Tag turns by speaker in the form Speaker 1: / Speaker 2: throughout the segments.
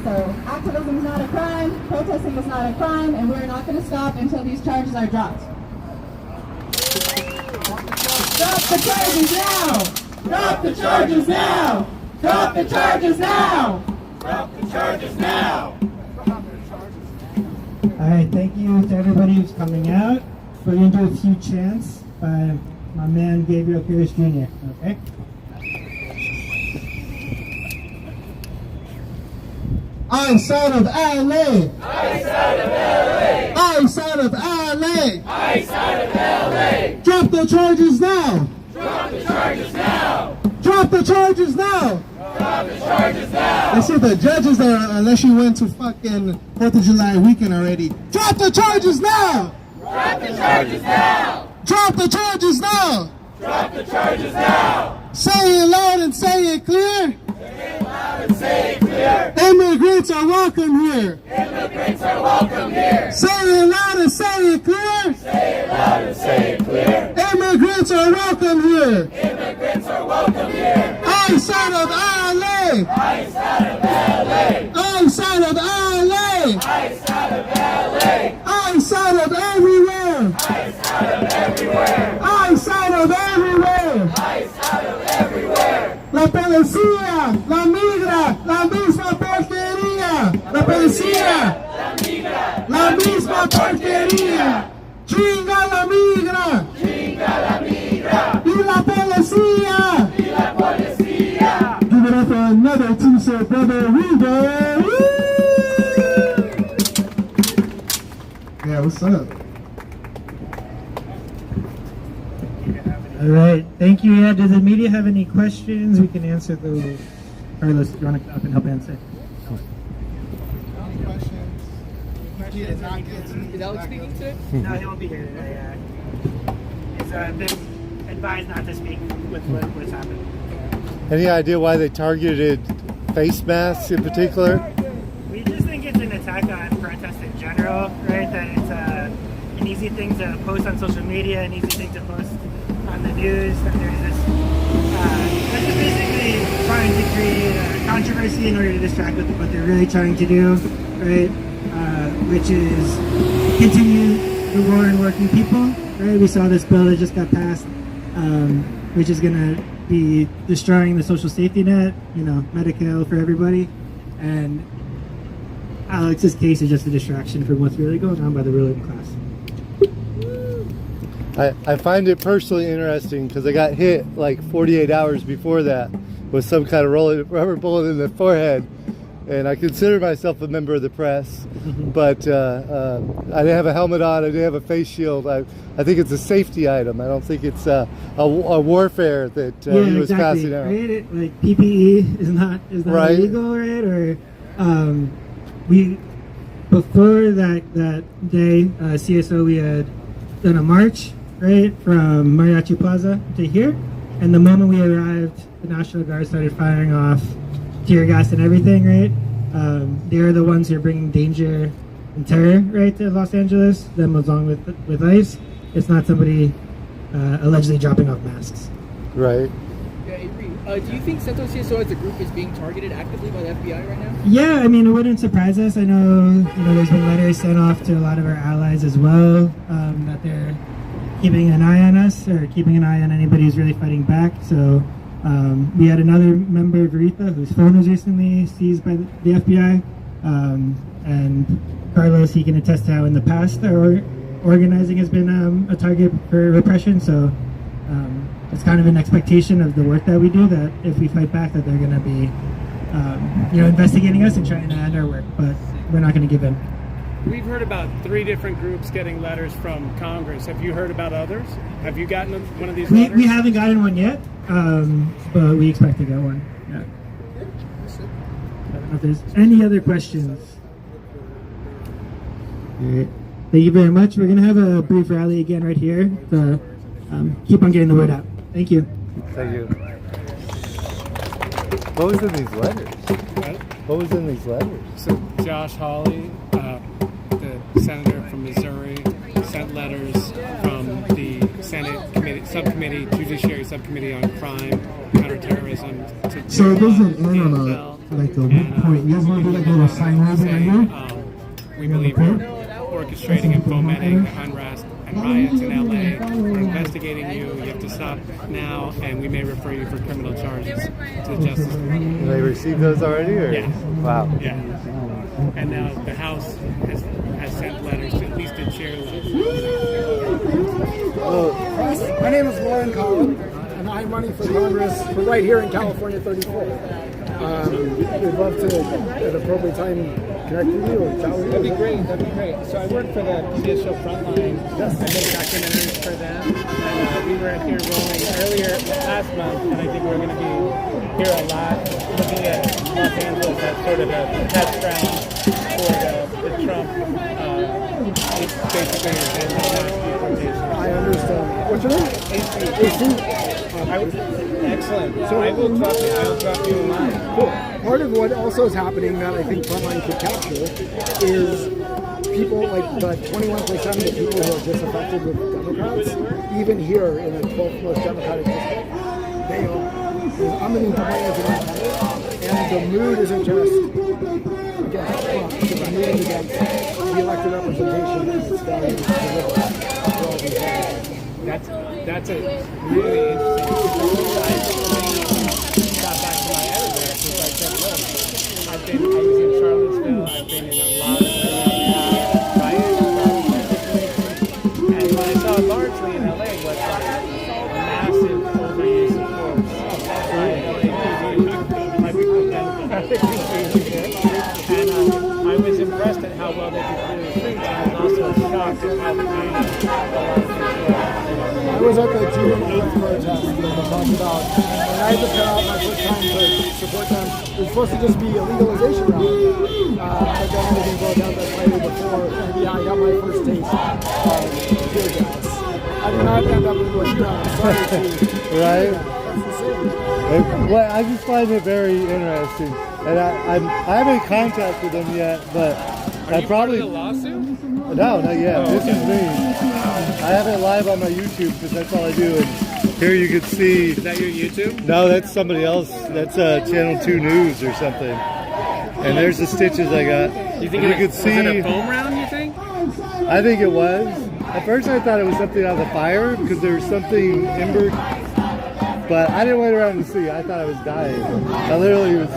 Speaker 1: So activism is not a crime, protesting is not a crime, and we're not going to stop until these charges are dropped. Drop the charges now! Drop the charges now! Drop the charges now! Drop the charges now!
Speaker 2: All right, thank you to everybody who's coming out. We're going to do a few chants by my man Gabriel Pierce Jr., okay? Outside of LA!
Speaker 3: Outside of LA!
Speaker 2: Outside of LA!
Speaker 3: Outside of LA!
Speaker 2: Drop the charges now!
Speaker 3: Drop the charges now!
Speaker 2: Drop the charges now!
Speaker 3: Drop the charges now!
Speaker 2: Let's see if the judges are, unless you went to fucking 4th of July weekend already. Drop the charges now!
Speaker 3: Drop the charges now!
Speaker 2: Drop the charges now!
Speaker 3: Drop the charges now!
Speaker 2: Say it loud and say it clear!
Speaker 3: Say it loud and say it clear!
Speaker 2: Immigrants are welcome here!
Speaker 3: Immigrants are welcome here!
Speaker 2: Say it loud and say it clear!
Speaker 3: Say it loud and say it clear!
Speaker 2: Immigrants are welcome here!
Speaker 3: Immigrants are welcome here!
Speaker 2: Outside of LA!
Speaker 3: Outside of LA!
Speaker 2: Outside of LA!
Speaker 3: Outside of LA!
Speaker 2: Outside of everywhere!
Speaker 3: Outside of everywhere!
Speaker 2: Outside of everywhere!
Speaker 3: Outside of everywhere!
Speaker 2: La policía, la migra, la misma porquería. La policía,
Speaker 3: La migra!
Speaker 2: la misma porquería. Chinga la migra
Speaker 3: Chinga la migra!
Speaker 2: y la policía.
Speaker 3: Y la policía!
Speaker 2: Give it up for another two-set brother Reba. Woo! Yeah, what's up? All right, thank you. Yeah, does the media have any questions? We can answer those. Carlos, you want to come up and help answer?
Speaker 4: Any questions?
Speaker 5: Is Alex speaking today?
Speaker 2: No, he won't be here today. He's been advised not to speak with what's happened.
Speaker 6: Any idea why they targeted face masks in particular?
Speaker 2: We just think it's an attack on protest in general, right? That it's an easy thing to post on social media, an easy thing to post on the news. That there's this, that's just basically trying to create a controversy in order to distract what they're really trying to do, right? Which is continue the war on working people, right? We saw this bill that just got passed, which is going to be destroying the social safety net, Medicare for everybody. And Alex's case is just a distraction from what's really going on by the ruling class.
Speaker 6: I find it personally interesting because I got hit like 48 hours before that with some kind of rubber bullet in the forehead. And I consider myself a member of the press, but I didn't have a helmet on, I didn't have a face shield. I think it's a safety item. I don't think it's a warfare that he was passing out.
Speaker 2: Right? Like PPE is not
Speaker 6: right.
Speaker 2: illegal, right? Or before that day, CSO, we had done a march, right, from Mariachi Plaza to here, and the moment we arrived, the National Guard started firing off tear gas and everything, right? They're the ones who are bringing danger and terror, right, to Los Angeles, them along with ICE. It's not somebody allegedly dropping off masks.
Speaker 6: Right.
Speaker 5: Yeah, Avery, do you think Centro CSO as a group is being targeted actively by the FBI right now?
Speaker 2: Yeah, I mean, it wouldn't surprise us. I know, there's been letters sent off to a lot of our allies as well, that they're keeping an eye on us, or keeping an eye on anybody who's really fighting back. So we had another member, Verita, whose phone was recently seized by the FBI. And Carlos, he can attest to how in the past our organizing has been a target for repression. So it's kind of an expectation of the work that we do, that if we fight back, that they're going to be investigating us and trying to end our work. But we're not going to give in.
Speaker 7: We've heard about 3 different groups getting letters from Congress. Have you heard about others? Have you gotten one of these letters?
Speaker 2: We haven't gotten one yet, but we expect to get one. Yeah. I don't know if there's any other questions. All right. Thank you very much. We're going to have a brief rally again right here to keep on getting the word out. Thank you.
Speaker 6: Thank you. What was in these letters? What was in these letters?
Speaker 7: So Josh Hawley, the senator from Missouri, sent letters from the Senate Judiciary Subcommittee on Crime, Counterterrorism.
Speaker 4: So it doesn't end on like a weak point. You guys want to do like a little sign over right here?
Speaker 7: We believe you're orchestrating and fomenting unrest and riots in LA. We're investigating you. You have to stop now, and we may refer you for criminal charges to the Justice Department.
Speaker 6: Did they receive those already? Or?
Speaker 7: Yeah.
Speaker 6: Wow.
Speaker 7: Yeah. And now the House has sent letters, at least a chair letter.
Speaker 8: My name is Lauren Collin, and I'm running for Congress for right here in California 34. We'd love to, at appropriate time, connect with you or chat with you.
Speaker 9: That'd be great. So I work for the PBS show Frontline. I make documentaries for them. And we were here rolling earlier last month, and I think we're going to be here a lot, looking at Los Angeles as sort of a test ground for the Trump, basically, deportation.
Speaker 8: I understand. What's your name? AC.
Speaker 9: Excellent. So I will drop you a line.
Speaker 8: Cool. Part of what also is happening that I think Frontline could capture is people like the 21% of the people who are disaffected with Democrats, even here in the 12th most Democratic district, they are. I'm an independent and the mood isn't just against Trump, the mood is against the elected representation that's valued to deliver for all these values.
Speaker 9: That's a really interesting. I got back to my editor because I said, look, I was in Charlottesville, I've been in a lot of riots, and what I saw largely in LA was like a massive overuse of force by and I was impressed at how well they could clear the streets, and I was also shocked at how creative a lot of things were.
Speaker 8: I was at the G1 protest that they talked about, and I had to cut out my first time to support them. It was supposed to just be a legalization rally, but then everything broke out that Friday before, and yeah, I got my first taste of tear gas. I did not end up with what, sorry to...
Speaker 6: Right?
Speaker 8: Yeah, that's the same.
Speaker 6: Well, I just find it very interesting. And I haven't in contact with them yet, but I probably...
Speaker 7: Part of the lawsuit?
Speaker 6: No, not yet.
Speaker 7: Oh,
Speaker 6: this
Speaker 7: okay.
Speaker 6: is me. I have it live on my YouTube because that's all I do. And here you can see...
Speaker 7: Is that your YouTube?
Speaker 6: No, that's somebody else. That's Channel 2 News or something. And there's the stitches I got.
Speaker 7: You think
Speaker 6: you
Speaker 7: was it a foam round, you think?
Speaker 6: I think it was. At first I thought it was something out of the fire because there was something ember. But I didn't wait around to see. I thought I was dying. I literally was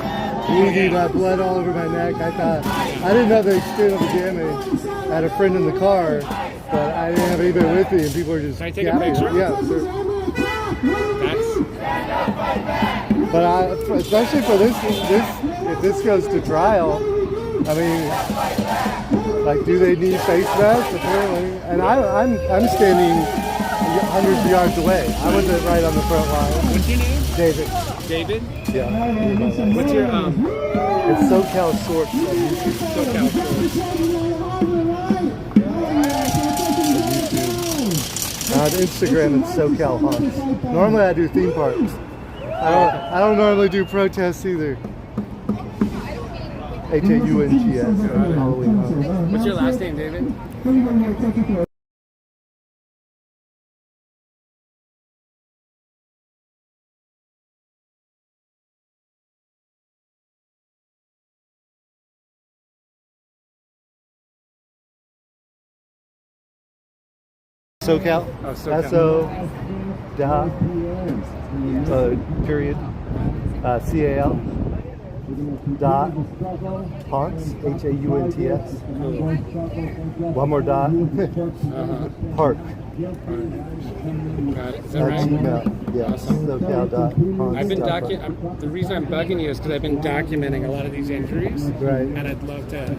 Speaker 6: bleeding, blood all over my neck. I didn't know the extent of the damage. I had a friend in the car, but I didn't have anybody with me, and people were just...
Speaker 7: Can I take a picture?
Speaker 6: Yeah, sure. But especially for this, if this goes to trial, I mean, like, do they need face masks? Apparently, and I'm standing hundreds of yards away. I wasn't right on the front line.
Speaker 7: What's your name?
Speaker 6: David.
Speaker 7: David?
Speaker 6: Yeah.
Speaker 7: What's your
Speaker 6: It's SoCal Shorts on YouTube.
Speaker 7: SoCal Shorts.
Speaker 6: On Instagram, it's SoCal Haunts. Normally, I do theme parks. I don't normally do protests either. HAUNGS. Halloween Haunts.
Speaker 7: What's your last name, David?
Speaker 6: SoCal.
Speaker 7: Oh, SoCal.
Speaker 6: Period. CAL. Dot. Haunts. HAUNTS. One more dot. Park.
Speaker 7: Got it. Is that right?
Speaker 6: Gmail. Yes.
Speaker 7: Awesome.
Speaker 6: SoCal.haunts.
Speaker 7: I've been the reason I'm bugging you is because I've been documenting a lot of these injuries,
Speaker 6: Right.
Speaker 7: and I'd love to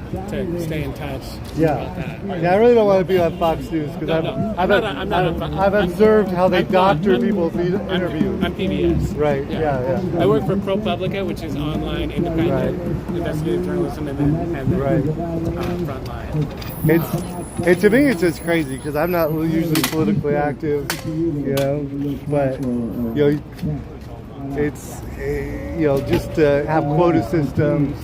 Speaker 7: stay in touch.
Speaker 6: Yeah.
Speaker 7: About that.
Speaker 6: Yeah, I really don't want to be on Fox News because I've observed how they doctor people's interviews.
Speaker 7: I'm PBS.
Speaker 6: Right. Yeah.
Speaker 7: I work for ProPublica, which is online independent investigative journalism, and then Frontline.
Speaker 6: To me, it's just crazy because I'm not usually politically active, but it's just to have quota systems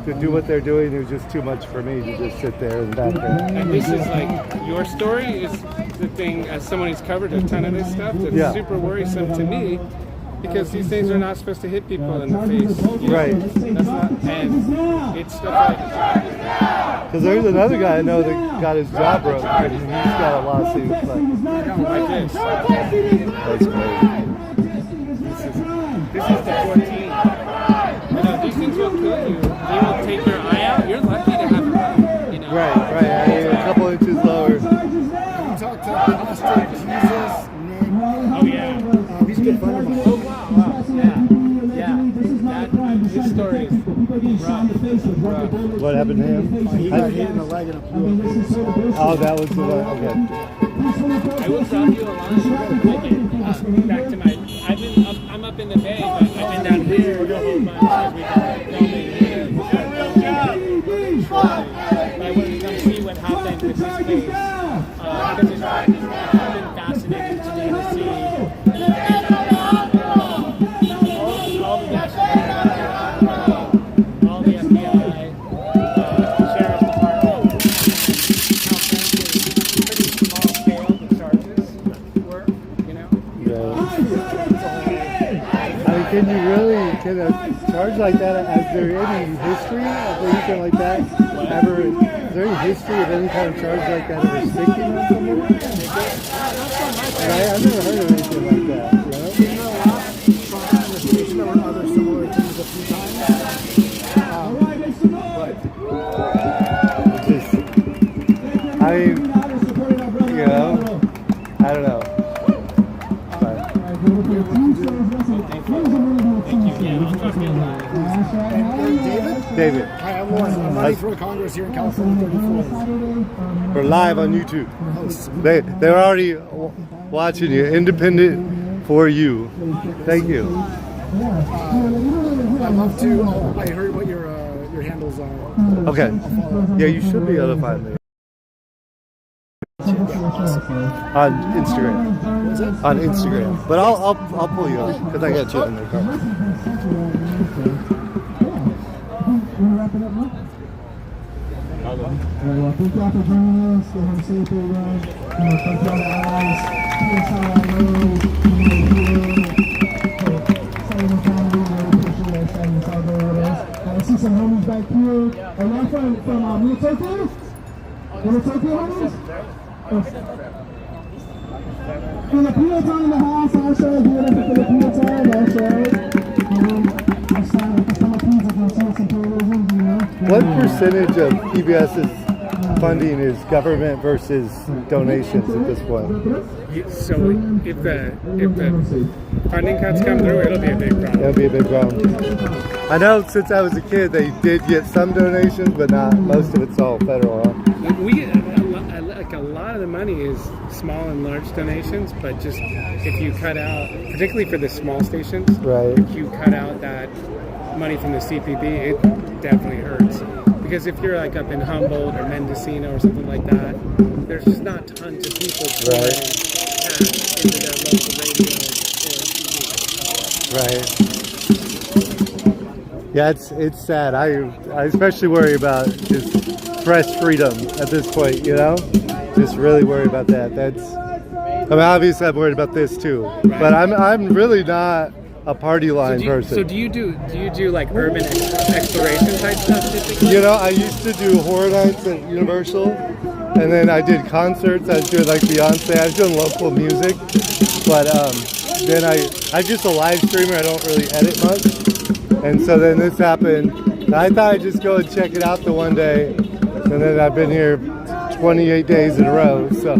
Speaker 6: to do what they're doing is just too much for me to just sit there in the background.
Speaker 7: And this is like your story is the thing. As someone who's covered a ton of this stuff, that's super worrisome to me.
Speaker 9: because these things are not supposed to hit people in the face.
Speaker 6: Right.
Speaker 9: That's not, and it's stuff like,
Speaker 6: Because there's another guy I know that got his job broke, and he's got a lawsuit. But
Speaker 9: like this.
Speaker 6: that's great.
Speaker 9: This is the 14. You know, these things will kill you. They will take your eye out. You're lucky to have a gun, you know.
Speaker 6: Right. I mean, a couple inches lower.
Speaker 8: Have you talked to Pastor Jesus, Nick?
Speaker 9: Oh, yeah.
Speaker 8: He's a good friend of mine.
Speaker 9: Oh, wow. Yeah. His story is rough.
Speaker 6: What happened to him?
Speaker 8: He got hit in the leg and it blew up.
Speaker 6: Oh, that was the one. Okay.
Speaker 9: I will drop you a line. Back to my. I'm up in the bay, but I've been down here the whole month. I wanted to come see what happened with this case because it's been fascinating to me to see all the national, all the FBI, sheriff's department, how frankly pretty small scale the charges were, you know.
Speaker 6: I mean, can a charge like that, is there any history of anything like that ever? Is there any history of any kind of charge like that ever sticking on somebody? I've never heard of anything like that. You know?
Speaker 8: There were other similar things a few times.
Speaker 6: I mean, you know, I don't know. David.
Speaker 8: Hi, I'm Lauren. I'm running for Congress here in California 34.
Speaker 6: We're live on YouTube. They're already watching you. Independent for you. Thank you.
Speaker 8: I'd love to. I heard what your handles are.
Speaker 6: Okay. Yeah, you should be able to find me on Instagram. On Instagram, but I'll pull you up because I got you in the car.
Speaker 4: Well, thank y'all for joining us. Stay home safe, everyone. Thank y'all, allies. I see some homies back here. Are y'all from Minnesota? Minnesota homies? Filipino time in the house, also. Beautiful Filipino time, also.
Speaker 6: What percentage of PBS's funding is government versus donations at this point?
Speaker 9: So if the funding cuts come through, it'll be a big problem.
Speaker 6: It'll be a big problem. I know since I was a kid, they did get some donations, but not most of it's all federal.
Speaker 9: We like a lot of the money is small and large donations, but just if you cut out, particularly for the small stations,
Speaker 6: right?
Speaker 9: If you cut out that money from the CPB, it definitely hurts. Because if you're like up in Humboldt or Mendocino or something like that, there's just not tons of people pouring cash into their local radio or TV.
Speaker 6: Right. Yeah, it's sad. I especially worry about just press freedom at this point, you know? Just really worry about that. I mean, obviously I'm worried about this too. Right. But I'm really not a party line person.
Speaker 9: So do you do like urban exploration type stuff typically?
Speaker 6: You know, I used to do horror nights at Universal, and then I did concerts. I was doing like Beyonce. I was doing local music, but then I'm just a live streamer. I don't really edit much, and so then this happened. And I thought I'd just go and check it out the one day, and then I've been here 28 days in a row. So,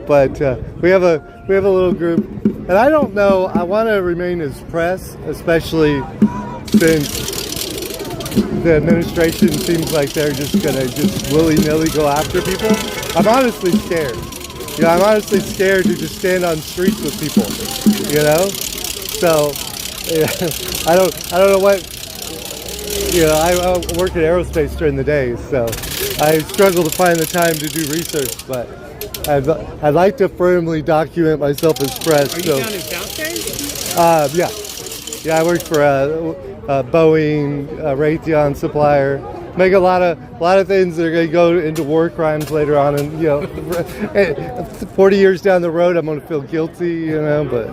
Speaker 6: but we have a little group. And I don't know, I want to remain as press, especially since the administration seems like they're just going to just willy-nilly go after people. I'm honestly scared. You know, I'm honestly scared to just stand on streets with people, you know? So, yeah, I don't know what, you know, I work in aerospace during the day, so I struggle to find the time to do research, but I'd like to firmly document myself as press.
Speaker 9: Are you down in South Bay?
Speaker 6: Yeah, I work for a Boeing, Raytheon supplier. Make a lot of things that are going to go into war crimes later on, and you know, 40 years down the road, I'm going to feel guilty, you know. But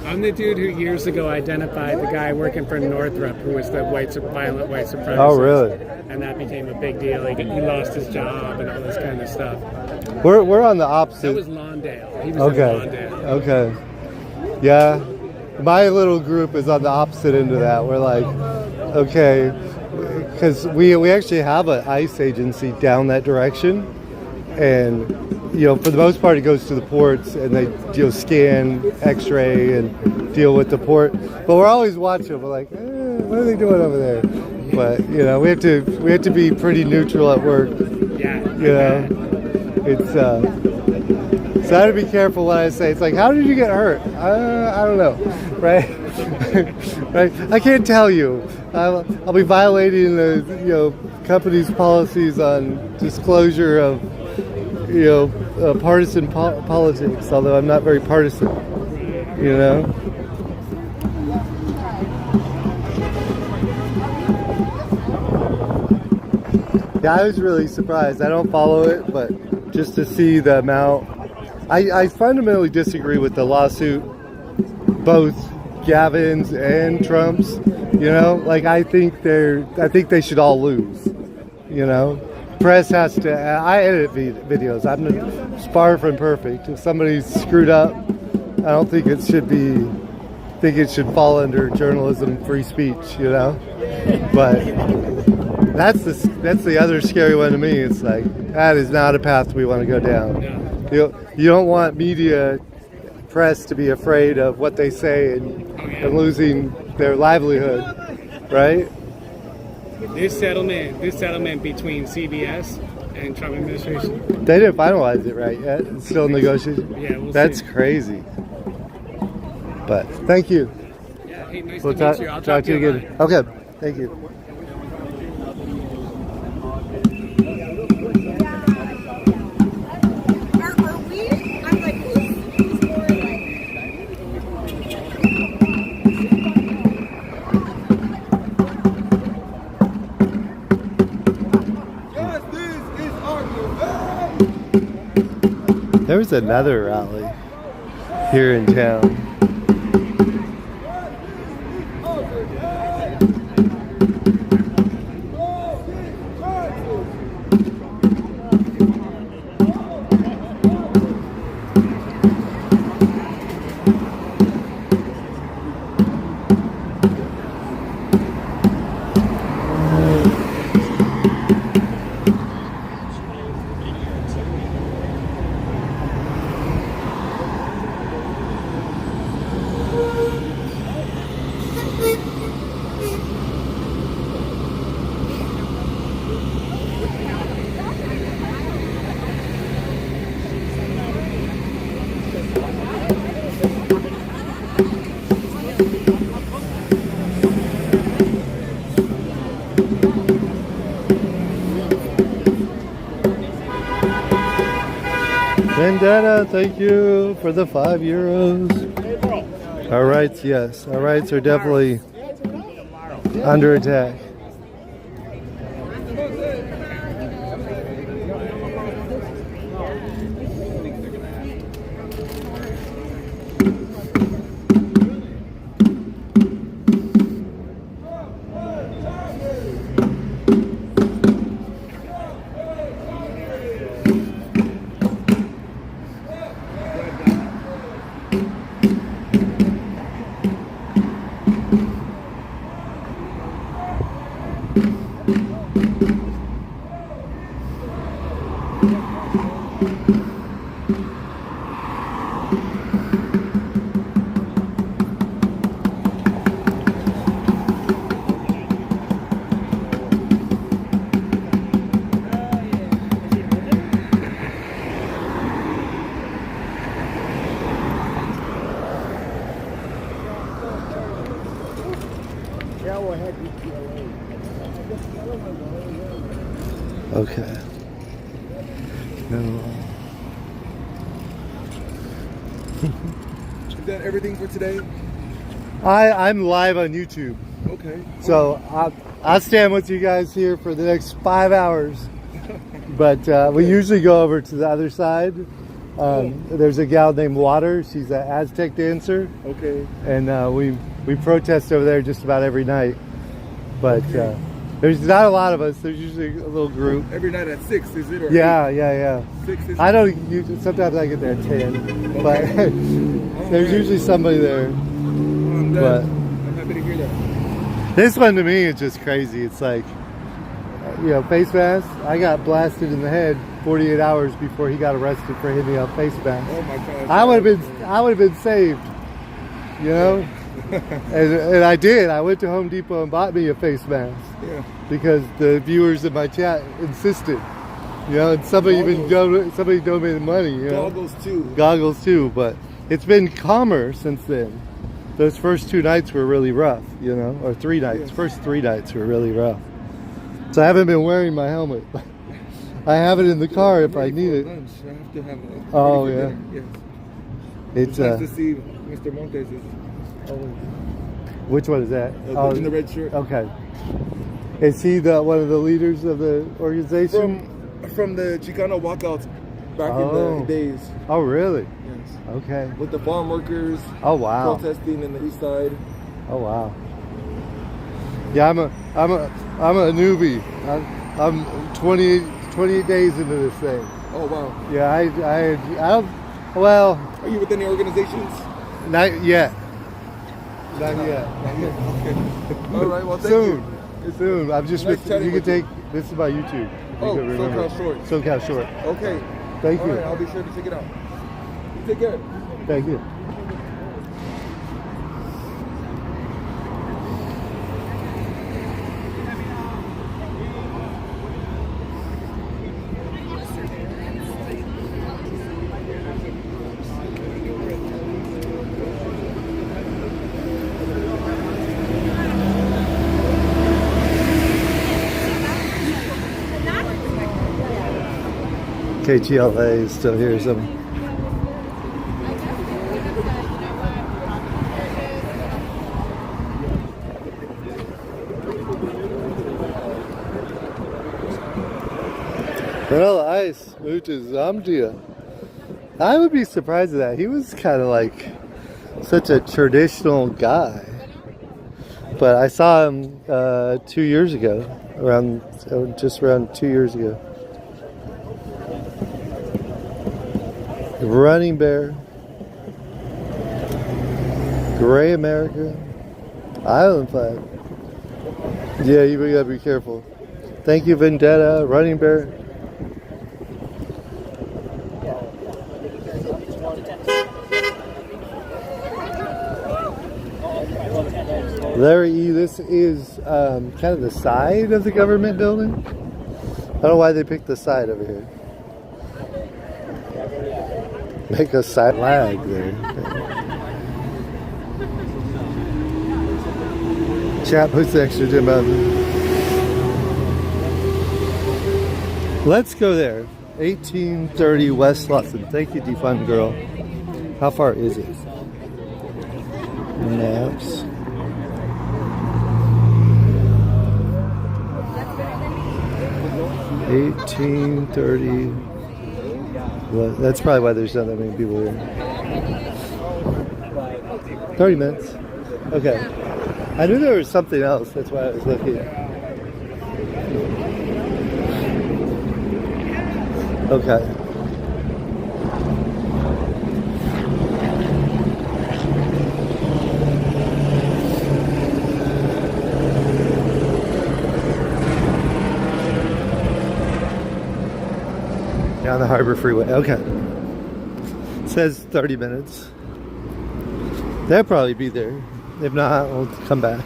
Speaker 7: I'm the dude who years ago identified the guy working for Northrop, who was the violent white supremacist.
Speaker 6: Oh, really?
Speaker 7: And that became a big deal. He lost his job and all this kind of stuff.
Speaker 6: We're on the opposite.
Speaker 7: That was Lawndale. He was
Speaker 6: Okay.
Speaker 7: in Lawndale.
Speaker 6: Okay. Yeah. My little group is on the opposite end of that. We're like, okay, because we actually have an ICE agency down that direction, and for the most part, it goes to the ports, and they scan, X-ray, and deal with the port. But we're always watching. We're like, what are they doing over there? But we have to be pretty neutral at work.
Speaker 7: Yeah.
Speaker 6: It's so I have to be careful what I say. It's like, how did you get hurt? I don't know, right? Right? I can't tell you. I'll be violating the company's policies on disclosure of partisan politics. Although I'm not very partisan, Yeah, I was really surprised. I don't follow it, but just to see the amount. I fundamentally disagree with the lawsuit, both Gavin's and Trump's. I think they should all lose. Press has to. I edit videos. I'm far from perfect. If somebody's screwed up, I don't think it should be. I think it should fall under journalism, free speech. But that's the other scary one to me. It's like that is not a path we want to go down. You don't want media press to be afraid of what they say and losing their livelihood, right?
Speaker 7: This settlement between CBS and Trump administration.
Speaker 6: They didn't finalize it right yet. It's still negotiating.
Speaker 7: Yeah, we'll
Speaker 6: That's
Speaker 7: see.
Speaker 6: crazy. But thank you.
Speaker 7: Yeah, hey, nice
Speaker 6: We'll
Speaker 7: to meet you. I'll
Speaker 6: talk to you again. Okay, thank you. There was another rally here in town. Vendetta, thank you for the €5. Our rights, yes. Our rights are definitely under attack. Okay. No.
Speaker 8: Is that everything for today?
Speaker 6: I'm live on YouTube.
Speaker 8: Okay.
Speaker 6: So I'll stand with you guys here for the next 5 hours. But we usually go over to the other side There's a gal named Water. She's an Aztec dancer.
Speaker 10: Okay.
Speaker 6: And we protest over there just about every night. But there's not a lot of us. There's usually a little group.
Speaker 10: Every night at 6, is it? Or
Speaker 6: Yeah,
Speaker 10: 8?
Speaker 6: yeah.
Speaker 10: 6 is
Speaker 6: I don't usually, sometimes I get there at 10. But there's usually somebody there.
Speaker 10: I'm
Speaker 6: But
Speaker 10: I'm happy to hear that.
Speaker 6: this one to me is just crazy. It's like, face mask. I got blasted in the head 48 hours before he got arrested for hitting me on face mask.
Speaker 10: Oh my God.
Speaker 6: I would have been saved, and I did. I went to Home Depot and bought me a face mask.
Speaker 10: Yeah.
Speaker 6: Because the viewers in my chat insisted, and somebody even donated money. Goggles too. But it's been calmer since then. Those first 2 nights were really rough, or 3 nights.
Speaker 10: Yes.
Speaker 6: First 3 nights were really rough. So I haven't been wearing my helmet. I have it in the car if I need it.
Speaker 10: Lunch. I have to have it.
Speaker 6: Oh yeah.
Speaker 10: Dinner. Yes.
Speaker 6: It's
Speaker 10: nice to see Mr. Montes is always.
Speaker 6: Which one is that?
Speaker 10: In the red shirt.
Speaker 6: Okay. Is he one of the leaders of the organization?
Speaker 10: From the Chicano walkouts back in the days.
Speaker 6: Oh really?
Speaker 10: Yes.
Speaker 6: Okay.
Speaker 10: With the farm workers.
Speaker 6: Oh wow.
Speaker 10: Protesting in the east side.
Speaker 6: Oh wow. Yeah, I'm a newbie. I'm 28 days into this thing.
Speaker 10: Oh wow.
Speaker 6: Yeah, I don't. Well.
Speaker 10: Are you with any organizations?
Speaker 6: Not yet. Not yet.
Speaker 10: Okay. All right. Well, thank you.
Speaker 6: Soon. I'm just.
Speaker 10: Nice chatting
Speaker 6: you can
Speaker 10: with you.
Speaker 6: take. This is my YouTube.
Speaker 10: Oh, SoCal Short.
Speaker 6: SoCal Short.
Speaker 10: Okay.
Speaker 6: Thank you.
Speaker 10: All right, I'll be sure to check it out. Take care.
Speaker 6: Thank you. KTLA is still here. Well, ice, muchas zamdia. I would be surprised at that. He was kind of like such a traditional guy. But I saw him 2 years ago, just around 2 years ago. Running Bear, Gray America, Island Flag. Yeah, you gotta be careful. Thank you, Vendetta, Running Bear. Larry E., this is kind of the side of the government building. I don't know why they picked the side over here. Make a side flag there. Chat puts the extra gym out. Let's go there. 1830 West Lawson. Thank you, Defund Girl. How far is it? Maps. $18.30. Well, that's probably why there's not that many people here. 30 minutes. Okay. I knew there was something else. That's why I was looking. Okay. Down the Harbor Freeway. Okay. It says 30 minutes. They'll probably be there. If not, we'll come back.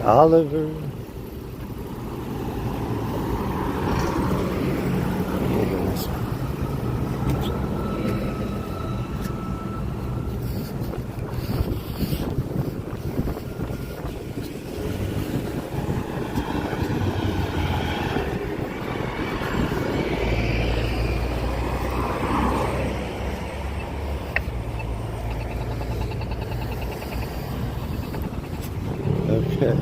Speaker 6: Oliver. Okay.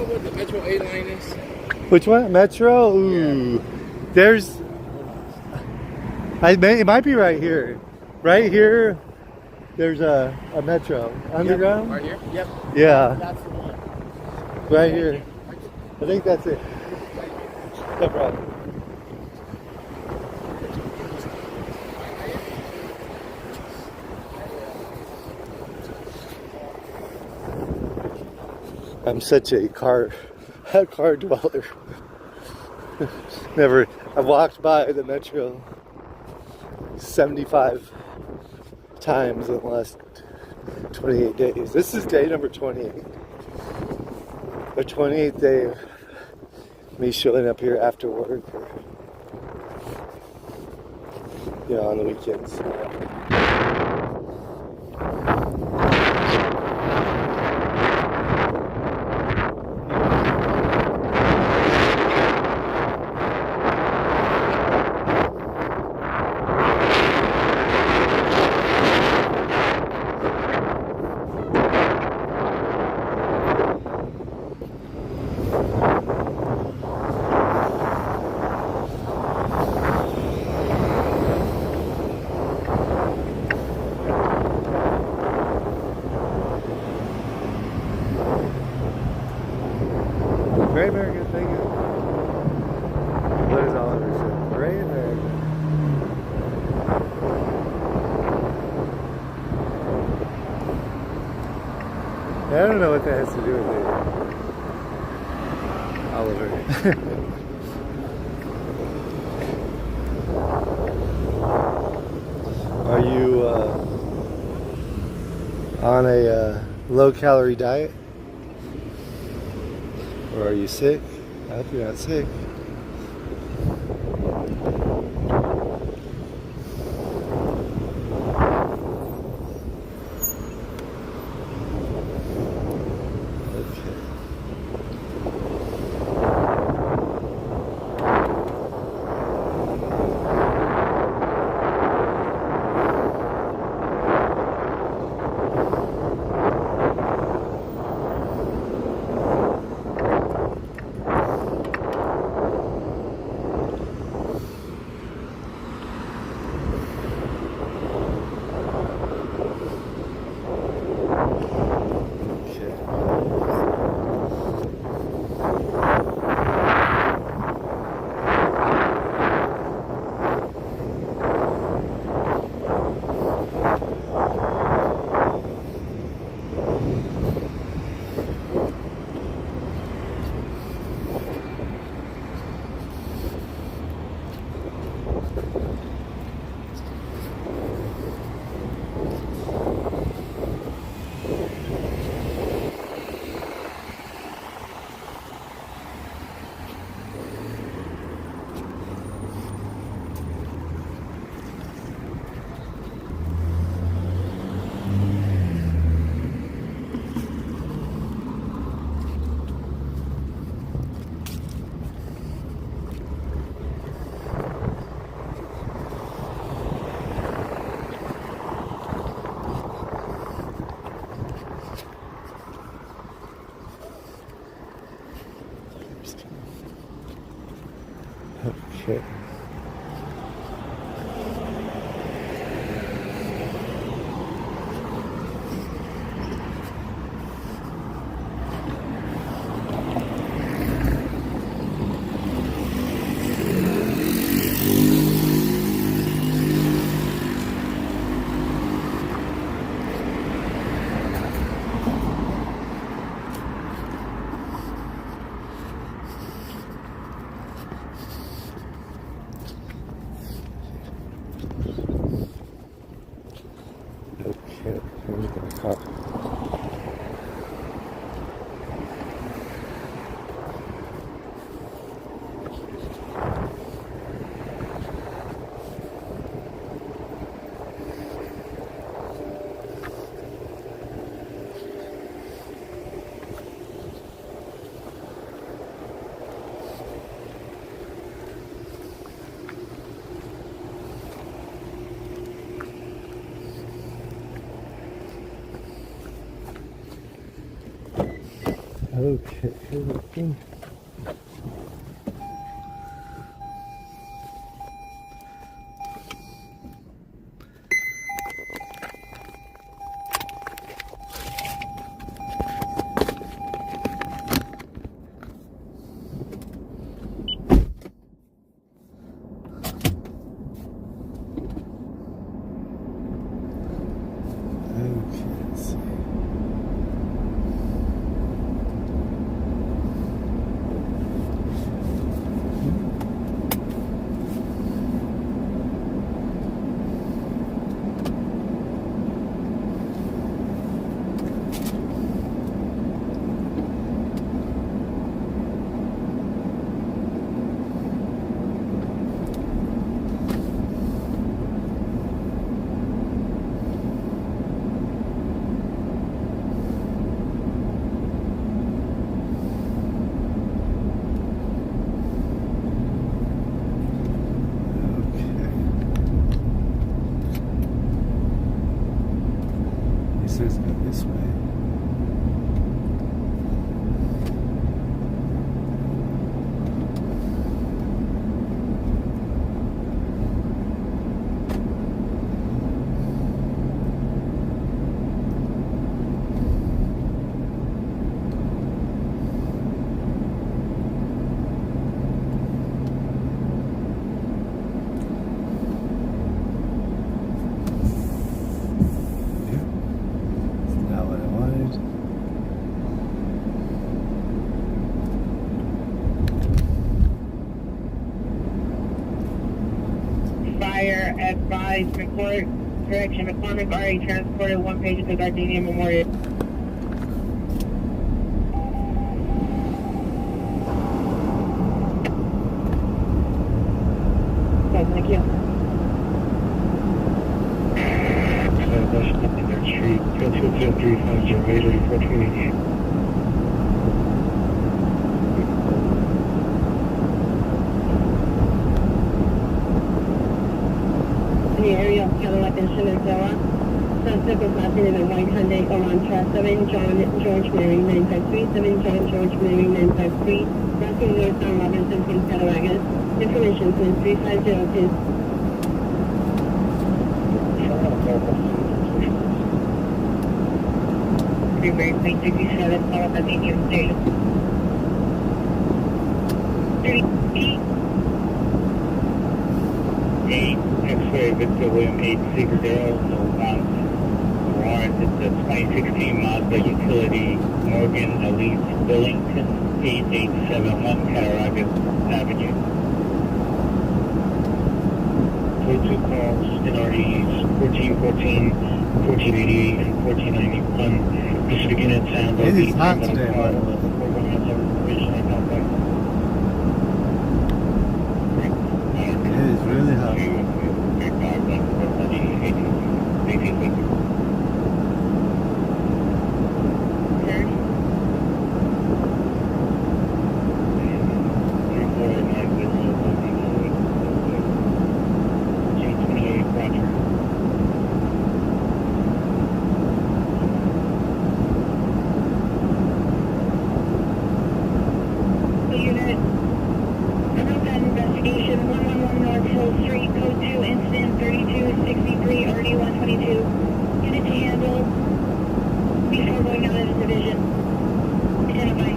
Speaker 5: What the Metro A line is?
Speaker 6: Which one? Metro? Ooh.
Speaker 5: Yeah.
Speaker 6: There's... it might be right here. Right here, there's a Metro. Underground?
Speaker 5: Right here? Yep.
Speaker 6: Yeah.
Speaker 5: That's the one.
Speaker 6: Right here. I think that's it. No problem. I'm such a car dweller. I've walked by the Metro 75 times in the last 28 days. This is day number 28. The 28th day of me showing up here after work or, on the weekends. Great America, thank you. What is Oliver say? Great America. I don't know what that has to do with it. Oliver. Are you on a low-calorie diet? Or are you sick? I hope you're not sick. Okay. Okay, here's the car. Okay, here we go. Says go this way.
Speaker 11: Advised, report, correction, McCormick already transported one patient to Gardenia Memorial. Okay, thank you.
Speaker 12: Street, 2235, Radar, 1488.
Speaker 11: The area of Cadillac and Shenandoah. Suspect was not seen in a white Hyundai Elantra, 7 John George Mary 953, 7 John George Mary 953, crossing north on Robinson from Cattaraugus. Information since 350 Freeway 367, follow up at Indian State. 38.
Speaker 12: X-ray Victor William 860, warrant, it's a 2016 Mazda Utility, Morgan Elite Billington, 8871 Cattaraugus Avenue. 42 calls, NREs 1414, 1488, and 1491. This begin at sound.
Speaker 6: It is hot today, by the way. It is really hot.
Speaker 11: Unit, investigation 1 3122. Unit to handle before going out of the division. Identify.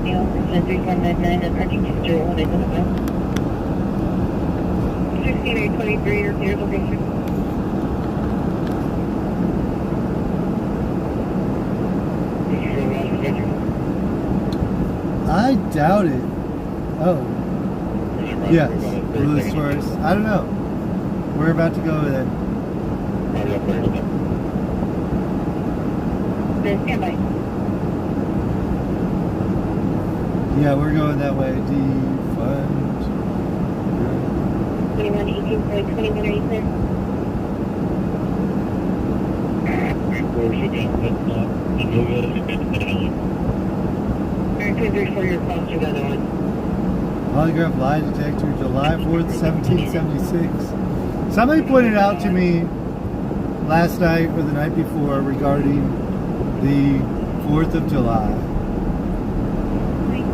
Speaker 11: Neil, 3499 and parking 201 identify. 1623 or your location.
Speaker 6: I doubt it. Oh. Yes. Louis Suarez. I don't know. We're about to go there.
Speaker 11: Stand by.
Speaker 6: Yeah, we're going that way. Defund.
Speaker 11: 2118.21, are you clear? Alright, 234, your call to the other one.
Speaker 6: Polygraph lie detector, July 4th, 1776. Somebody pointed out to me last night or the night before regarding the 4th of July.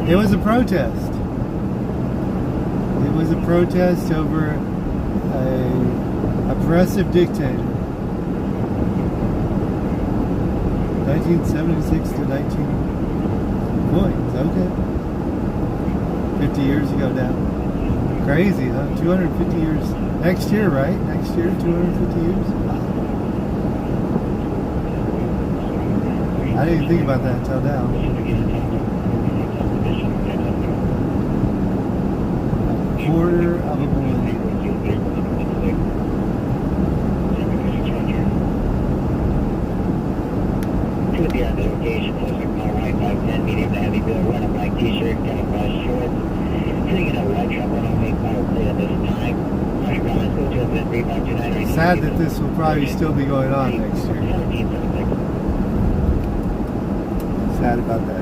Speaker 6: It was a protest. It was a protest over a oppressive dictator. 1976 to 19 points, okay. 50 years ago now. Crazy, huh? 250 years. Next year, right? Next year, 250 years? I didn't even think about that until now. A quarter of a millennium.
Speaker 12: To the identification, suspect on right 510, medium to heavy bill, red and black t-shirt, camouflage shorts. Sitting in a red truck, I don't make model clear at this time.
Speaker 6: Sad that this will probably still be going on next year. Sad about that.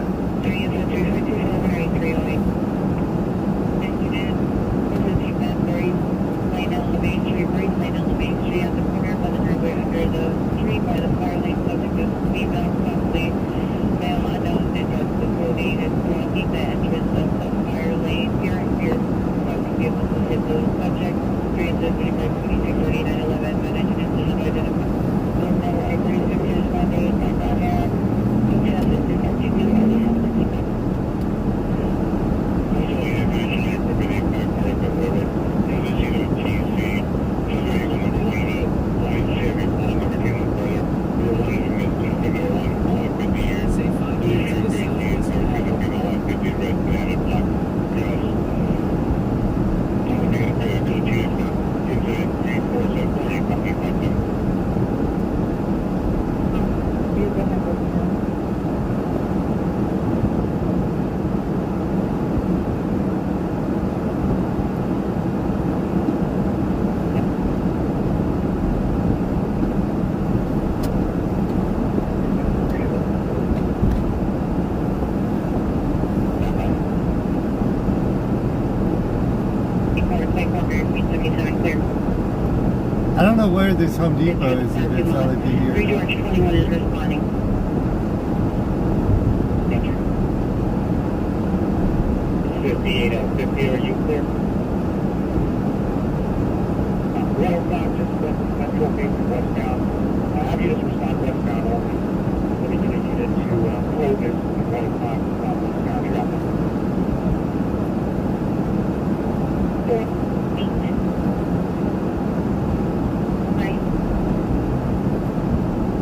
Speaker 6: I don't know where this Home Depot is, if it's only been here.
Speaker 11: 3 George 21 is responding. Thank you.
Speaker 12: 58 out 50, are you clear? 1 o'clock, just Metro facing westbound. Have you just respond westbound only? Let me get a unit to Clovis at 1 o'clock, westbound traffic.
Speaker 11: 4, 8.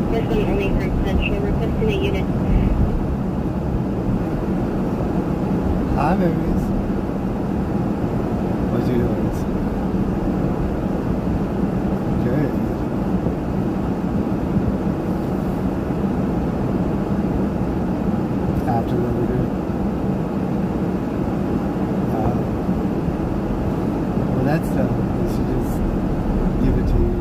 Speaker 11: This one only from Central, requesting a unit.
Speaker 6: Hi, babies. What you doing? Okay. After what we do. Well, that's done. We should just give it to you.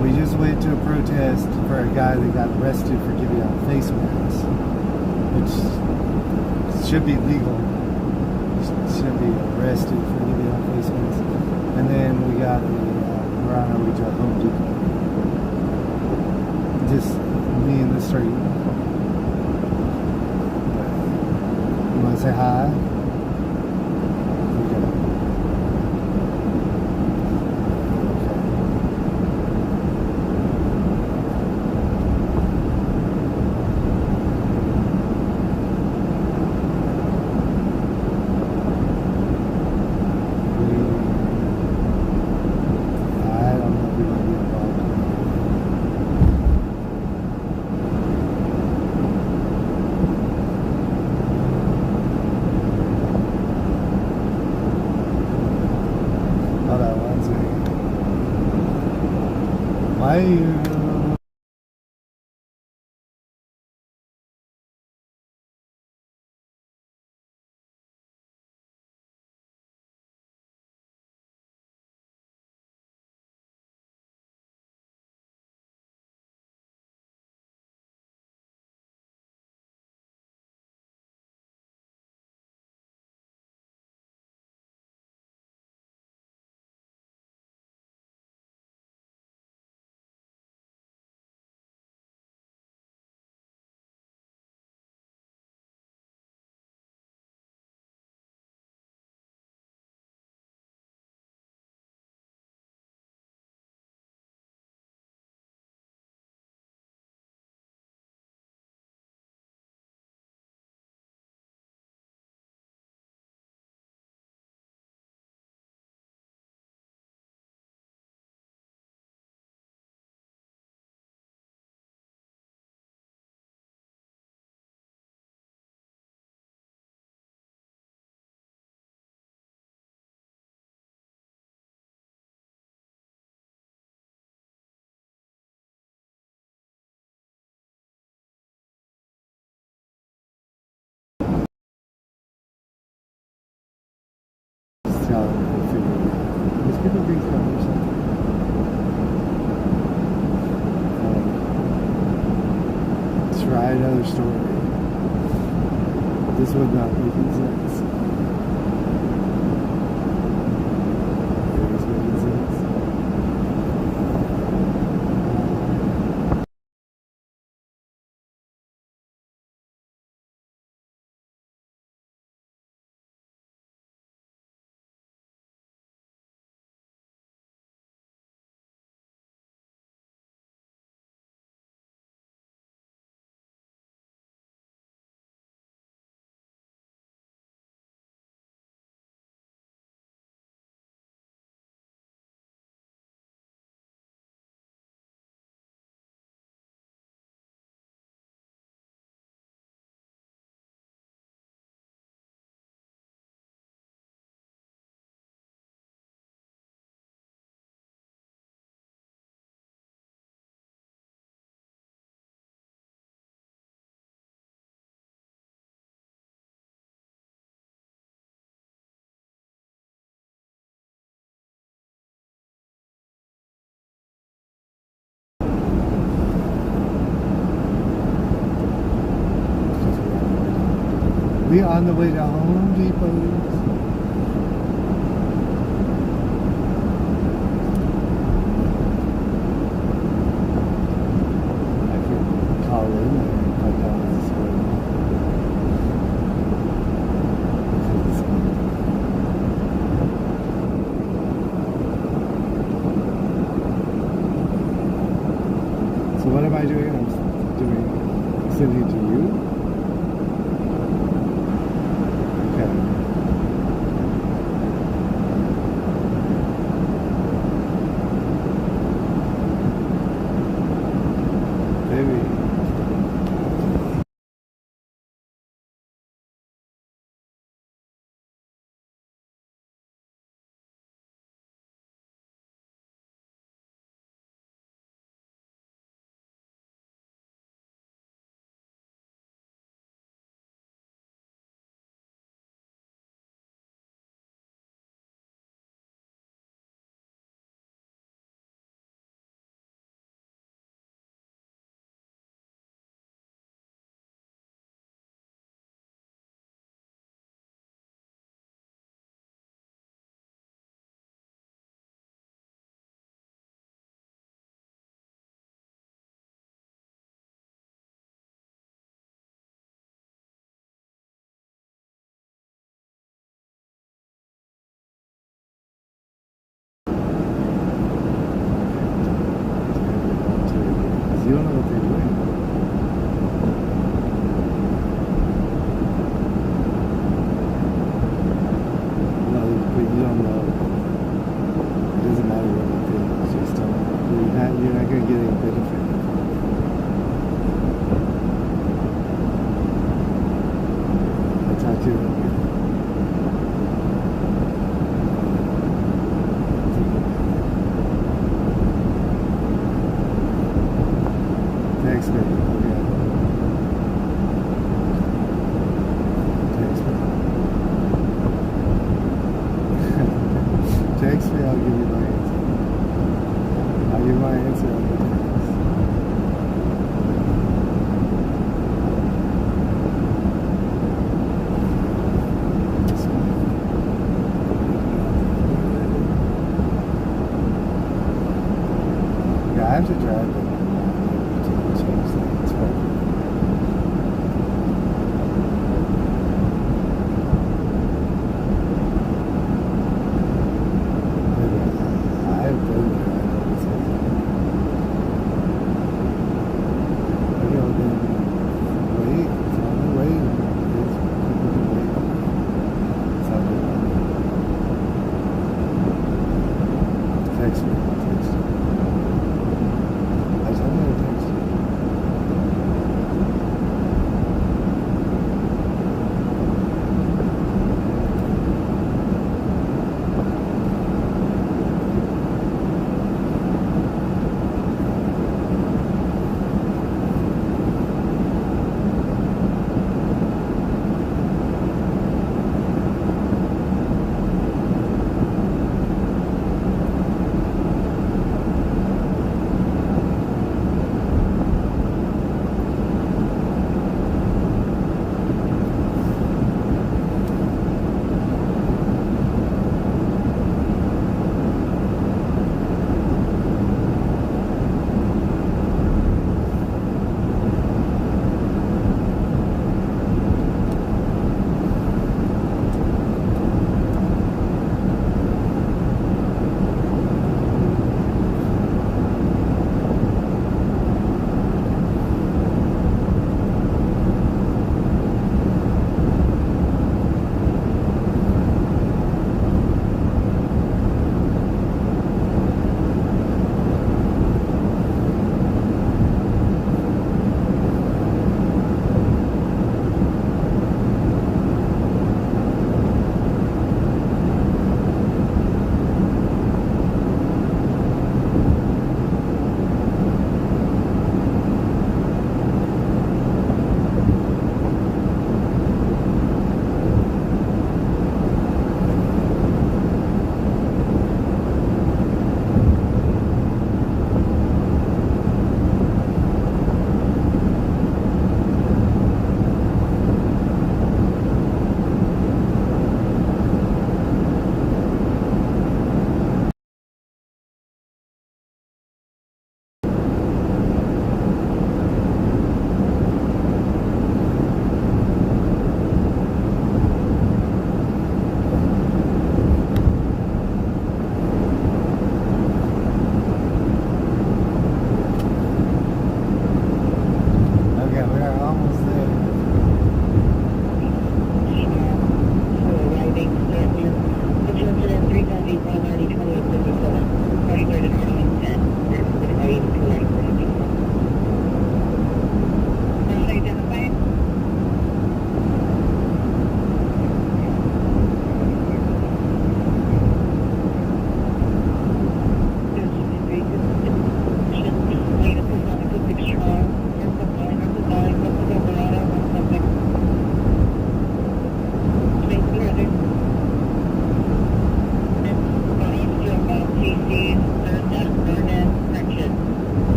Speaker 6: We just went to a protest for a guy that got arrested for giving out face masks, which should be legal. Should be arrested for giving out face masks. And then we got we're on our way to a Home Depot. Just me and the street. You want to say hi? There's people being funny or something. Try another story. This would not make any sense. It is making sense. We on the way to Home Depot. So what am I doing? I'm sending it to you. gonna get any benefit. I'll talk to you. Text me. Okay. Text me. Text me, I'll give you my answer. I'll give you my answer on the text. Yeah, I have to drive it.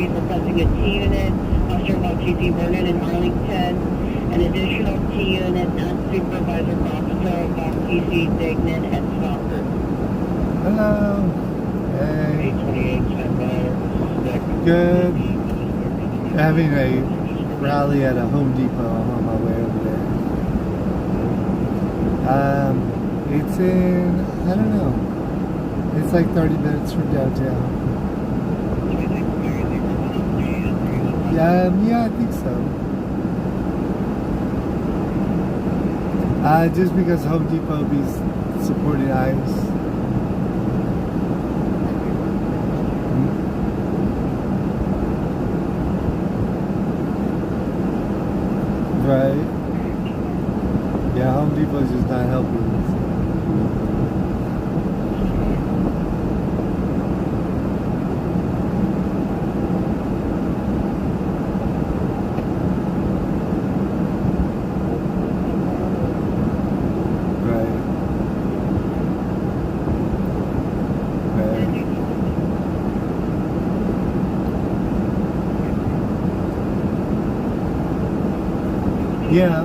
Speaker 11: Street, requesting a T unit. Officer about TC Vernon in Arlington. An additional T unit at Supervisor Officer about TC Dignan at Stockton.
Speaker 6: Hello. Hey.
Speaker 12: 828, standby.
Speaker 6: Good. Having a rally at a Home Depot. I'm on my way over there. It's in, I don't know. It's like 30 minutes from downtown. Yeah, I think so. Just because Home Depot be supporting ICE. Right. Yeah, Home Depot's just not helping us. Yeah.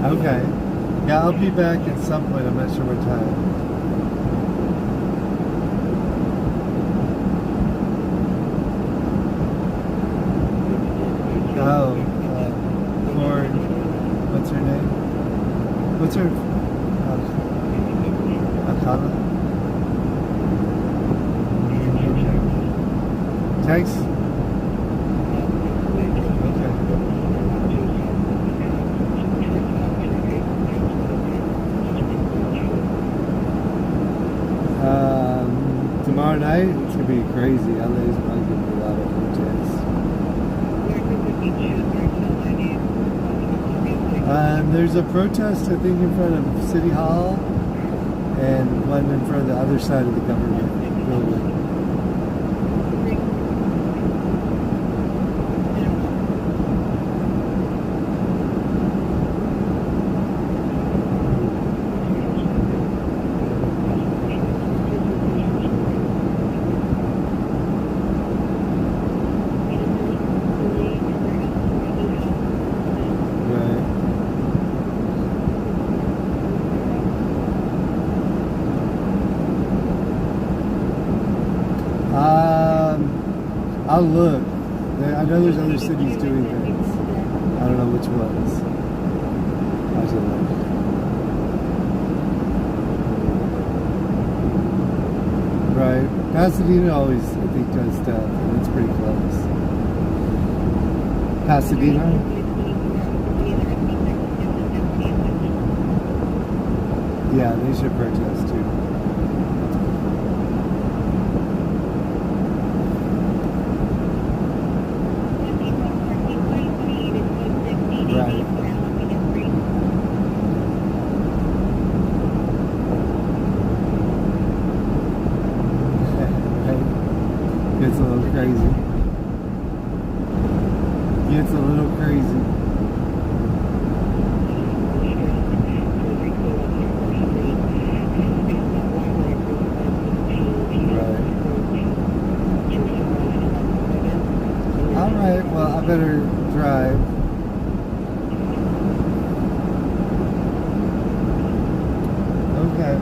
Speaker 6: Okay. Yeah, I'll be back at some point. I'm not sure what time. Oh, Lord, what's her name? What's her? Akala? Text? Tomorrow night, it's going to be crazy. LA's going to be a lot of protests. There's a protest, I think, in front of City Hall and one in front of the other side of the government building. I'll look. I know there's other cities doing things. I don't know which ones. I'll have to look. Right. Pasadena always, I think, does stuff, and it's pretty close. Pasadena? Yeah, they should protest too. Gets a little crazy. Gets a little crazy. Right. Alright, well, I better drive. Okay.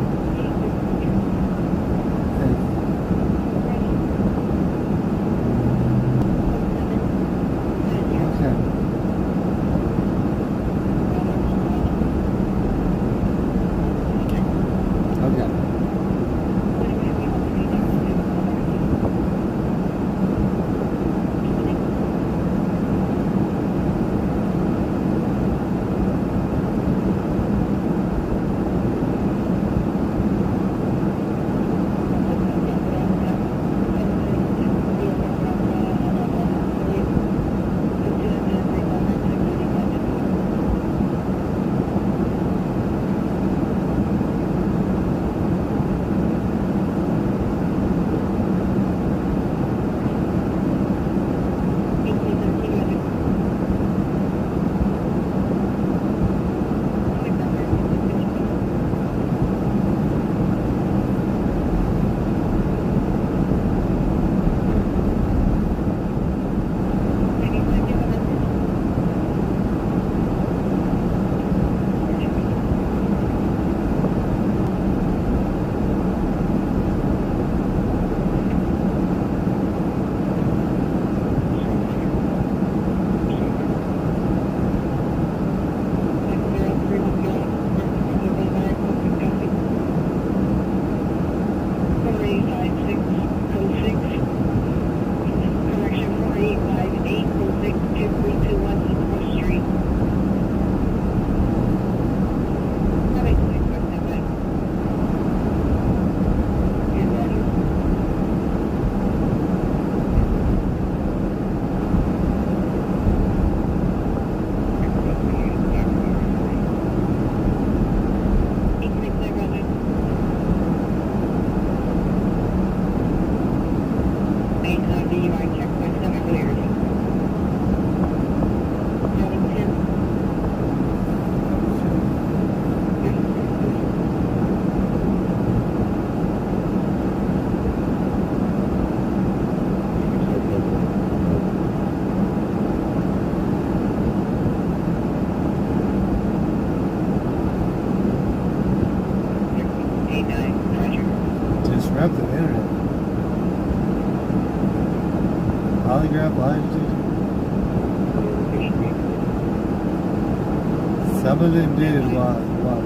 Speaker 6: Some of them did a lot of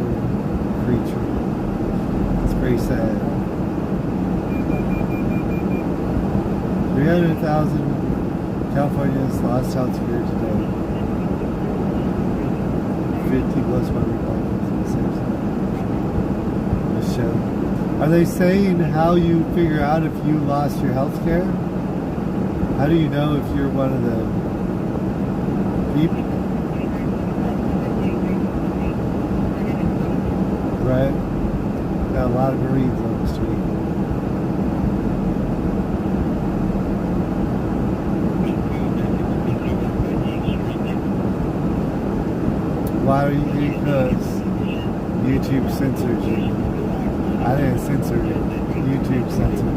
Speaker 6: creature. It's very sad. 300,000 Californians lost health care today. 50 plus one Republicans in the same state. The show. Are they saying how you figure out if you lost your health care? How do you know if you're one of the people? Right? Got a lot of Marines on the street. Why are you? Because YouTube censored you. I didn't censor it. YouTube censored it.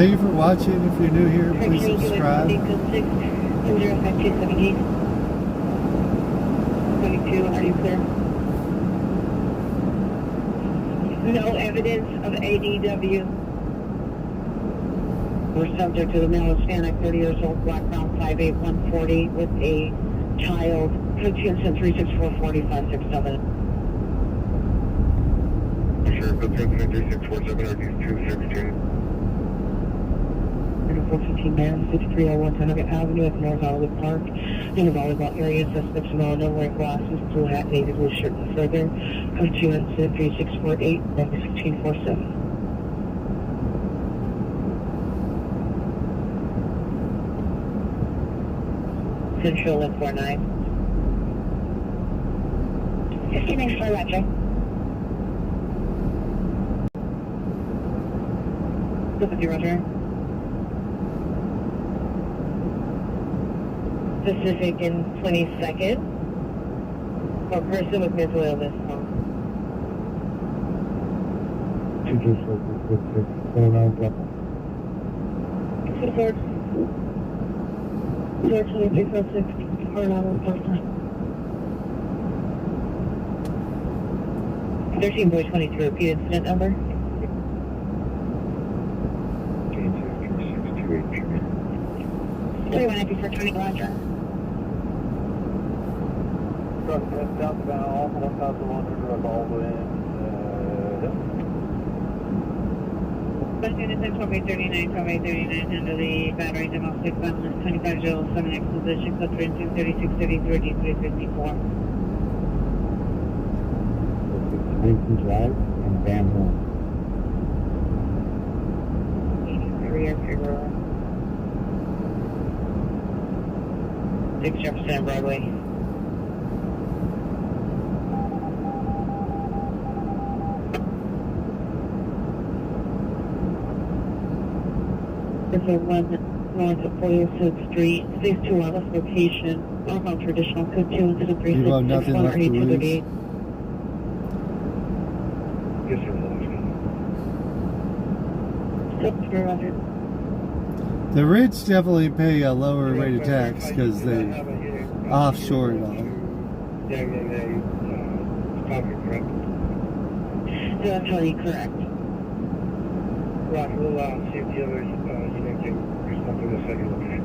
Speaker 6: Thank you for watching. If you're new here, please subscribe.
Speaker 11: 22, are you clear? No evidence of ADW. We're subject to the male Hispanic, 30 years old, black, brown, 5'8", 140, with a child. Contention 364-4567.
Speaker 12: Sure, Contention 3647, are these 216?
Speaker 11: 415 man, 6301 Tanaga Avenue at North Hollywood Park. In the volleyball area, suspects no wearing glasses, blue hat, navy blue shirt and further. Code 23648, 1647. Central 149. 50 minutes for Roger. Good with you, Roger. Pacific in 22nd. For person with mental illness.
Speaker 12: 226,
Speaker 11: George 2346, Coronado, Parkland. 13 boy 22, repeat incident number. 219420, Roger.
Speaker 12: Southbound, 1100 all the way in.
Speaker 11: Bus units at 12-839, 12-839, handle the battery domestic balance, 25 joules, 7x position, code 3633, 354.
Speaker 12: Lincoln Drive and Van Horn.
Speaker 11: Rear Figueroa. 6 Jefferson Broadway. This is 1 north of 46th Street, phase 2 Wallace location, northbound traditional, code 2 into the 3664
Speaker 12: Yes, sir.
Speaker 6: The rich definitely pay a lower rate of tax because they offshore it all.
Speaker 12: Yeah. Probably correct.
Speaker 11: That's totally correct.
Speaker 12: Right, we'll see if the other unit can respond to the second location.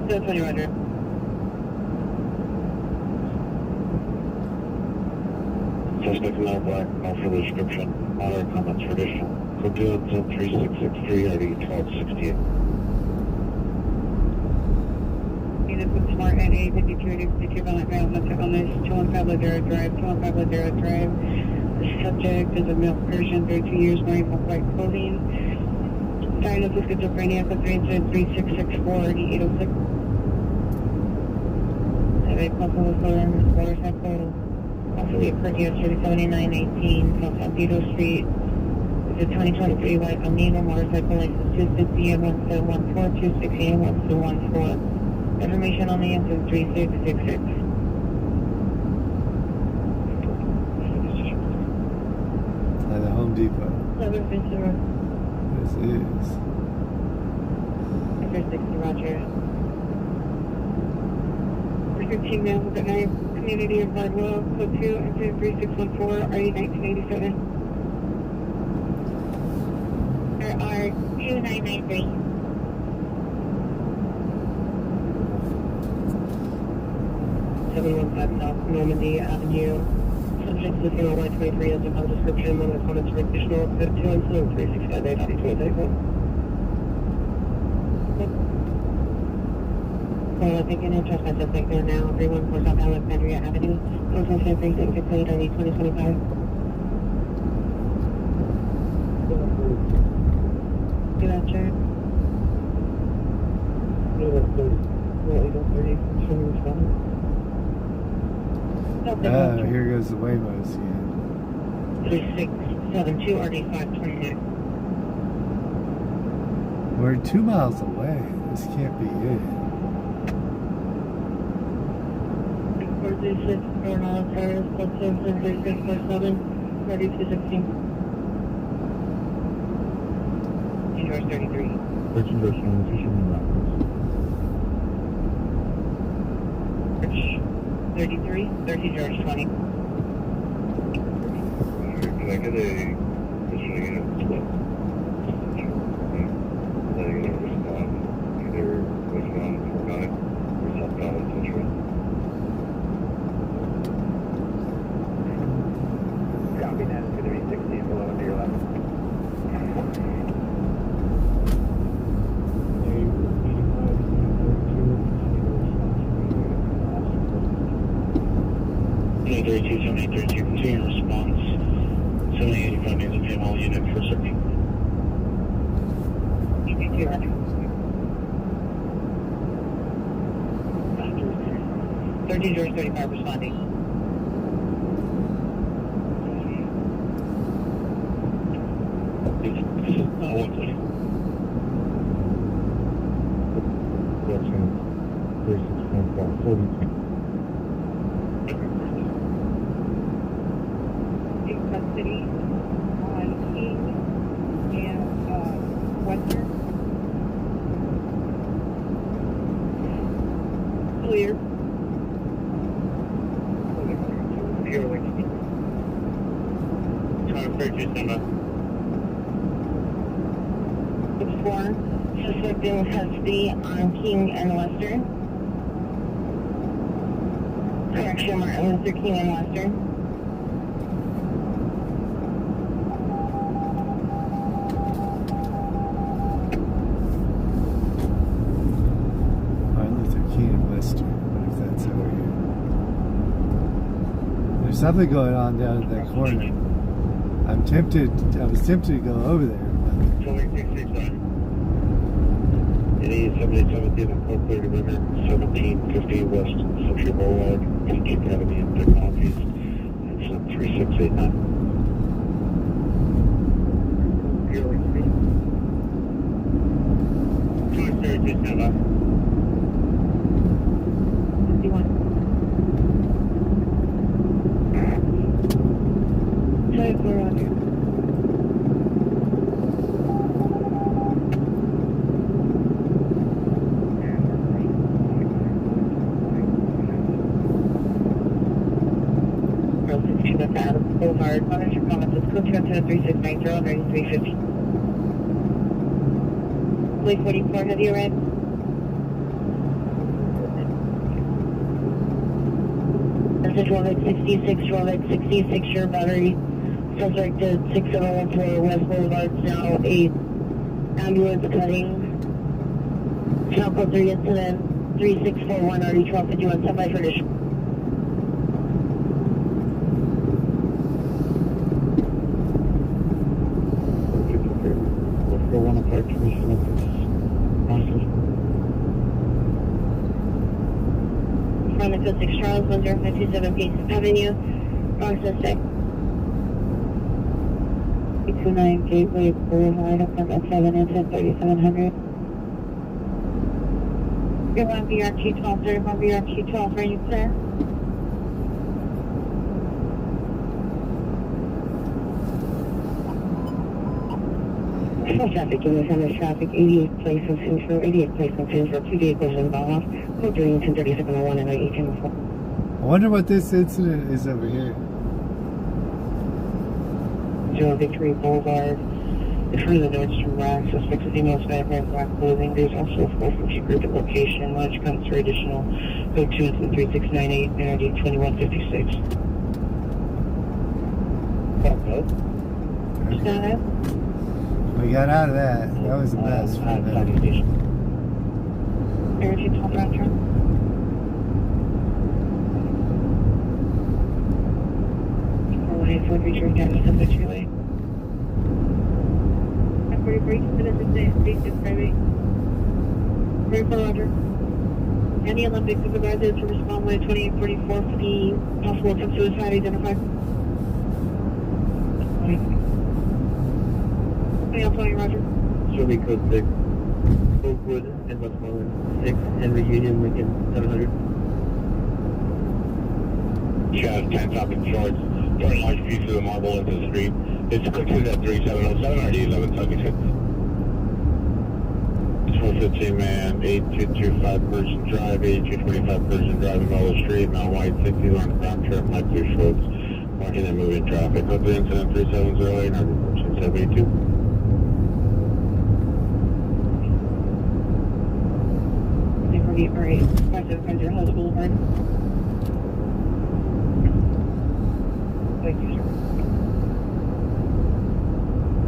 Speaker 11: That's 20, Roger.
Speaker 12: Suspect in all black, no further description. All our comments for additional. Code 2 until 3663, RD 1268.
Speaker 11: Unit with Smart NA 5252 Valent Mail, subject on this 215 Ladera Drive, 215 Ladera Drive. The subject is a male Persian, 32 years, wearing white clothing. Diagnosis schizophrenia, code 3664, RD 806. Have a couple of motorcycle. Possibly occurred yesterday, 7918, South Antietam Street. It's a 2023 white Almina motorcycle license 260M1714, 260M1714. Information on the answer 3666.
Speaker 6: At the Home Depot.
Speaker 11: 11 Ventura.
Speaker 6: This is.
Speaker 11: Number 60, Roger. 15 male with the night. Community of Bardwell, code 2 into 3614, RE 1987. There are 2993. South Normandy Avenue. Subject listing on Y23 as a file description. One of the comments for additional code 2 into 3658, RD 2024. Taking in trespass suspect there now, 314 South Alexandria Avenue, Coastal San Francisco Plate, ID 2025. Do that, check.
Speaker 6: Here goes the Waymos again.
Speaker 11: 3672, RD 529.
Speaker 6: We're 2 miles away. This can't be it.
Speaker 11: 436, Coronado Terrace, code 73647, 3216. Yours 33.
Speaker 12: Virgin Restaurant, Fisherman Rockets.
Speaker 11: 33, 30 George 20.
Speaker 12: Can I get a additional unit as well? Letting it respond either westbound 49 or southbound Central. Copy that, it's going to be 60 below to your left. Continuing response. 7085 needs a PML unit for searching.
Speaker 11: 13 George 35 responding.
Speaker 12: Correction 36.42.
Speaker 11: In custody on King and Western. Clear.
Speaker 12: Time purchase number.
Speaker 11: 4. Suspect in custody on King and Western. Correction, Martin Luther King and Western.
Speaker 6: There's something going on down in that corner. I was tempted to go over there.
Speaker 12: Any 77th and Port Clear to River, 1750 West Century Boulevard, Peak Academy and Technologies. It's 3689. Bureau Street. 236 now,
Speaker 11: 51. Sorry for Roger. Boulevard, monitor your comments. It's code 3690 and ready 350. Blake 44, have you arrived? Message Rolex 66, Rolex 66, your battery. Subject to 6714 West Boulevard, now a ambulance cutting. Channel code 3 incident, 3641, RD 1251, standby for addition. From the code 6 Charles, 10527 Payson Avenue, Bronx, Essex. 829 Gateway Boulevard, appointment 7 and 10, 3700. You're 1 BRQ 12, 31 BRQ 12, are you clear? No traffic in the center, traffic 88 place on Central, 88 place on Central, 2 vehicles involved, code 3 and 103701 and 1804.
Speaker 6: I wonder what this incident is over here.
Speaker 11: 0 Victory Boulevard, in front of the Nordstrom rack, suspects with email spam and black clothing. There's also a 450 group at location, large comes for additional, code 2 and 3698, NRD 2156. Status?
Speaker 6: We got out of that. That was the best for a minute.
Speaker 11: Energy 12 round turn. Return damage of the tree. 43 minutes and 6 private. 34 Roger. Any Olympic supervisors to respond with 2844 for the possible attempt suicide identified. Any else on you, Roger?
Speaker 12: Survey code 6. Oakwood and Westmoreland 6. Henry Union Lincoln 700. Chaz 10 topping shorts. Turn large piece of the marble into the street. It's quickly at 3707 RD 1176. It's 415 man, 8225 Persian Drive, 8225 Persian Drive in Mellow Street, Mount White 60 on the ground trip, Mike Blue Schwartz, marking and moving traffic. Up the incident 3708 and RD 782.
Speaker 11: Alright, 5700 House Boulevard. Thank you, sir.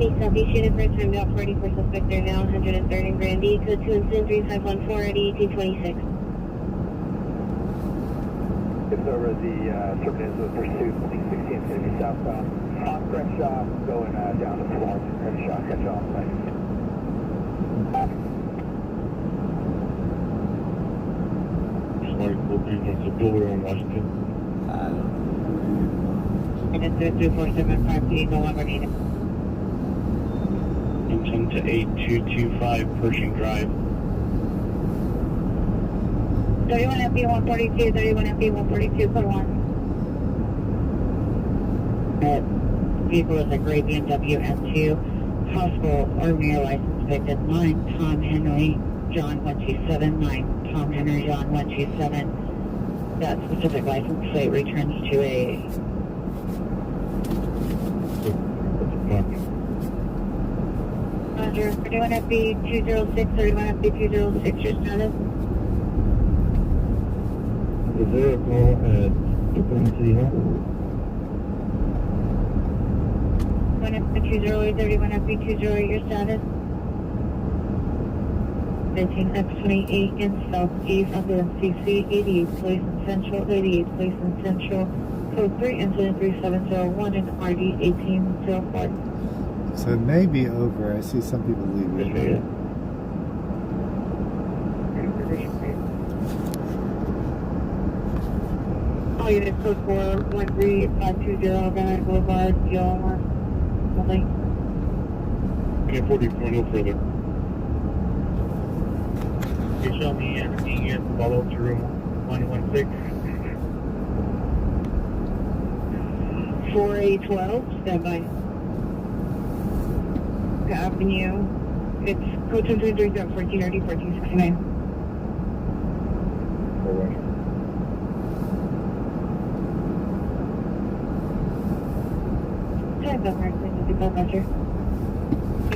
Speaker 11: Hey, Southeast Unit for time out 40 for suspect there now, 103rd and Grandee, code 2 and 3514 at 1826.
Speaker 12: It's over the Serpent of Pursuit, 16 is going to be southbound. On Crenshaw, going down to Florence, Crenshaw, thanks. Smart cool people, it's a builder in Washington.
Speaker 6: I don't know.
Speaker 11: And it's 3475 feet, no longer needed.
Speaker 12: 10 to 8225 Pershing Drive.
Speaker 11: 31 FP 142, 31 FP 142, code 1. Vehicle is a gray BMW M2. Possible or mere license victim 9 Tom Henry John 127, 9 Tom Henry John 127. That specific license plate returns to a Roger, 31 FB 206, 31 FB 206, your status?
Speaker 12: Is there a call at Oakland City Hall?
Speaker 11: 1 FB 208, 31 FB 208, your status? 15X28 in southeast, ambulance CC, 88 Place in Central, 88 Place in Central, Code 3, incident 3701 and RD 1804.
Speaker 6: So it may be over. I see some people leaving.
Speaker 11: All units code 413520 Granite Boulevard, Yalmar. Only.
Speaker 12: Okay, 40, no further. You show me everything here, follow to room 116.
Speaker 11: 4812, standby. Avenue. It's code 223 1430 1469. Time up, please, Roger.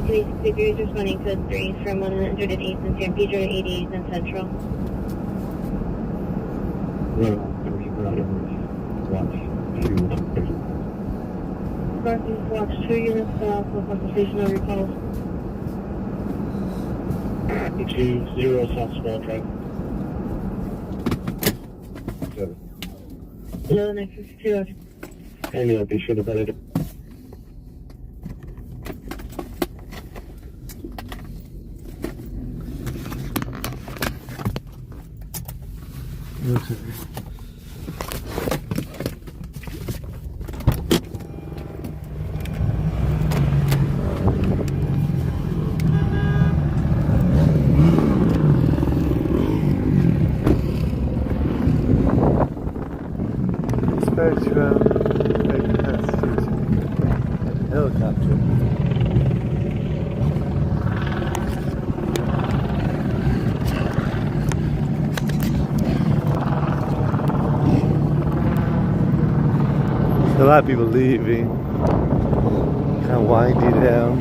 Speaker 11: Police figures responding code 3 from 108th and San Pedro to 88th and Central. Northeast watch 2 units south of consultation of recalls.
Speaker 12: 20 South Small Drive. 7.
Speaker 11: Hello, Nexus 2.
Speaker 12: Anyway, be sure to better.
Speaker 6: Okay. Spectrum, helicopter. A lot of people leaving. Kind of windy down.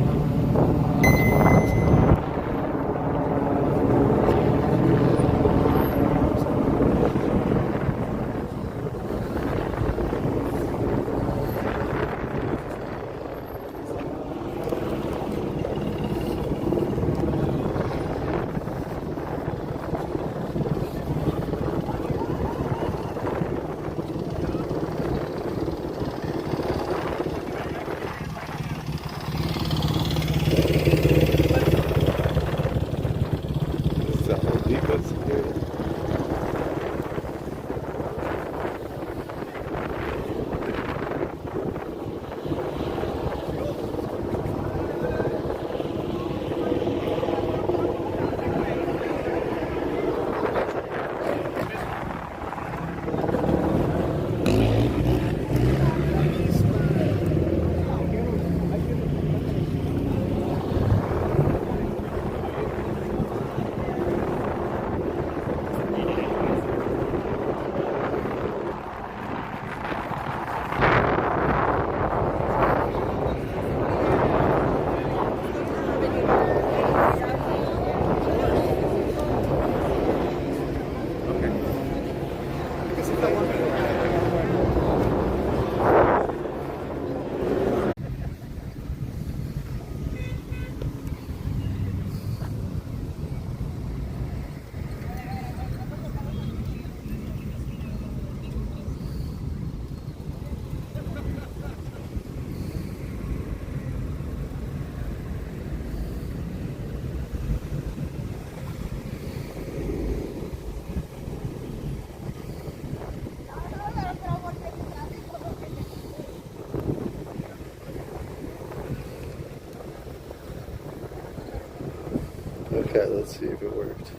Speaker 6: Okay, let's see if it worked.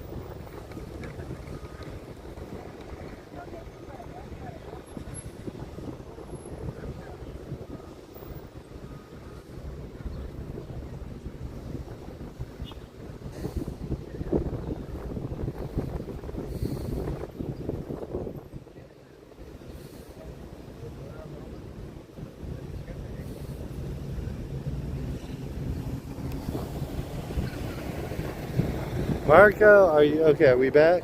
Speaker 6: Marco, are you okay? Are we back?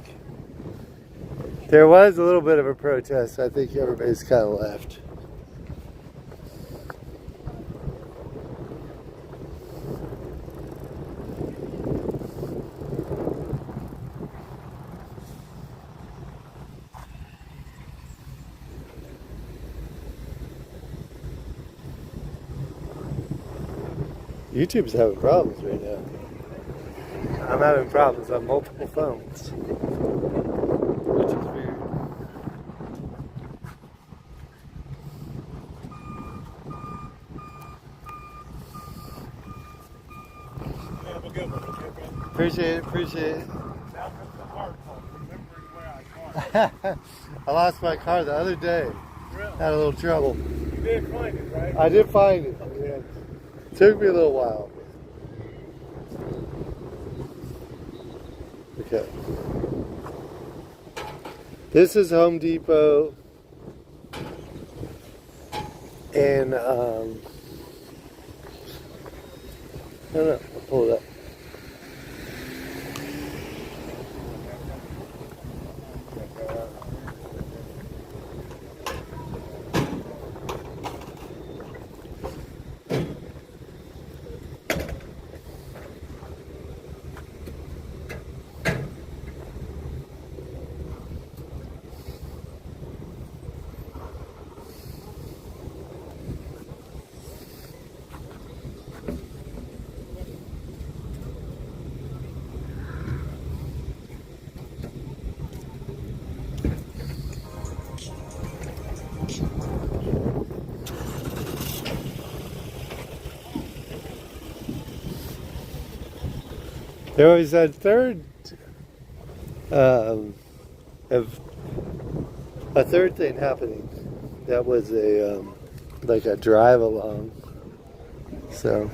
Speaker 6: There was a little bit of a protest. I think everybody's kind of left. YouTube's having problems right now. I'm having problems on multiple phones, which is weird. Appreciate it. I lost my car the other day.
Speaker 9: Really?
Speaker 6: Had a little trouble.
Speaker 9: You did find it, right?
Speaker 6: I did find it. Yeah. Took me a little while. Okay. This is Home Depot. And I don't know. I'll pull it up. There was a third thing happening. That was a like a drive along. So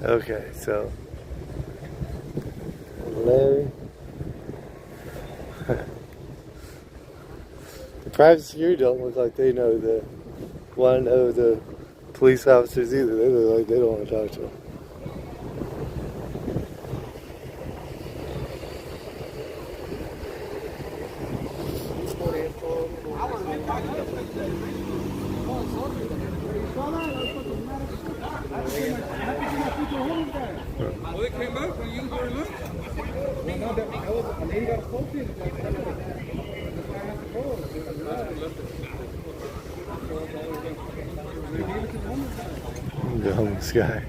Speaker 6: Okay, so Larry. The private security don't look like they know want to know the police officers either. They look like they don't want to talk to them.
Speaker 10: Oh, they came back when you were lunch? Well, no, a lady got assaulted.
Speaker 6: The homeless guy.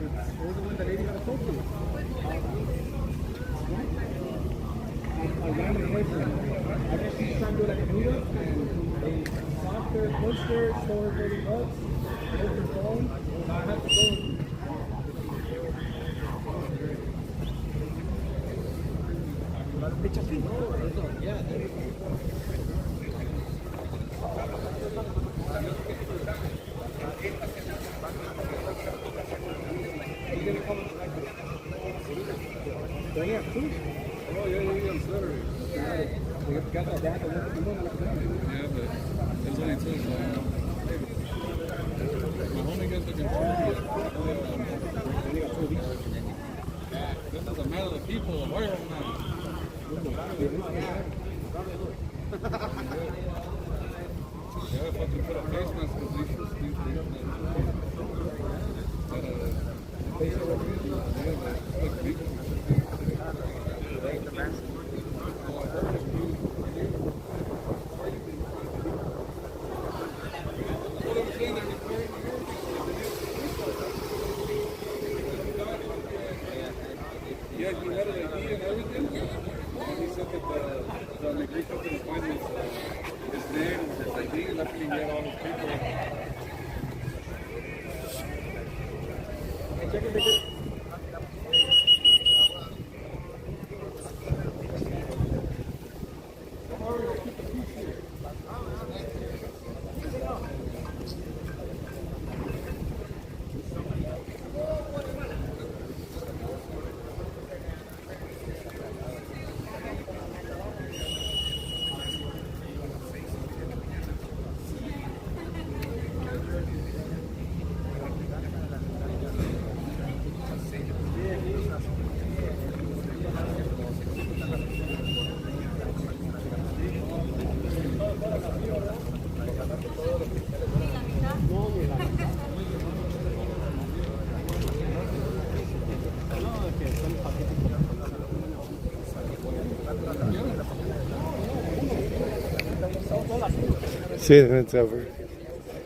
Speaker 6: See, then it's over.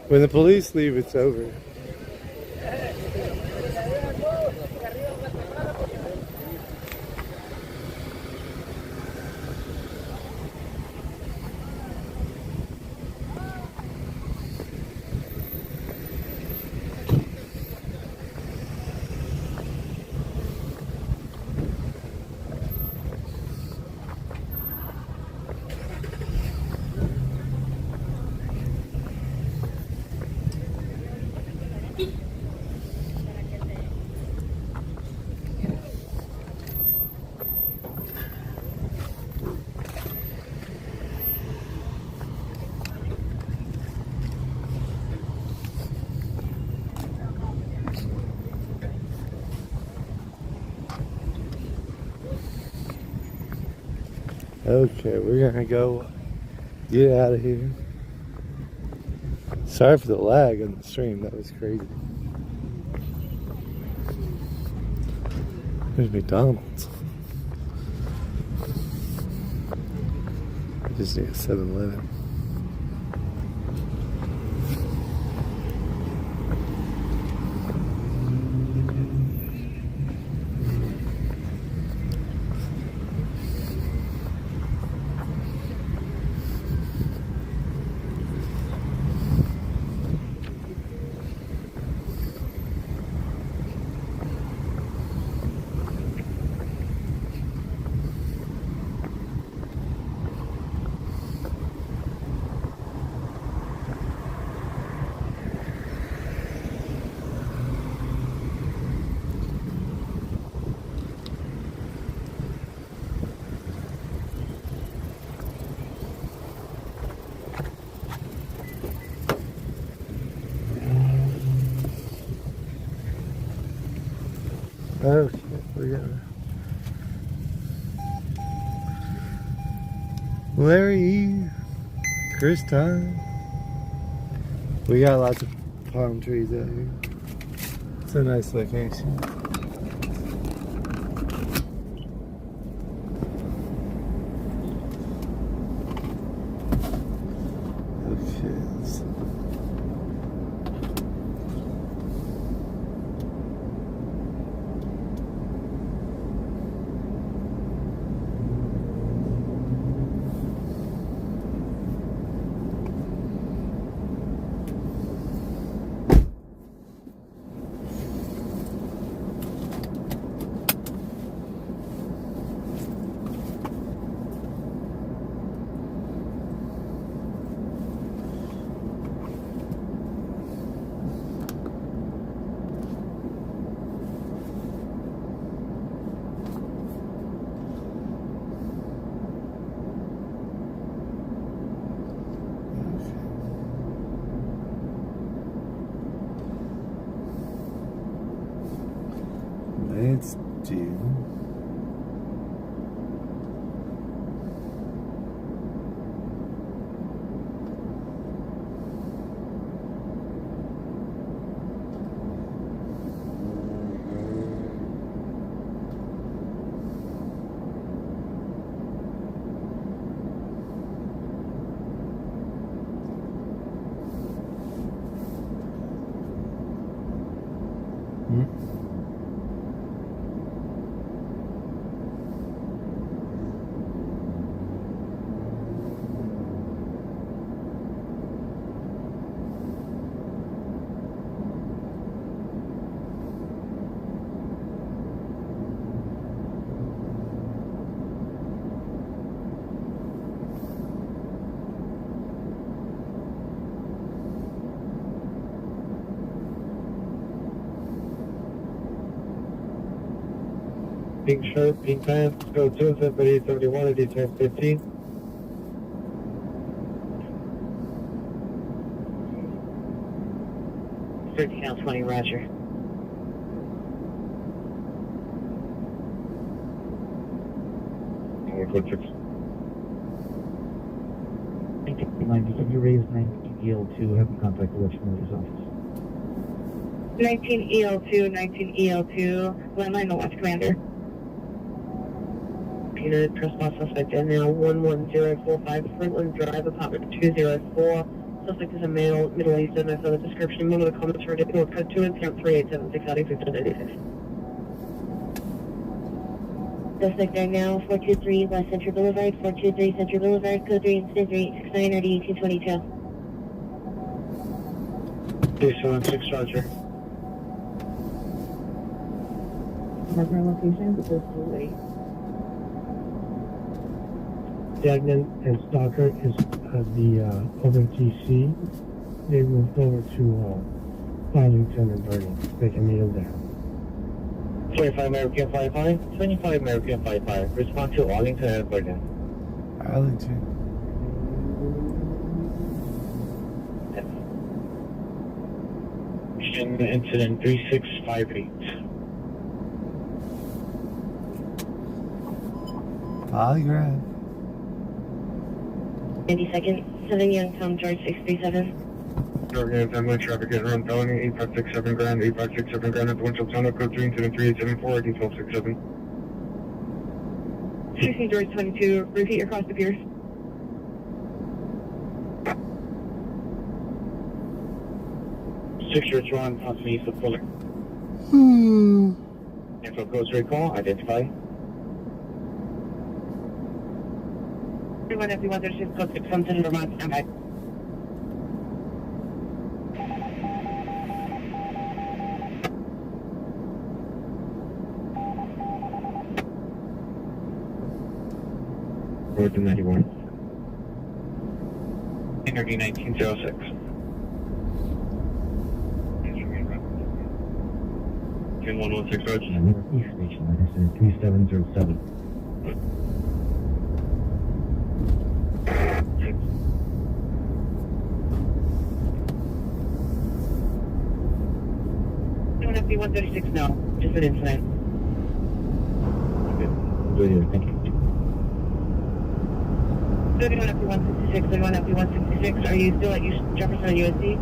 Speaker 6: When the police leave, it's over. Okay, we're gonna go get out of here. Sorry for the lag on the stream, that was crazy. There's McDonald's. I just need a 7-Eleven. Okay, we got Larry, Chris time. We got lots of palm trees out here. It's a nice location. Let's do
Speaker 12: Pink shirt, pink pants, go Joseph at 871 at detail 15.
Speaker 11: Count 20, Roger.
Speaker 12: Code 6.
Speaker 13: 19 you raised 19 EL2, have contact with Westmoreland's office.
Speaker 11: 19 EL2, landline the left commander. Peter, trespass suspect and now 11045 Frontland Drive, apartment 204. Suspect is a male, Middle Eastern. I saw the description. One of the comments heard it. Code 2 and count 3876 out of 1596. Suspect are now 423 West Central Boulevard, 423 Central Boulevard, code 3 and 3869 RD 1822.
Speaker 12: 376, Roger.
Speaker 11: Marker location, this is Hayride.
Speaker 14: Dagnan and Stalker is the other GC. They moved over to Arlington and Vernon. They can meet them there.
Speaker 12: 25 American 55, 25 American 55. Respond to Arlington and Vernon.
Speaker 6: Arlington.
Speaker 12: Incident 3658.
Speaker 6: Polygraph.
Speaker 11: 90 seconds, 7 Young Tom George 637.
Speaker 12: Oregon Family Traffic Hit and Run Felony 8567 Grand, 8567 Grand at the Winchell Tunnel, code 3 incident 3874, ID 1267.
Speaker 11: 16 George 22, repeat across the piers.
Speaker 12: Six George 1, possibly east of Fuller. Info codes recall, identify.
Speaker 11: 31 everyone, there's just code 6 something, Vermont, stand by.
Speaker 12: Road to 91. Energy 1906. 116 Road.
Speaker 13: Northeast Station, like I said, 3707.
Speaker 11: Doing FB 136 now, just an incident.
Speaker 13: with you. Thank you.
Speaker 11: 31 up to 166, 31 up to 166. Are you still at Jefferson USD?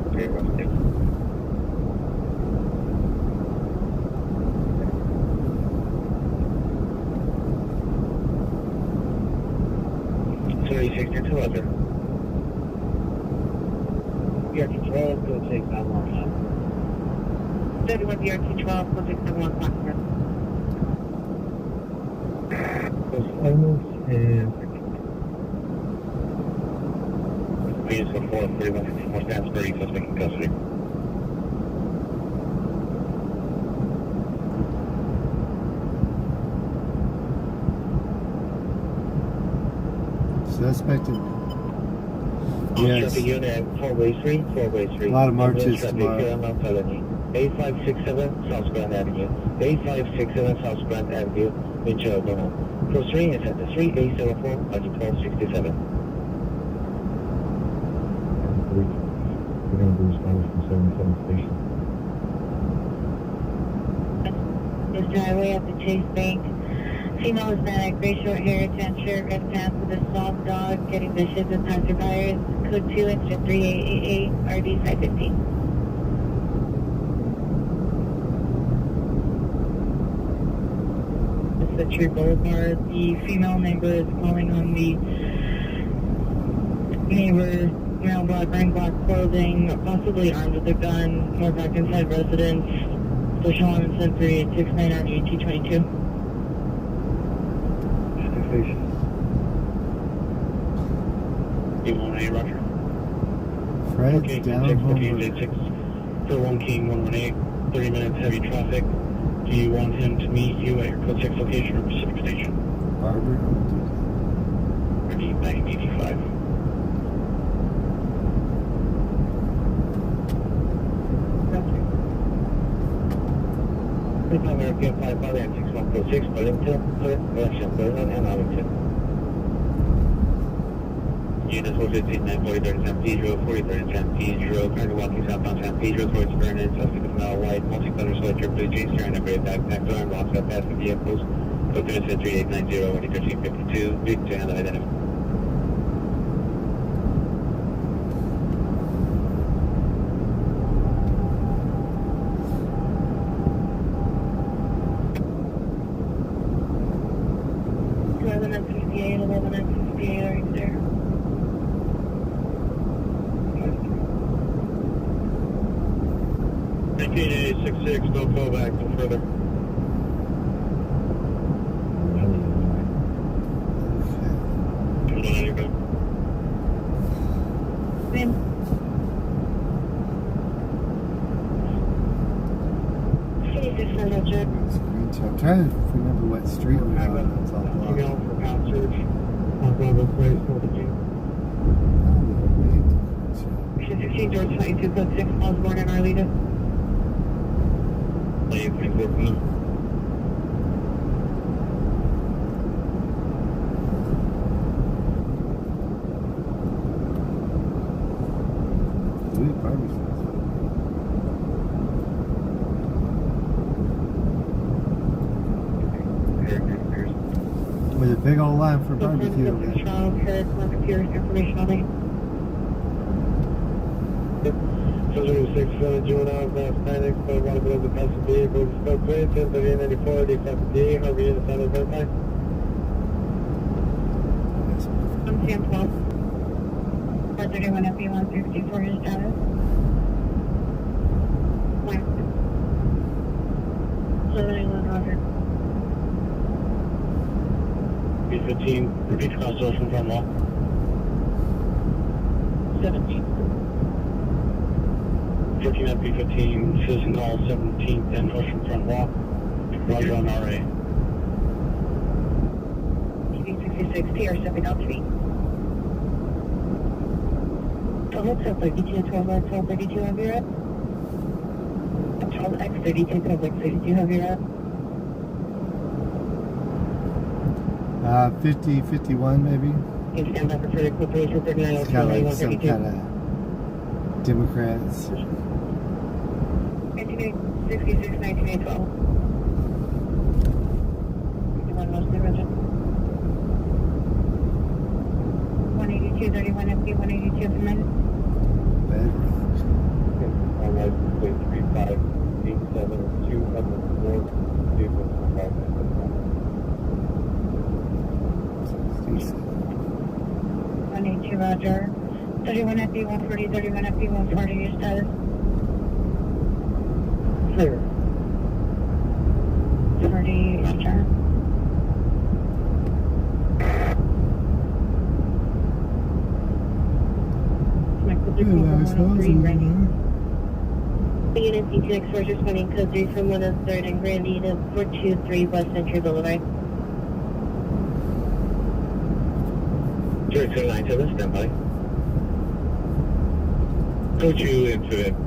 Speaker 12: Okay, well, thank you. 36 to 11.
Speaker 13: BRT 12, go take that one.
Speaker 11: 31 BRT 12, 1671 Foxtrot.
Speaker 13: Those almost and
Speaker 12: Venus 4, 3154 Stansbury, suspect in custody.
Speaker 6: Suspected.
Speaker 12: Yes.
Speaker 6: Yes.
Speaker 12: Unit 4-way street.
Speaker 6: A lot of marches tomorrow.
Speaker 12: 8567 South Grand Avenue. 8567 South Grand Avenue, Mitchell, Oklahoma. Cross ring is at the 3874, 1267.
Speaker 13: we're going to be responding from 77 station.
Speaker 11: This driveway at the Chase Bank. Female Hispanic, gray short hair, tan shirt, red pants with a soft dog, getting vicious with pacifiers. Code 2 extra 3888, RD 515. It's the Tree Boulevard. The female neighbor is calling on the neighbor wearing black clothing, possibly armed with a gun, more back inside residence. Social on and send 3869 on UT22.
Speaker 12: You want a Roger?
Speaker 6: Fred's
Speaker 12: okay,
Speaker 6: down
Speaker 12: 6 for 1 King 118, 30 minutes heavy traffic. Do you want him to meet you at your code 6 location or Pacific Station?
Speaker 6: Barbara.
Speaker 12: RD 985. American 55 and 6146 Burlington, Burlington and Arlington. Units 415, 940, San Pedro, 4030 San Pedro, currently walking southbound San Pedro towards Vernon, suspect is now white, multi-color sweatshirt, blue jeans, carrying a gray backpack, armed, blocks up past the vehicles, code 3890, 1352, big to handle identification. No callback, no further. Hold on, you're good.
Speaker 6: I'm trying to remember what street we're on. It's all blocked.
Speaker 12: Email for pound search. On Bravo Place, Multitude.
Speaker 11: 16 George 22, code 6, Osborne and Arleta.
Speaker 12: 24 from them.
Speaker 6: With a big old line for barbecue.
Speaker 11: Information on it.
Speaker 12: 6 juvenile advanced panic, but one of the defensive vehicles spoke with 1034, defensive D, Harvey in the center of the line.
Speaker 11: I'm Sam 12. 431 FE1 54 your status. 781 Roger.
Speaker 12: B15, repeat the constellation from front wall.
Speaker 11: 17.
Speaker 12: 13 at B15, citizen call 17th and Ocean Front Wall. Roger on RA.
Speaker 11: TV66, TR stepping out 3. So looks up 32, 12 X, 1232 have you up? 12 X, 32, 12 X, 32 have you up?
Speaker 6: 50, 51 maybe?
Speaker 11: You stand by for further quotation, 39,
Speaker 6: It's kind of like some kind of Democrats.
Speaker 11: 1966, 1912. 182, 31 FD, 182 from minute.
Speaker 12: My license plate 3587274.
Speaker 11: 182, Roger. 31 FD, 140, 31 FD, 140, your status.
Speaker 8: Clear.
Speaker 11: 40, Roger. Unit CTX Force responding code 3 from 103rd and Grandy to 423 West Century Boulevard.
Speaker 12: 3297, standby. Code 2 incident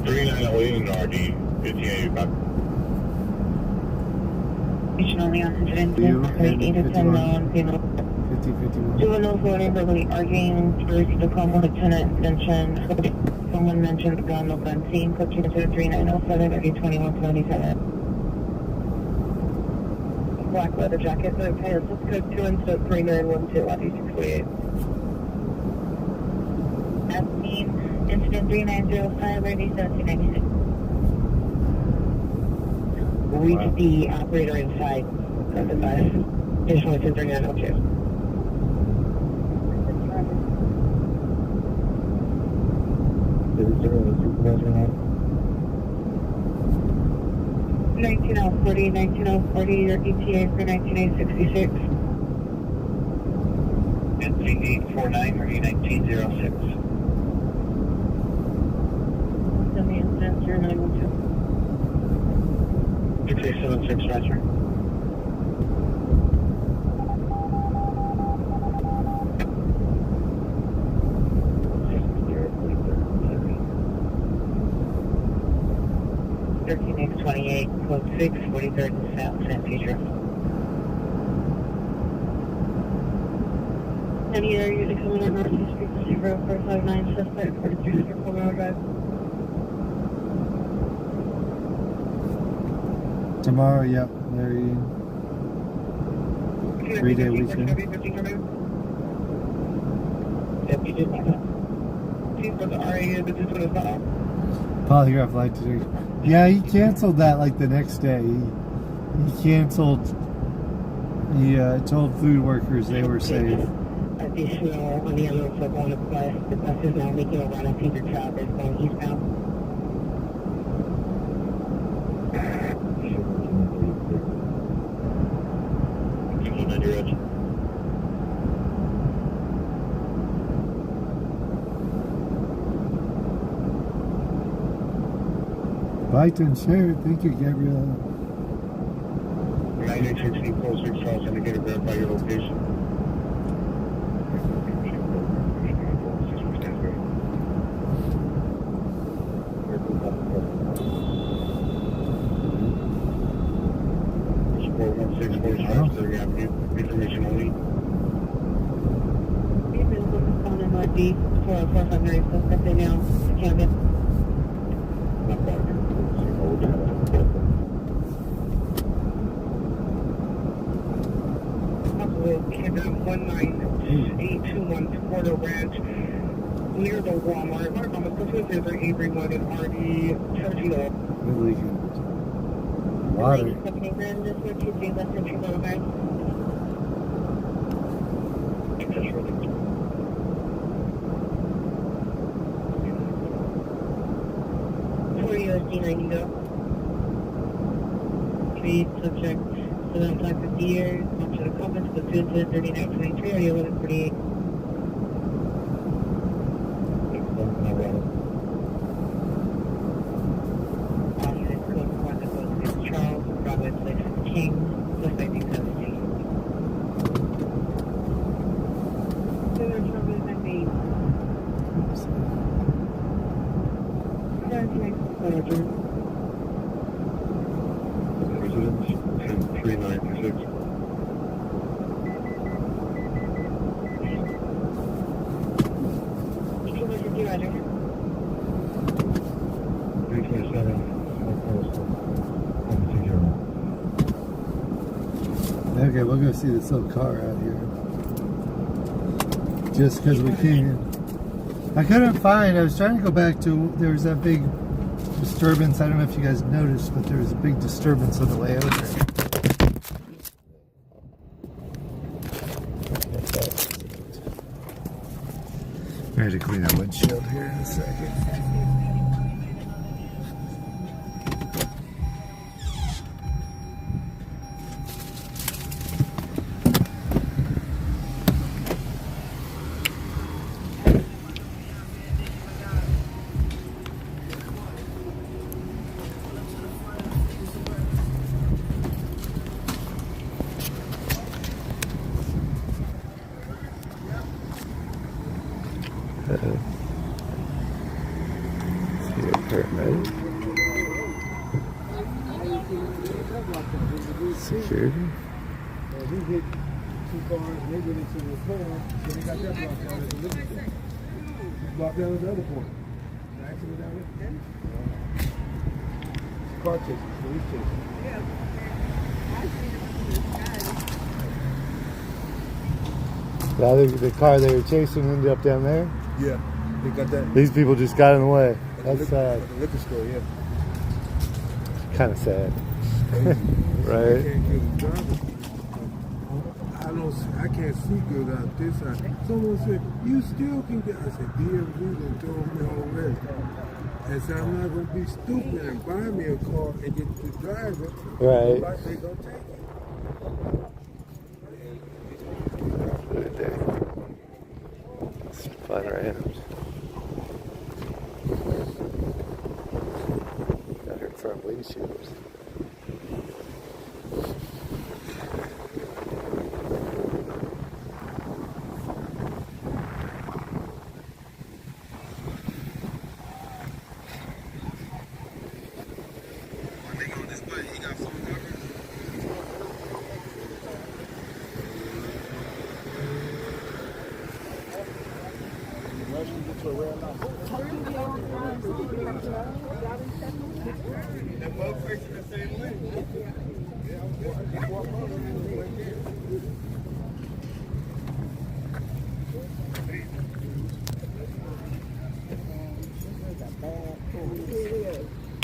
Speaker 12: 390 in RD 58 back.
Speaker 11: Only on incident 8 to 10 known people. 204 verbally arguing to receive a call from Lieutenant Benson. Someone mentioned the gun over on scene. Code 2 to 3907 30 2177. Black leather jacket, blue pants. Let's code 2 incident 3912 on D648. As seen, incident 3905 RD 1796. Reach the operator inside of the bus. Additionally to 3902. 1940, 1940, your ETA for 19866.
Speaker 12: NC849 or 1906.
Speaker 11: Send me incident 0912.
Speaker 12: 6876, Roger.
Speaker 11: X28, code 6, 43rd and South San Pedro. Any other unit coming on Northeast Frequency 0459, suspect 43 Circle Road Drive.
Speaker 6: Tomorrow, yep, very 3-day weekend.
Speaker 11: Yep, you did like that. Please go to RAU, but this one is not off.
Speaker 6: Polygraph flight today. Yeah, he canceled that like the next day. He canceled. He told food workers they were safe.
Speaker 11: Additional on the other foot on the bus. The bus is now making a run on Cedar Traverse going eastbound.
Speaker 6: Bite and share. Thank you, Gabrielle.
Speaker 12: 9860 Pulse 6 Charles, indicator, verify your location. Information only.
Speaker 11: On the Northeast 445 suspect they now cabin.
Speaker 8: Campground 19821 Porto Ranch near the Walmart. Our customers is Avery 1 and RD Churchill.
Speaker 6: Really good. Water.
Speaker 11: Company Grand, this 423 West Century Boulevard. USD 90 go. Treat subject 750 years. Function of compass was 3923 or 1148. All units code 1 to code 6 Charles, Broadway Place King, suspect 17.
Speaker 12: Residence 10396.
Speaker 11: Roger.
Speaker 6: Okay, we'll go see this little car out here. Just because we can. I couldn't find, I was trying to go back to, there was that big disturbance. I don't know if you guys noticed, but there was a big disturbance on the way over. I had to clean that windshield here in a second. Security.
Speaker 10: He hit 2 cars and they went into the corner, so they got that blocked down at the liquor store. Blocked down at the other corner. An accident down there? Car chasing, police chasing.
Speaker 6: The car they were chasing ended up down there?
Speaker 10: Yeah, they got that.
Speaker 6: These people just got in the way. That's sad.
Speaker 10: At the liquor store, yeah.
Speaker 6: Kind of sad.
Speaker 10: Right.
Speaker 15: I can't see good out this side. Someone said, you still can get. I said, DMV done told me already. I said, I'm not going to be stupid and buy me a car and get to drive it.
Speaker 6: Right.
Speaker 15: Like they going to take it.
Speaker 6: Good day. It's fun around. Got her front windshields.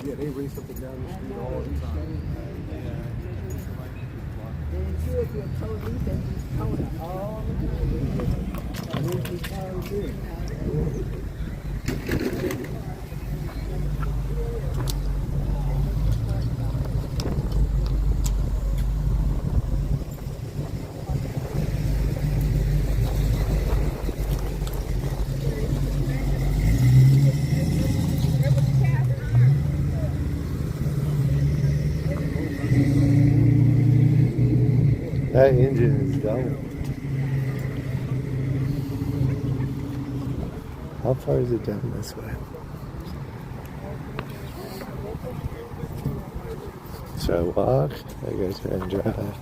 Speaker 10: Yeah, they race up and down the street all the time.
Speaker 6: That engine is going. How far is it down this way? Should I walk? I gotta try and drive.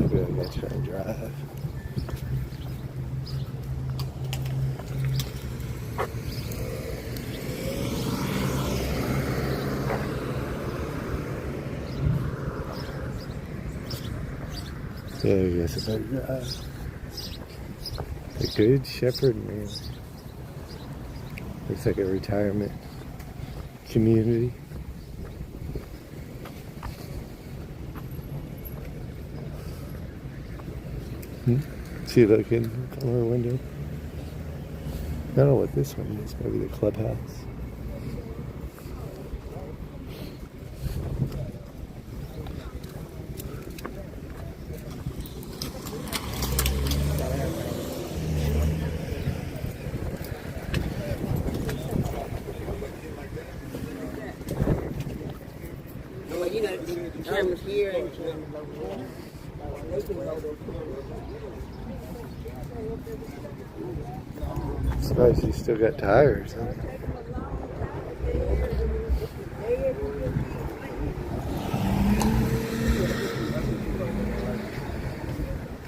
Speaker 6: Maybe I gotta try and drive. Yeah, I guess I better drive. The Good Shepherd, man. Looks like a retirement community. See it looking from her window. I don't know what this one is. Maybe the clubhouse. Surprised you still got tires, huh?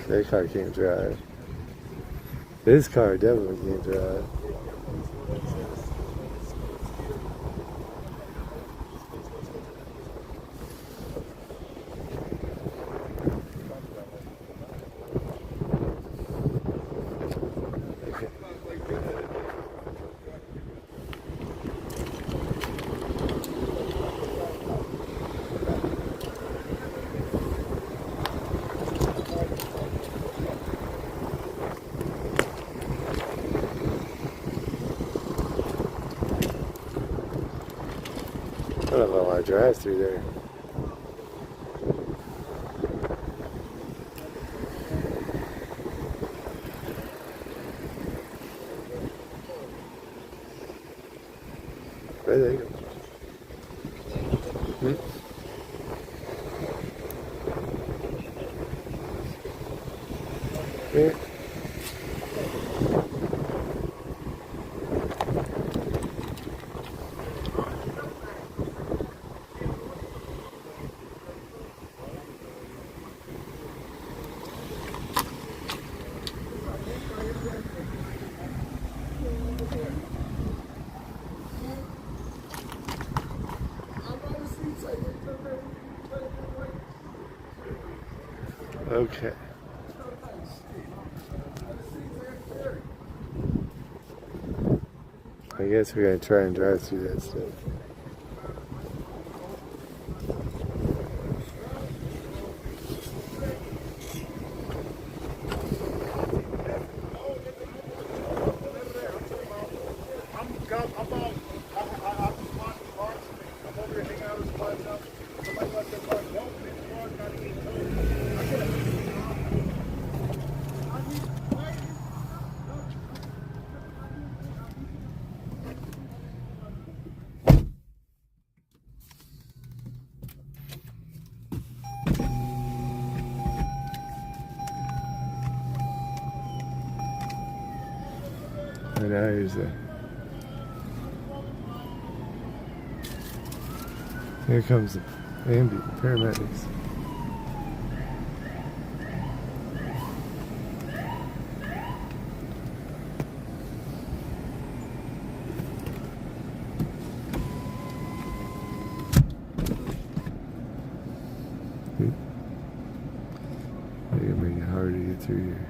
Speaker 6: That car can't drive. This car definitely can't drive. I don't know if I want to drive through there. Right, there you go. Yeah. Okay. I guess we're going to try and drive through that stuff. And now here's the... Here comes the paramedics. They're gonna make it hard to get through here.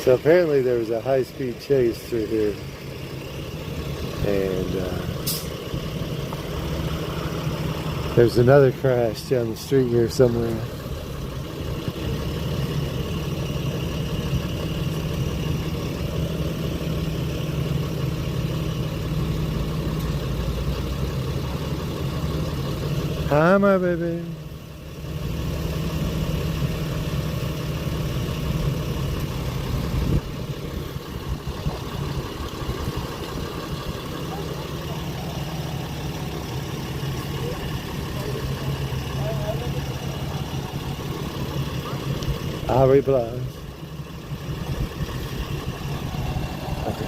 Speaker 6: So apparently there was a high-speed chase through here, and there's another crash down the street here somewhere. Hi, my baby. Ari Blas. Okay.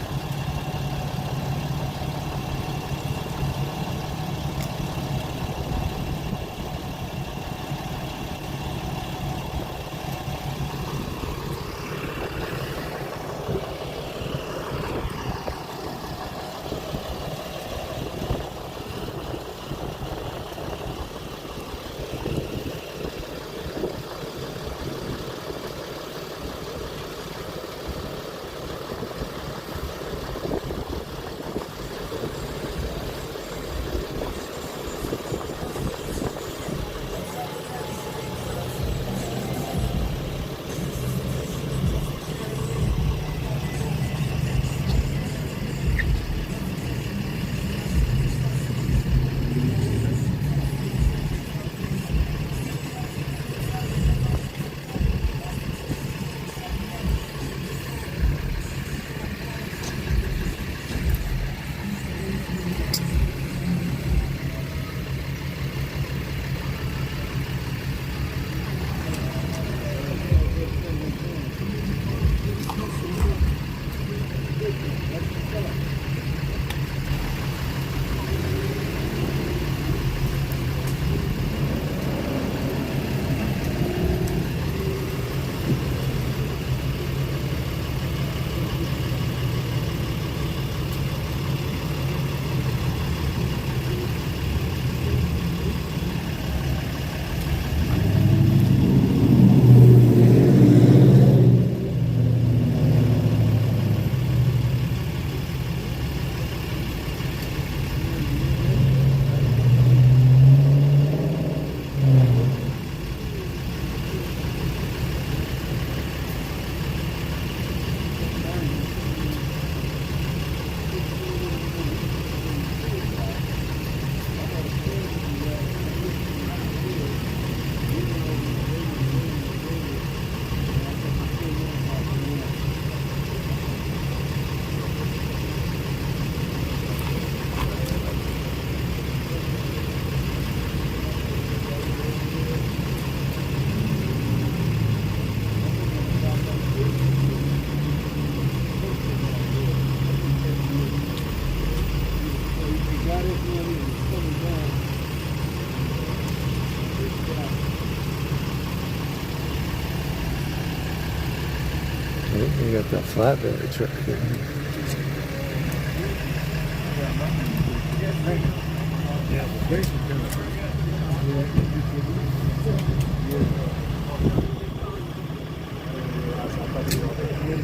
Speaker 6: got that flatbed truck here.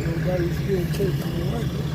Speaker 15: Nobody's still taking the right.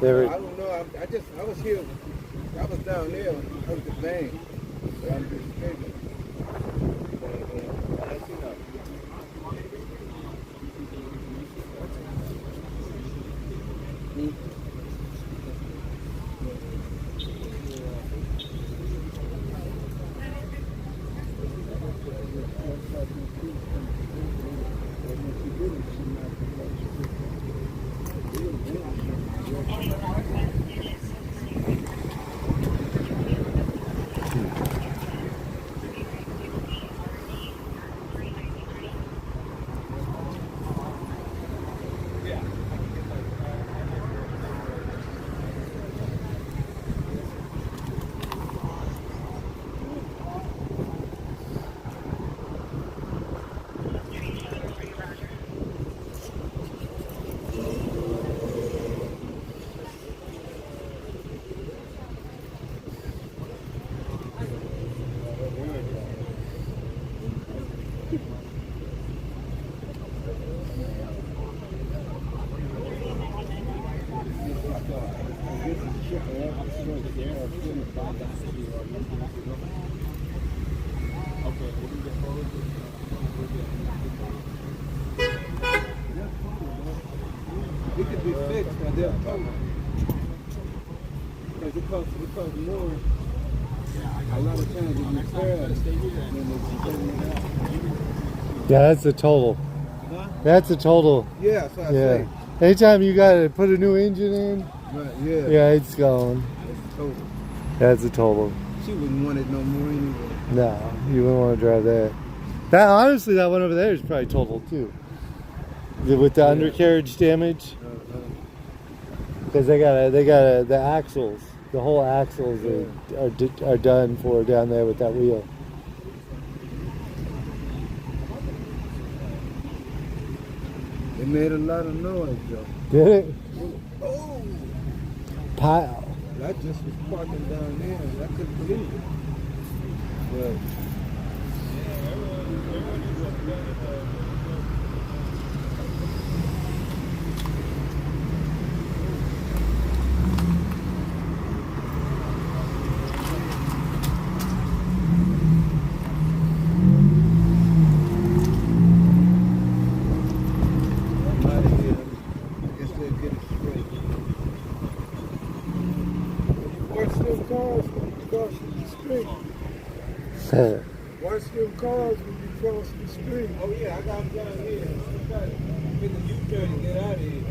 Speaker 6: I
Speaker 15: don't know. I was here. I was down there. I was the van. But I'm just thinking. It could be fixed, but they'll come. Because it costs more. A lot of times it repairs
Speaker 6: Yeah, that's the total.
Speaker 15: Huh?
Speaker 6: That's the total.
Speaker 15: Yeah, that's what I say.
Speaker 6: Anytime you got to put a new engine in,
Speaker 15: Right, yeah.
Speaker 6: yeah, it's gone.
Speaker 15: That's total.
Speaker 6: That's the total.
Speaker 15: She wouldn't want it no more anyway.
Speaker 6: No, you wouldn't want to drive that. That honestly, that one over there is probably total too. With the undercarriage damage, because they got the axles, the whole axles are done for down there with that wheel.
Speaker 15: It made a lot of noise though.
Speaker 6: Did it?
Speaker 15: Oh!
Speaker 6: Pile.
Speaker 15: I just was parking down there and I couldn't believe it. But watch them cars when you cross the street. Oh yeah, I got them down here. Make a U-turn and get out of here.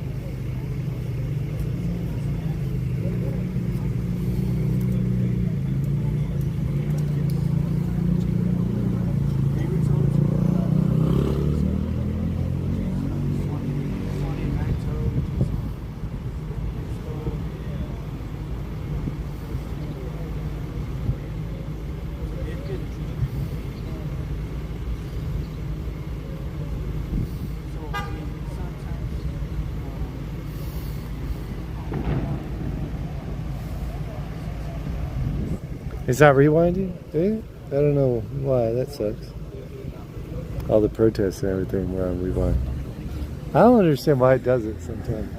Speaker 6: It's not rewinding? Dang it? I don't know why. That sucks. All the protests and everything were on rewind. I don't understand why it does it sometimes.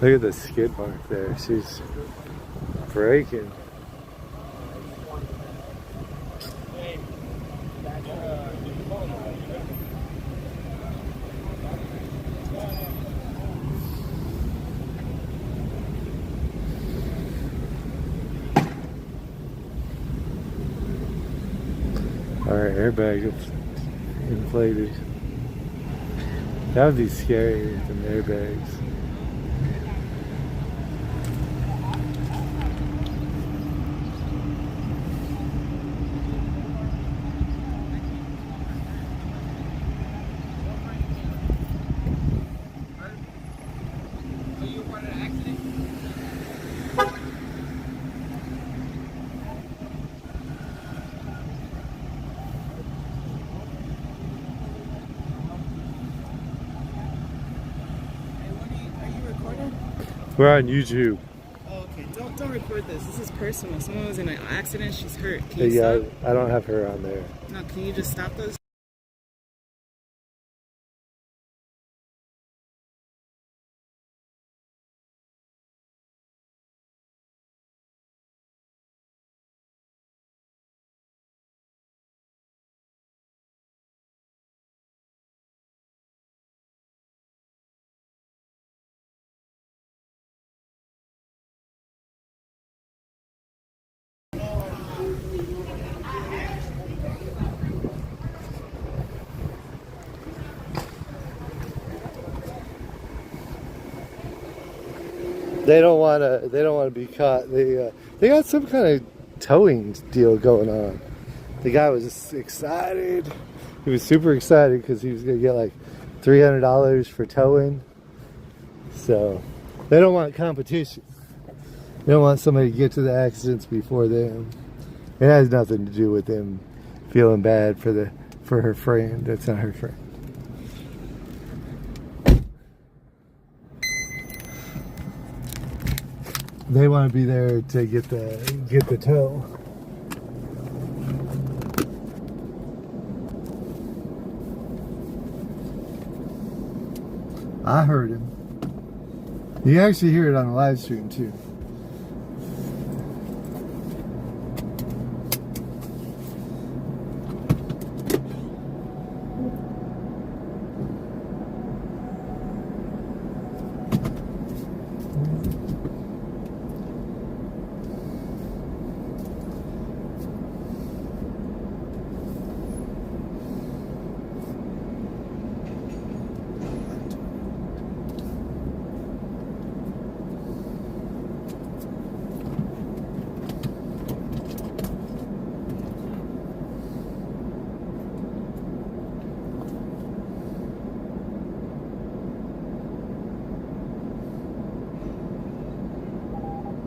Speaker 6: Look at the skid mark there. She's braking. Alright, airbag inflated. That would be scary with them airbags. We're on YouTube.
Speaker 16: Oh, okay. Don't record this. This is personal. Someone was in an accident. She's hurt. Can you
Speaker 6: Yeah,
Speaker 16: stop?
Speaker 6: I don't have her on there.
Speaker 16: No, can you just stop those?
Speaker 6: They don't want to be caught. They got some kind of towing deal going on. The guy was just excited. He was super excited because he was gonna get like $300 for towing. So they don't want competition. They don't want somebody to get to the accidents before them. It has nothing to do with them feeling bad for her friend. That's not her friend. They want to be there to get the tow. I heard him. You actually hear it on the live stream too.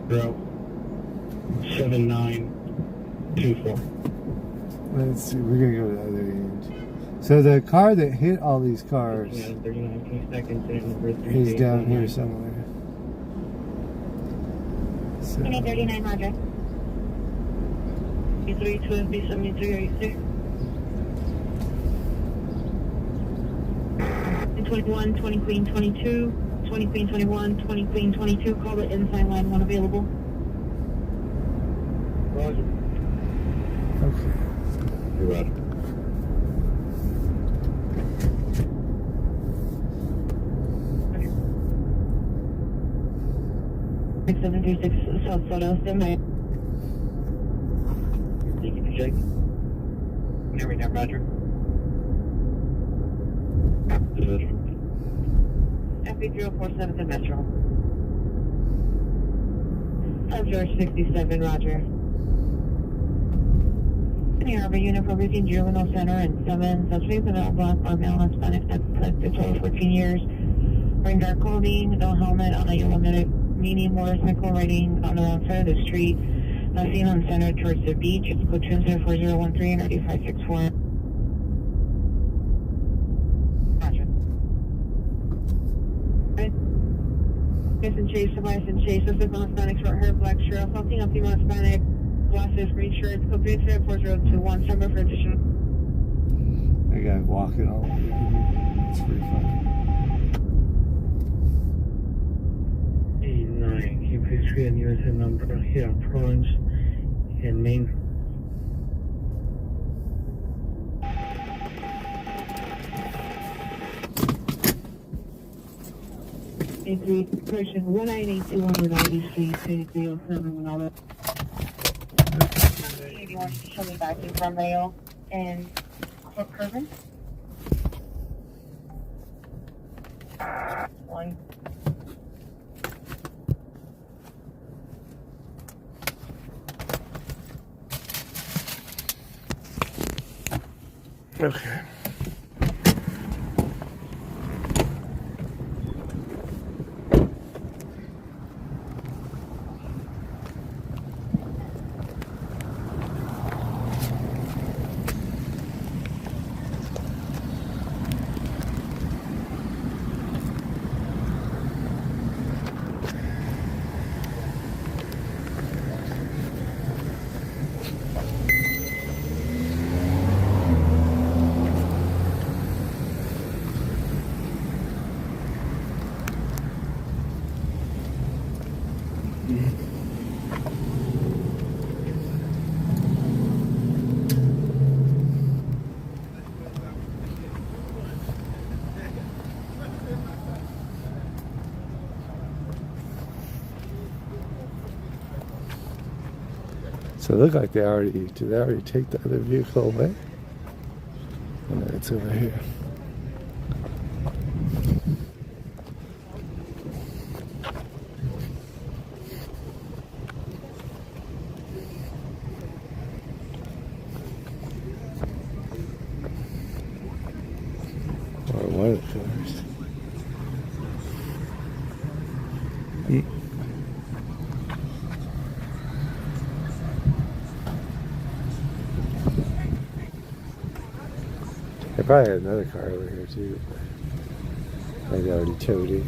Speaker 12: Bro, 7924.
Speaker 6: Let's see, we're gonna go to the other end. So the car that hit all these cars is down here somewhere. So.
Speaker 11: 39, Roger. B32 and B73, are you there? 21, 20 Queen 22, 20 Queen 21, 20 Queen 22, call it inside line 1 available.
Speaker 12: Roger.
Speaker 6: Okay.
Speaker 12: You're right.
Speaker 11: Six 736 South Soda, stand by.
Speaker 12: Thank you for checking. Hear now, Roger.
Speaker 11: FB047 to Metro. South George 67, Roger. Any Harbor unit for routine juvenile center and 7 substitutes of outblock or male Hispanic that's collected for 14 years. Wearing dark clothing, no helmet on a yellow meaning motorcycle riding on the wrong side of the street. Seen on center towards the beach. It's code transfer 4013 and 8564. Gotcha. Chase, Tobias and Chase, suspect on Hispanic, short hair, black shirt, something up female Hispanic, glasses, green shirt, code 33421, number for additional.
Speaker 6: That guy walking all over. It's pretty funny.
Speaker 14: 89, can you please read a USA number here on Province and Main?
Speaker 11: Person 1982 on 90 Street, 2307, and all that. If you want to show me back in Carmel and Cook Curvin. One.
Speaker 6: Okay. So it looked like did they already take the other vehicle away? Oh, no, it's over here. Or one of the cars. They probably had another car over here too. Maybe already towed it.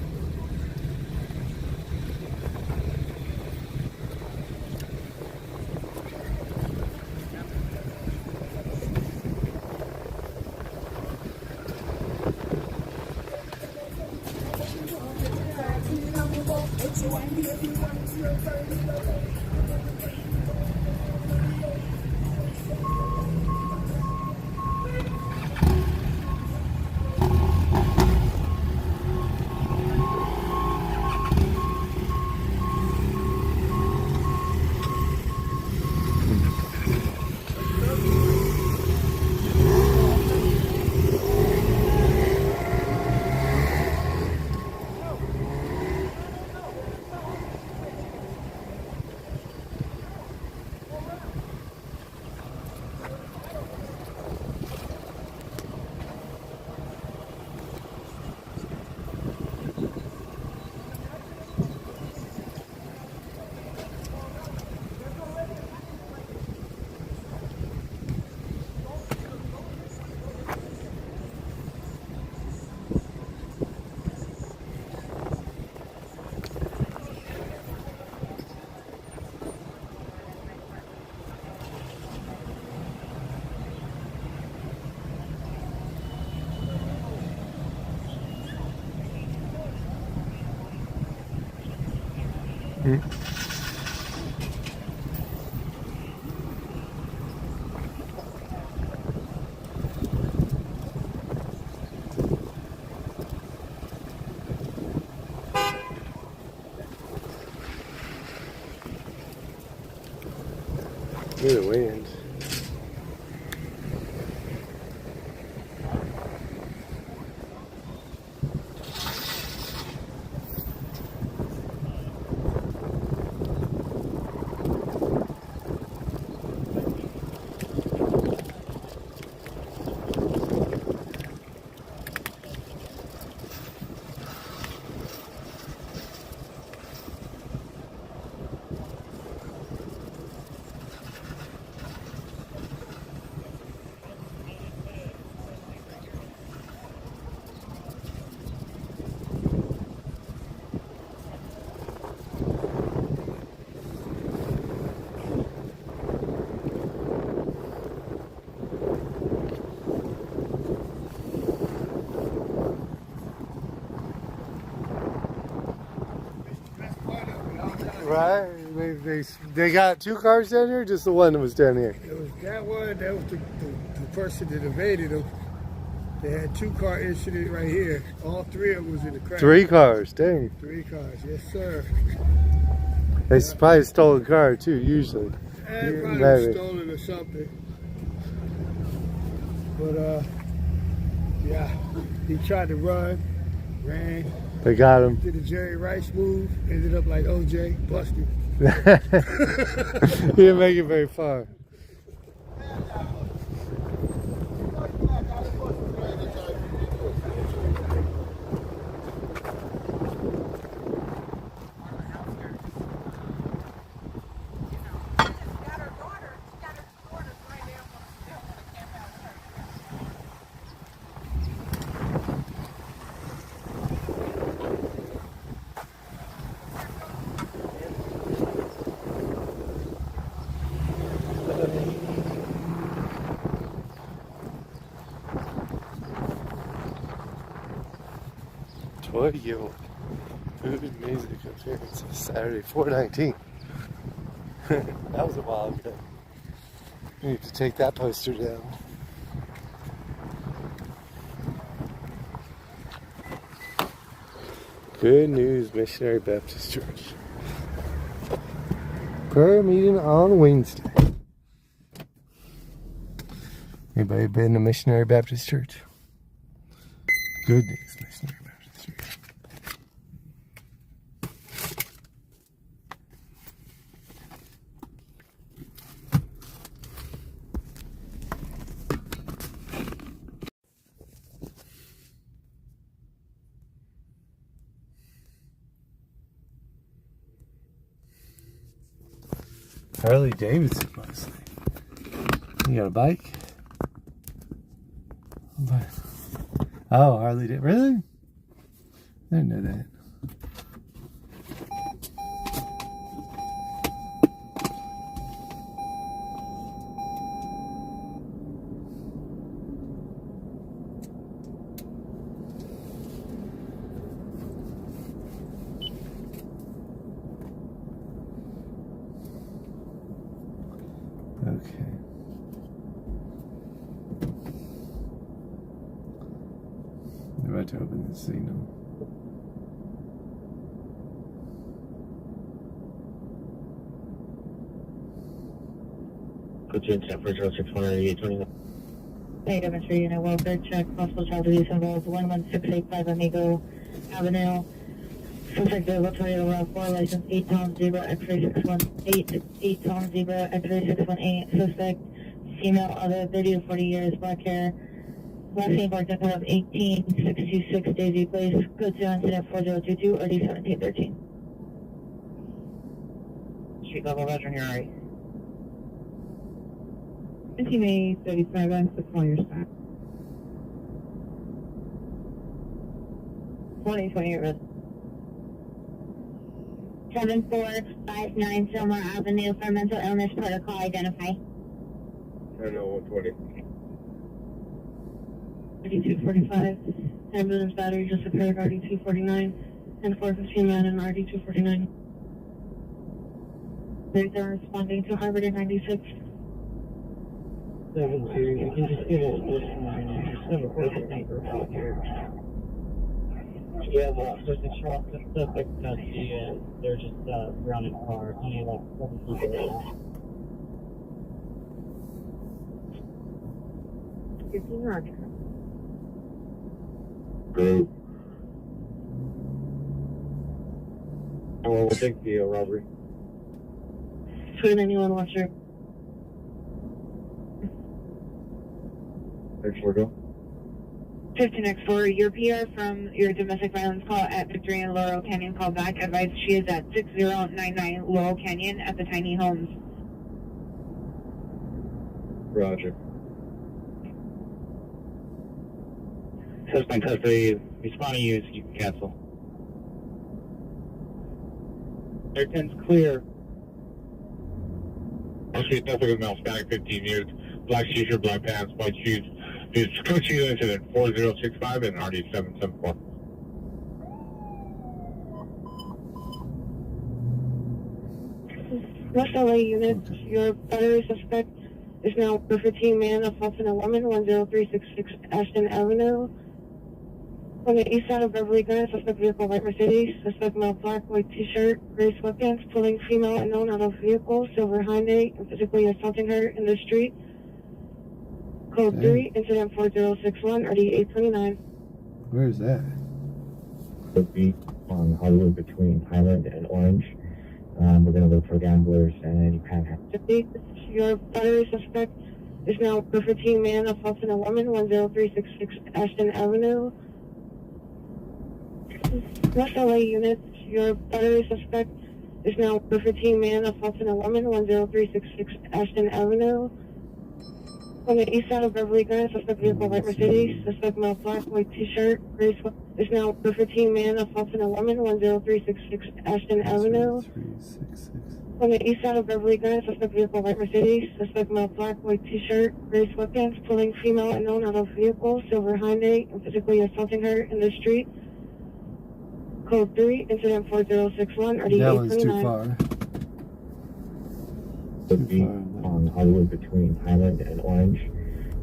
Speaker 6: Look at the wind. Right? They got 2 cars down here, or just the one that was down here?
Speaker 15: It was that one, that was the person that evaded them. They had 2-car incident right here. All 3 of them was in the crash.
Speaker 6: 3 cars, dang.
Speaker 15: 3 cars, yes sir.
Speaker 6: They probably stole a car too, usually.
Speaker 15: Everybody was stolen or something. But yeah, he tried to run, ran.
Speaker 6: They got him.
Speaker 15: Did a Jerry Rice move, ended up like OJ, busted.
Speaker 6: He didn't make it very far. Yo, food and music appearance Saturday, 4/19. That was a while ago. We need to take that poster down. Good News Missionary Baptist Church. Prayer meeting on Wednesday. Anybody been to Missionary Baptist Church? Good News Missionary Baptist Church. Harley Davidson mostly. You got a bike? Oh, Harley Davidson. Really? I didn't know that. Okay. They're about to open the signal.
Speaker 12: Put you in San Francisco 61829.
Speaker 11: Hey, demonstrator unit, welfare check, possible child abuse involved, 11685 Amigo Avenue. Suspect vehicle Toyota RAV4, license 8 Tom Zebra X-ray 618, 8 Tom Zebra X-ray 618, suspect, female, other, 30 to 40 years, black hair, last name bar deck of 18626 Daisy Place, code 2 incident 4022 or D1713.
Speaker 13: Street level veteran, you're right.
Speaker 11: 19A35, I'm calling your staff. 2020 red. 7459 Silmar Avenue for mental illness protocol identify.
Speaker 12: I know 120.
Speaker 11: 3245. Ambulance battery just occurred, RD249. And 415 man in RD249. They are responding to Hayride 96.
Speaker 13: 7-2, you can just give it this number here. Yeah, well, there's a truck specific that they're just running car. Only like 7 people right now.
Speaker 11: 15 Roger.
Speaker 12: Group. We'll take the robbery.
Speaker 11: 291 Watcher.
Speaker 12: X4 go.
Speaker 11: 15X4, your PR from your domestic violence call at Victory and Laurel Canyon call back. Advised she is at 6099 Laurel Canyon at the tiny homes.
Speaker 12: Roger. Suspect custody, responding use, you can cancel. Air 10's clear. Okay, nothing with male, static 15 years, black t-shirt, black pants, white shoes. It's coaching incident 4065 and RD 774.
Speaker 11: West LA units, your battery suspect is now a 15-man assaulting a woman, 10366 Ashton Avenue. On the east side of Beverly Gardens, suspect vehicle, white Mercedes, suspect male, black, white t-shirt, gray sweatpants, pulling female unknown out of vehicle, silver Hyundai, and physically assaulting her in the street. Code 3, incident 4061, RD 829.
Speaker 6: Where is that?
Speaker 13: Would be on Hollywood between Highland and Orange. We're going to look for gamblers and any panhandlers.
Speaker 11: Your battery suspect is now a 15-man assaulting a woman, 10366 Ashton Avenue. West LA units, your battery suspect is now a 15-man assaulting a woman, 10366 Ashton Avenue. On the east side of Beverly Gardens, suspect vehicle, white Mercedes, suspect male, black, white t-shirt, gray sweat, is now a 15-man assaulting a woman, 10366 Ashton Avenue. On the east side of Beverly Gardens, suspect vehicle, white Mercedes, suspect male, black, white t-shirt, gray sweatpants, pulling female unknown out of vehicle, silver Hyundai, and physically assaulting her in the street. Code 3, incident 4061, RD 829.
Speaker 6: That one's too far.
Speaker 13: Would be on Hollywood between Highland and Orange.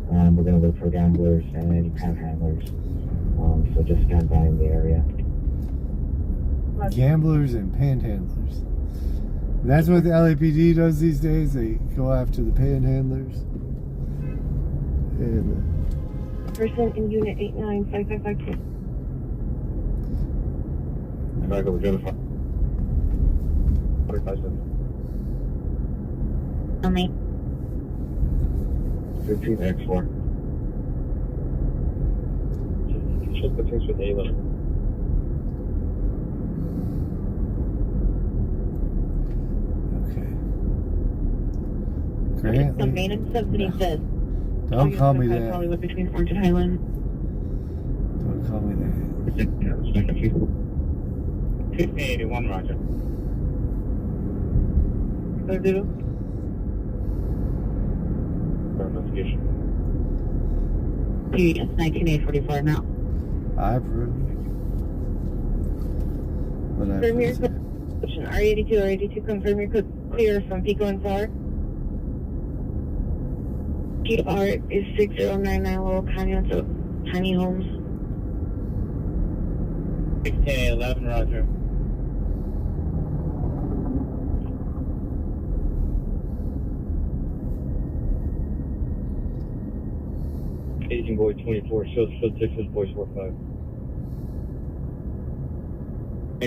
Speaker 13: We're going to look for gamblers and any panhandlers. So just stand by in the area.
Speaker 6: Gamblers and panhandlers. And that's what the LAPD does these days. They go after the panhandlers. And
Speaker 11: Person in Unit 895552.
Speaker 12: Back over to 15X4.
Speaker 13: Check the things with Ayla.
Speaker 6: Grant,
Speaker 11: The maintenance subsidy says.
Speaker 6: don't call me that.
Speaker 11: Hollywood between Orange and Highland.
Speaker 6: Don't call me that.
Speaker 12: 1581, Roger. Investigation.
Speaker 11: Yes, 19844 now.
Speaker 6: I approve. But I
Speaker 11: Confirm your
Speaker 6: approve.
Speaker 11: code. R82 R82, confirm your code clear from Pico and Flower. PR is 6099 Little Canyon, so tiny homes.
Speaker 12: 1611, Roger.
Speaker 13: Agent Boy 24, shows 6 Boys 45.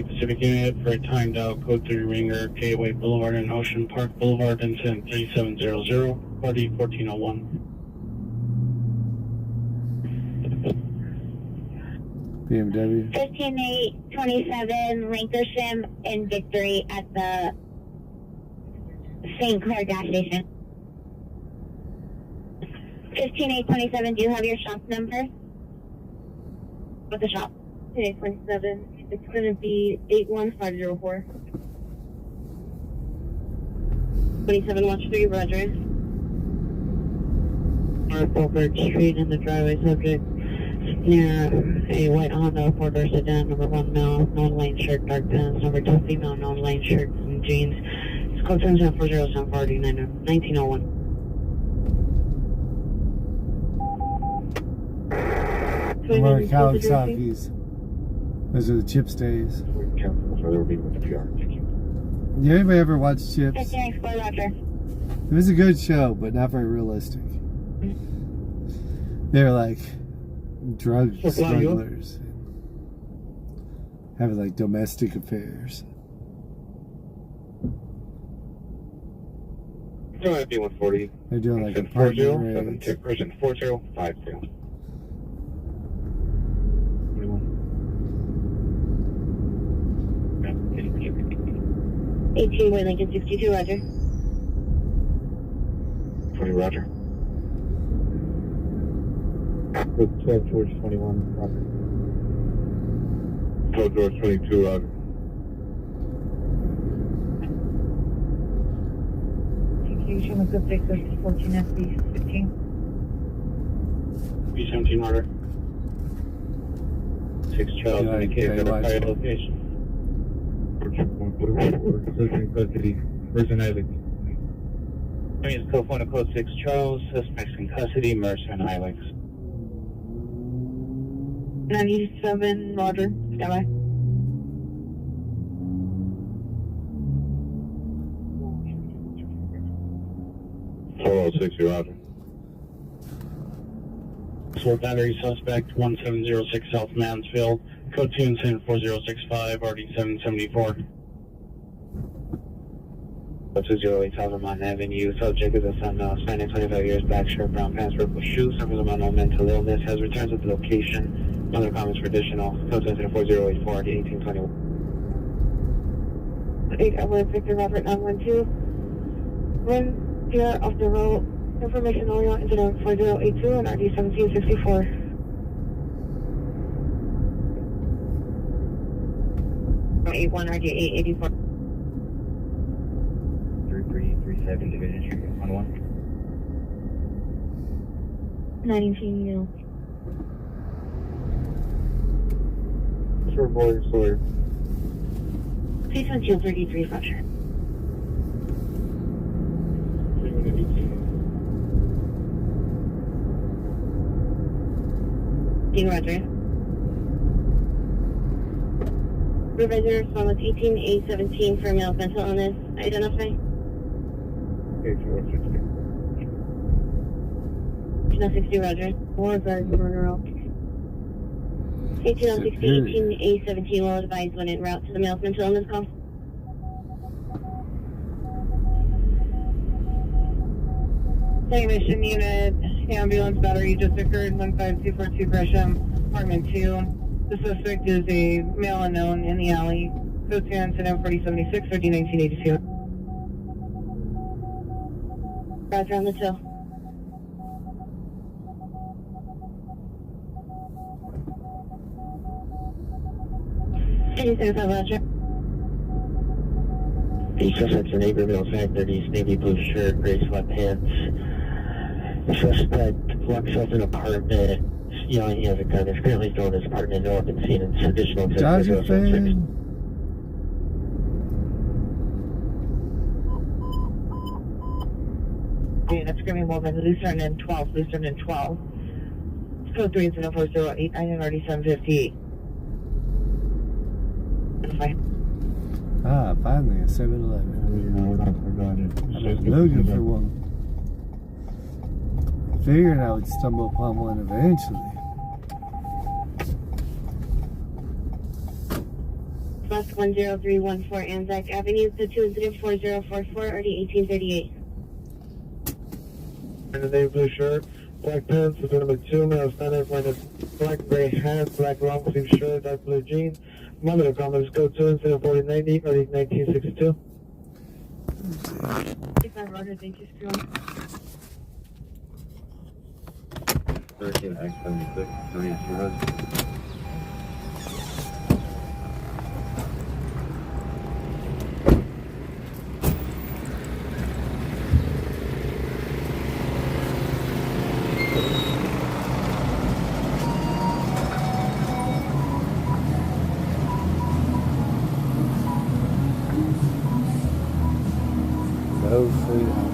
Speaker 12: Pacific unit for a timed out code 3 ringer, Gateway Boulevard and Ocean Park Boulevard, incident 3700, party 1401.
Speaker 6: BMW.
Speaker 17: 15827 Lancashire and Victory at the St. Clair gas station. 15827, do you have your shop number? What's the shop?
Speaker 11: 15827, it's going to be 81504. 2713, Roger. North Bulbert Street in the driveway subject near a white Honda 4-door sedan, number 1 male, non-lane shirt, dark pants, number 2 female, non-lane shirt and jeans. It's code 7740749 1901.
Speaker 6: More Kawasaki's. Those are the Chips days. You anybody ever watch Chips?
Speaker 17: Roger.
Speaker 6: It was a good show, but not very realistic. They're like drug smugglers, having like domestic affairs.
Speaker 12: So that'd be 140.
Speaker 6: They're doing like
Speaker 12: Person
Speaker 6: apartment
Speaker 12: 40,
Speaker 6: raids.
Speaker 12: person 4050.
Speaker 11: 18 Way Lincoln 62, Roger.
Speaker 12: 20, Roger.
Speaker 13: Code 12 George 21, Roger.
Speaker 12: Code George 22, Roger.
Speaker 11: Execution with good fix of 14 SB 15.
Speaker 12: B17, Roger. 6 Charles,
Speaker 6: Yeah,
Speaker 12: indicate
Speaker 6: okay,
Speaker 12: that
Speaker 6: watch.
Speaker 12: prior location.
Speaker 13: Searching custody
Speaker 12: person Isaac. It's code 4 to code 6 Charles, suspects in custody, Mercer and Hilux.
Speaker 11: 97, Roger. Stand by.
Speaker 12: Four 60, Roger. Sword battery suspect 1706 South Mansfield, code 2 incident 4065, RD 774. 208 South Vermont Avenue. Subject is a son, spanning 25 years, black shirt, brown pants, purple shoes, suffers of unknown mental illness, has returned to the location. Other comments for additional. Code incident 4084, RD 1821.
Speaker 11: 8 Edward Victor Robert 912. Run here off the road. Information only on incident 4082 and RD 1764. '81 RD 884.
Speaker 13: 3337 Division Street 11.
Speaker 11: 19 mil.
Speaker 12: Short boy, Sawyer.
Speaker 11: Please on Shield 33, Roger. Roger. Revisor response 18A17 for male mental illness. Identify.
Speaker 12: Okay,
Speaker 11: 1860, Roger. More guards in row. 1860, 18A17 will advise when en route to the male's mental illness call.
Speaker 18: Second mission unit, ambulance battery just occurred, 15242 Gresham, apartment 2. The suspect is a male unknown in the alley. Code 2 incident 4076, RD 1982.
Speaker 11: Roger on the till. Anything about Roger?
Speaker 12: The suspect's a neighbor, male factor, he's navy blue shirt, gray sweatpants. The suspect locks up an apartment, yelling he has a gun. Is currently still in his apartment. No one been seen. It's additional
Speaker 6: Dodger fan.
Speaker 11: Unit screaming woman, Lucerne and 12, Lucerne and 12. Code 3 incident 4089 and RD 758.
Speaker 6: Ah, finally a 7-Eleven. I was looking for one. Figured I would stumble upon one eventually.
Speaker 11: Bus 10314 Anzac Avenue, the 2 incident 4044, RD 1838.
Speaker 12: In the navy blue shirt, black pants, with number 2, male standard, wearing a black gray hat, black long sleeve shirt, dark blue jeans. Mother comments, code 2 incident 4090, RD 1962.
Speaker 11: Roger, thank you, Scream.
Speaker 12: 13X76, Tony, it's your husband.
Speaker 6: No free house.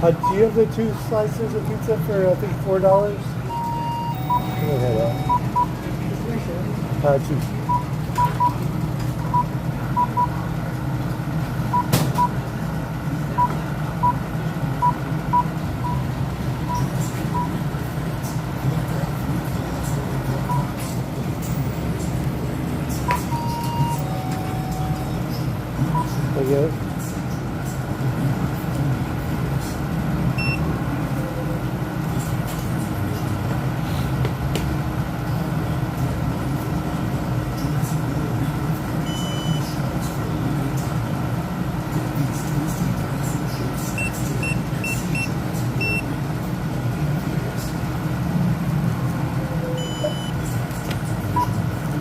Speaker 6: Do you have the 2 slices of pizza for, I think, $4? Can I have that? 2. Okay.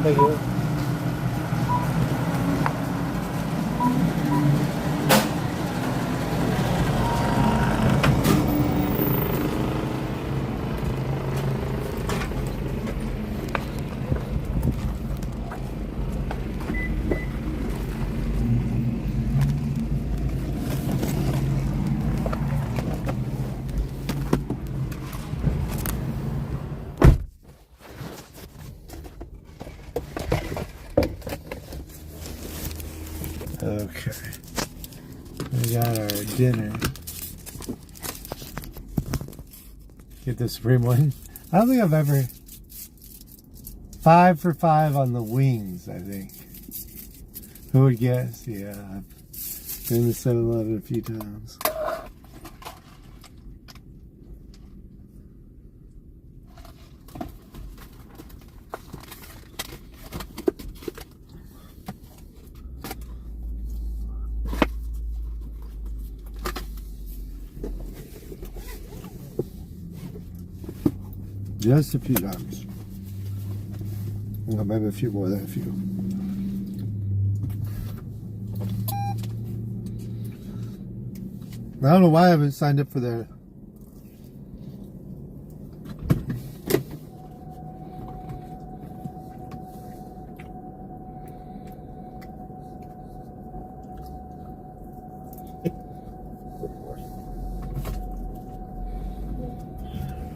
Speaker 6: Thank you. Okay, we got our dinner. Get the supreme one. I don't think I've ever 5 for $5 on the wings. I think. Who would guess? Yeah, I've been to 7-Eleven a few times. Just a few times. Well, maybe a few more than a few. I don't know why I haven't signed up for their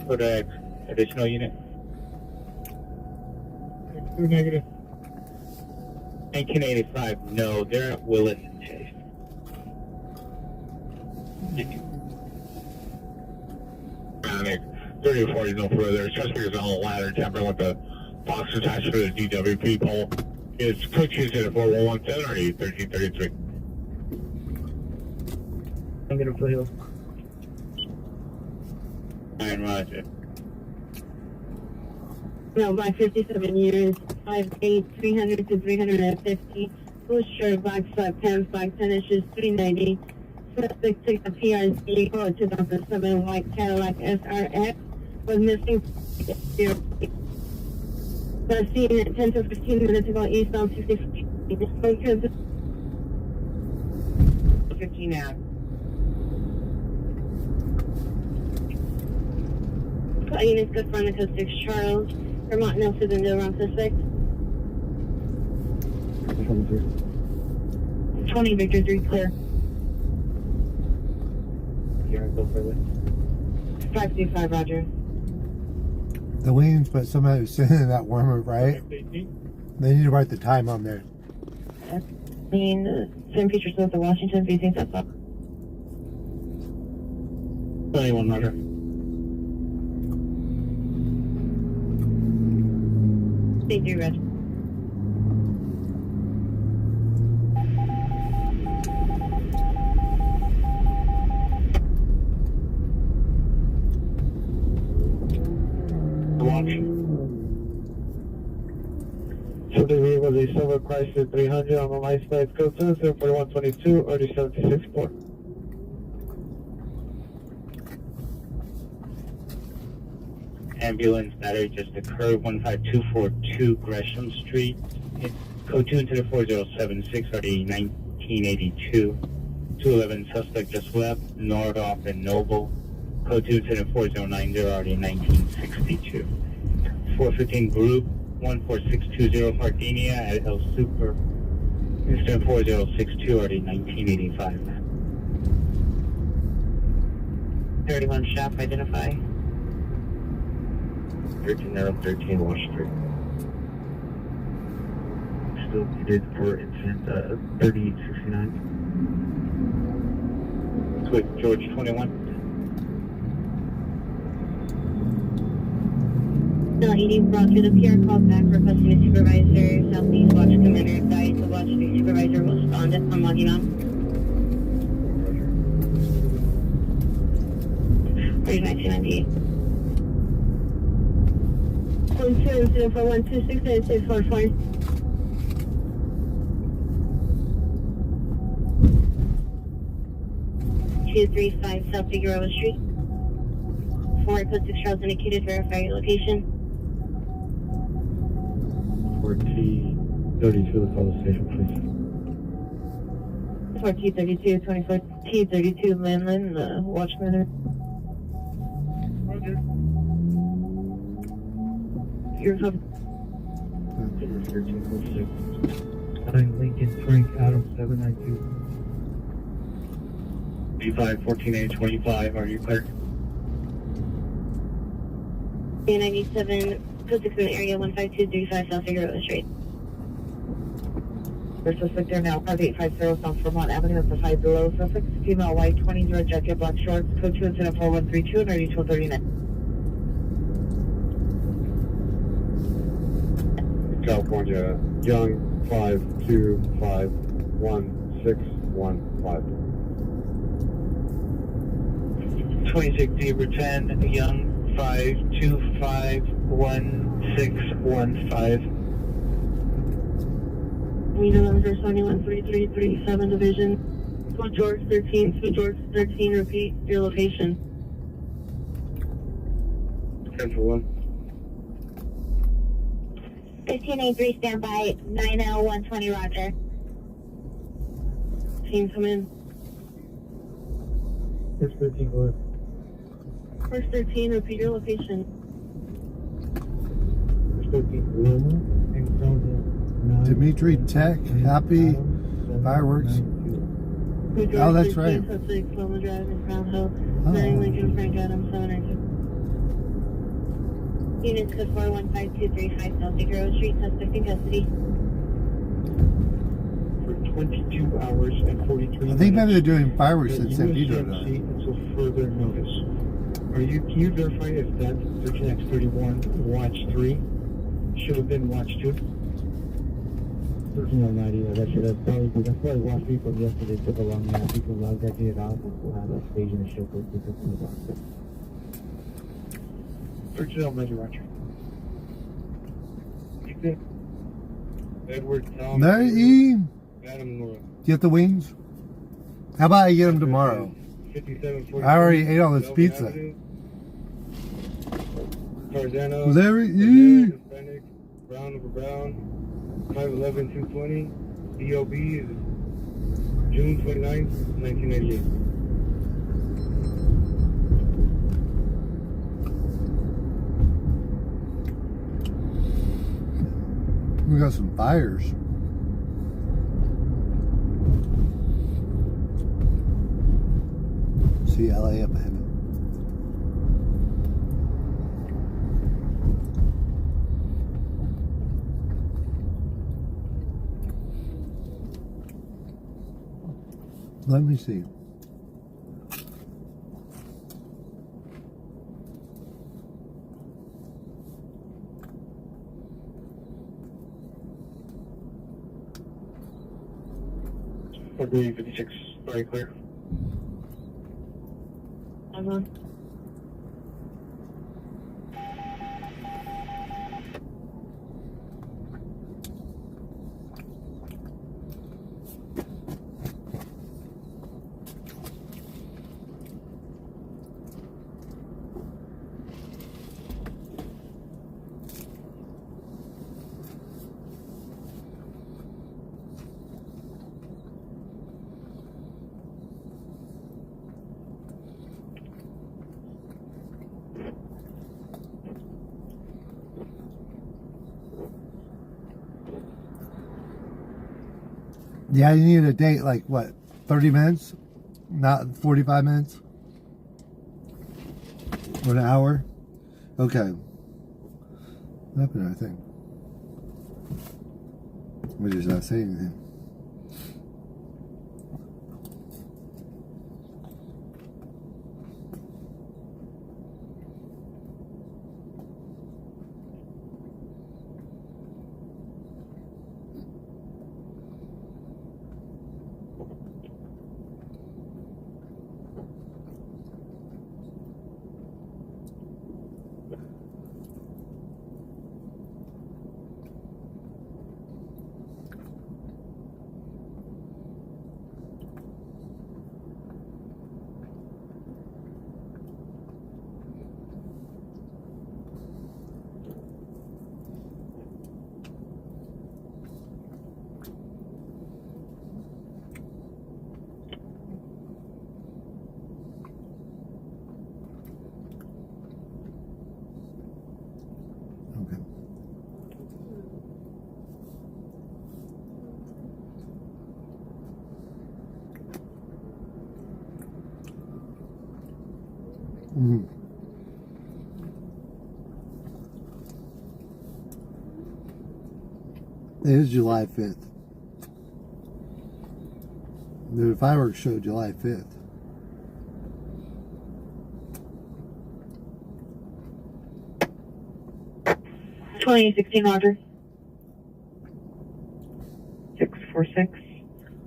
Speaker 12: for the additional unit.
Speaker 10: Negative.
Speaker 12: 1985, no, they're at Willis and Chase. 30 or 40 no further, just because on the ladder temper with the box attached for the DWP pole. It's coaches at 4117 or 1333.
Speaker 5: I'm gonna foothills.
Speaker 12: And Roger.
Speaker 11: No, by 57 years, 5'8", 300 to 350. Blue shirt, black sweat pants, black tennis shoes, 390. Suspect took the PRC for a 2007 white Cadillac SRX. Was missing. Was seen at 10 to 15 minutes ago eastbound 60. 15 out. Units good front acoustics, Charles. Vermont Nelson and the wrong suspect. 20 Victor 3 clear.
Speaker 5: Here, go further.
Speaker 11: 525 Roger.
Speaker 6: the wings, but somebody was sitting in that warmer, right? They need to write the time on there.
Speaker 11: Same features with the Washington facing that's up.
Speaker 12: 21 Roger.
Speaker 11: Thank you, Reg.
Speaker 12: So the vehicle is a silver Chrysler 300 on the license plate code 4122 or the 764. Ambulance battery just occurred 15242 Gresham Street. Code 2 into the 4076 or the 1982. 211 suspect just left, Nordhoff and Noble. Code 2 to the 4090 or the 1962. 415 group 14620 Hardenia at El Super. Eastern 4062 or the 1985.
Speaker 11: 31 shaft, identify.
Speaker 13: 13 Wash Street. Still needed for incident 3869.
Speaker 12: Quick, George 21.
Speaker 11: Still 80 brought through the pier, called back requesting a supervisor. Southeast Watch Commander advised the Watch 3 supervisor will respond I'm logging on. Where's 1998? 12041269644. 235 South Figueroa Street. 4 code 6 Charles indicated, verify your location.
Speaker 13: 4T32 the follow station, please.
Speaker 11: 4T32, 24T32 Landland, Watchman.
Speaker 13: Roger.
Speaker 11: You're covered.
Speaker 13: 1346. I'm Lincoln Frank Adam 792.
Speaker 12: B5 14A25, are you clear?
Speaker 11: A97, code 6 in the area, 15235 South Figueroa Street.
Speaker 18: There's suspect there now, 5850 South Vermont Avenue, that's a 5 below. Suspect, female, white, 20, jacket, black shorts, code 2 incident 4132 and ready 1239.
Speaker 12: California, Young 5251615.
Speaker 18: 26 Zebra 10, Young 5251615.
Speaker 11: Reno number 213337 Division. Sweet George 13, Sweet George 13, repeat your location.
Speaker 12: Central 1.
Speaker 17: 1583, standby, 90120, roger.
Speaker 11: Team, come in.
Speaker 13: First 13, go ahead.
Speaker 11: First 13, repeat your location.
Speaker 13: First 13, Loma, and
Speaker 6: Dimitri Tech, happy fireworks.
Speaker 11: Sweet George
Speaker 6: Oh, that's
Speaker 11: 13,
Speaker 6: right.
Speaker 11: Suspect, Loma Drive in Crown Hill.
Speaker 6: Oh.
Speaker 11: Lincoln Frank Adams 792. Units code 415235 South Figueroa Street, suspect in custody.
Speaker 13: For 22 hours and 43 minutes.
Speaker 6: I think maybe they're doing fireworks at San Pedro now.
Speaker 13: Until further notice. Can you verify if that 13X31 Watch 3 should have been Watch 2? 1309, yeah, that should have probably, that's probably Watch 3 from yesterday took a long nap. People logged that data out. We'll have a stage in the show for people from the box. 1309, Roger.
Speaker 12: Edward Tom.
Speaker 6: There, E.
Speaker 12: Adam North.
Speaker 6: Get the wings? How about I get them tomorrow?
Speaker 12: 5740.
Speaker 6: I already ate all this pizza.
Speaker 12: Tarzano.
Speaker 6: Larry E.
Speaker 12: Hispanic. Brown over Brown. 511 220. DOB is June 29th, 1988.
Speaker 6: We got some fires. See LA up ahead. Let me see.
Speaker 12: February 56, very clear.
Speaker 6: Yeah, you need a date like what, 30 minutes? Not 45 minutes? An hour? Okay. Nothing, I think. We just not saying anything. It is July 5th. The fireworks show July 5th.
Speaker 11: Roger. 646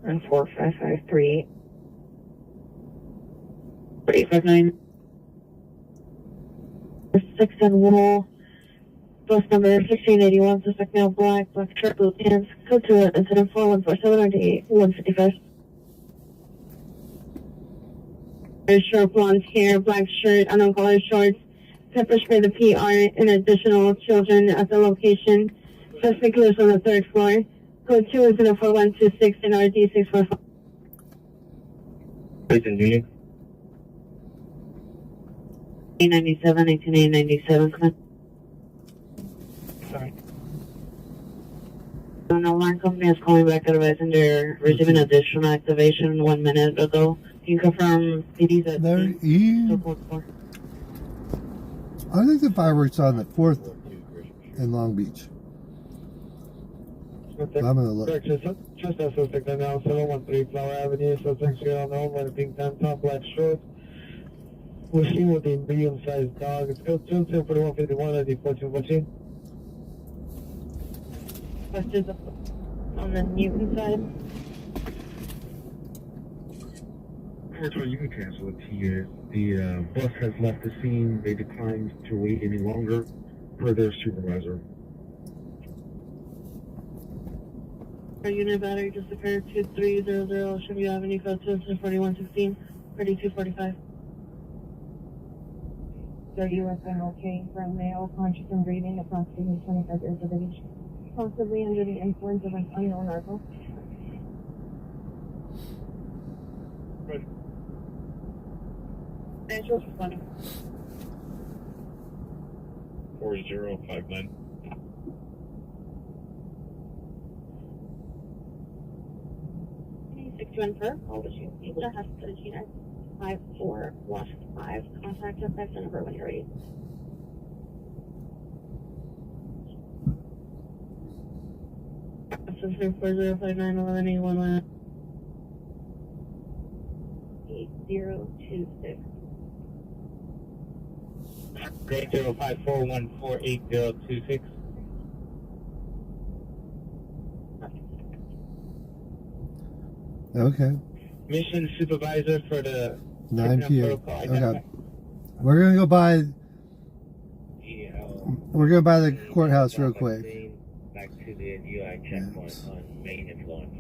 Speaker 11: and 4553. 859. 6 and Wool. Bus number 1681, suspect male, black shirt, blue pants. Code to incident 4147 155. Short blonde hair, black shirt, unknown color shorts. Pepper spray the PR and additional children at the location. Suspect lives on the 3rd floor. Code 2104126 and RD 645.
Speaker 13: Jason Jr.
Speaker 11: 897, 18897, come on. Sorry. An alarm company is calling back advising they're receiving additional activation 1 minute ago. Can you confirm PD's at
Speaker 6: Larry E? I think the fireworks on the 4th in Long Beach. I'm gonna look.
Speaker 12: Just as suspect now, 713 Flower Avenue, suspect on Homeland, pink tank top, black shorts. We're seen with a medium-sized dog. It's code 24151 at the 1414.
Speaker 11: Questions on the Newton side?
Speaker 12: Virtual, you can cancel it here. The bus has left the scene. They declined to wait any longer per their supervisor.
Speaker 11: Our unit battery just occurred 2300 Chevy Avenue, code 4116, 3245. Are you okay for a male, conscious and breathing, approximately 25 years of age, possibly under the influence of an unknown alcohol?
Speaker 12: Right.
Speaker 11: Angels responding.
Speaker 12: 4059.
Speaker 11: All the shoes. Pizza has 13 54 West 5. Contact us at the number when you're ready. This is 40591181 8026.
Speaker 13: Grade 054148026.
Speaker 6: Okay.
Speaker 13: Mission supervisor for the
Speaker 6: 9 p.m. Okay. We're gonna go by. We're gonna by the courthouse real quick.
Speaker 13: Back to the UI checkpoint on main and launch.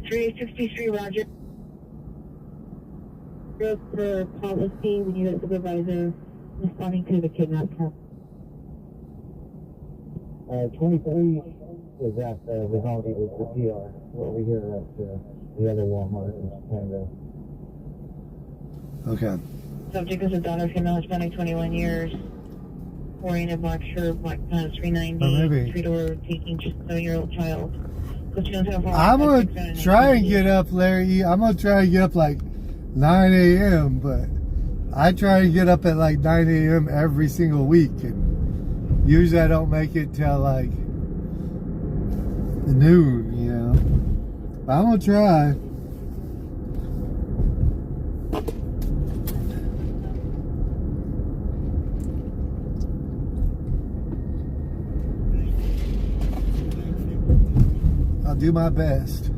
Speaker 11: 3863, Roger. For policy, the unit supervisor responding to the kidnap call.
Speaker 13: 23 is at the Vivaldi with the PR. We're over here at the other Walmart in Chicago.
Speaker 6: Okay.
Speaker 11: Subject is a daughter, female, Hispanic, 21 years. Wearing a black shirt, black pants, 390. Three-door, taking just a 7-year-old child.
Speaker 6: I'm gonna try and get up, Larry. I'm gonna try and get up like 9 a.m., but I try to get up at like 9 a.m. every single week, and usually I don't make it till like noon, you know. But I'm gonna try. I'll do my best.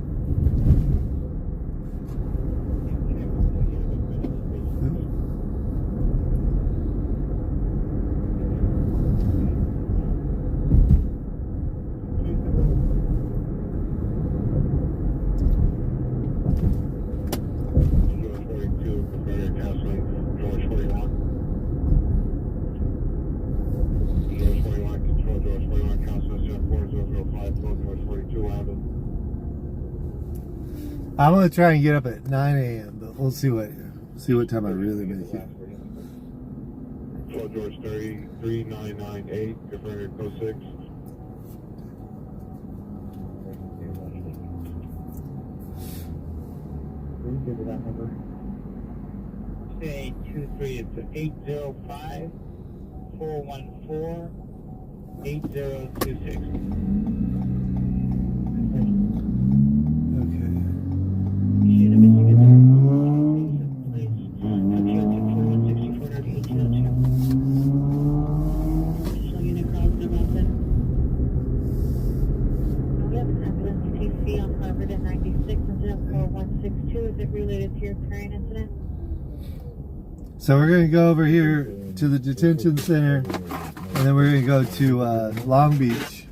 Speaker 6: I'm gonna try and get up at 9 a.m., but we'll see what time I really make it.
Speaker 12: George 33998, confirmed code 6.
Speaker 13: Give me that number. Say 23, it's 805 414 8026.
Speaker 6: So we're going to go over here to the detention center, and then we're going to go to Long Beach.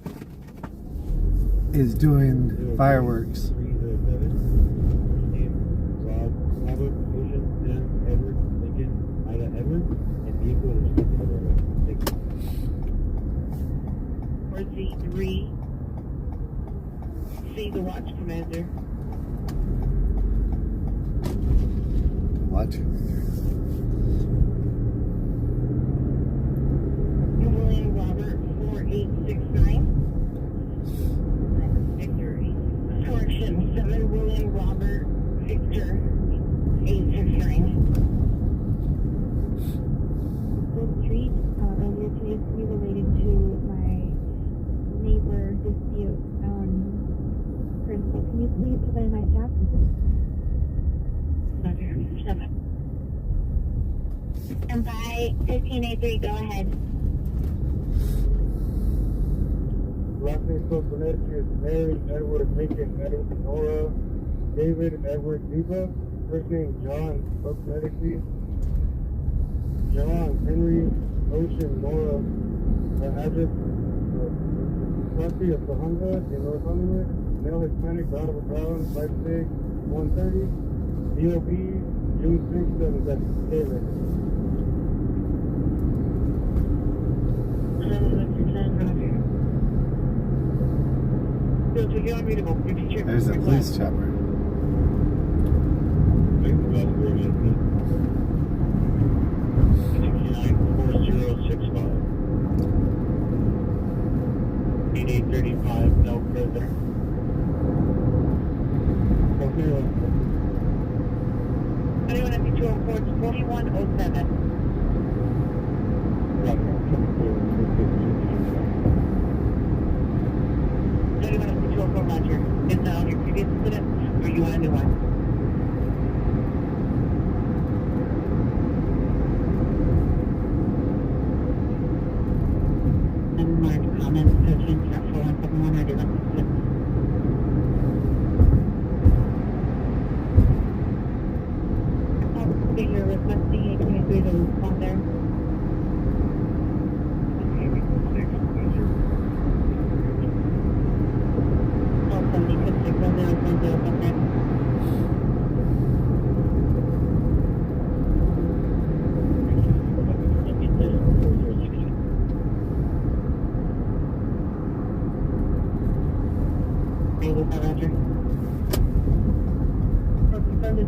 Speaker 6: Is doing fireworks.
Speaker 11: Z3. See the watch commander.
Speaker 6: Watch commander.
Speaker 11: William Robert 4869. Victory. Correction 7 William Robert Victor 869.
Speaker 17: This street earlier today is related to my neighbor dispute. Principal, can you please put that in my staff?
Speaker 11: Okay, 7.
Speaker 17: And by 1583, go ahead.
Speaker 10: Last name code for ministry is Mary Edward Lincoln Edward Nora David Edward Diva. First name John, phonetically John Henry Ocean Nora. Address property of Bahanga in North Hollywood. Male Hispanic, daughter of Brown, 5'6", 130. DOB June 6th, 7 David.
Speaker 6: There's a police chopper.
Speaker 13: 8835, no further.
Speaker 11: Anyone at the 204, it's 4107. Anyone at the 204, Roger. Is that on your previous incident, or you want a new one?
Speaker 17: Unmarked comments, searching for 4171, I do not see.
Speaker 11: You're requesting 823 to respond there.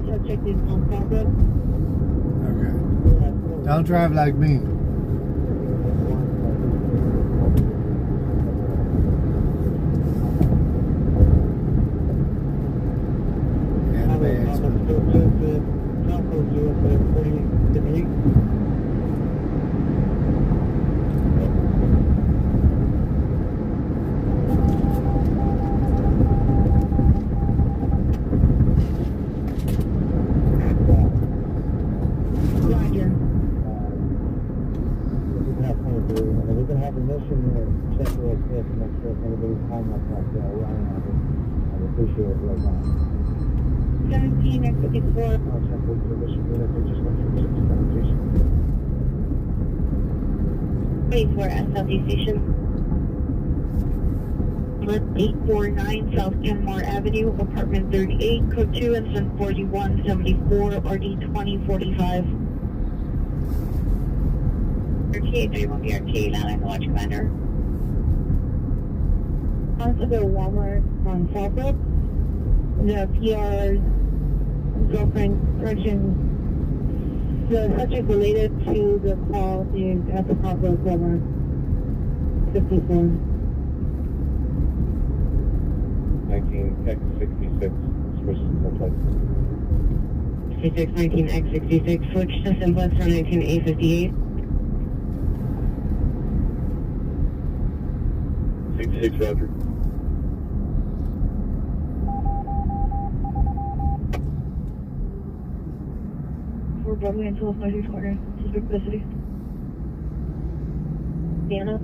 Speaker 11: Subject is on progress.
Speaker 6: Okay. Don't drive like me.
Speaker 13: code 0740
Speaker 11: Roger.
Speaker 13: We're going to have a mission here. Check real quick and make sure if anybody's home like that. Ryan, I'd appreciate it real much.
Speaker 11: 17 at 54.
Speaker 13: I'll check with the mission unit. They just went through 6 station.
Speaker 11: 24 at Southeast Station. 849 South Kenmore Avenue, apartment 38, code 2 and 4174, RD 2045. RTA 31B, RTA Anaheim, watch commander. On to the Walmart on Southbrook. The PR's girlfriend, correction, the subject related to the call is at the Southbrook Walmart 54.
Speaker 13: 19X66, switches to place.
Speaker 11: 19X66, switch to simplest for 19A58.
Speaker 12: 66, Roger.
Speaker 11: For Broadway until 5 quarter, suspect custody. Diana.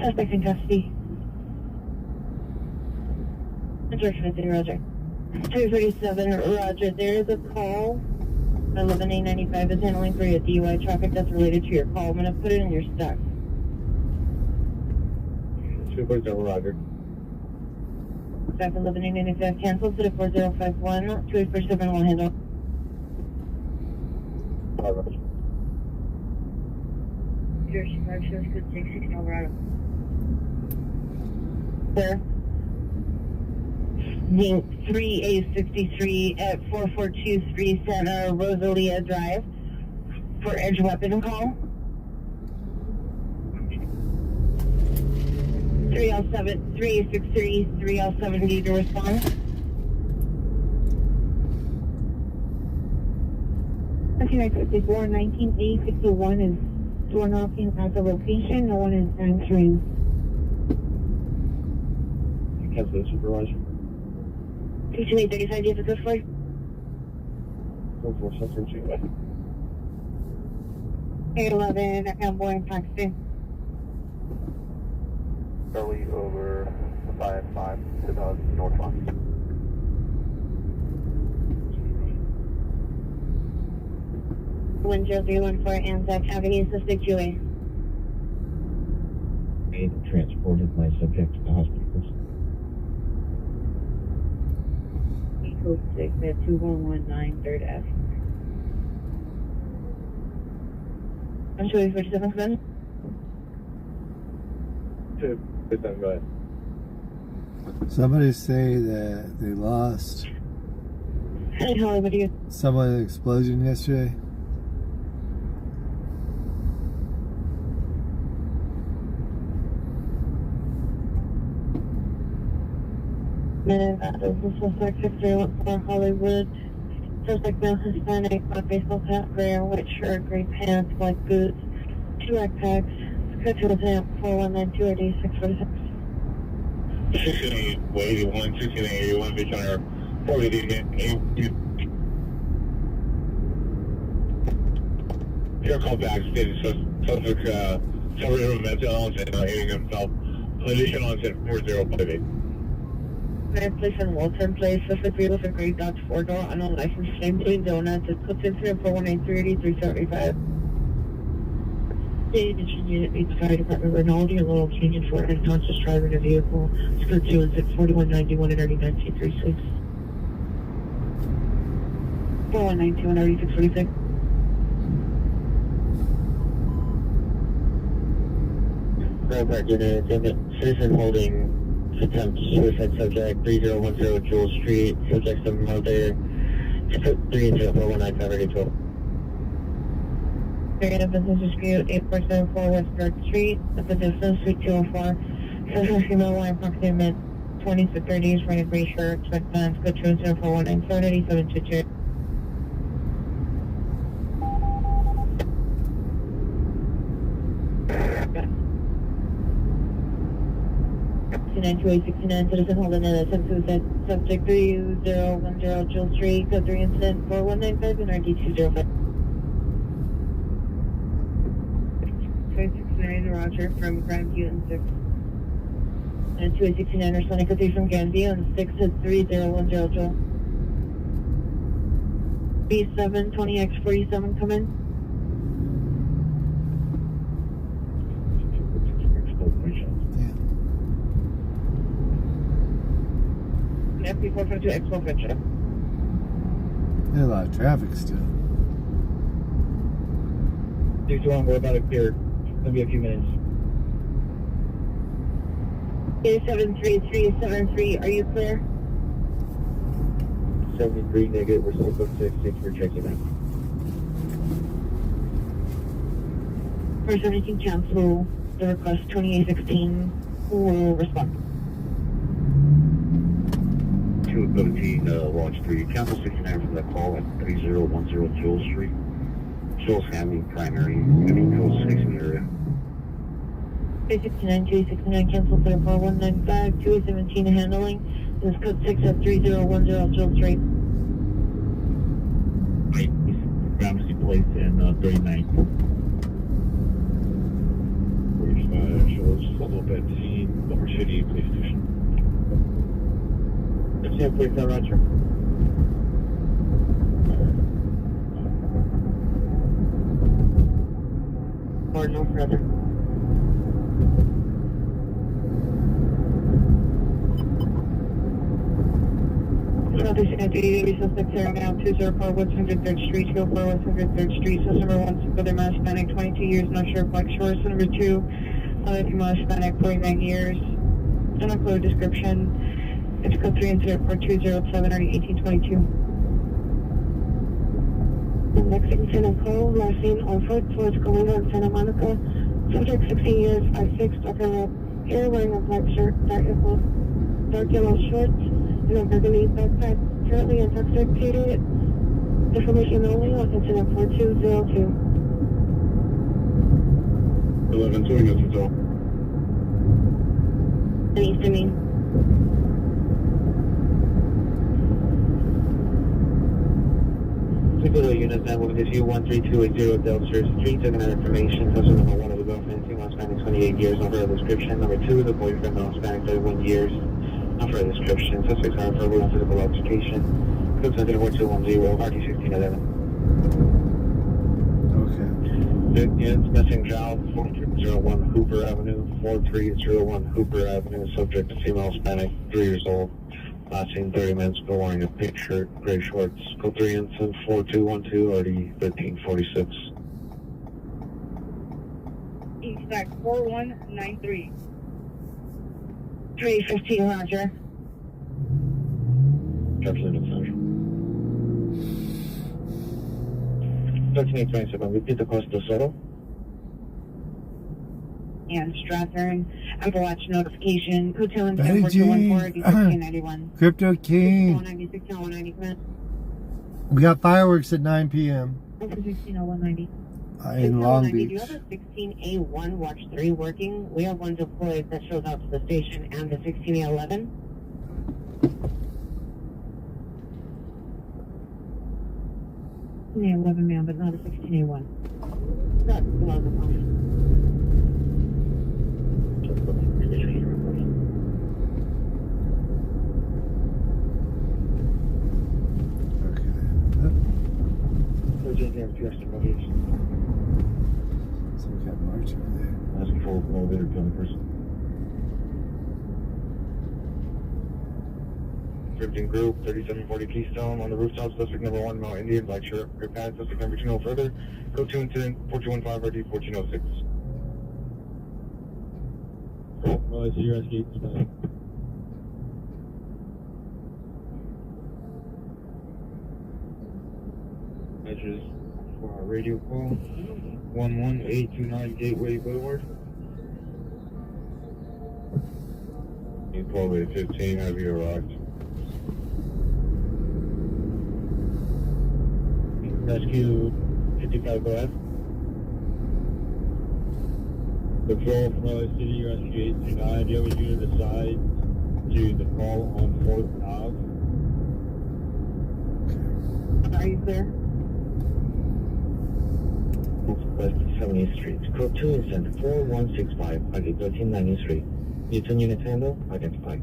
Speaker 11: Suspect in custody. Instruction city, Roger. 237, Roger. There is a call. 11A95 is handling for your DUI traffic that's related to your call. I'm going to put it in your stack.
Speaker 13: 247, Roger.
Speaker 11: Stack 11A95 cancel to the 4051. 247 will handle.
Speaker 13: Roger.
Speaker 11: Jersey 5 shows good 66 Alvarado. Sir. 3A63 at 4423 Santa Rosalia Drive for edge weapon call. 307, 363, 307D to respond. Okay, 54, 19A61 is door knocking at the location. No one is answering.
Speaker 13: Cancel the supervisor.
Speaker 11: 22835, do you have a good flight?
Speaker 13: 4472.
Speaker 11: 811, Amboy and Paxton.
Speaker 12: Early over 5 to the northbound.
Speaker 11: Wind 0314 Anzac Avenue, suspect UA.
Speaker 13: Transported my subject to the hospital.
Speaker 11: Code 6 at 2119 3rd F. I'm sure you're 47 then.
Speaker 12: 247, go ahead.
Speaker 6: Somebody say that they lost
Speaker 11: Hey, Holly, what do you?
Speaker 6: someone in an explosion yesterday.
Speaker 11: That is the suspect 6314 Hollywood. Suspect male Hispanic, black baseball hat, gray or white shirt, gray pants, black boots, 2 backpacks, scheduled temp 4192 or D646.
Speaker 12: 1681, 1681, bitch on our 40 Your call back stated subject suffering from mental illness and hitting himself. Condition onset 4058.
Speaker 11: Place in Walton Place, suspect vehicle for Great Dodge 4-door, unknown license, same between donuts, it's clipped incident 4193 375. State Attention Unit meets Fire Department Rinaldi and Little Canyon for unconscious driver in a vehicle. Skirt 2 and 4191 and 3936. 4192 and 3646.
Speaker 13: Grand Park Unit, citizen holding attempt suicide subject 3010 Jewel Street, subject some mother 3-419 ready 12.
Speaker 11: Area of business dispute 8474 West 3rd Street, at the distance Suite 204.
Speaker 18: Suspect female line approximate 20 to 30 is running gray shirt. Expect plans. Go to 0419 722. 692869, citizen holding in a subject 3010 Jill Street, code 3 incident 4195 and RD205. 569 Roger from Grandview and 6. And 2869 responding code 3 from Grandview and 6 is 3010 Jill. B720X47 come in. FP452 Expo Venture.
Speaker 6: There's a lot of traffic still.
Speaker 5: 6-1, we're about to clear. It's gonna be a few minutes.
Speaker 18: 73373, are you clear?
Speaker 13: 73 negative, we're 606, thanks for checking in.
Speaker 18: 417 cancel the request 2816, who will respond?
Speaker 12: 213, launch 3, cancel 69 from that call at 3010 Joel Street. Joel's handling primary, giving code 6 in the area.
Speaker 18: 369, 269, cancel 4195, 217 handling. This is code 6 at 3010 Joel Street.
Speaker 13: Right, Ramsey Place in 39.
Speaker 12: 45, Joel's follow up at scene, Lower City Police Station.
Speaker 13: Yeah, please, Roger.
Speaker 18: Or no further. Southeast United suspects are now 204 West 103rd Street, go for West 103rd Street. Source number 1, brother male Hispanic, 22 years, not sure black shorts. Number 2, other female Hispanic, 49 years. Unclear description. It's code 3 incident 4207 already 1822. Next incident call, last seen on foot towards Colina and Santa Monica. Subject 16 years, I6, upper lip, hair, wearing a black shirt, dark yellow shorts, and a burgundy backpack, currently intoxicated. Information only on incident 4202.
Speaker 12: 11, 2 units until.
Speaker 18: And East Main.
Speaker 13: Particular units that will issue 13280 Delta Street, taking that information. Person number 1 of the girlfriend, female Hispanic, 28 years, no further description. Number 2, the boyfriend, male Hispanic, 31 years, no further description. Suspects are for real physical altercation. Code 4210, RD1611.
Speaker 6: Okay.
Speaker 12: It's missing child, 4301 Hooper Avenue, 4301 Hooper Avenue, subject to female Hispanic, 3 years old. Last seen 30 minutes ago wearing a pink shirt, gray shorts. Code 3 incident 4212, RD 1346.
Speaker 18: Exact 4193. 315, Roger.
Speaker 12: Captain Central.
Speaker 13: 1327, repeat the cost of Soto.
Speaker 18: And Strathern, Apple Watch notification, Hotel and
Speaker 6: Betty G.
Speaker 18: 4214,
Speaker 6: Crypto King.
Speaker 18: 196, 190, come
Speaker 6: We got fireworks at 9 p.m.
Speaker 18: in. 190.
Speaker 6: In Long
Speaker 18: Do you
Speaker 6: Beach.
Speaker 18: have a 16A1 Watch 3 working? We have one deployed that shows out to the station, and the 16A11. Yeah, 11 man, but not a 16A1. That's below the phone.
Speaker 6: Some kind of march over there.
Speaker 12: Asking for an elevator to the person. Drifting group, 3740 Keystone on the rooftop, suspect number 1, male Indian, black shirt, gray pants, suspect number 2, no further. Code 2 incident, 4215, RD 1406.
Speaker 13: Well, I see your escape tonight.
Speaker 12: Measures for our radio call, 11829 Gateway Boulevard. 12-15, have you arrived?
Speaker 13: Rescue 55, go ahead.
Speaker 12: Patrol from LA City, Rescue 829. Do you have a unit assigned to the call on 4th Ave?
Speaker 18: Are you there?
Speaker 13: 70th Street. Code 2 incident 4165, target 1393. Newton unit handle, identified.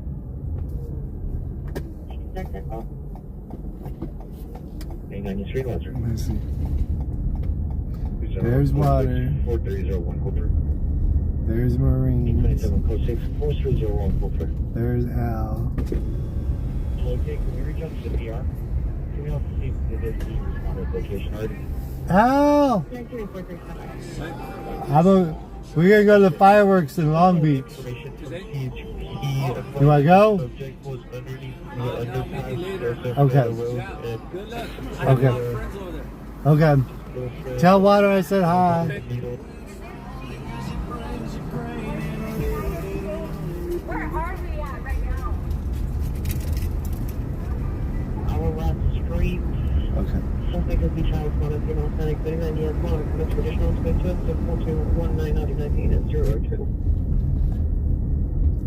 Speaker 18: Second.
Speaker 13: 893, Roger.
Speaker 6: Let's see. There's water.
Speaker 13: 4301, over.
Speaker 6: There's Marines.
Speaker 13: 27, code 6, 4301, over.
Speaker 6: There's Al.
Speaker 13: Okay, can we reach out to the PR? Can we help see if it is the responder location already?
Speaker 6: Al! How about we're gonna go to the fireworks in Long Beach? You wanna go? Okay. Okay. Okay. Tell Water I said hi.
Speaker 17: Where are we at right now?
Speaker 18: Our Street.
Speaker 6: Okay.
Speaker 18: Suspect has been child spotted in authentic 39 years mark from a traditional space to 4219 and 02.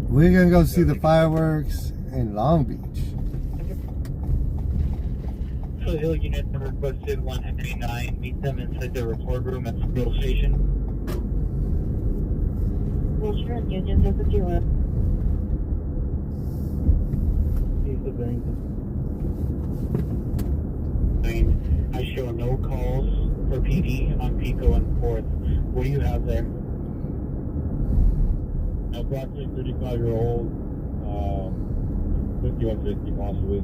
Speaker 6: We're gonna go see the fireworks in Long Beach.
Speaker 13: So Hill unit requested 139. Meet them inside the report room at School Station.
Speaker 18: Wilshire and Union does a dealer.
Speaker 13: I show no calls for PD on Pico and 4th. What do you have there?
Speaker 12: Approximately 35-year-old, 5150 possibly.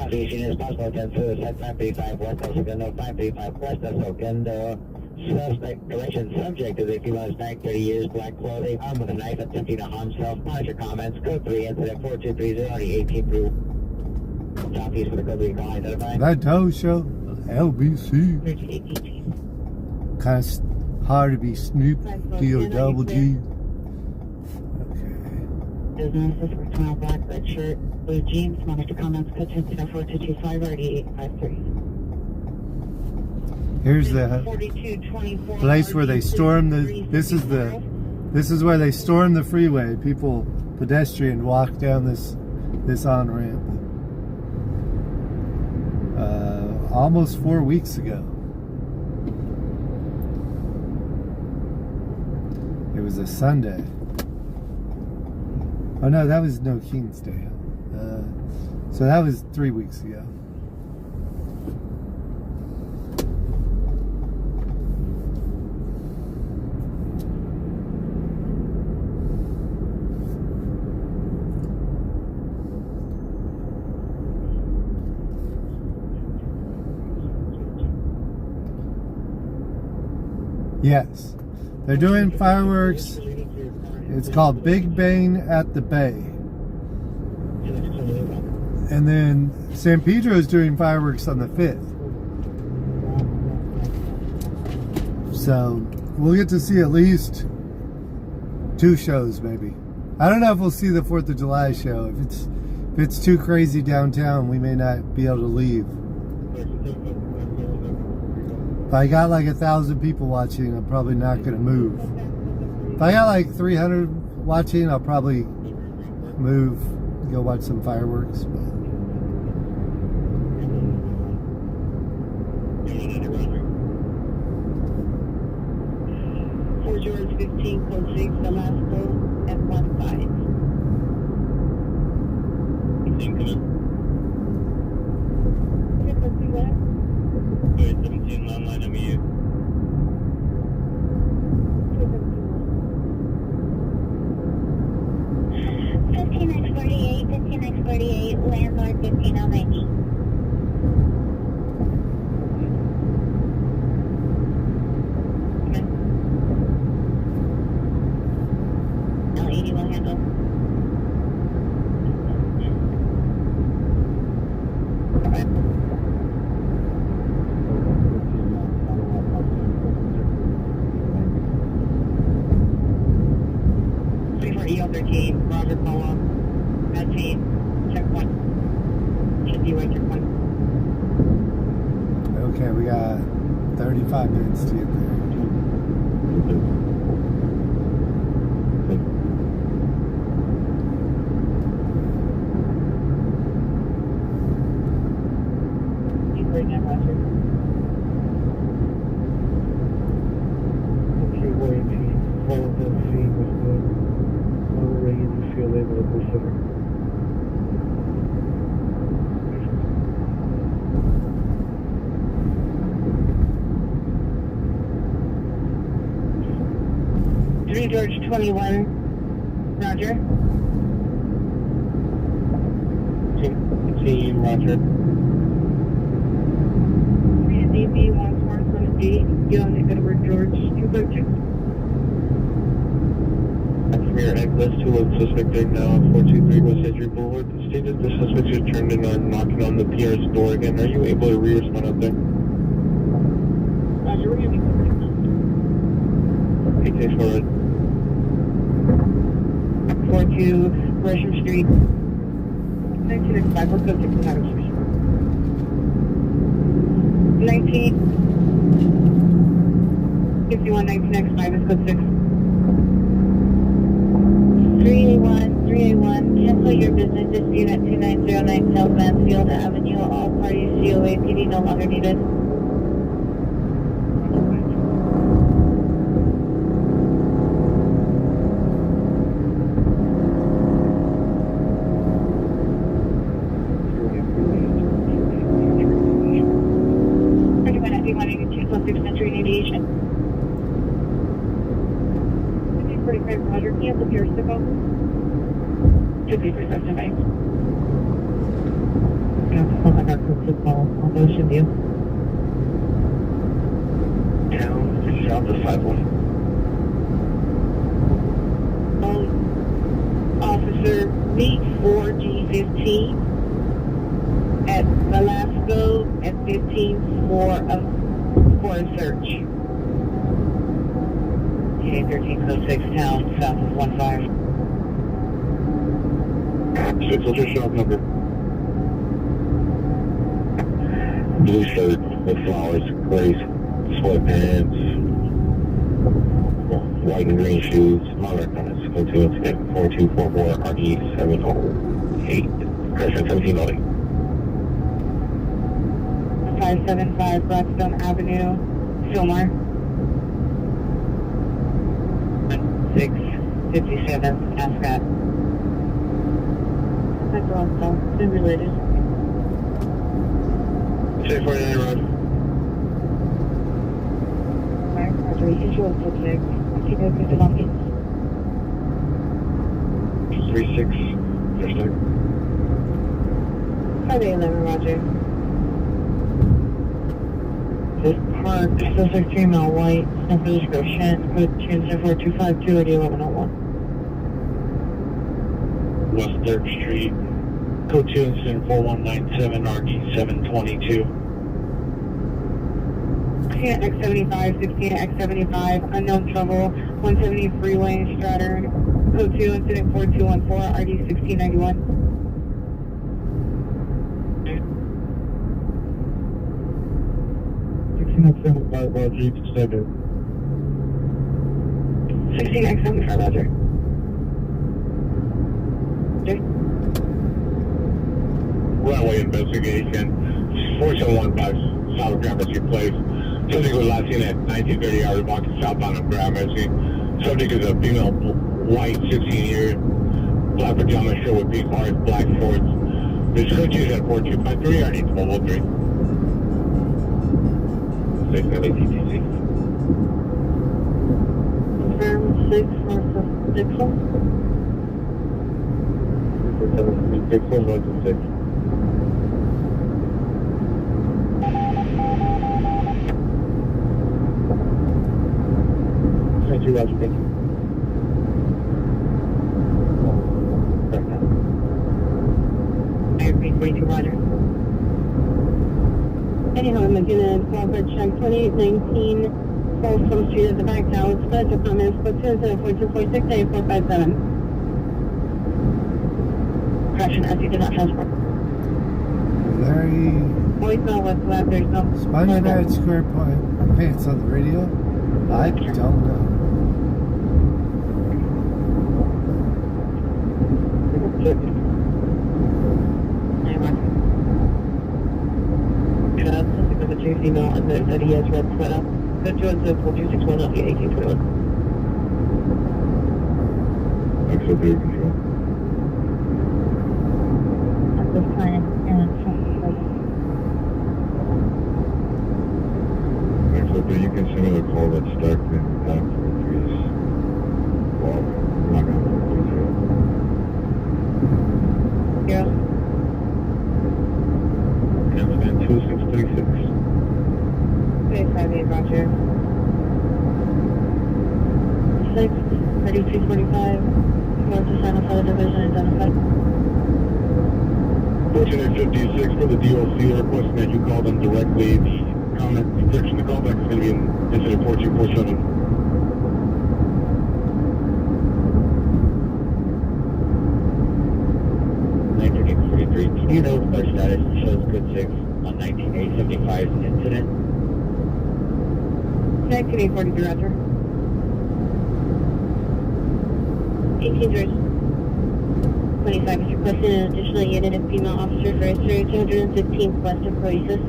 Speaker 13: Station is possible 10 suicide 535 West Osogendo 535 West Osogendo. Suspect correction subject is a female snag 30 years black clothing armed with a knife attempting to harm self. Monitor comments code 3 incident 4230 18 through southeast for the code 3 call identified.
Speaker 6: That tow show LBC. Kind of hard to be Snoop Deal Double G.
Speaker 18: Business is for 12 black red shirt, blue jeans, monitor comments code 10-4225 8853.
Speaker 6: Here's the place where they storm the. This is where they storm the freeway. People, pedestrians, walk down this on ramp. Almost 4 weeks ago. It was a Sunday. Oh no, that was No King's Day. So that was 3 weeks ago. Yes, they're doing fireworks. It's called Big Bang at the Bay. And then San Pedro is doing fireworks on the 5th. So we'll get to see at least 2 shows maybe. I don't know if we'll see the 4th of July show. If it's too crazy downtown, we may not be able to leave. If I got like 1,000 people watching, I'm probably not going to move. If I got like 300 watching, I'll probably move, go watch some fireworks. But.
Speaker 18: For George 15, code 6, the last code at 15.
Speaker 12: Wait, 17 online MU.
Speaker 17: 15x48, landlord 15090.
Speaker 18: L80 will handle.
Speaker 11: you at your point.
Speaker 6: Okay, we got 35 minutes to get there.
Speaker 11: Right now, Roger.
Speaker 10: Okay, waiting. Follow the scene with the already to feel able to consider.
Speaker 11: George 21, Roger.
Speaker 12: Team, Roger.
Speaker 11: 3DB 1478, Young Edward George 252.
Speaker 12: From your egg list to a suspect right now at 423 West Edgery Boulevard. The stated the suspects are turned and are knocking on the PR's door again. Are you able to re-respond out there?
Speaker 11: Roger, we're going to be covering that.
Speaker 12: Okay, thanks for it.
Speaker 11: 42 Gresham Street. 1995, let's go 69 Street. 51, 1995, let's go 6. 381, cancel your business dispute at 2909 South Mansfield Avenue. All parties COA PD no longer needed. Roger, cancel your signal. 50% bank. Cancel, I got the signal. I'll motion you.
Speaker 12: Town, south of 51.
Speaker 11: Officer, meet 4G15 at Velasco at 15 for a search. 1306 town, south of 15.
Speaker 12: 6, what's your shop number? Blue shirt with flowers, gray sweatpants, white and green shoes, all that kind of stuff. Go to 4244 RD708, Crescent 1708.
Speaker 11: 575 Blackstone Avenue, Fillmore. 657 Ascot. That's also they're related.
Speaker 12: 649 Road.
Speaker 11: Alright, Roger, usual subject. Keep it good to monkey.
Speaker 12: 36, first time.
Speaker 11: 511, Roger. This park, suspect female, white, no description, code 204-252 at 1101.
Speaker 12: West 3rd Street, code 2 incident 4197 RD722.
Speaker 11: 16X75, 16X75, unknown trouble, 170 freeway, Strattern, code 2 incident 4214 RD1691.
Speaker 12: 16X75 RD7.
Speaker 11: 16X75, Roger.
Speaker 12: Runway investigation, 4715 South Gramercy Place. Subject was last seen at 1930 hours walking southbound of Gramercy. Subject is a female, white, 16-year, black pajama shirt with pink hearts, black shorts. Description is at 4253 RD1203. 698
Speaker 11: Confirm 6 versus Dixon.
Speaker 12: 6 north of 6. Thank you, Roger. Thank you.
Speaker 11: I agree, 42, Roger. Anyhow, I'm gonna call for check 2819 Folsom Street at the back now. It's split to comments, but 204-246 8457. Correction, as you did not transport. voicemail was left. There's no.
Speaker 6: SpongeBob SquarePoint. Hey, it's on the radio? I don't know.
Speaker 11: Because the Chase email and that he has red sweater. That Jones says 4261 on the 1821.
Speaker 12: Exit 3 control.
Speaker 17: At this time, and
Speaker 12: Exit 3, you can send me the call that's stuck in that 3's wall. I'm not going to
Speaker 11: Yeah.
Speaker 12: Hamilton 2636.
Speaker 11: 358, Roger. 6, 3245. North to Santa Fe Division identified.
Speaker 12: 1456 for the DLC requesting that you call them directly. The comment section, the callback is going to be in incident 4247.
Speaker 13: Do you know if our status shows good 6 on 19875's incident?
Speaker 11: 19843, Roger. 18 George. 25 is requested an additional unit of female officer for 215th west of Croesus.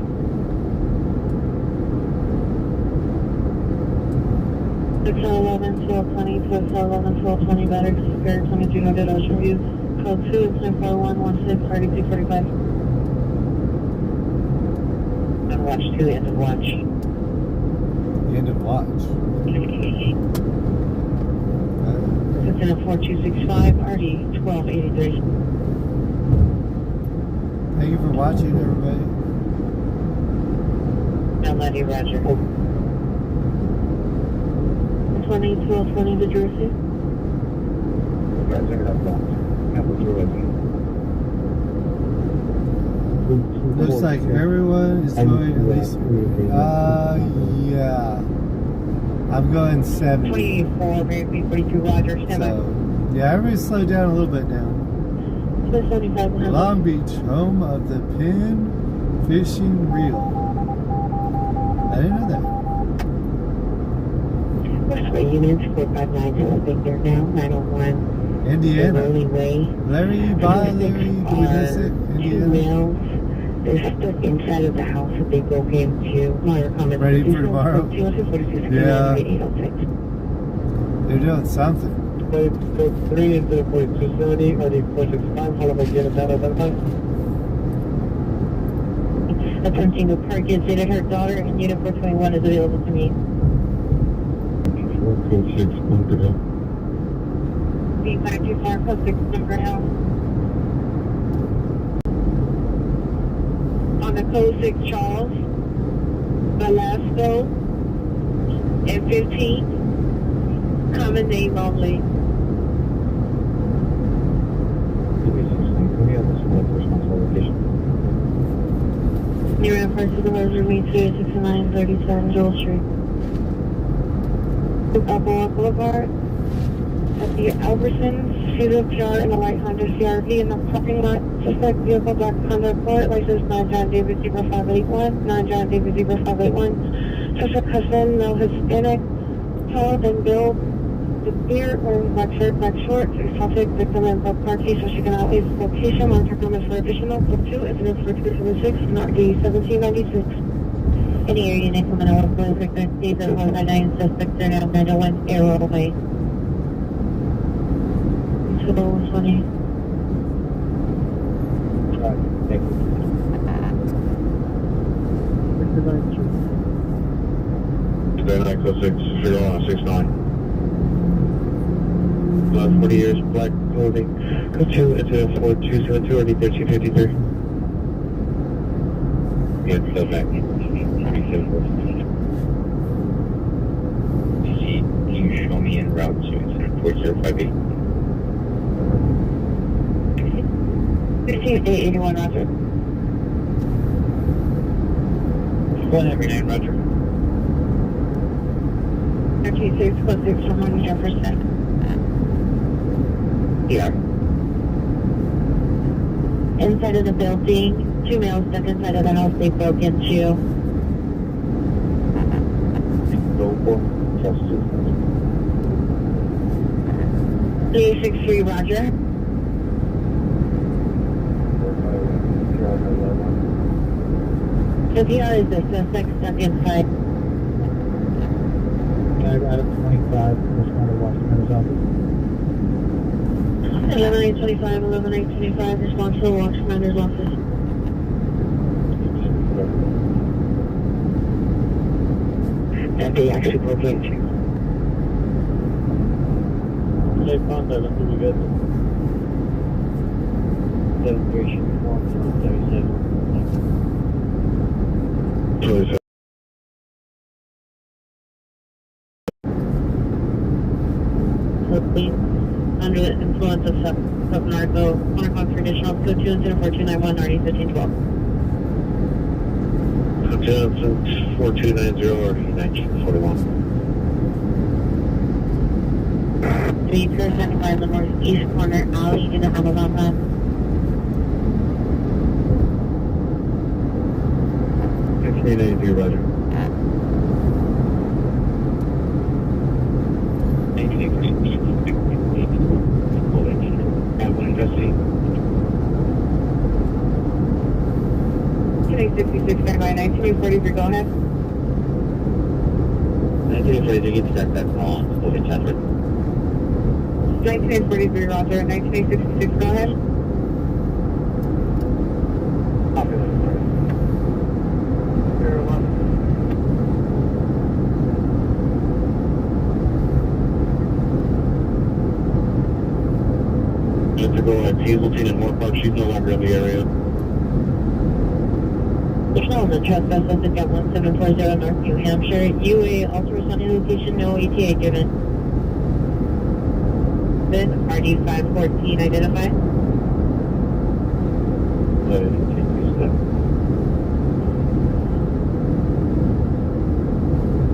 Speaker 11: Hotel 11, 1220, Hotel 11, 1220, battery secure 2200 Ocean View. Code 2, incident 4116, 3245. On watch 2, end of watch.
Speaker 6: End of watch.
Speaker 11: Incident 4265, RD 1283.
Speaker 6: Thank you for watching, everybody.
Speaker 11: Melody, Roger. 1220, did you receive?
Speaker 6: Looks like everyone is going at least. Yeah. I'm going 70.
Speaker 11: 24, maybe 42, Roger. Stand by.
Speaker 6: So, yeah, everybody slow down a little bit now.
Speaker 11: 75,
Speaker 6: Long Beach, home of the pin fishing reel. I didn't know that.
Speaker 11: Westway units, 459, so I think they're now 901.
Speaker 6: Indiana.
Speaker 11: Way.
Speaker 6: Larry, bye Larry. Do we miss it?
Speaker 11: Two males. They're stuck inside of the house that they broke into.
Speaker 6: Ready for tomorrow? Yeah. They're doing something.
Speaker 10: Code 3 is the 4270, RD 465, follow again at that identified.
Speaker 11: Attempting to park inside her daughter and unit 421 is available to me.
Speaker 12: Code 6, bunker hill.
Speaker 11: Being back too far, code 6, number now. On the code 6 Charles, Velasco, and 15, common name only. Near airport to the Roser Meet 6937 Joel Street. Balboa Boulevard. At the Albertsons, see the PR in the white Honda CRV in the parking lot. Suspect vehicle black Honda Accord, license 9 John David 0581, 9 John David 0581. Suspect husband, male Hispanic, tall and build, with beard, wearing black shirt, black shorts. Suspect victim in both parties, so she can always location, monitor comments for additional. Book 2, incidents for 276, not D 1796. Any area name from an hour for victim, David 199, suspects are now 901 Arrow Way. 20.
Speaker 12: Today night, code 6, 0169. 40 years, black clothing. Code 2, incident 4272, RD 1353. Yeah, so back. 47. Can you show me en route to incident 4058?
Speaker 11: 5881, Roger.
Speaker 12: Go ahead, every 9, Roger.
Speaker 11: 3616 from Jefferson.
Speaker 12: Yeah.
Speaker 11: Inside of the building, 2 males stuck inside of the house they broke into.
Speaker 13: Go for test
Speaker 11: 363, roger. The PR is the suspect stuck inside.
Speaker 13: Out of 25, respond to Washington's office.
Speaker 11: 11825, 11825, response to the Watch Commander's office.
Speaker 13: And they actually broke into. They found that after we got them. The immigration form 37.
Speaker 11: Under the influence of sub-narco, Quanticox traditional, code 204-291, RD 1512.
Speaker 12: 4290 or 1941.
Speaker 11: 3 Pier 75, the northeast corner alley in the Amazon Pass.
Speaker 12: 1583, roger.
Speaker 11: 66 by 1943, go ahead.
Speaker 13: 1943, you can start that call. Over Chester.
Speaker 11: 1943, roger. 1966, go ahead.
Speaker 12: To go at Hazelton and Moore Park, she's no longer in the area.
Speaker 11: Additional on the trespass listed at 1740 North New Hampshire. UA also responding location, no ETA given. Then RD 514 identified.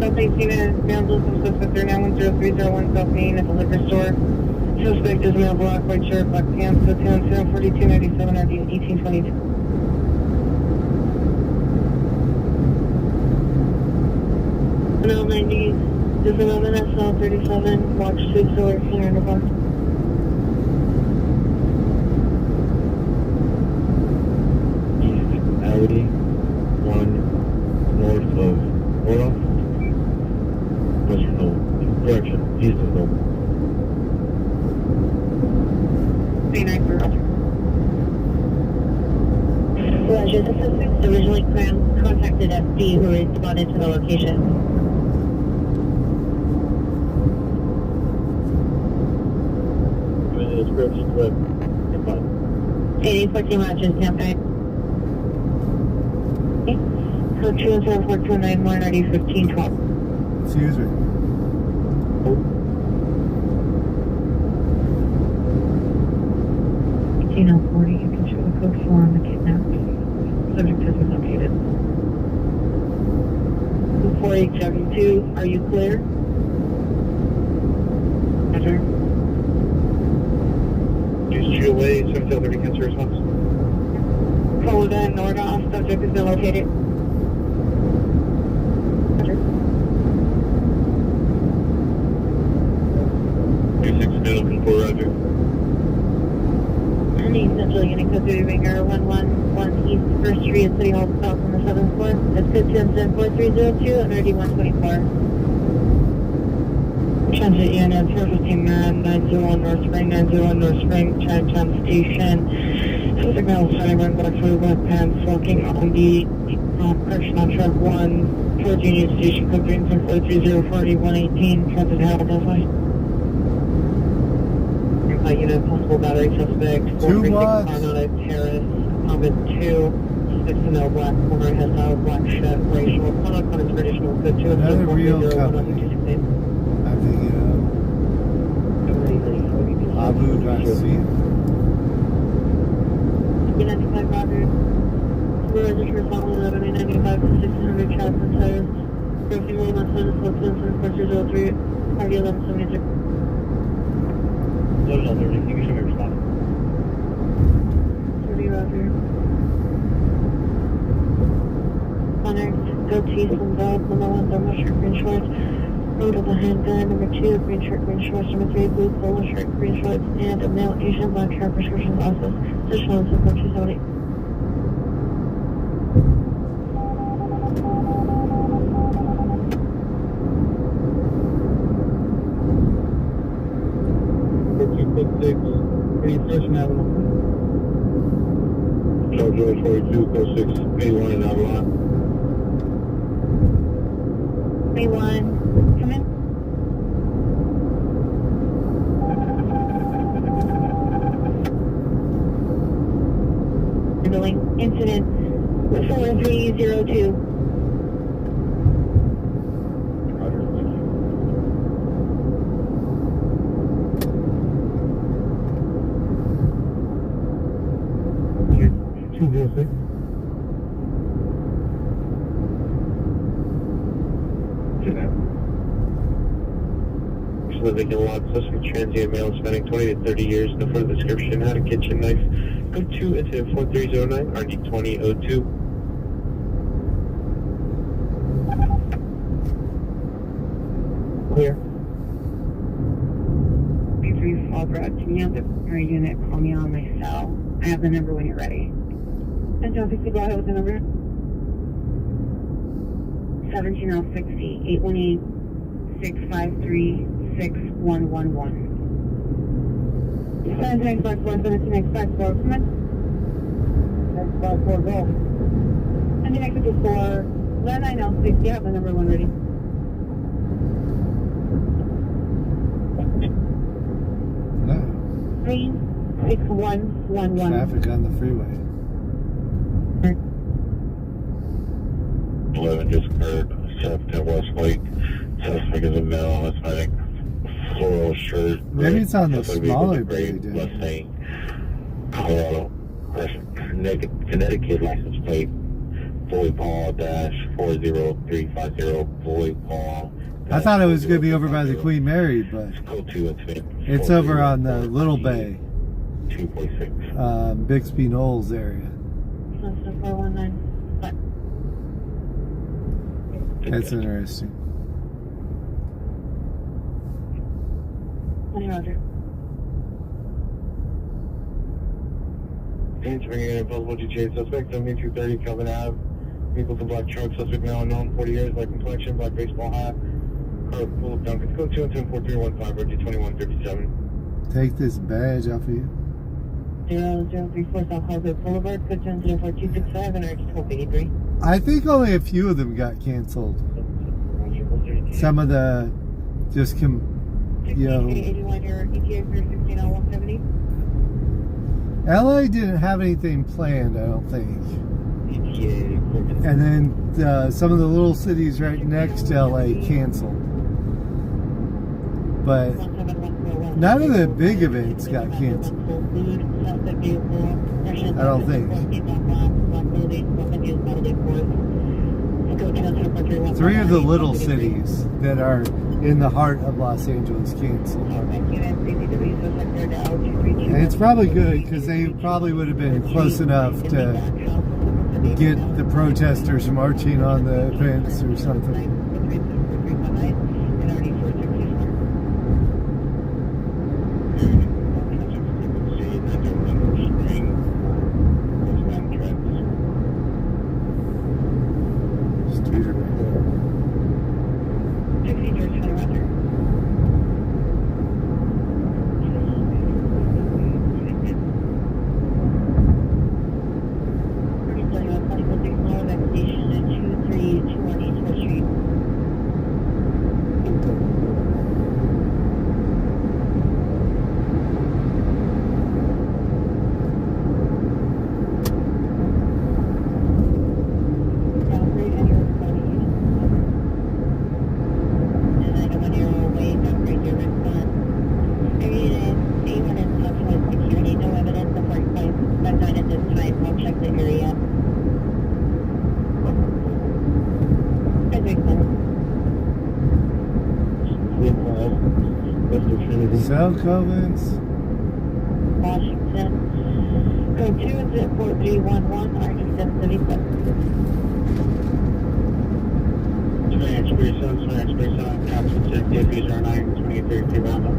Speaker 11: South unit, Manville, some suspect 39103001 South Main at the liquor store. Suspect is male, black, white shirt, black pants, so 4297 RD 1822. No 90, this is 11 SL 37, watch 6 or center in the box.
Speaker 12: Alley, 1 north of Orof. West of Knoll. Correction, east of Knoll.
Speaker 11: 39 for Roger. Roger, the suspect originally contacted FD who responded to the location.
Speaker 12: Description, but
Speaker 11: 8014 matches, campaign. Code 2074291 RD 1512.
Speaker 6: Excuse me.
Speaker 11: 18040, you can show the code 4 on the kidnap. Subject has been located. 4872, are you clear? Roger.
Speaker 12: Just shoot away, 730 cancer response.
Speaker 11: Code Nordoff, subject has been located. Roger.
Speaker 12: 26 looking for Roger.
Speaker 11: Central Unit Code 3 Ringer 111 East 1st Street at City Hall South on the 7th floor. That's code 2074302 under RD 124. Transit unit 415 man 901 North Spring 901 North Spring Chinatown Station. Signal starting run black blue black pants walking on the correction on track 1 towards Union Station code 3043040 118 transit how identified. Unit possible battery suspect 436 Arnott Terrace, Common 2, 6 male black former hairstyle, black shirt, racial, conduct on its traditional code 2
Speaker 6: Another real company. I think Abu Garcia.
Speaker 11: 95 Roger. We're registered for 1195 to 600 shots and tires. Crossing roll on 7 slope 7 43, RD 1176.
Speaker 13: Loaded on 30, you can show me response.
Speaker 11: 30 Roger. Code 2, Eastlandville, number 1, thermal shirt, green shorts. Road with a handgun, number 2, green shirt, green shorts, number 3, blue polo shirt, green shorts, and a male Asian black hair prescription glasses. Additional on 24278.
Speaker 12: Charles George 42, code 6, A1 in Avalon.
Speaker 11: A1, come in. Handling incident 4302.
Speaker 12: Living in lot, suspect transient male spending 20 to 30 years. No further description. Had a kitchen knife. Code 2, incident 4309, RD 2002.
Speaker 11: Clear. B3 Fall Road, can you have the primary unit call me on my cell? I have the number when you're ready. And don't think to go ahead with the number. 17060 818 653 6111. Send to next box 1, send it to next box 4, come on. Next box 4, go. And the next is 4, 9906, you have the number 1 ready.
Speaker 6: No.
Speaker 11: 36111.
Speaker 6: Traffic on the freeway.
Speaker 12: 11 just occurred. 710 Westlake. Suspect is a male. That's, I think, floral shirt.
Speaker 6: Maybe it's on the
Speaker 12: Suspect
Speaker 6: smaller
Speaker 12: vehicle,
Speaker 6: bay, dude.
Speaker 12: Mustang, Colorado, Connecticut license plate, Boy Paul dash 40350, Boy Paul.
Speaker 6: I thought it was going to be over by the Queen Mary, but it's over on the Little Bay,
Speaker 12: 2.6.
Speaker 6: Bixby Knolls area.
Speaker 11: That's the 419.
Speaker 6: That's interesting.
Speaker 11: Roger.
Speaker 12: Hands bringing in a possible GTA suspect, 7230 Kelvin Ave. Vehicle to black truck, suspect now unknown, 40 years, black complexion, black baseball hat. Car full of Duncan. Code 2104315, RG 2137.
Speaker 6: Take this badge off of you.
Speaker 11: 0034 South Hollywood Boulevard, code 204-265, and RG 1283.
Speaker 6: I think only a few of them got canceled. Some of the just you know, LA didn't have anything planned, I don't think. And then some of the little cities right next to LA canceled. But none of the big events got canceled. I don't think. 3 of the little cities that are in the heart of Los Angeles canceled. And it's probably good because they probably would have been close enough to get the protesters marching on the events or something. South Covens.
Speaker 11: Washington. Code 2 is at 4311, RG 777.
Speaker 13: Express 7, Captain 6, diffuser 9, 2833 roundup.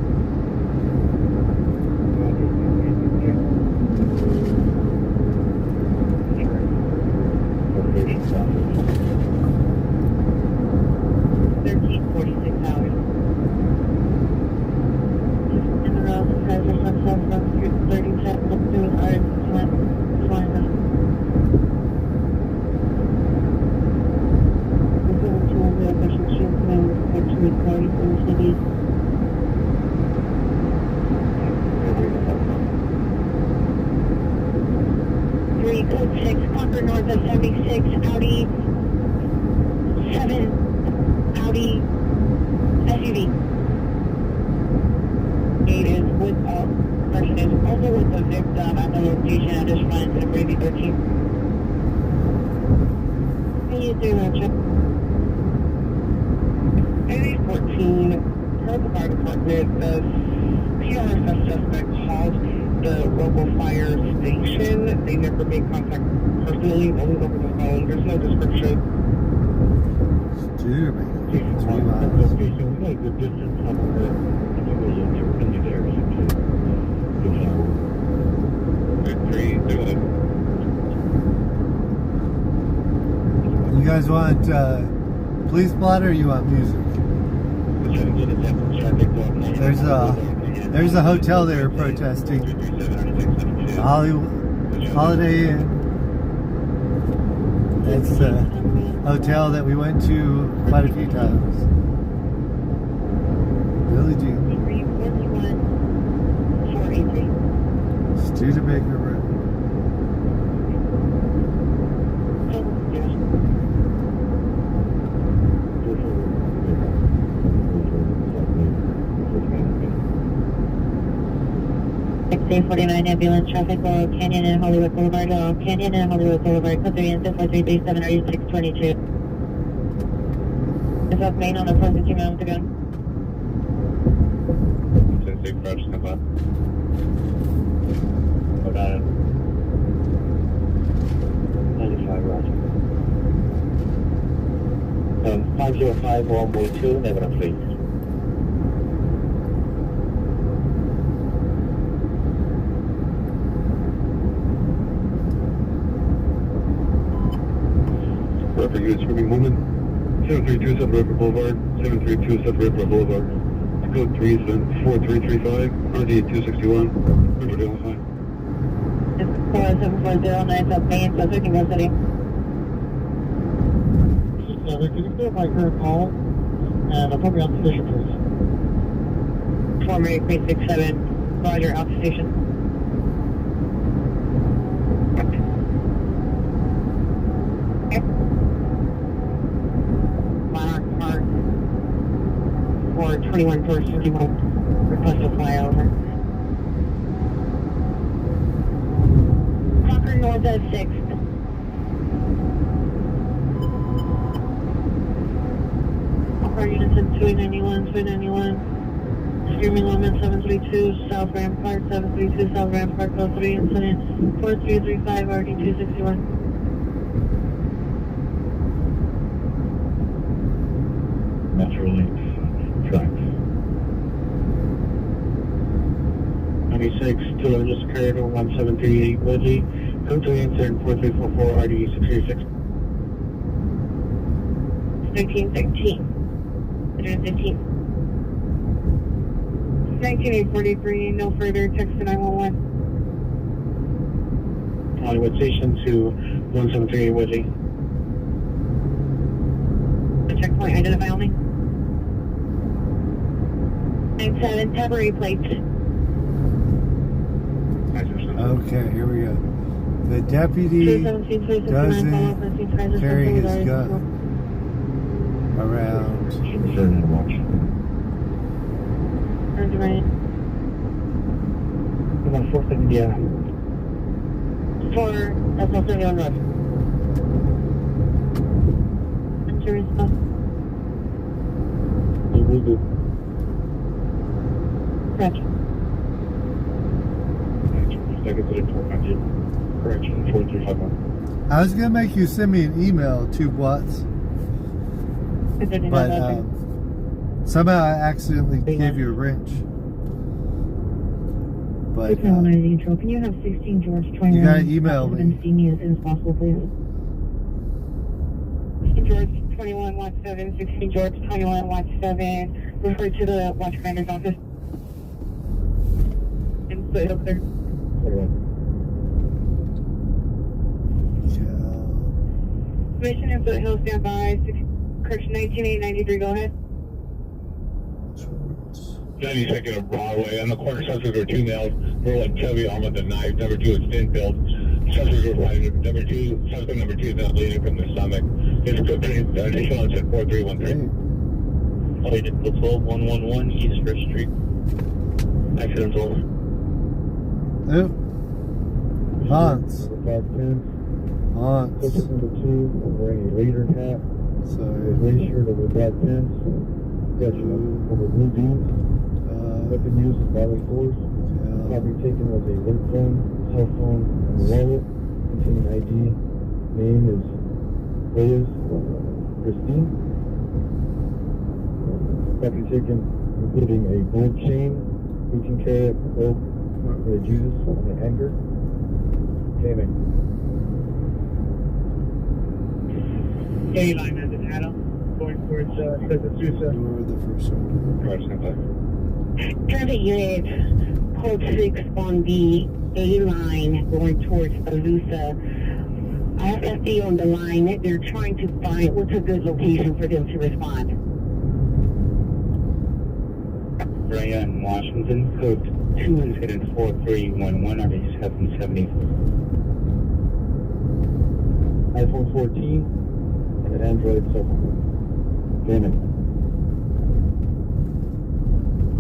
Speaker 11: Code 6, Conquer north of 76, Audi 7, Audi SUV. Gate is with, person is also with the victim at the location at this front to the Brady 13. Can you do that, check? 8814, heard the fire department, the PRSS suspect called the local fire station. They never made contact personally, only over the phone. There's no description.
Speaker 6: Dude, man.
Speaker 13: Like the distance of the
Speaker 6: You guys want police blotter or you want music? There's a hotel they were protesting. Holiday Inn. It's a hotel that we went to quite a few times. Billie Jean. Studebaker Road.
Speaker 11: XA49 ambulance traffic, Laurel Canyon and Hollywood Boulevard, Laurel Canyon and Hollywood Boulevard, code 3 and 4337 RE622. Is that main on the 450 minutes ago?
Speaker 13: Big approach, step up. Hold on. 95, roger. 505, runway 2, negative please.
Speaker 12: Refer units moving movement. 732 South River Boulevard. 732 South River Boulevard. Code 34335. RD 261. Riverdale High.
Speaker 11: 4740 South Main, South River City.
Speaker 8: Can you clarify current call and appropriate station, please?
Speaker 11: Former 8367, Roger, out station. Monarch Park, for 2141, request to fly over. Conquer North at 6th. Our units in 291, streaming limit 732 South Rampart, 732 South Rampart, code 3, incident 4335 RD 261.
Speaker 13: Metro Links, tracks. 96, 211 just occurred on 1738 Woodley, code 3, incident 4344 RD 636.
Speaker 11: 1313. 115. 19843, no further, text to 911.
Speaker 13: Hollywood Station to 1738 Woodley.
Speaker 11: Checkpoint, identify only. 97, temporary plates.
Speaker 6: Okay, here we go. The deputy doesn't carry his gun around.
Speaker 11: Turns right.
Speaker 13: About 4th and Indiana.
Speaker 11: 4, that's also on road. Insurance stuff.
Speaker 13: We do.
Speaker 11: Correction.
Speaker 13: Second to 400. Correction, 4351.
Speaker 6: I was gonna make you send me an email, 2 watts. But somehow I accidentally gave you a wrench. But
Speaker 11: Can you have 16 George 21?
Speaker 6: you gotta email me.
Speaker 11: And see me as soon as possible, please.
Speaker 18: 16 George 21 Watch 7, 16 George 21 Watch 7. Refer to the watch commander's office. And put it up there. Mission in Foothill, stand by. Correction 19893, go ahead.
Speaker 12: 92nd of Broadway. On the corner, suspect were 2 males. Were like chubby, armed with a knife. Number 2 is thin built. Suspect were fighting. Suspect number 2 is not bleeding from the stomach. His footprint, initial onset 4313.
Speaker 13: Wait, 12111 East 1st Street. Accident over.
Speaker 6: Yep. Hans. Hans.
Speaker 10: Suspect number 2 wearing a later hat.
Speaker 6: Sorry.
Speaker 10: Gray shirt over black pants. Gotcha. Over blue jeans. Weapon used is violent force. Property taken was a work phone, cell phone, and a wallet containing ID. Name is Reyes Christine. Property taken including a gold chain, 18 karat rope with Jesus on the hanger. Payment.
Speaker 18: A-line as an Adam, going towards Sousa.
Speaker 6: You're the first one.
Speaker 11: Transit unit code 6 on the A line going towards Alusa. I have FD on the line. They're trying to find what's a good location for them to respond.
Speaker 13: Brian, Washington, code 2 incident 4311, RV 770.
Speaker 10: iPhone 14 and an Android cell phone. Payment.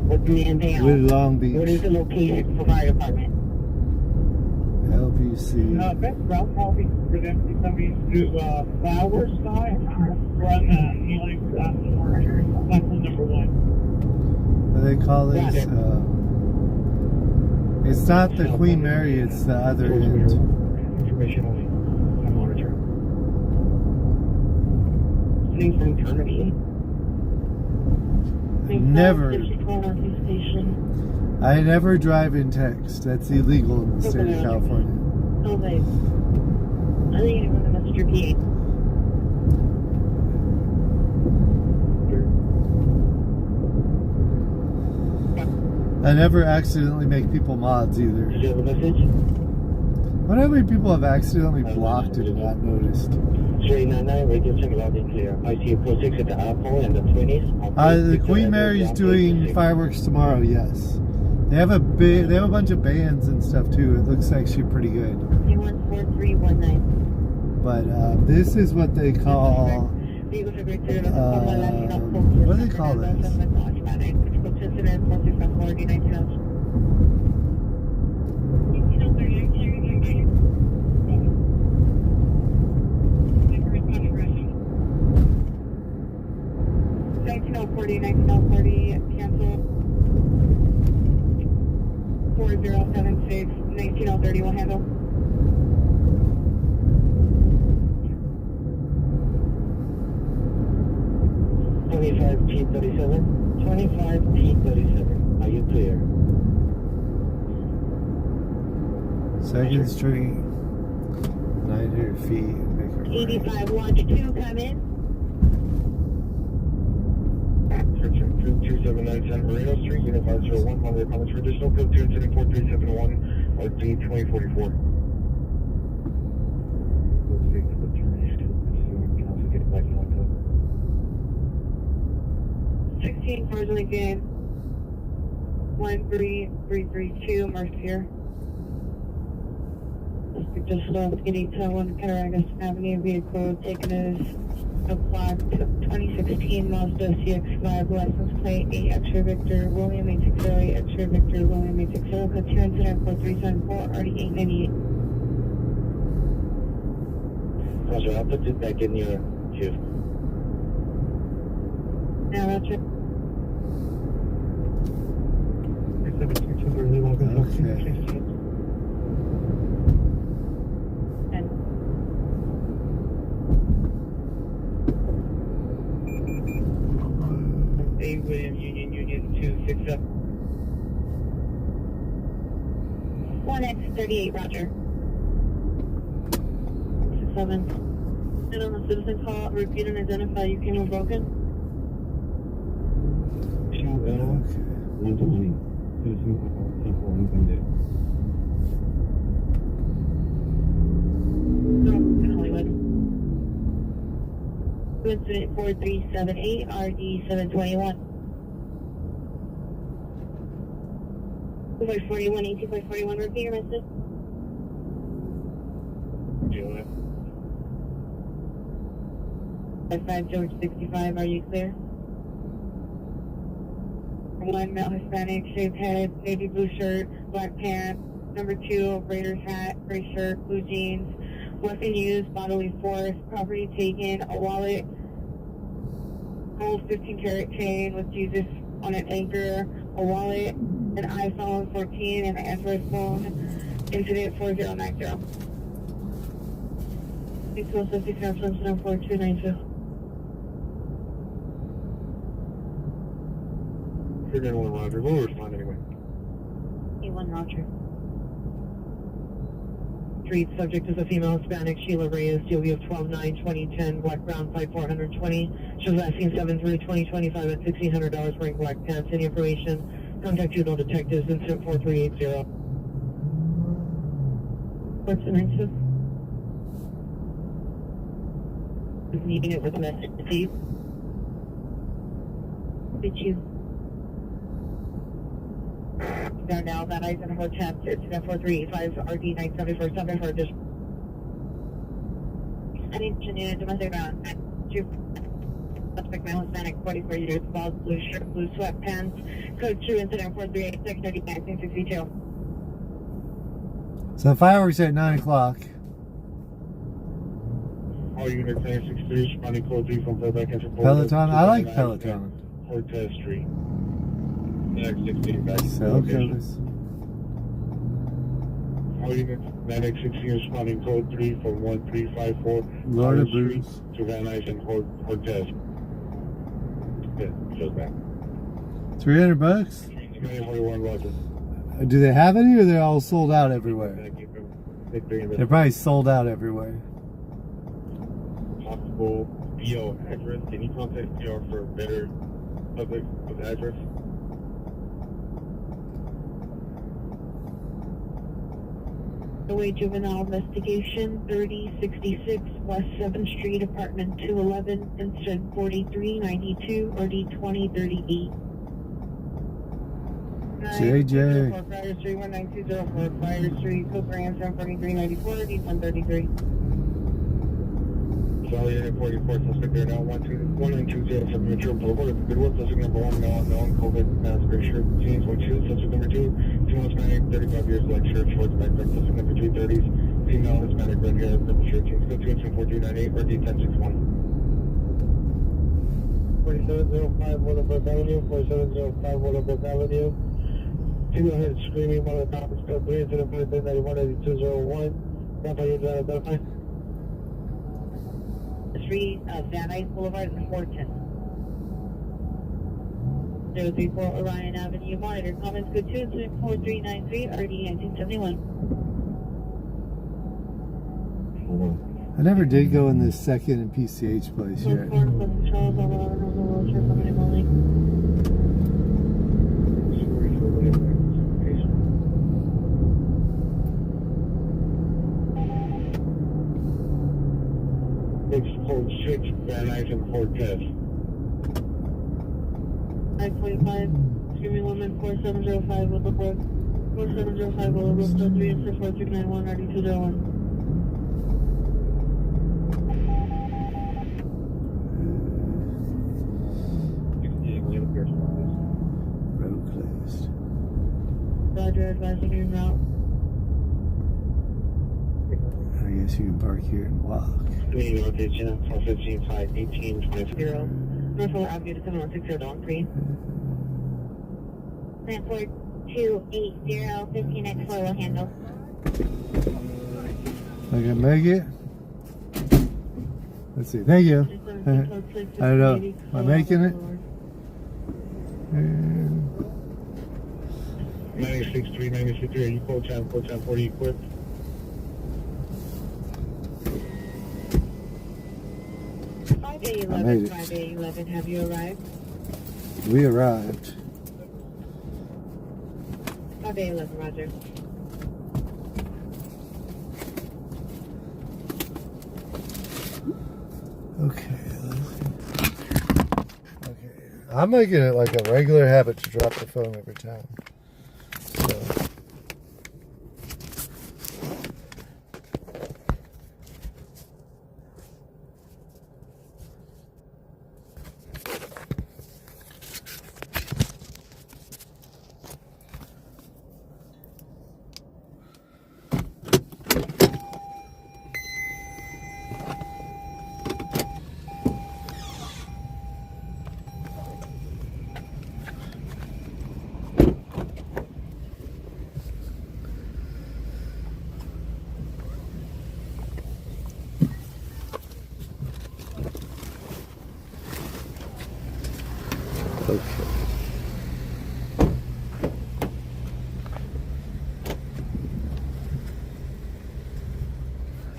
Speaker 11: What's the man down?
Speaker 6: With Long Beach.
Speaker 11: What is the location for fire department?
Speaker 6: LBC.
Speaker 18: Best route probably for them to come into Flower side run healing platform number 1.
Speaker 6: What do they call this? It's not the Queen Mary, it's the other end.
Speaker 10: Information only. I monitor.
Speaker 11: Things from Germany.
Speaker 6: I never drive in text. That's illegal in the state of California.
Speaker 11: Oh, wait. I think you're going to Mr. PA.
Speaker 6: I never accidentally make people mods either.
Speaker 13: Did you have a message?
Speaker 6: What how many people have accidentally blocked and not noticed?
Speaker 13: 399, radio check loud and clear. I see code 6 at the Apple and the 20s.
Speaker 6: The Queen Mary's doing fireworks tomorrow, yes. They have a bunch of bands and stuff too. It looks actually pretty good.
Speaker 11: 4319.
Speaker 6: But this is what they call what do they call this?
Speaker 18: Cancel. 4076 1930 will handle.
Speaker 13: T37. 25T37. Are you clear?
Speaker 6: Second Street, 900 feet.
Speaker 11: 85 Watch 2, come in.
Speaker 12: 279 San Marino Street, Unit 501, one of the comments for additional code 2 incident 4371, RD 2044.
Speaker 18: 16 cars in the game. 13332, Mercier. Just left getting to 1 Cataragas Avenue, vehicle taken as a flag 2016 Mazda CX-5, license plate 8 X-ray Victor, William 860, 8 X-ray Victor, William 860, code 2 incident 4374, RD 898.
Speaker 13: Roger, I'll put it back in your queue.
Speaker 18: Now, Roger.
Speaker 6: Okay.
Speaker 11: 1X38, roger. 67. And on a citizen call, repeat and identify you came broken.
Speaker 12: Shout out 120. Citizen call, 10-4,
Speaker 11: Hollywood. Incident 4378, RD 721. 2.41, 18.41, repeat your message. 5 George 65, are you clear? 1 male Hispanic, shaved head, navy blue shirt, black pants. Number 2, Raiders hat, gray shirt, blue jeans. Weapon used, bodily force, property taken, a wallet, gold 15-karat chain with Jesus on an anchor, a wallet, an iPhone 14, and an Android phone. Incident 4090. 616-4292.
Speaker 12: Figure 1 Roger. We'll respond anyway.
Speaker 11: A1 Roger. Street subject is a female Hispanic, Sheila Reyes, DOB of 12-9-2010, black brown 5420. She was last seen 7/3/2025 at $1,600 wearing black pants. Any information? Contact juvenile detectives, incident 4380. What's the next one? Needing it with a message received. Did you? There now, that Eisenhower 10, incident 4385, RD 974 for additional. I need to know domestic ground. Suspect male Hispanic, 44 years, bald, blue shirt, blue sweatpants. Code 2, incident 438, 1962.
Speaker 6: So fireworks at 9 o'clock.
Speaker 12: All units 963, responding code 3 from Fairbank and
Speaker 6: Peloton? I like Peloton.
Speaker 12: Cortez Street. Next 16 back to
Speaker 6: Cell
Speaker 12: location.
Speaker 6: killers.
Speaker 12: All units 916 responding code 3 from 1354
Speaker 6: Lord of
Speaker 12: Street
Speaker 6: Boots.
Speaker 12: to Van Nuys and Cortez. Okay, shows back.
Speaker 6: $300?
Speaker 12: 941 Roger.
Speaker 6: Do they have any, or they're all sold out everywhere? They're probably sold out everywhere.
Speaker 12: Possible BO address. Can you contact PR for better public with address?
Speaker 11: Away juvenile investigation 3066 West 7th Street, apartment 211, incident 4392, RD 2038.
Speaker 6: JJ.
Speaker 11: Fire Street 19204, Fire Street, Cook Ranch 4394, RD 133.
Speaker 12: Charlie Unit 44, suspect there now 1920 from Metro Boulevard. Good work, suspect number 1, no unknown, COVID mask, gray shirt, jeans, white shoes. Suspect number 2, female Hispanic, 35 years, black shirt, shorts, backpack. Suspect number 3, 30s, female Hispanic, red hair, purple shirt, jeans. Go to 4298 or D10620.
Speaker 10: 4705 Willowbrook Avenue, 4705 Willowbrook Avenue. Female heard screaming while the top is code 3, incident 4391-8201. Grandpa, you drive identify.
Speaker 11: Street of Van Nuys Boulevard in Horton. 034 Orion Avenue, monitor. Comments good 2, incident 4393, RD 1971.
Speaker 6: I never did go in this second and PCH place yet.
Speaker 11: Charles,
Speaker 12: Code 6, Van Nuys and Cortez.
Speaker 11: 545, screaming woman 4705 Willowbrook. 4705 Willowbrook, 3 and 4391, RD 201.
Speaker 6: Road closed.
Speaker 11: Roger, advising you route.
Speaker 6: I guess you can park here and walk.
Speaker 13: Notation 415 518
Speaker 11: 0. Northwell Avenue to 7160
Speaker 17: 280, 15X4 will handle.
Speaker 6: I can make it. Let's see. Thank you. I don't know. Am I making it?
Speaker 12: 96.3, 96.3, are you full channel 40 equipped?
Speaker 11: Five A11, have you arrived?
Speaker 6: We arrived.
Speaker 11: 5 A11, roger.
Speaker 6: Okay. I'm making it like a regular habit to drop the phone every time. So.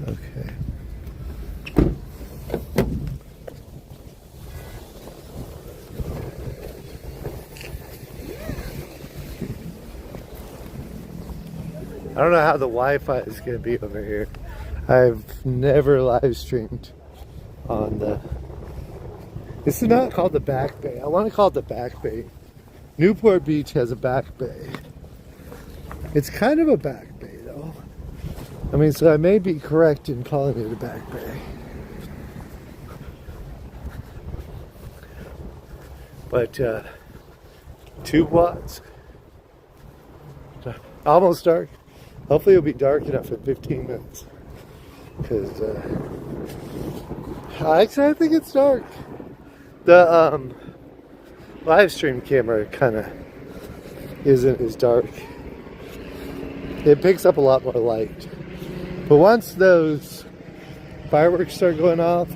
Speaker 6: Okay. I don't know how the Wi-Fi is going to be over here. I've never live streamed on the... This is not called the Back Bay. I want to call it the Back Bay. Newport Beach has a back bay. It's kind of a back bay though. I mean, so I may be correct in calling it a back bay. But 2 watts. Almost dark. Hopefully it'll be dark enough in 15 minutes. Because actually I think it's dark. The live stream camera kind of isn't as dark. It picks up a lot more light. But once those fireworks start going off,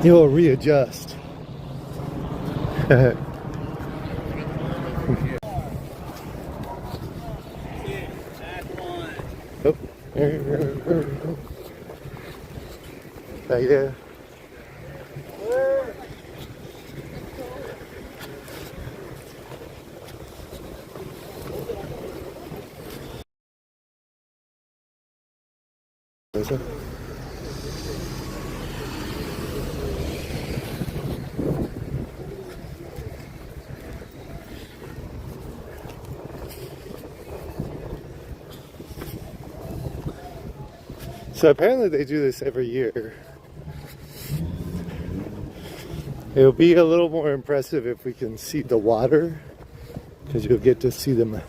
Speaker 6: it will readjust. Oh, right there. Is it? So apparently they do this every year. It'll be a little more impressive if we can see the water, because you'll get to see them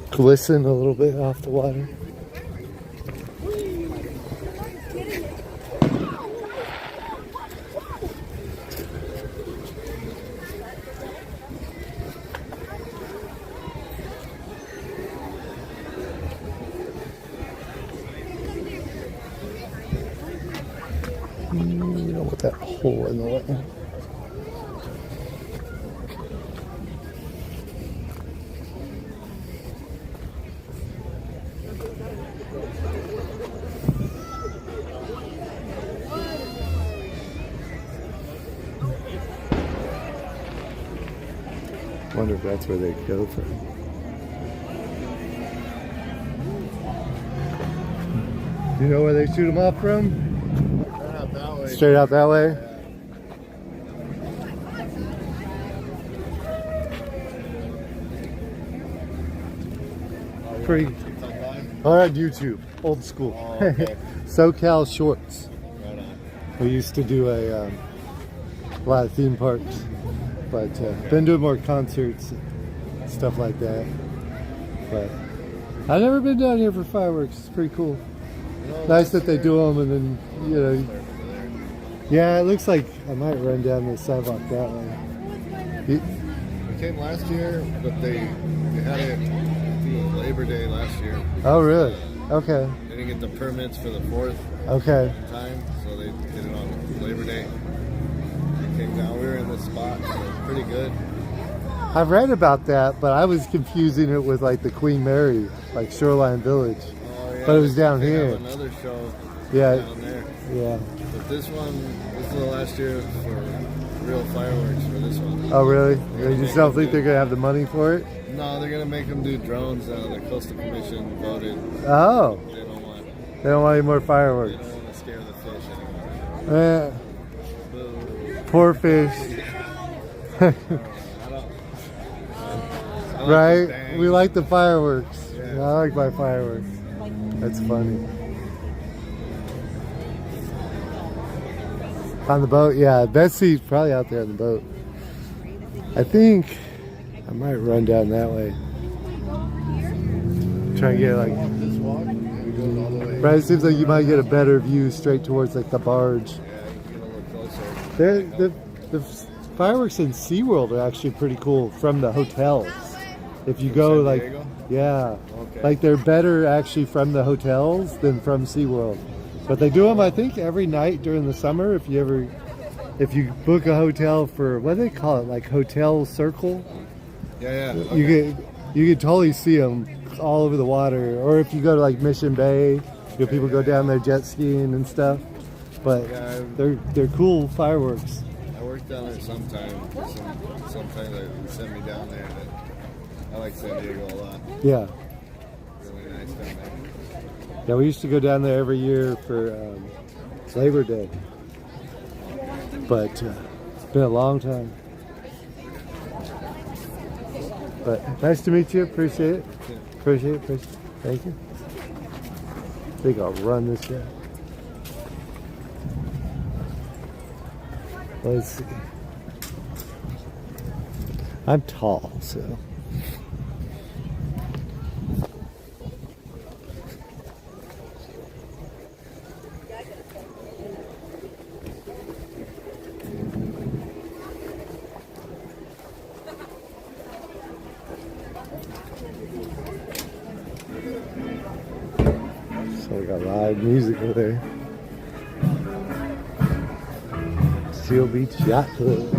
Speaker 6: glisten a little bit off the water. You don't want that hole in the way. Wonder if that's where they go from. Do you know where they shoot them off from? Straight out that way? Pretty. All right, YouTube. Old school.
Speaker 19: Oh, okay.
Speaker 6: SoCal Shorts.
Speaker 19: Right on.
Speaker 6: We used to do a lot of theme parks, but been doing more concerts and stuff like that. But I've never been down here for fireworks. It's pretty cool. Nice that they do them, and then, you know. Yeah, it looks like I might run down the sidewalk that way.
Speaker 19: We came last year, but they had it, I think it was Labor Day last year.
Speaker 6: Oh, really? Okay.
Speaker 19: They didn't get the permits for the 4th time, so they did it on Labor Day. We came down, we were in this spot, so it was pretty good.
Speaker 6: I've read about that, but I was confusing it with like the Queen Mary, like Shoreline Village.
Speaker 19: Oh, yeah,
Speaker 6: but it was down
Speaker 19: they
Speaker 6: here.
Speaker 19: have another show
Speaker 6: Yeah.
Speaker 19: down there.
Speaker 6: Yeah.
Speaker 19: But this is the last year for real fireworks for this one.
Speaker 6: Oh, really? They just don't think they're going to have the money for it?
Speaker 19: No, they're going to make them do drones now. The Coastal Commission voted.
Speaker 6: Oh.
Speaker 19: They don't want
Speaker 6: any more fireworks.
Speaker 19: They don't want to scare the fish anymore.
Speaker 6: Poor fish. Right? We like the fireworks. Yeah. I like my fireworks. That's funny. On the boat, yeah. Betsy's probably out there on the boat. I think I might run down that way. Try and get like. Right, it seems like you might get a better view straight towards like the barge.
Speaker 19: Yeah, you can get a little closer.
Speaker 6: The fireworks in SeaWorld are actually pretty cool from the hotels. If you go like, yeah,
Speaker 19: okay.
Speaker 6: Like they're better actually from the hotels than from SeaWorld. But they do them, I think, every night during the summer. If you book a hotel for, what do they call it, like Hotel Circle?
Speaker 19: Yeah, yeah. Okay.
Speaker 6: You could totally see them all over the water. Or if you go to like Mission Bay, people go down there jet skiing and stuff. But
Speaker 19: yeah,
Speaker 6: they're cool fireworks.
Speaker 19: I worked down there sometime they sent me down there. I like San Diego a lot.
Speaker 6: Yeah.
Speaker 19: Really nice down there.
Speaker 6: Yeah, we used to go down there every year for Labor Day. But it's been a long time. But nice to meet you. Appreciate it. Appreciate it. Thank you. I think I'll run this guy. Let's see. I'm tall, so. So we got live music over there. Seal Beach Yacht Club.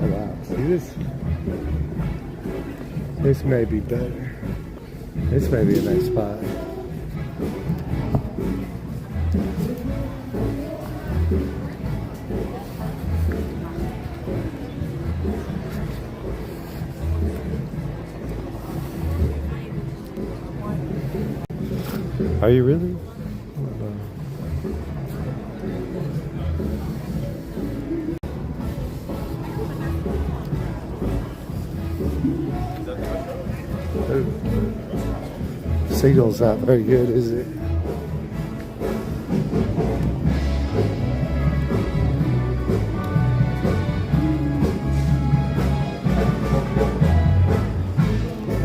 Speaker 6: Oh wow, see this? This may be better. This may be a nice spot. Are you really? Signal's not very good, is it?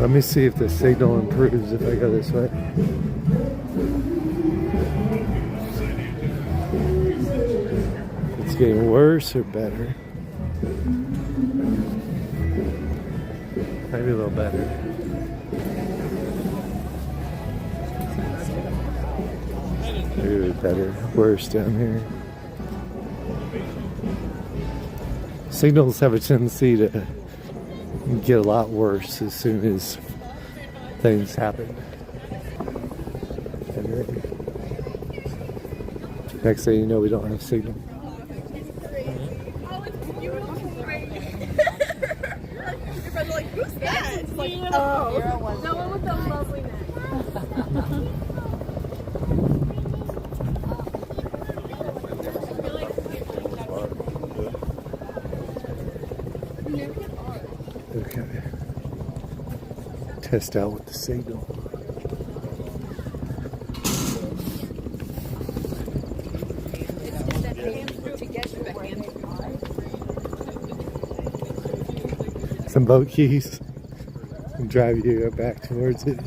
Speaker 6: Let me see if the signal improves if I go this way. It's getting worse or better? Maybe a little better. Maybe better. Worse down here. Signals have a tendency to get a lot worse as soon as things happen. Next thing you know, we don't have signal.
Speaker 3: Like, who's that? It's like, oh, that one with the lovely neck.
Speaker 6: Okay. Test out with the signal. Some boat keys and drive you back towards it.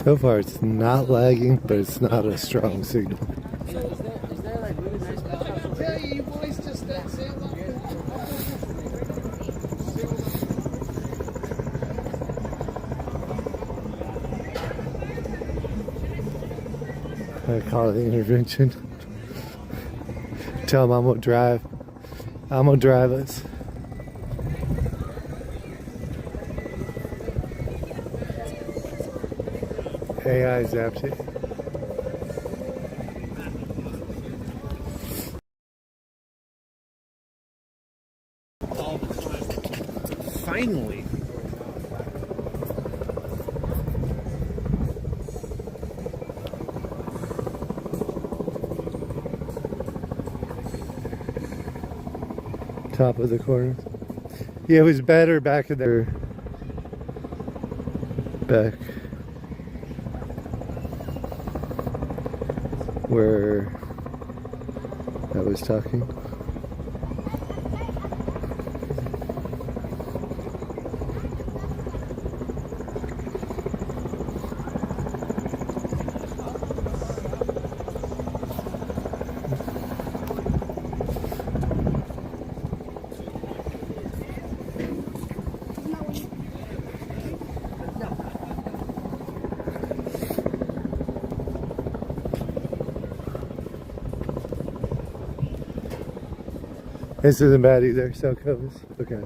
Speaker 6: So far, it's not lagging, but it's not a strong signal.
Speaker 5: So is there like really nice beach?
Speaker 15: Tell you boys to stand still.
Speaker 6: I call it intervention. Tell them I'm gonna drive. I'm gonna drive us. AI zapped it.
Speaker 20: Finally.
Speaker 6: Top of the corner. Yeah, it was better back in there. Back where I was talking. This isn't bad either, SoCal is. Okay.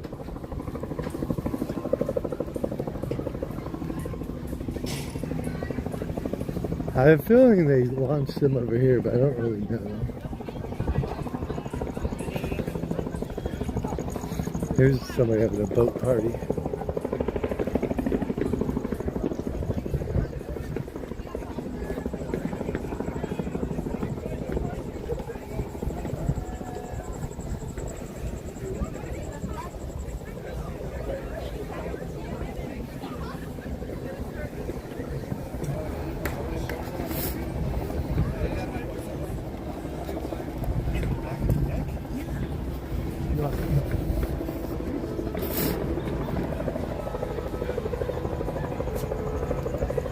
Speaker 6: I have a feeling they launched them over here, but I don't really know. Here's somebody having a boat party.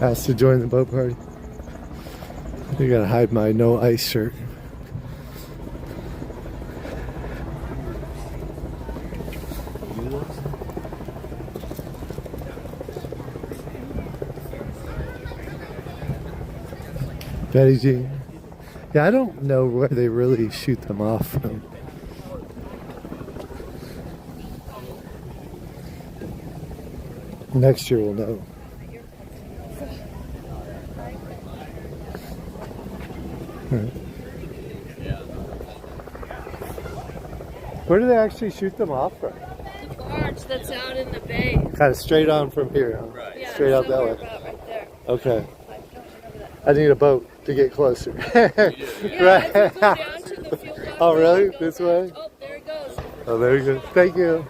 Speaker 6: Asked to join the boat party. I gotta hide my no ice shirt. Betty G. Yeah, I don't know where they really shoot them off from. Next year we'll know. Where do they actually shoot them off from?
Speaker 3: The barge that's out in the bay.
Speaker 6: Kind of straight on from here, huh?
Speaker 3: Right. Yeah,
Speaker 6: straight out that way.
Speaker 3: about right there.
Speaker 6: Okay. I need a boat to get closer.
Speaker 3: Yeah,
Speaker 6: right.
Speaker 3: if you go down to the fuel dock,
Speaker 6: Oh, really? This way?
Speaker 3: Oh, there it goes.
Speaker 6: Oh, there you go. Thank you.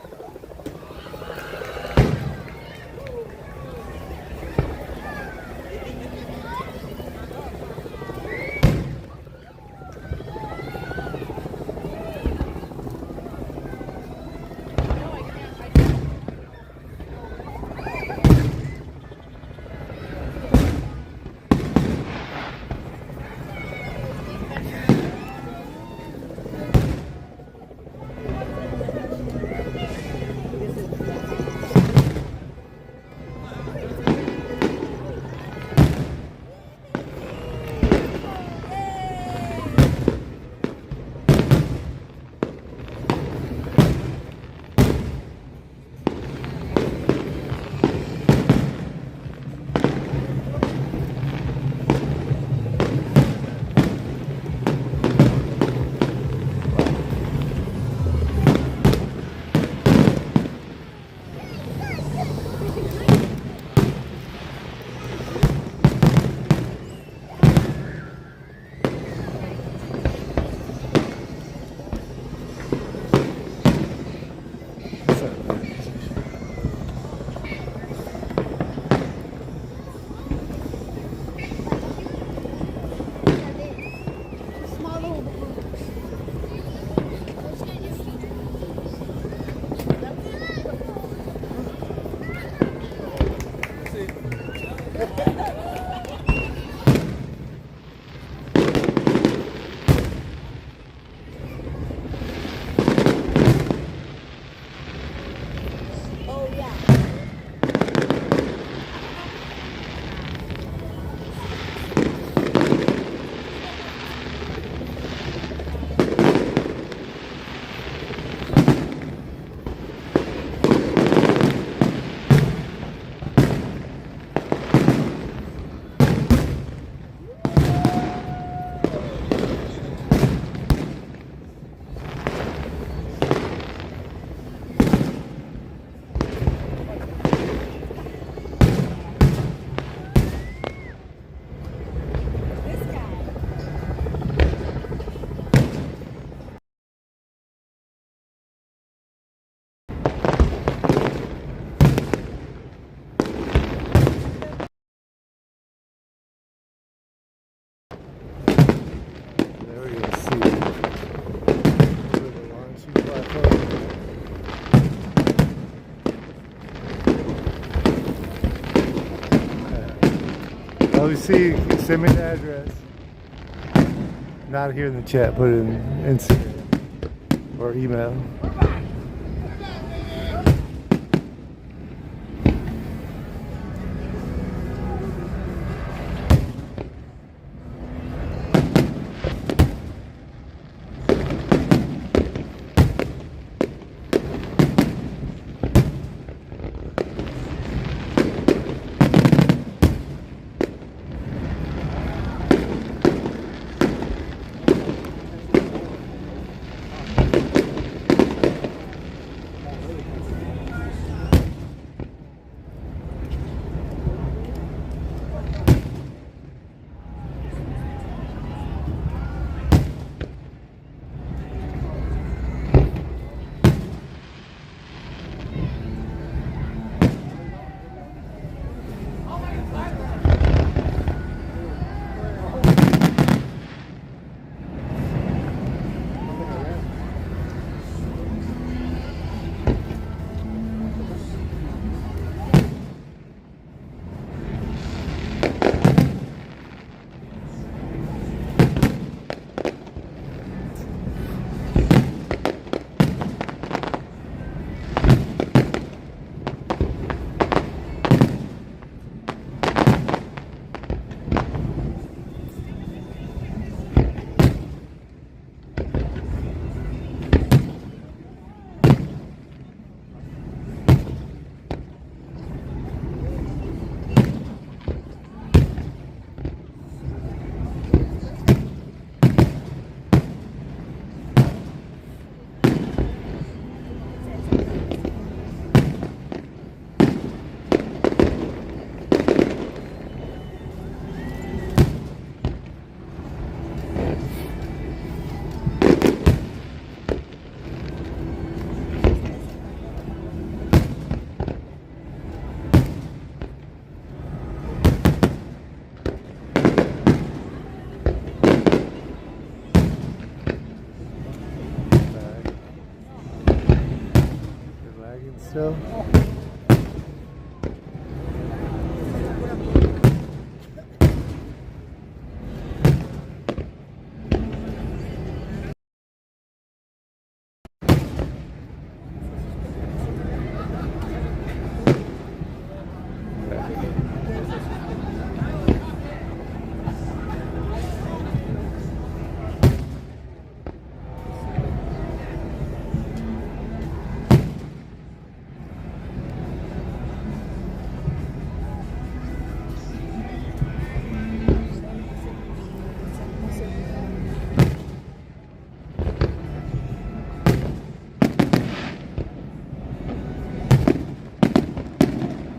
Speaker 6: OC, send me the address. Not here in the chat, put it in Instagram or email. So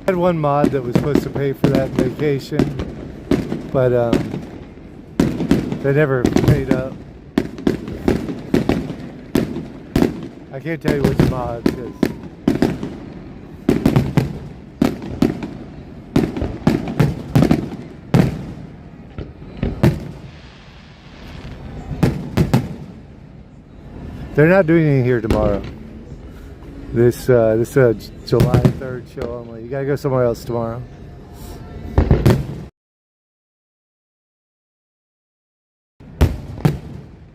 Speaker 6: I had one mod that was supposed to pay for that vacation, but they never paid up. I can't tell you which mod because they're not doing anything here tomorrow. This is a July 3rd show only. You gotta go somewhere else tomorrow.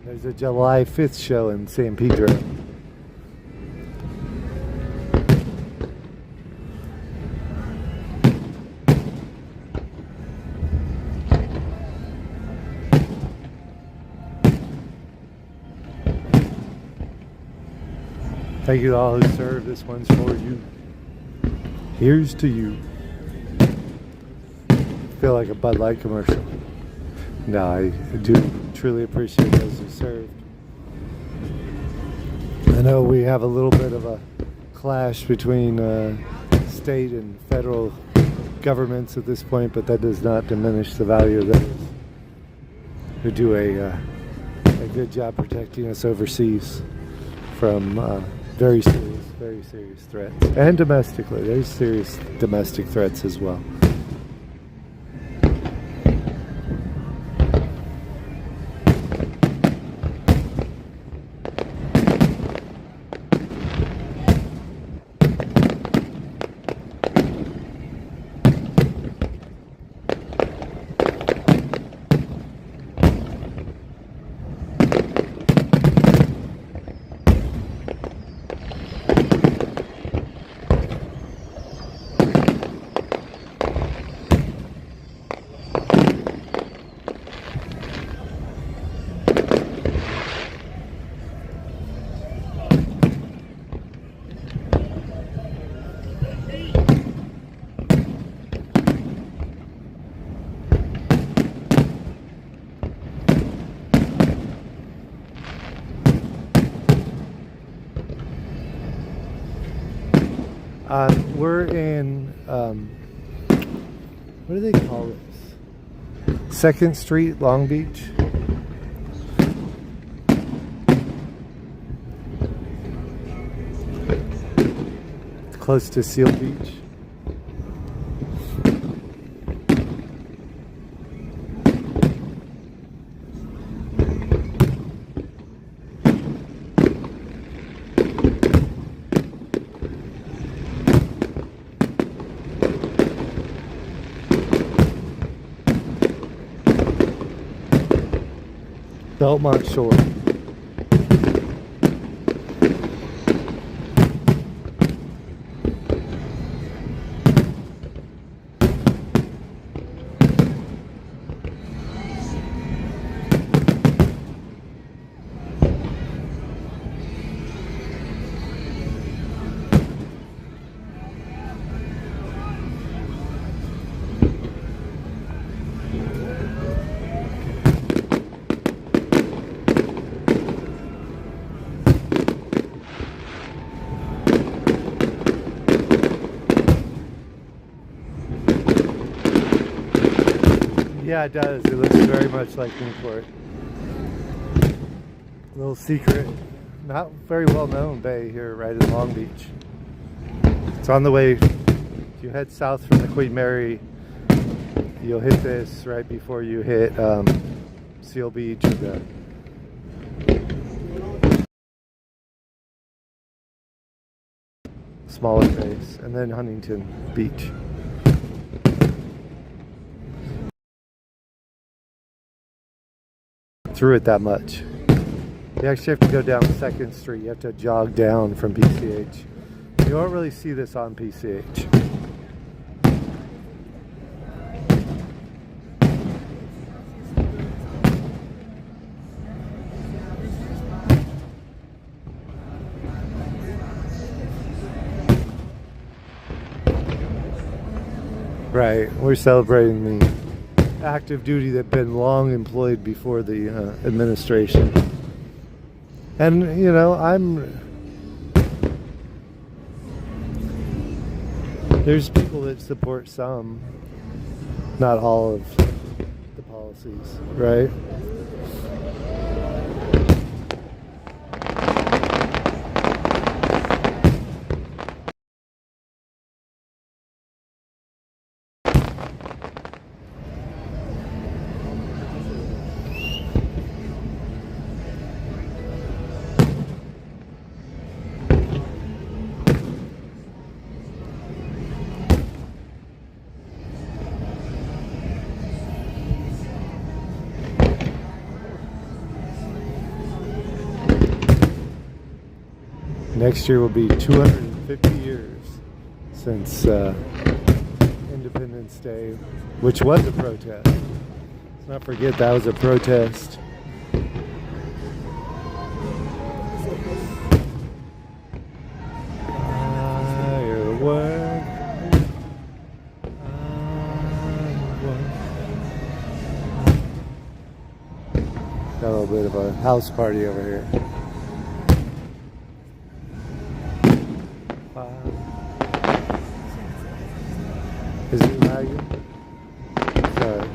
Speaker 6: There's a July 5th show in San Pedro. Thank you to all who served. This one's for you. Here's to you. Feel like a Bud Light commercial. No, I do truly appreciate those who served. I know we have a little bit of a clash between state and federal governments at this point, but that does not diminish the value of those who do a good job protecting us overseas from very serious threats. And domestically, there's serious domestic threats as well. We're in, what do they call this? 2nd Street, Long Beach. It's close to Seal Beach. Belmont Shore. Yeah, it does. It looks very much like Newport. Little secret, not very well known bay here right in Long Beach. It's on the way, if you head south from the Queen Mary, you'll hit this right before you hit Seal Beach or the smaller bays, and then Huntington Beach. Through it that much. You actually have to go down 2nd Street. You have to jog down from PCH. You don't really see this on PCH. Right, we're celebrating the active duty that had been long employed before the administration. And, you know, there's people that support some, not all of the policies, right? Next year will be 250 years since Independence Day, which was a protest. Let's not forget that was a protest. Got a little bit of a house party over here. Is it lagging? Sorry.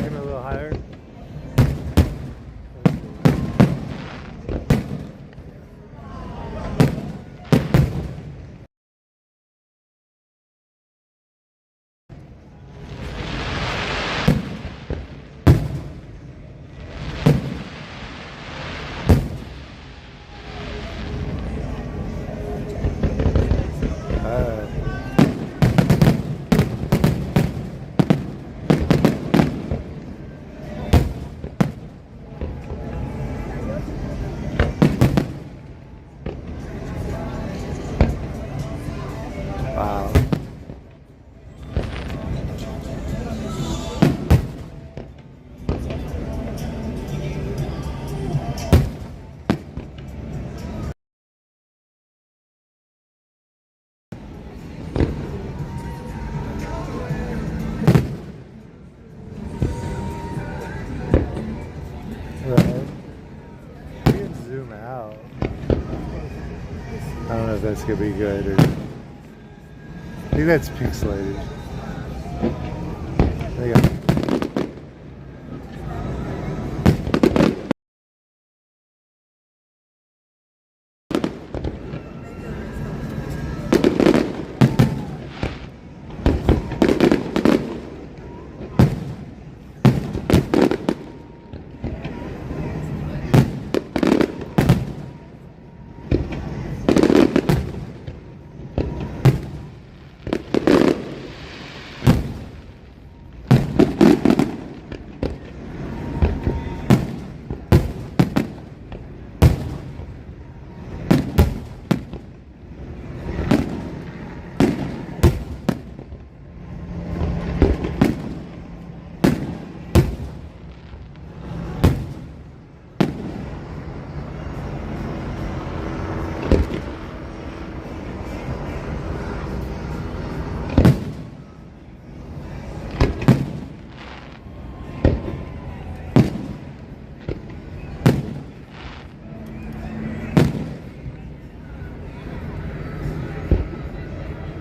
Speaker 6: Aim a little higher. if that's gonna be good or. I think that's pixelated. There you go.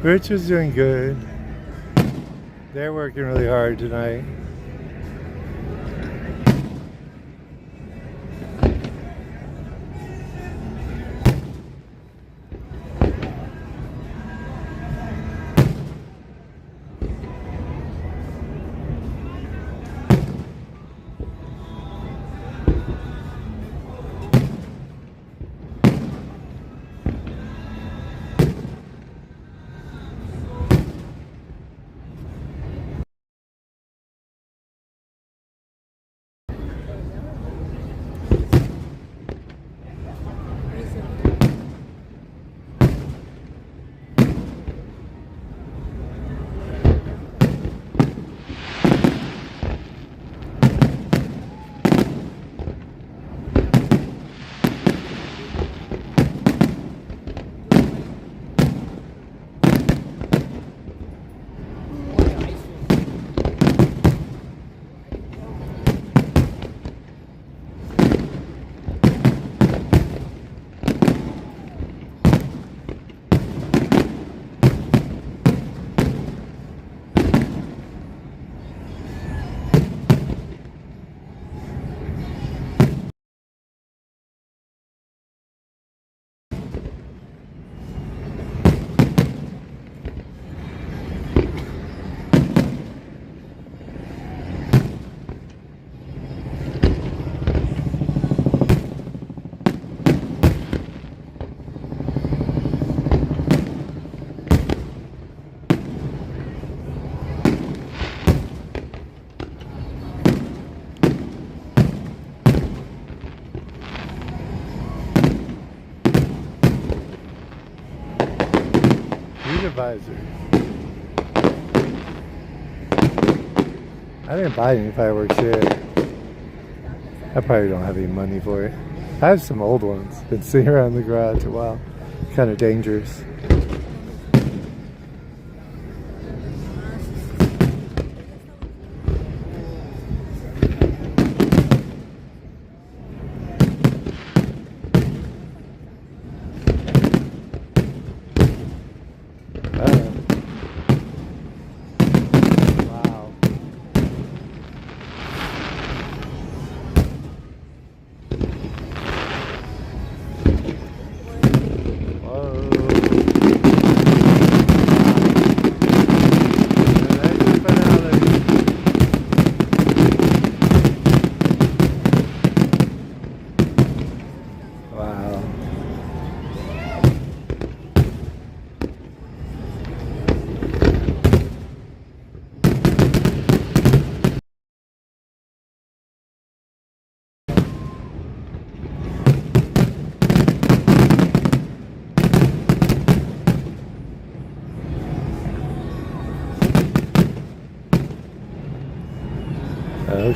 Speaker 6: Rich is doing good. They're working really hard tonight. Advisor. I didn't buy any fireworks yet. I probably don't have any money for it. I have some old ones. Been sitting around the garage a while. Kind of dangerous.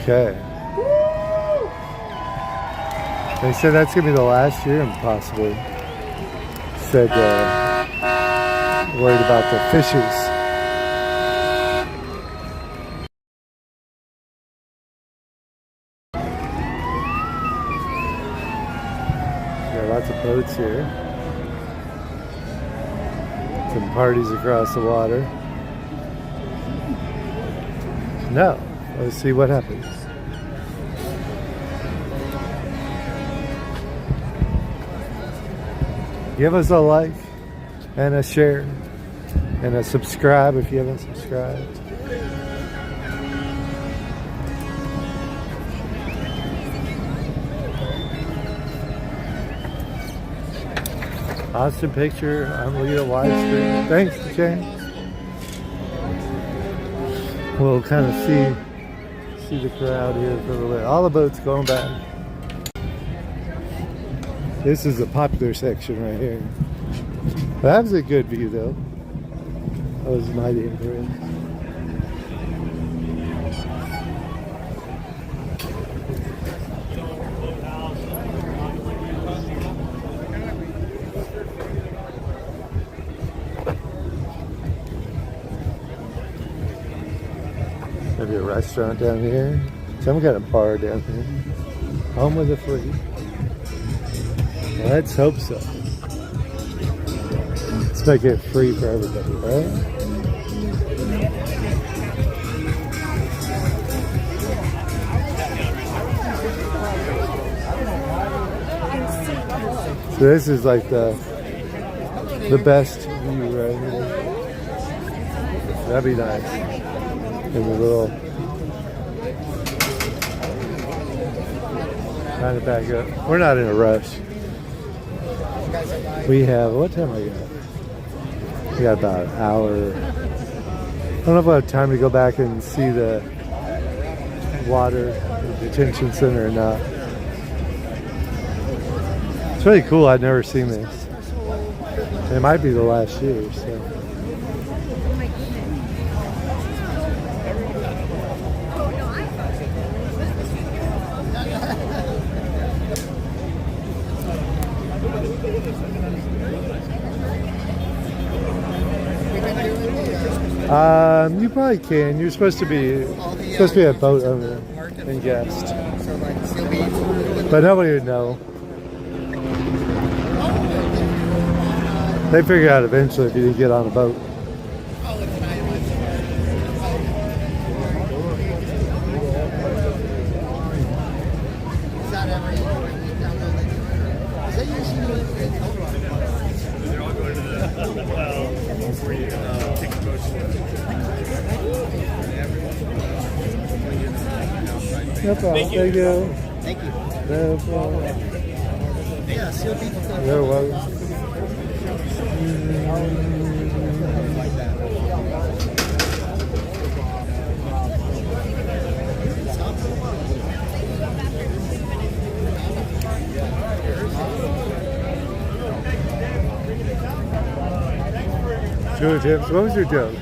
Speaker 6: Okay. They said that's gonna be the last year, possibly. Said worried about the fishes. There are lots of boats here. Some parties across the water. No. Let's see what happens. Give us a like and a share and a subscribe if you haven't subscribed. Awesome picture. I'm looking at widescreen. Thanks, James. We'll kind of see the crowd here for a little bit. All the boats going back. This is a popular section right here. That was a good view though. I was mighty impressed. Maybe a restaurant down here. Some kind of bar down here. Home with the free. Let's hope so. Let's make it free for everybody, right? So this is like the best view right here. That'd be nice. In the little kind of back up. We're not in a rush. We have, what time we got? We got about an hour. I don't know if we'll have time to go back and see the water, the detention center or not. It's really cool. I've never seen this. It might be the last year, so. You probably can. You're supposed to be a boat owner and guest, but nobody would know. They figure out eventually if you didn't get on a boat. No problem. Thank you.
Speaker 5: Thank you.
Speaker 6: No problem.
Speaker 5: Yeah, so
Speaker 6: You're welcome. Julie Tips, what was your joke?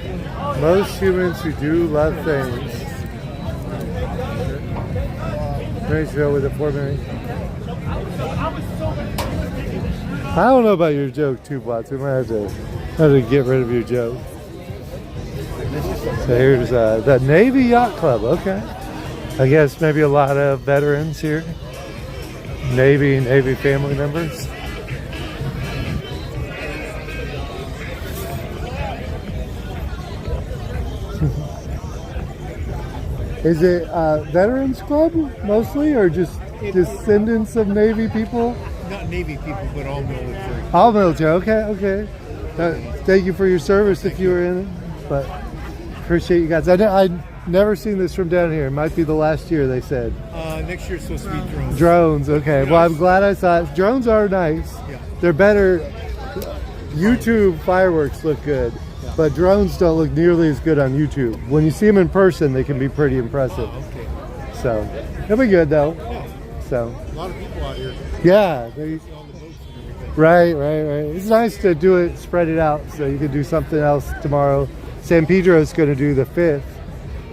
Speaker 6: Most humans who do love things. Show with a 4 minute. I don't know about your joke too, Bots. We might have to get rid of your joke. So here's the Navy Yacht Club. Okay. I guess maybe a lot of veterans here. Navy family members. Is it Veterans Club mostly, or just descendants of Navy people?
Speaker 20: Not Navy people, but all military.
Speaker 6: All military. Okay. Thank you for your service if you were in it. But appreciate you guys. I'd never seen this from down here. It might be the last year, they said.
Speaker 20: Next year's supposed to be drones.
Speaker 6: Drones. Okay. Well, I'm glad I saw it. Drones are nice.
Speaker 20: Yeah.
Speaker 6: They're better. YouTube fireworks look good. But drones don't look nearly as good on YouTube. When you see them in person, they can be pretty impressive.
Speaker 20: Oh, okay.
Speaker 6: So, it'll be good though.
Speaker 20: Yeah.
Speaker 6: So.
Speaker 20: A lot of people out here.
Speaker 6: Yeah. Right. It's nice to do it, spread it out, so you can do something else tomorrow. San Pedro's going to do the 5th.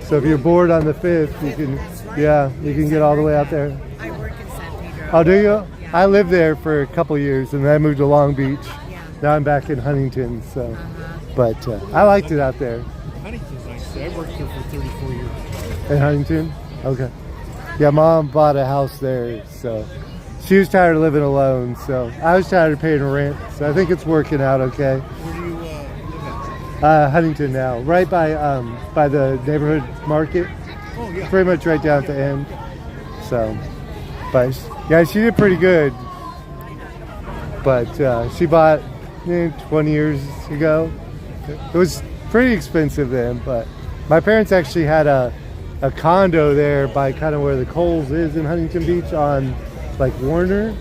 Speaker 6: So if you're bored on the 5th, you can get all the way out there.
Speaker 21: I work in San Pedro.
Speaker 6: Oh, do you?
Speaker 21: Yeah.
Speaker 6: I lived there for a couple years, and then I moved to Long Beach.
Speaker 21: Yeah.
Speaker 6: Now I'm back in Huntington, so. But I liked it out there.
Speaker 20: Huntington's nice. I worked there for 34 years.
Speaker 6: In Huntington? Okay. Yeah, Mom bought a house there, so she was tired of living alone, so I was tired of paying rent, so I think it's working out okay.
Speaker 20: Where do you live
Speaker 6: Huntington now, right by the neighborhood market.
Speaker 20: Oh, yeah.
Speaker 6: Pretty much right down at the end. So, but yeah, she did pretty good. But she bought 20 years ago. It was pretty expensive then, but my parents actually had a condo there by kind of where the Kohl's is in Huntington Beach on like Warner.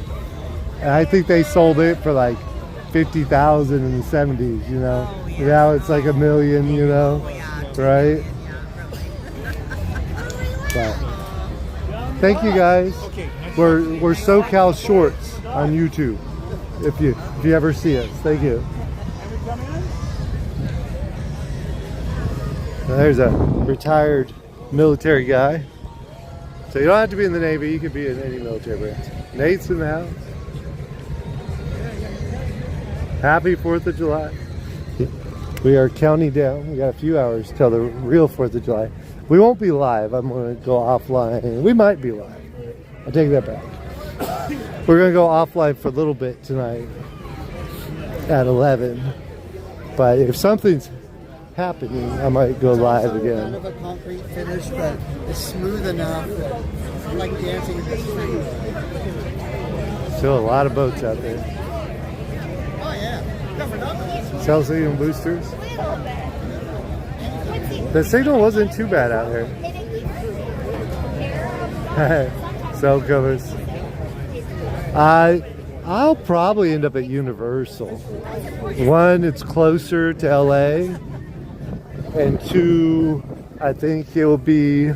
Speaker 6: And I think they sold it for like $50,000 in the 70s, you know. Now it's like $1 million, you know, right? But thank you guys. We're SoCal Shorts on YouTube. If you ever see us, thank you. There's a retired military guy. So you don't have to be in the Navy, you could be in any military branch. Nate's in the house. Happy 4th of July. We are counting down. We got a few hours till the real 4th of July. We won't be live. I'm going to go offline. We might be live. I'll take that back. We're going to go offline for a little bit tonight at 11. But if something's happening, I might go live again.
Speaker 21: Kind of a concrete finish, but it's smooth enough. I like dancing in the street.
Speaker 6: Still a lot of boats out there.
Speaker 21: Oh yeah.
Speaker 6: Celsius boosters. The signal wasn't too bad out here. Cell covers. I'll probably end up at Universal. One, it's closer to LA. And two, I think it will be,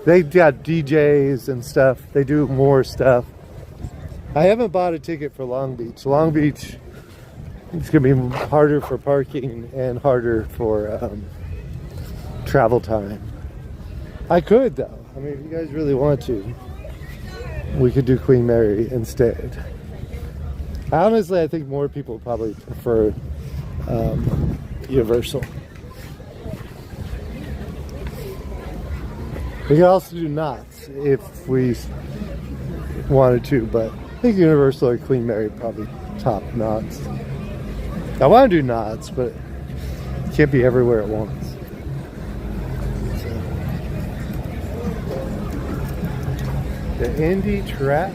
Speaker 6: they've got DJs and stuff. They do more stuff. I haven't bought a ticket for Long Beach. Long Beach, it's going to be harder for parking and harder for travel time. I could though. I mean, if you guys really want to, we could do Queen Mary instead. Honestly, I think more people probably prefer Universal. We could also do Knott's if we wanted to, but I think Universal or Queen Mary probably top Knott's. I want to do Knott's, but it can't be everywhere at once. So. The Indy track.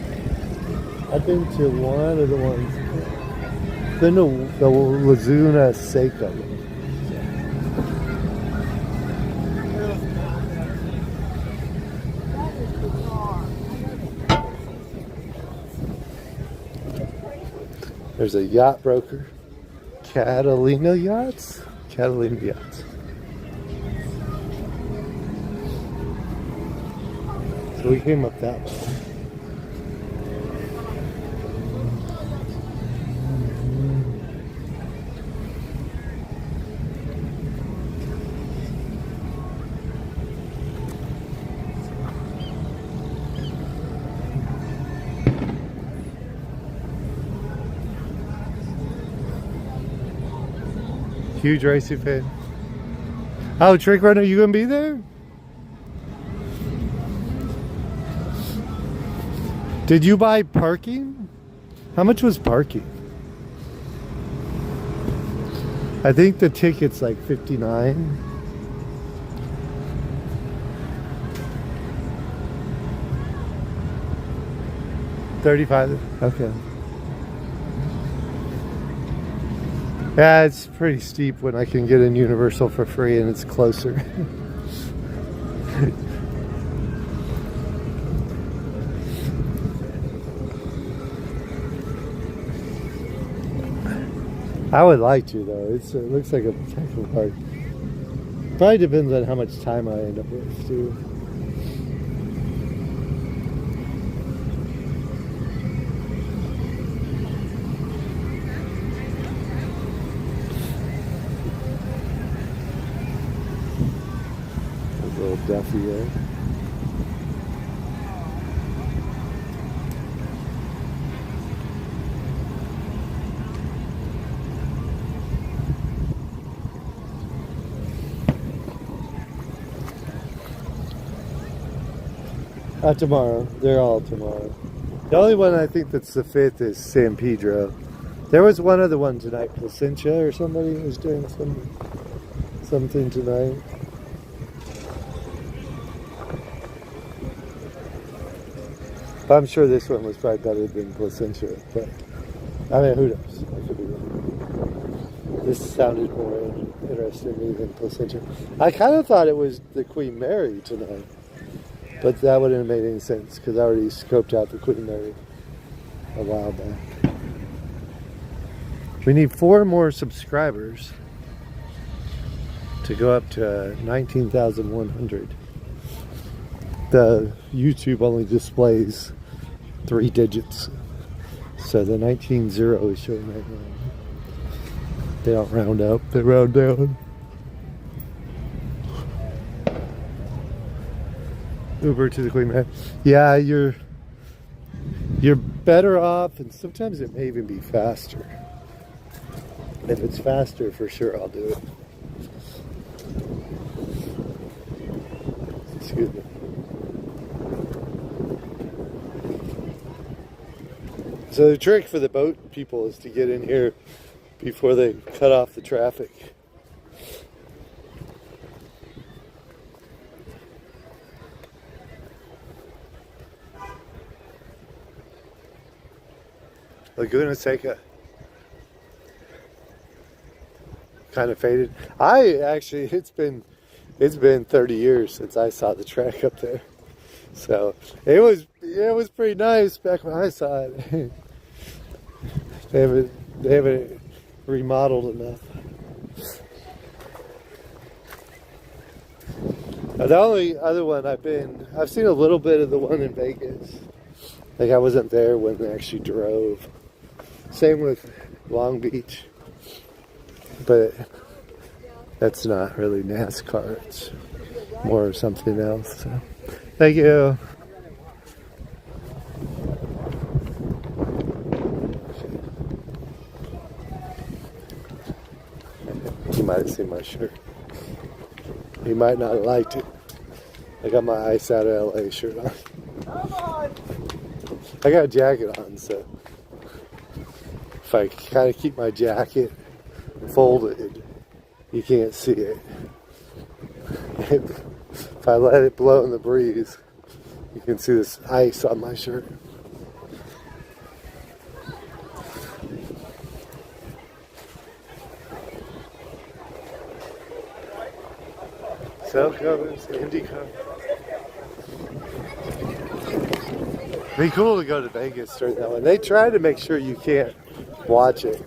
Speaker 6: I've been to one of the ones. I've been to the Laguna Seca. There's a yacht broker. Catalina Yachts? Catalina Yachts. So we came up that way. Huge racing fan. Oh, Trick Runner, you gonna be there? Did you buy parking? How much was parking? I think the ticket's like $59. $35. Okay. Yeah, it's pretty steep when I can get in Universal for free and it's closer. I would like to though. It looks like a potential park. Probably depends on how much time I end up with too. Duffy there. Tomorrow. They're all tomorrow. The only one I think that's the 5th is San Pedro. There was one other one tonight, Placentia or somebody was doing something tonight. But I'm sure this one was probably better than Placentia. But I mean, who knows? I could be wrong. This sounded more interesting to me than Placentia. I kind of thought it was the Queen Mary tonight, but that wouldn't have made any sense because I already scoped out the Queen Mary a while back. We need 4 more subscribers to go up to 19,100. The YouTube only displays 3 digits. So the 19.0 is showing right now. They don't round up, they round down. Uber to the Queen Mary. Yeah, you're better off, and sometimes it may even be faster. If it's faster, for sure, I'll do it. Excuse me. So the trick for the boat people is to get in here before they cut off the traffic. Laguna Seca. Kind of faded. It's been 30 years since I saw the track up there. So it was pretty nice back when I saw it. They haven't remodeled enough. Now, the only other one I've seen a little bit of the one in Vegas. Like I wasn't there when they actually drove. Same with Long Beach. But that's not really NASCAR. It's more something else. So, thank you. You might have seen my shirt. You might not have liked it. I got my Ice Out of LA shirt on. I got a jacket on, so if I kind of keep my jacket folded, you can't see it. If I let it blow in the breeze, you can see this ice on my shirt. Cell covers, Indico. It'd be cool to go to Vegas during that one. They try to make sure you can't watch it.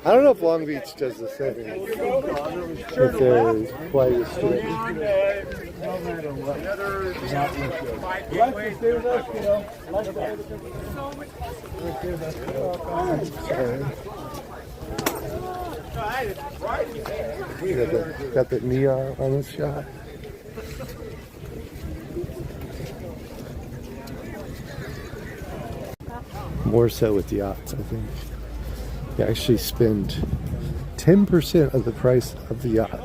Speaker 6: I don't know if Long Beach does the same. If they're quite as strict. Got the neon on this shot. More so with yachts, I think. You actually spend 10% of the price of the yacht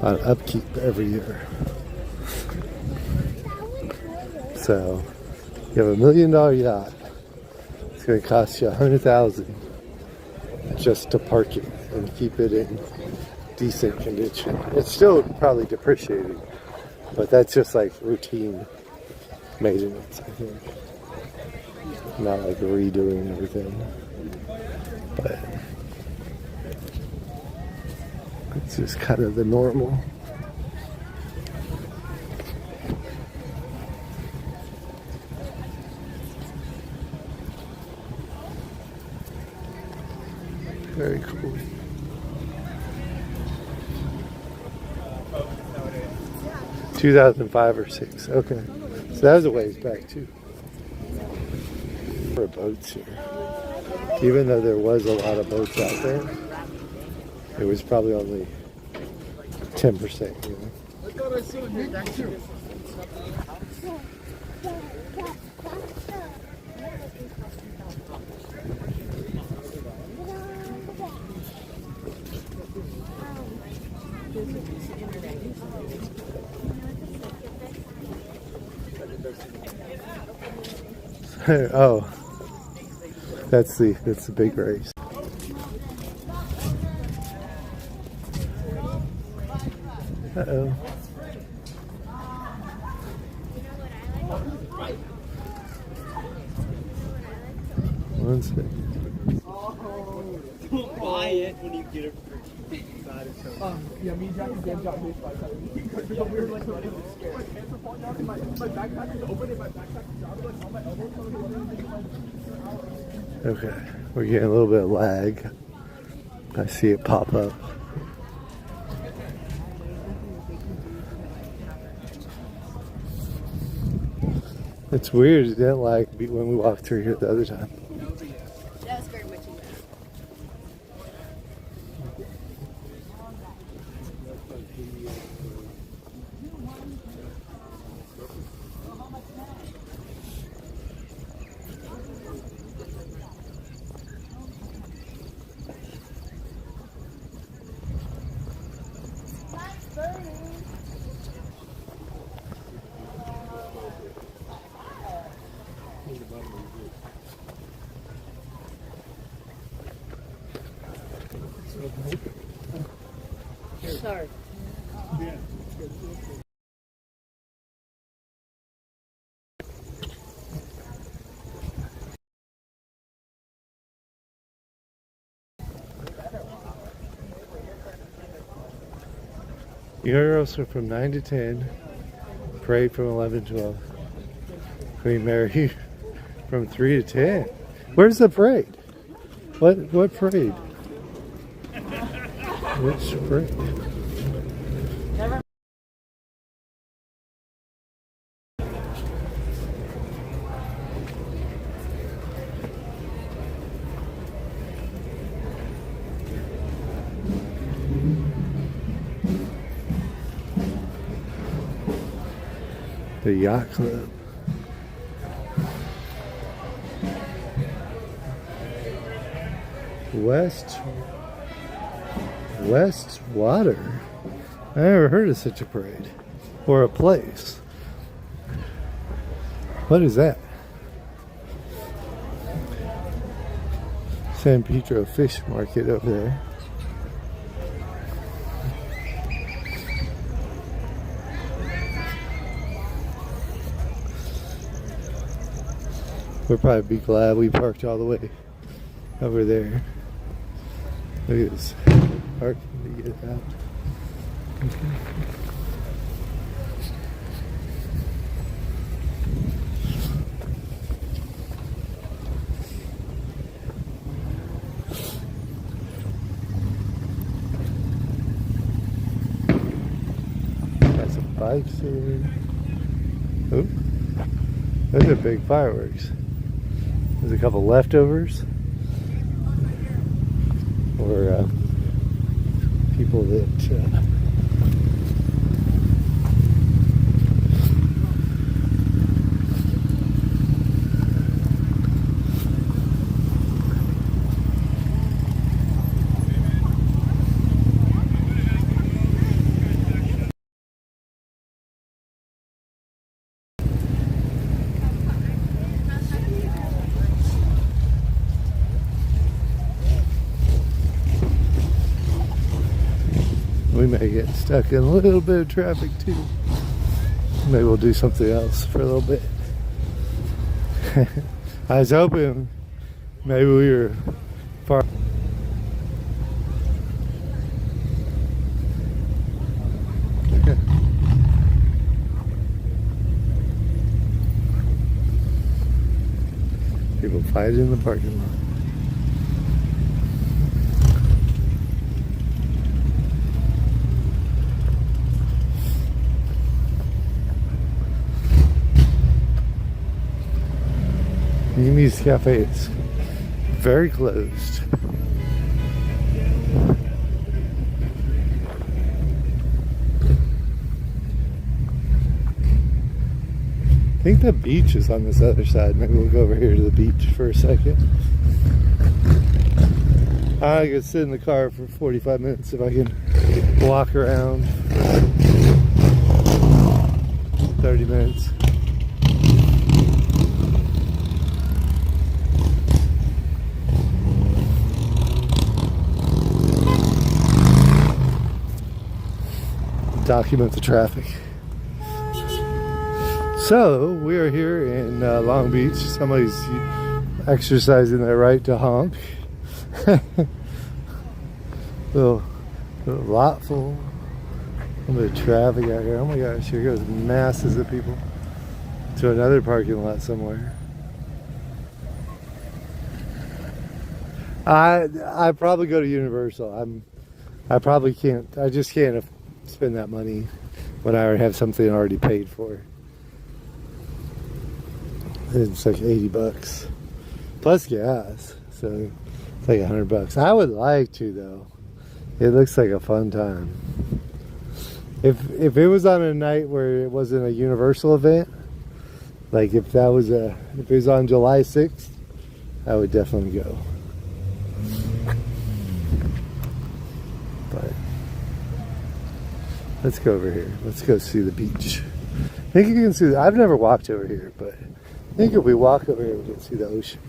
Speaker 6: on upkeep every year. So, you have $1 million yacht. It's going to cost you $100,000 just to park it and keep it in decent condition. It's still probably depreciating, but that's just like routine maintenance, I think. Not like redoing everything, but it's just kind of the normal. Very cool. Yeah. 2005 or 6. Okay, so that was a ways back too. For boats here, even though there was a lot of boats out there, it was probably only 10%. You know?
Speaker 8: I thought I saw Nick too.
Speaker 6: Oh, that's the big race. Uh-oh. One second.
Speaker 5: Don't buy it when you get it for side of
Speaker 8: Yeah, me and Jackie did drop this by the because we were like really scared. My backpack is open and my backpack is down, like on my elbow.
Speaker 6: Okay, we're getting a little bit of lag. I see it pop up. It's weird, it didn't lag when we walked through here the other time.
Speaker 3: That was very much in there. Sorry.
Speaker 6: Euros are from 9 to 10. Parade from 11 to 12. Queen Mary from 3 to 10. Where's the parade? What parade? Which parade? The Yacht Club. West Water. I never heard of such a parade or a place. What is that? San Pedro Fish Market over there. We'll probably be glad we parked all the way over there. Look at this parking to get out. Got some bikes here. Oh, those are big fireworks. There's a couple leftovers, or people that we may get stuck in a little bit of traffic too. Maybe we'll do something else for a little bit. I was hoping maybe we were far. People fighting in the parking lot. Mimi's Cafe is very closed. I think the beach is on this other side. Maybe we'll go over here to the beach for a second. I could sit in the car for 45 minutes if I can walk around for 30 minutes. document the traffic. So we are here in Long Beach. Somebody's exercising their right to honk. little lot full. A little bit of traffic out here. Oh my gosh, here goes masses of people to another parking lot somewhere. I probably go to Universal. I probably can't. I just can't spend that money when I already have something already paid for. It's like $80 plus gas, so it's like $100. I would like to though. It looks like a fun time. If it was on a night where it wasn't a Universal event, like if it was on July 6th, I would definitely go. But let's go over here. Let's go see the beach. I think you can see. I've never walked over here, but I think if we walk over here, we can see the ocean.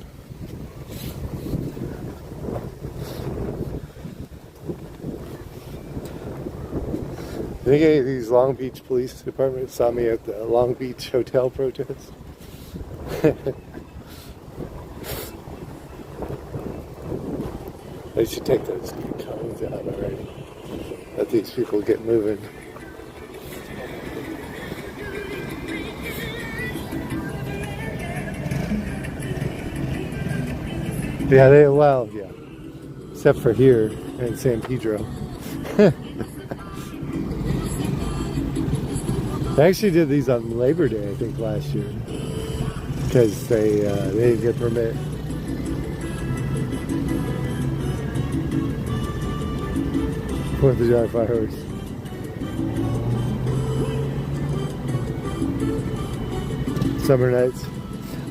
Speaker 6: I think any of these Long Beach Police Department saw me at the Long Beach Hotel protest. They should take those cones out already. Let these people get moving. Yeah, yeah. Except for here in San Pedro. They actually did these on Labor Day, I think, last year. Because they didn't get a permit. Fourth of July fireworks. Summer nights.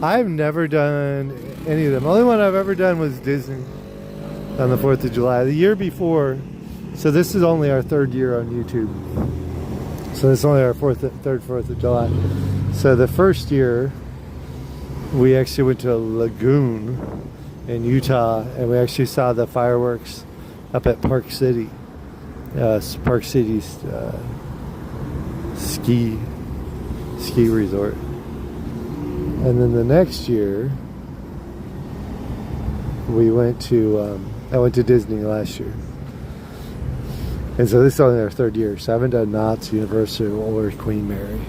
Speaker 6: I've never done any of them. The only one I've ever done was Disney on the 4th of July. The year before, so this is only our third year on YouTube. So this is only our third 4th of July. So the first year, we actually went to a lagoon in Utah, and we actually saw the fireworks up at Park City. Park City's ski resort. And then the next year, we went to, I went to Disney last year. And so this is only our third year. So I haven't done Knott's, Universal, or Queen Mary.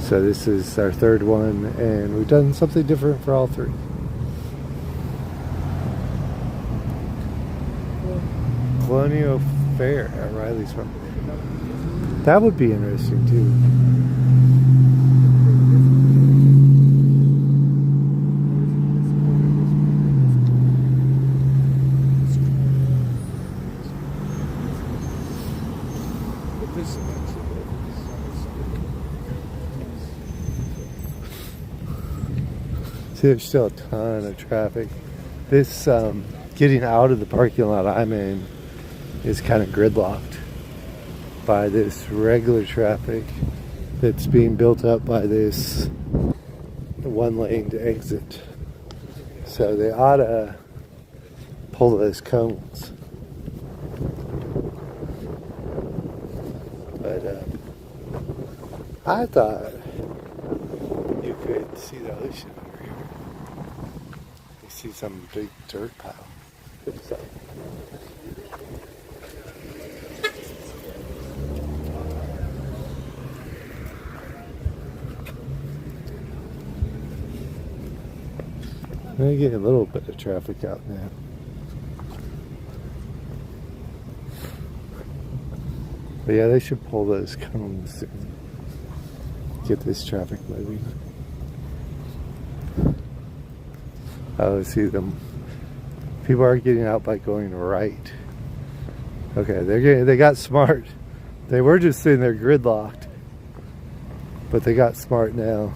Speaker 6: So this is our third one, and we've done something different for all three. Colonial Fair at Riley's Farm. That would be interesting too. See, there's still a ton of traffic. This getting out of the parking lot I'm in is kind of gridlocked by this regular traffic that's being built up by this one-lane exit. So they ought to pull those cones. But I thought you could see the ocean over here. You see some big dirt pile. It's I'm getting a little bit of traffic out now. But yeah, they should pull those cones and get this traffic moving. Oh, see them. People are getting out by going right. Okay, they got smart. They were just sitting there gridlocked, but they got smart now.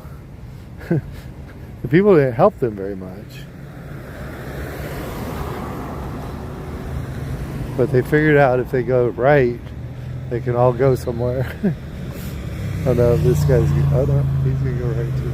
Speaker 6: The people didn't help them very much, but they figured out if they go right, they can all go somewhere. Oh no, this guy's, oh no, he's gonna go right too.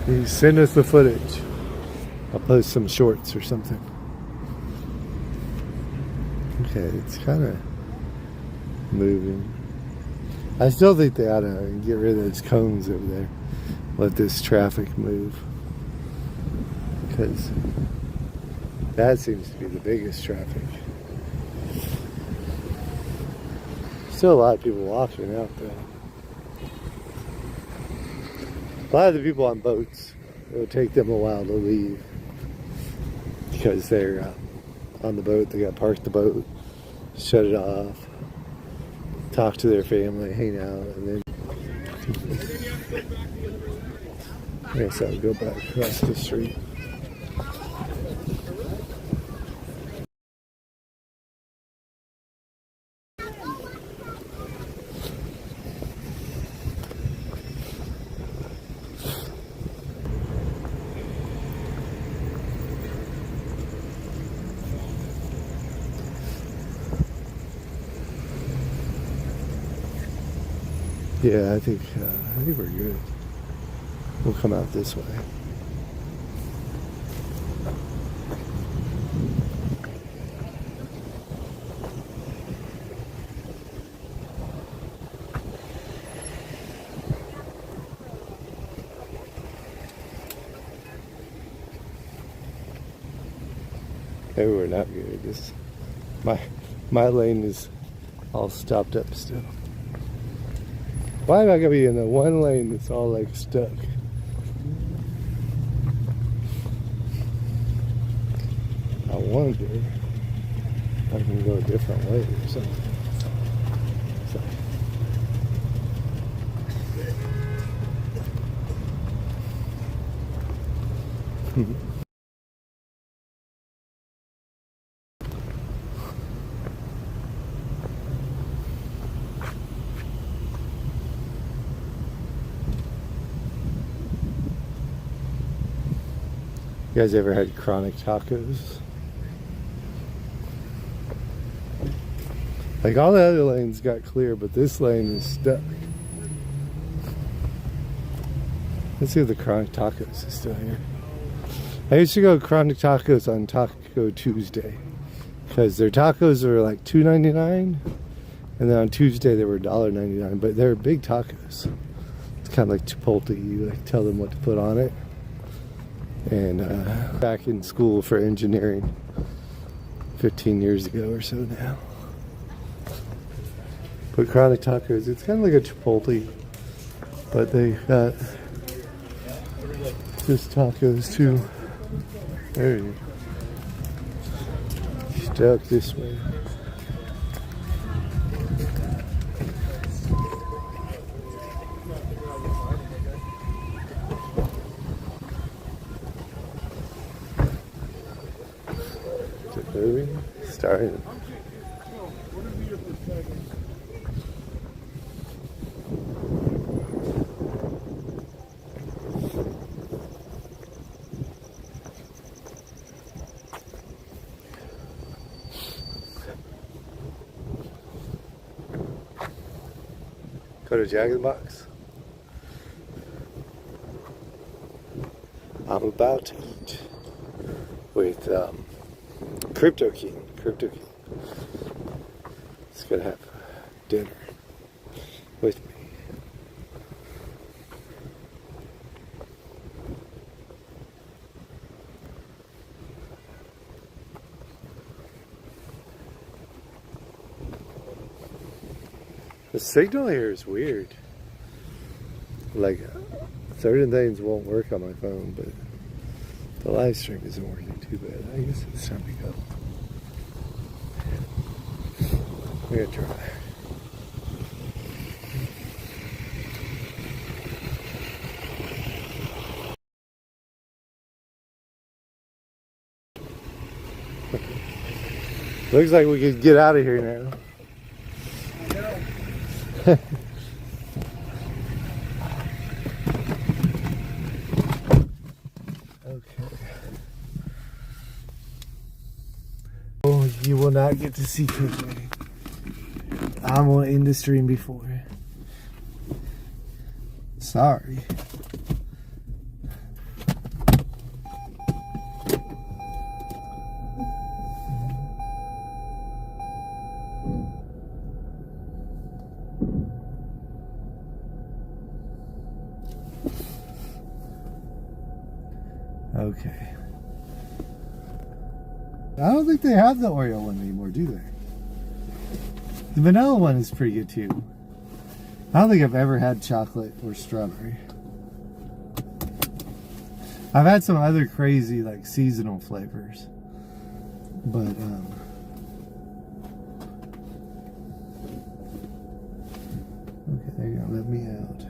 Speaker 6: You send us the footage. I'll post some shorts or something. Okay, it's kind of moving. I still think they ought to get rid of those cones over there. Let this traffic move. Because that seems to be the biggest traffic. Still a lot of people walking out there. A lot of the people on boats, it would take them a while to leave. Because they're on the boat, they got to park the boat, shut it off, talk to their family, hang out, and then I guess I'll go back across the street. Yeah, I think we're good. We'll come out this way. Maybe we're not good. This my lane is all stopped up still. Why am I gonna be in the one lane that's all like stuck? I wonder if I can go a different way or something. You guys ever had chronic tacos? Like all the other lanes got clear, but this lane is stuck. Let's see if the chronic tacos is still here. I used to go to chronic tacos on Taco Tuesday because their tacos are like $2.99, and then on Tuesday they were $1.99, but they're big tacos. It's kind of like Chipotle. You like tell them what to put on it. And back in school for engineering 15 years ago or so now. But chronic tacos, it's kind of like a Chipotle, but they got just tacos too. There you go. Stuck this way. Moving, starting. Go to Jack in the Box. I'm about to eat with Crypto King. He's gonna have dinner with me. The signal here is weird. Like, certain things won't work on my phone, but the live stream isn't working too bad. I guess it's time to go. We're gonna try. Looks like we could get out of here now. Oh, you will not get to see KJ. I'm on in the stream before. Sorry. Okay. I don't think they have the Oreo one anymore, do they? The vanilla one is pretty good too. I don't think I've ever had chocolate or strawberry. I've had some other crazy like seasonal flavors. But okay, there you go, let me out.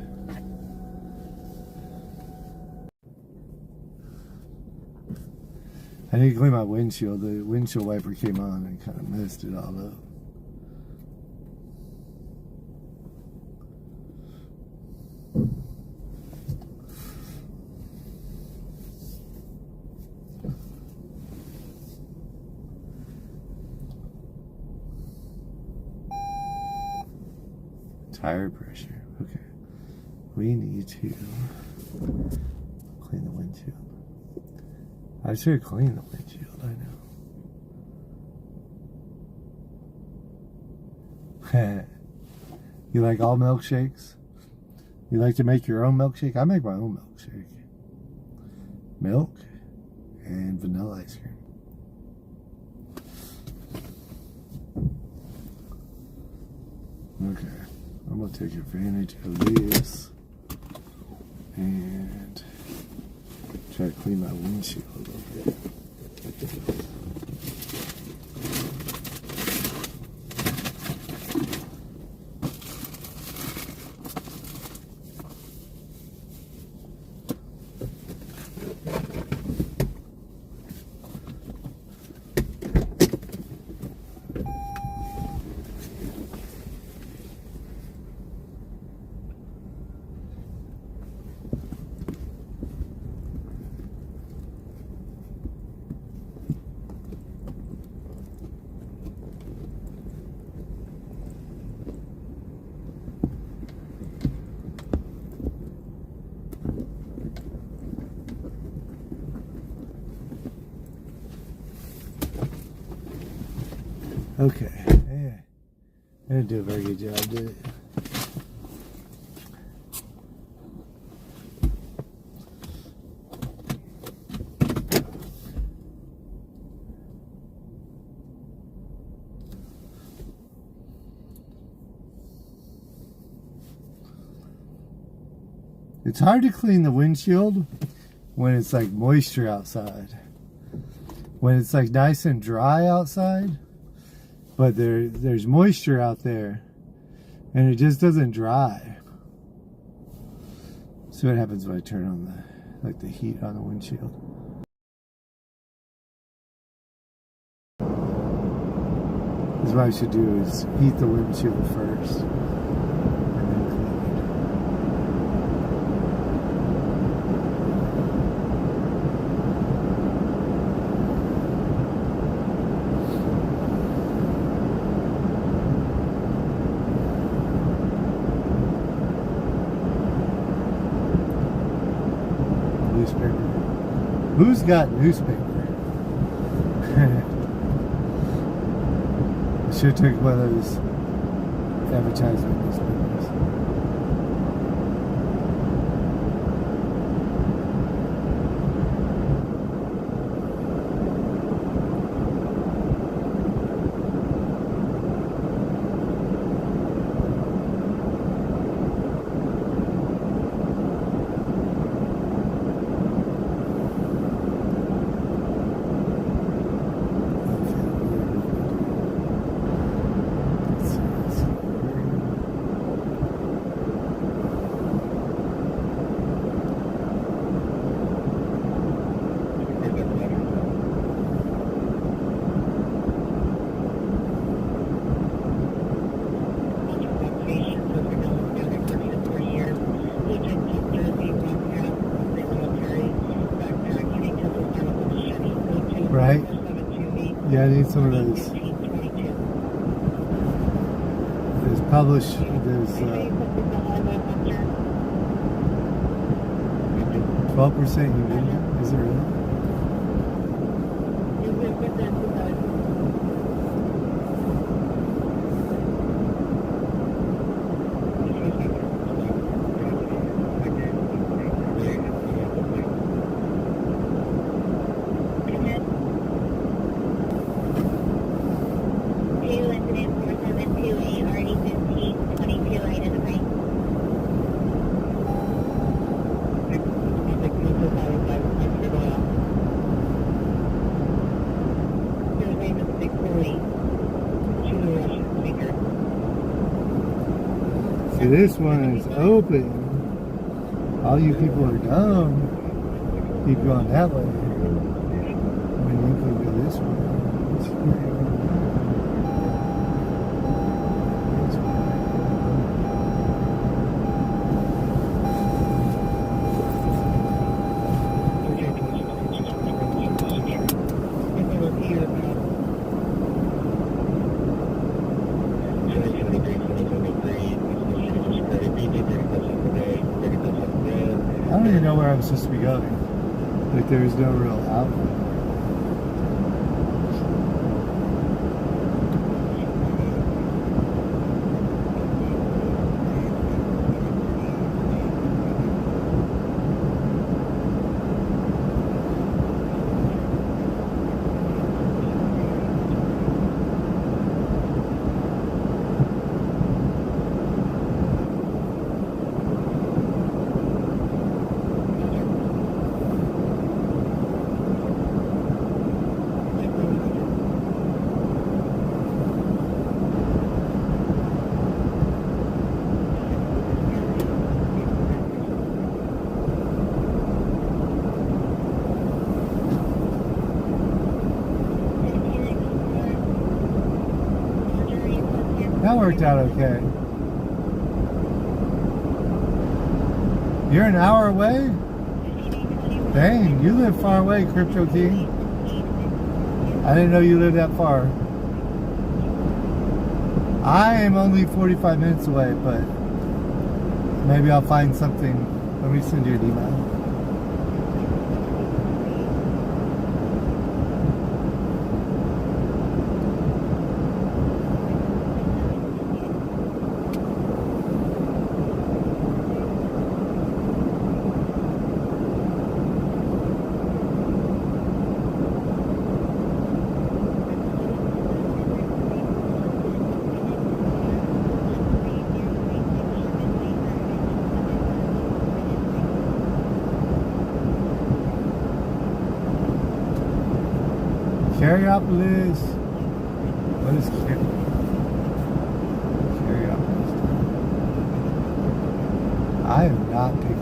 Speaker 6: I need to clean my windshield. The windshield wiper came on and kind of messed it all up. Tire pressure. Okay. We need to clean the windshield. I should clean the windshield, I know. You like all milkshakes? You like to make your own milkshake? I make my own milkshake. Milk and vanilla ice cream. Okay, I'm gonna take advantage of this and try to clean my windshield a little bit. Okay, yeah, I didn't do a very good job, did it? It's hard to clean the windshield when it's like moisture outside. When it's like nice and dry outside, but there's moisture out there and it just doesn't dry. See what happens when I turn on the heat on the windshield. This is what I should do, is heat the windshield first and then clean it. Newspaper. Who's got newspaper? I should have took one of those advertisement newspapers. Right? Yeah, I need some of those. There's published, there's 12% humidity. Is it really? This one is open. All you people are dumb. Keep going that way. When you can go this way. I don't even know where I'm supposed to be going. Like there's no real outlet. That worked out okay. You're an hour away? Dang, you live far away, Crypto King. I didn't know you lived that far. I am only 45 minutes away, but maybe I'll find something. Let me send you an email. Carriopolis. What is Carriopolis? I am not picky.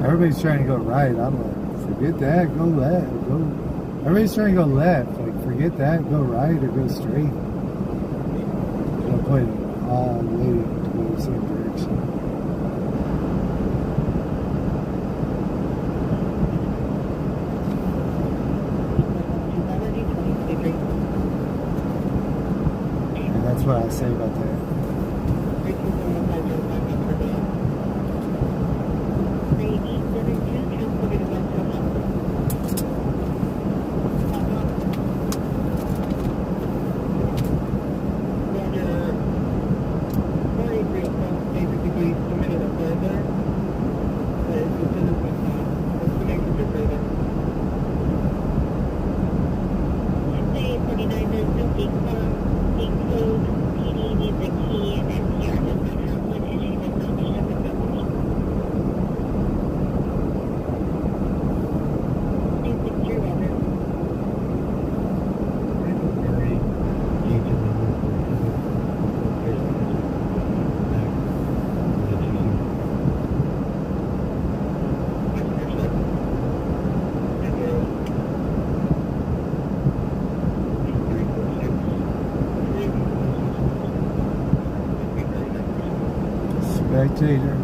Speaker 6: Everybody's trying to go right. I'm like, forget that, go left. Go. Everybody's trying to go left. Like, forget that, go right or go straight. Don't point all the way to the same direction. And that's what I say about that. Spectator.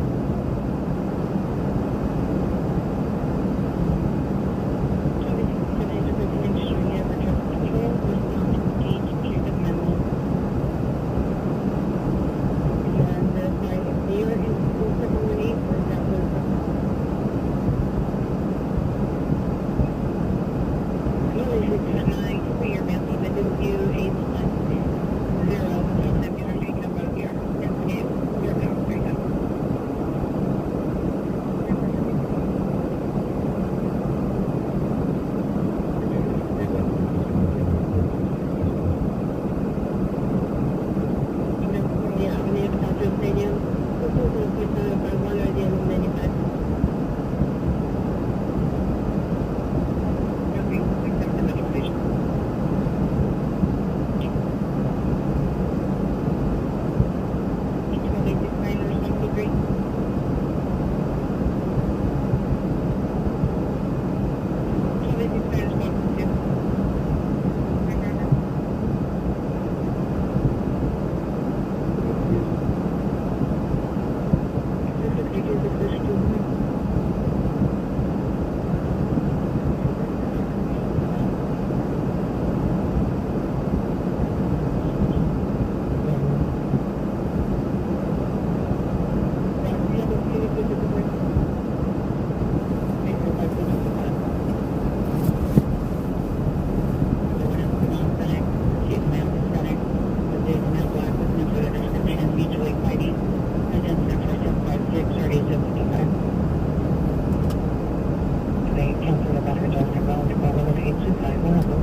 Speaker 11: Today, cancel the battery adjustment valve to Bravo 825, we'll have it.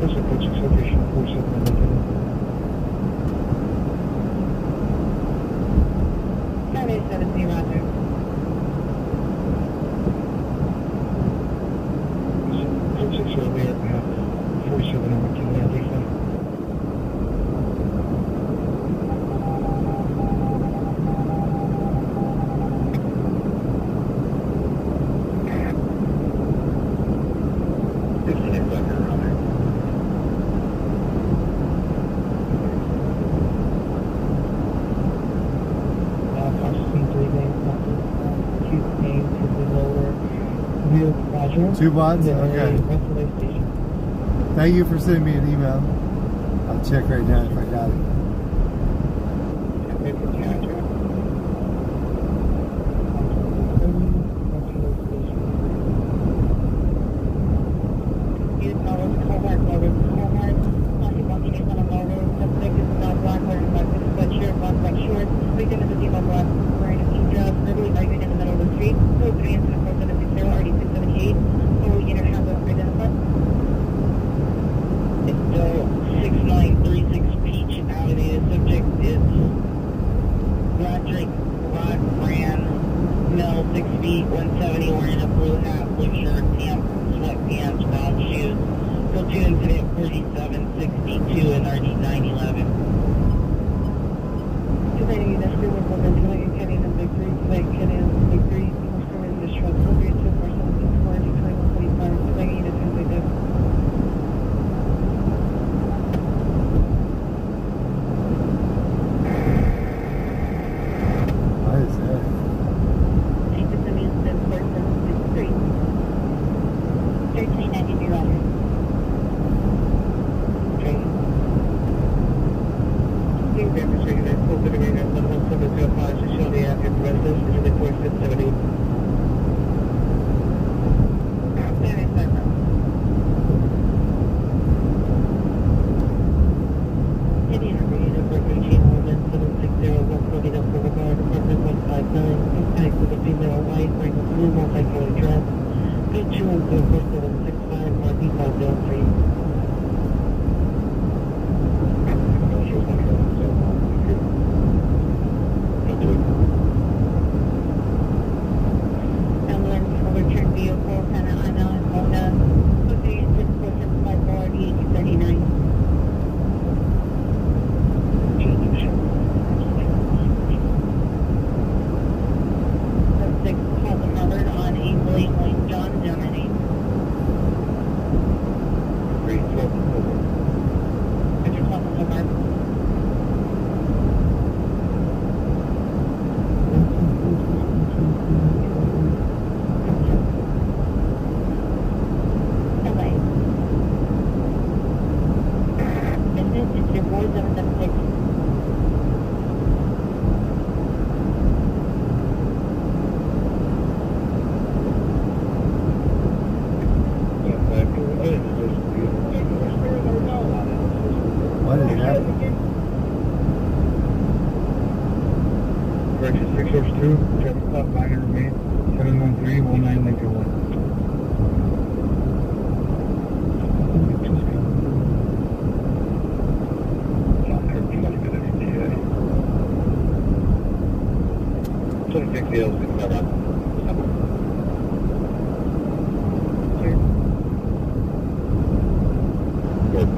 Speaker 13: This approaching citation 4711.
Speaker 11: Saturday 70, Roger.
Speaker 13: Approaching survey aircraft 47 over Kennedy, Lisa.
Speaker 6: Two bonds? Okay. Thank you for sending me an email. I'll check right now if I got it.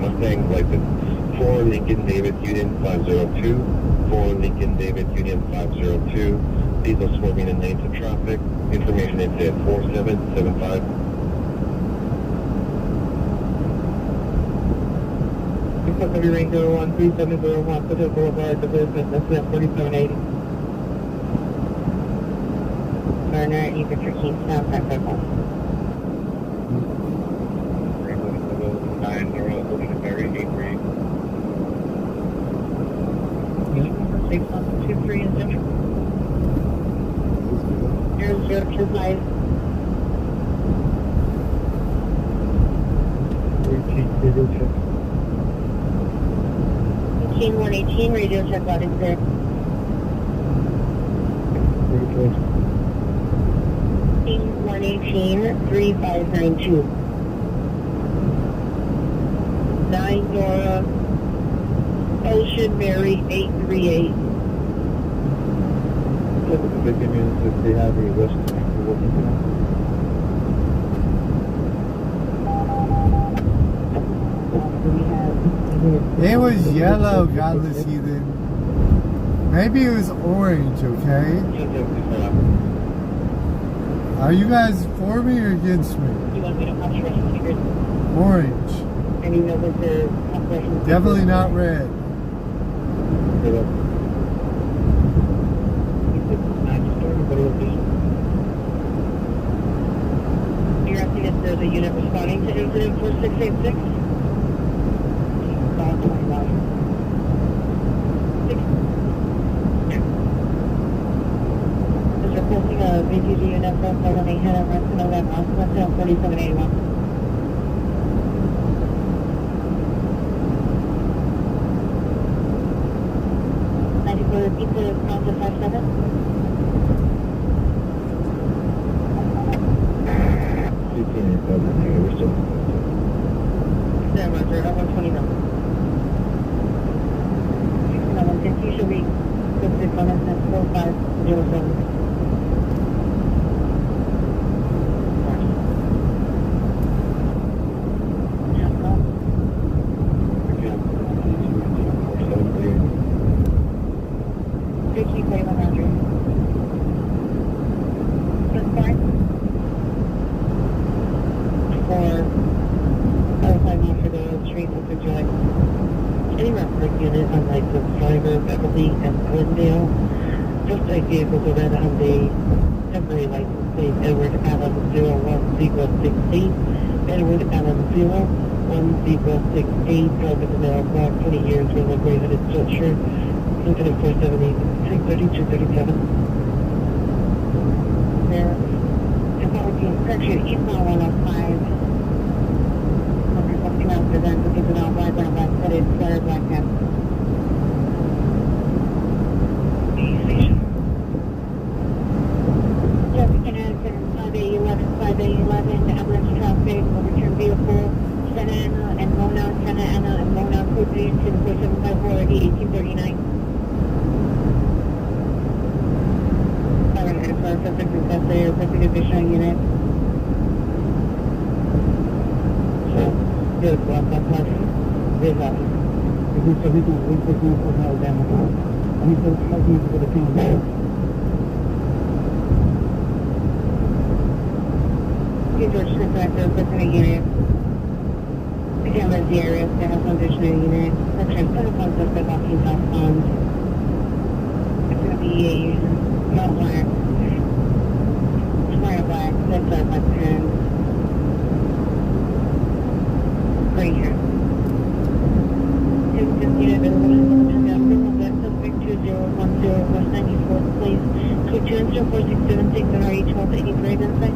Speaker 12: Mustang license 4 Lincoln David Union 502, 4 Lincoln David Union 502, diesel swerving in lanes of traffic, information incident 4775.
Speaker 11: Heavy Rain 01370 Foothill Boulevard, the business, that's 4780. Turner, you get your keys down, back by phone.
Speaker 12: 9 Nora, Ocean Ferry 83.
Speaker 11: 6123 in Central. 0025.
Speaker 14: repeat radio check.
Speaker 11: 118, radio check, loud and clear. King 118, 3592. 9 Nora, Ocean Mary 838.
Speaker 13: The victim is if they have a risk to working for them.
Speaker 6: It was yellow, godless heathen. Maybe it was orange, okay? Are you guys for me or against me?
Speaker 11: You want me to pop your stickers?
Speaker 6: Orange.
Speaker 11: And you know what the population?
Speaker 6: Definitely not red.
Speaker 11: You're asking if there's a unit responding to incident 4686? Is requesting a VTG unit for 7800 West November, West 4781. Repeat the count to 57. Then Roger, 129. 150 should be 4507. Vehicles are red Hyundai, temporary license plate, Edward Allen 01068, Edward Allen 01068, driver to mail, black, 20 years, railroad rated structure, incident 478, 63237. There, apologies, correction, eastbound 105. Something else for that, because it all black, black, hooded, sweater, black cap. Ambulance traffic, overturned vehicle, Santa Ana and Mona, Santa Ana and Mona, code 3 to the 4754 1839. Subject request a requested additional unit. Good, black, black, black. Good, black. If we everything, we put you for now, damn it. I need to help you for the team. George Smith Director, requesting a unit. Again, there's the area to have one additional unit. Section 7 suspect walking southbound. It's going to be a not black, square black, that's our black pen. Right here. This unit available that suspect 2010 West 94th, please. Code 24676 and RH1283 inside.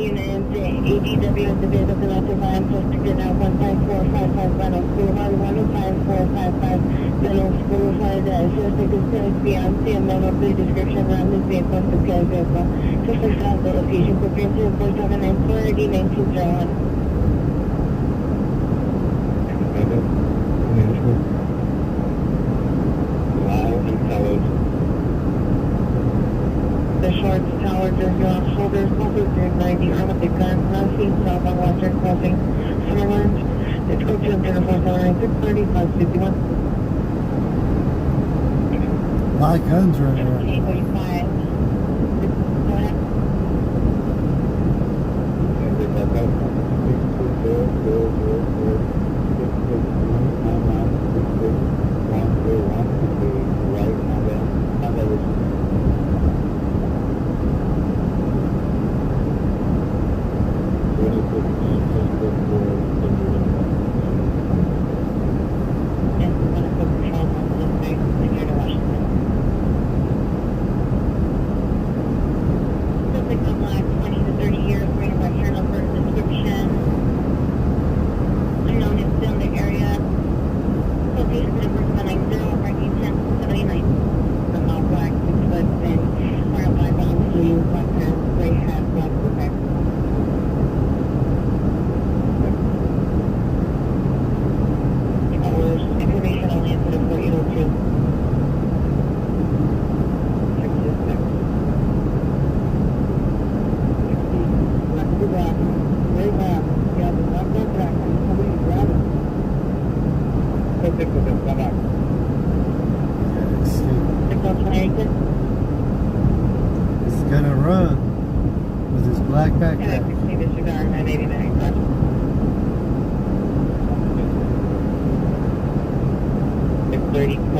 Speaker 11: Unit ADW is available at the line posted now 15455 Reynolds Boulevard 15455 Reynolds Boulevard. Suspect is said to be on scene. No complete description around this vehicle. Disguised vehicle. Suspect has the location for 34794 1901. The shorts, tower, jersey off, shoulders, muscles, 90, arm with the gun, last seen south on Western Crossing, Summerland. It's code 2479630, 551.
Speaker 6: A lot of guns right now.
Speaker 11: 845. Go ahead. Like 20 to 30 years, greater by here, no further description.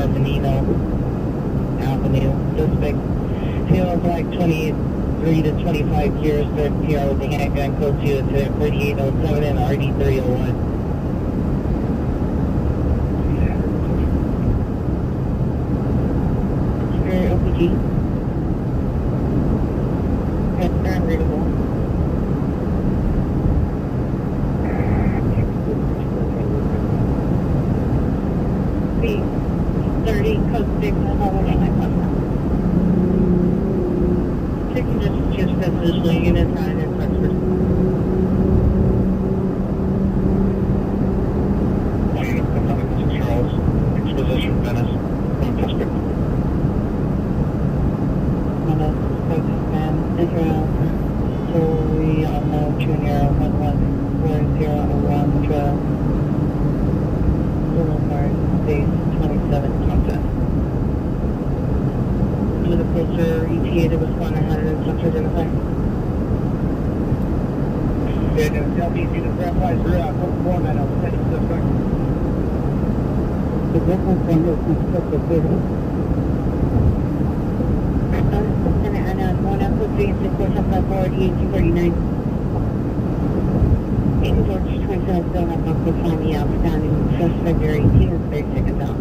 Speaker 18: Menino Avenue. Suspect feels like 23 to 25 years, third PR with a handgun, code 2 incident 4807 and RD 301. Spirit OPG. Turn readable. 30, code 6, and Homeland. Taking just additional units, 9 and Texas. Charles, exposition, Venice, Suspect. Man, Israel, Orellana, Jr., 114001, Boulevard, Base 27, Compton. To the closer ETA to respond to 100 and such identified. Good, LBC, the graph flies throughout, code 4, man, I'll send you suspect. The graph flies throughout, code 4. Lieutenant Anna, 1 up, code 3 and 6, 4, 7, 5, 4, 1839. 8 George, 27, still have not to find the outstanding suspect, February 18 and 32nd out.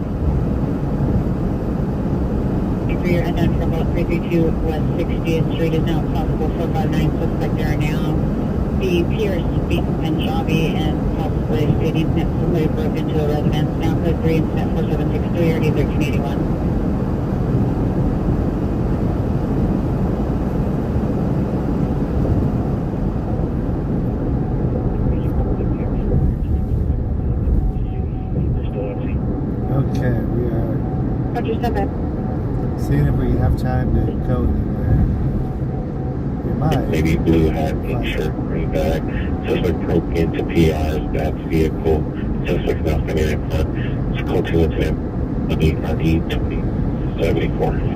Speaker 18: Rear and then from about 332 West 60th Street is now possible 459 suspect. There are now the Pierce speak Punjabi and possibly stating that somebody broke into a residence. Now code 3 incident 4763 RD 1381.
Speaker 6: Okay, we are
Speaker 18: Roger, step back.
Speaker 6: seeing if we have time to go anywhere. We might.
Speaker 12: Lady blue hat, pink shirt, green bag. Suspect broke into PR's dad's vehicle. Suspect now standing in front. It's code 2 incident. RD 2074.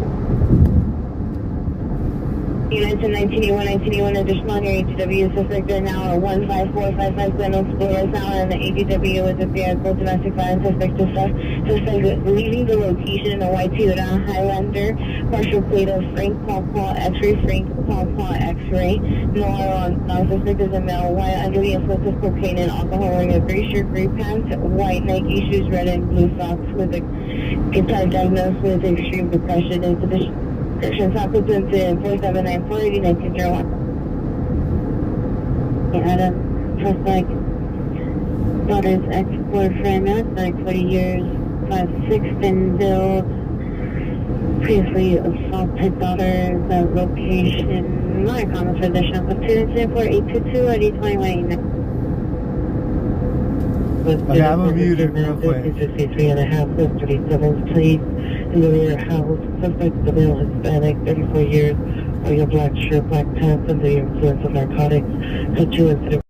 Speaker 11: Units in 1981, additional on your ATW suspect are now at 15455 Glen Explorer now and the ATW with the vehicle domestic violence suspect suspect leaving the location in a white Toyota Highlander, partial plate of Frank Paul X-ray, Frank Paul X-ray. Non-suspect is a male, white under the influence of cocaine and alcohol, wearing a gray shirt, gray pants, white Nike shoes, red and blue socks with a guitar diagnosed with extreme depression and condition. Southwest incident 479 480 Adam, suspect, daughter's ex-boyfriend, like 40 years, 5'6", thin build, previously assaulted daughter, the location, not a common for additional, but 2 incident 4822 RD 2189.
Speaker 6: Okay, I'm gonna mute it real quick.
Speaker 11: 63 and a half, 37 please. In the rear house, suspect the male Hispanic, 34 years, wearing a black shirt, black pants, under the influence of narcotics. Code 2 incident.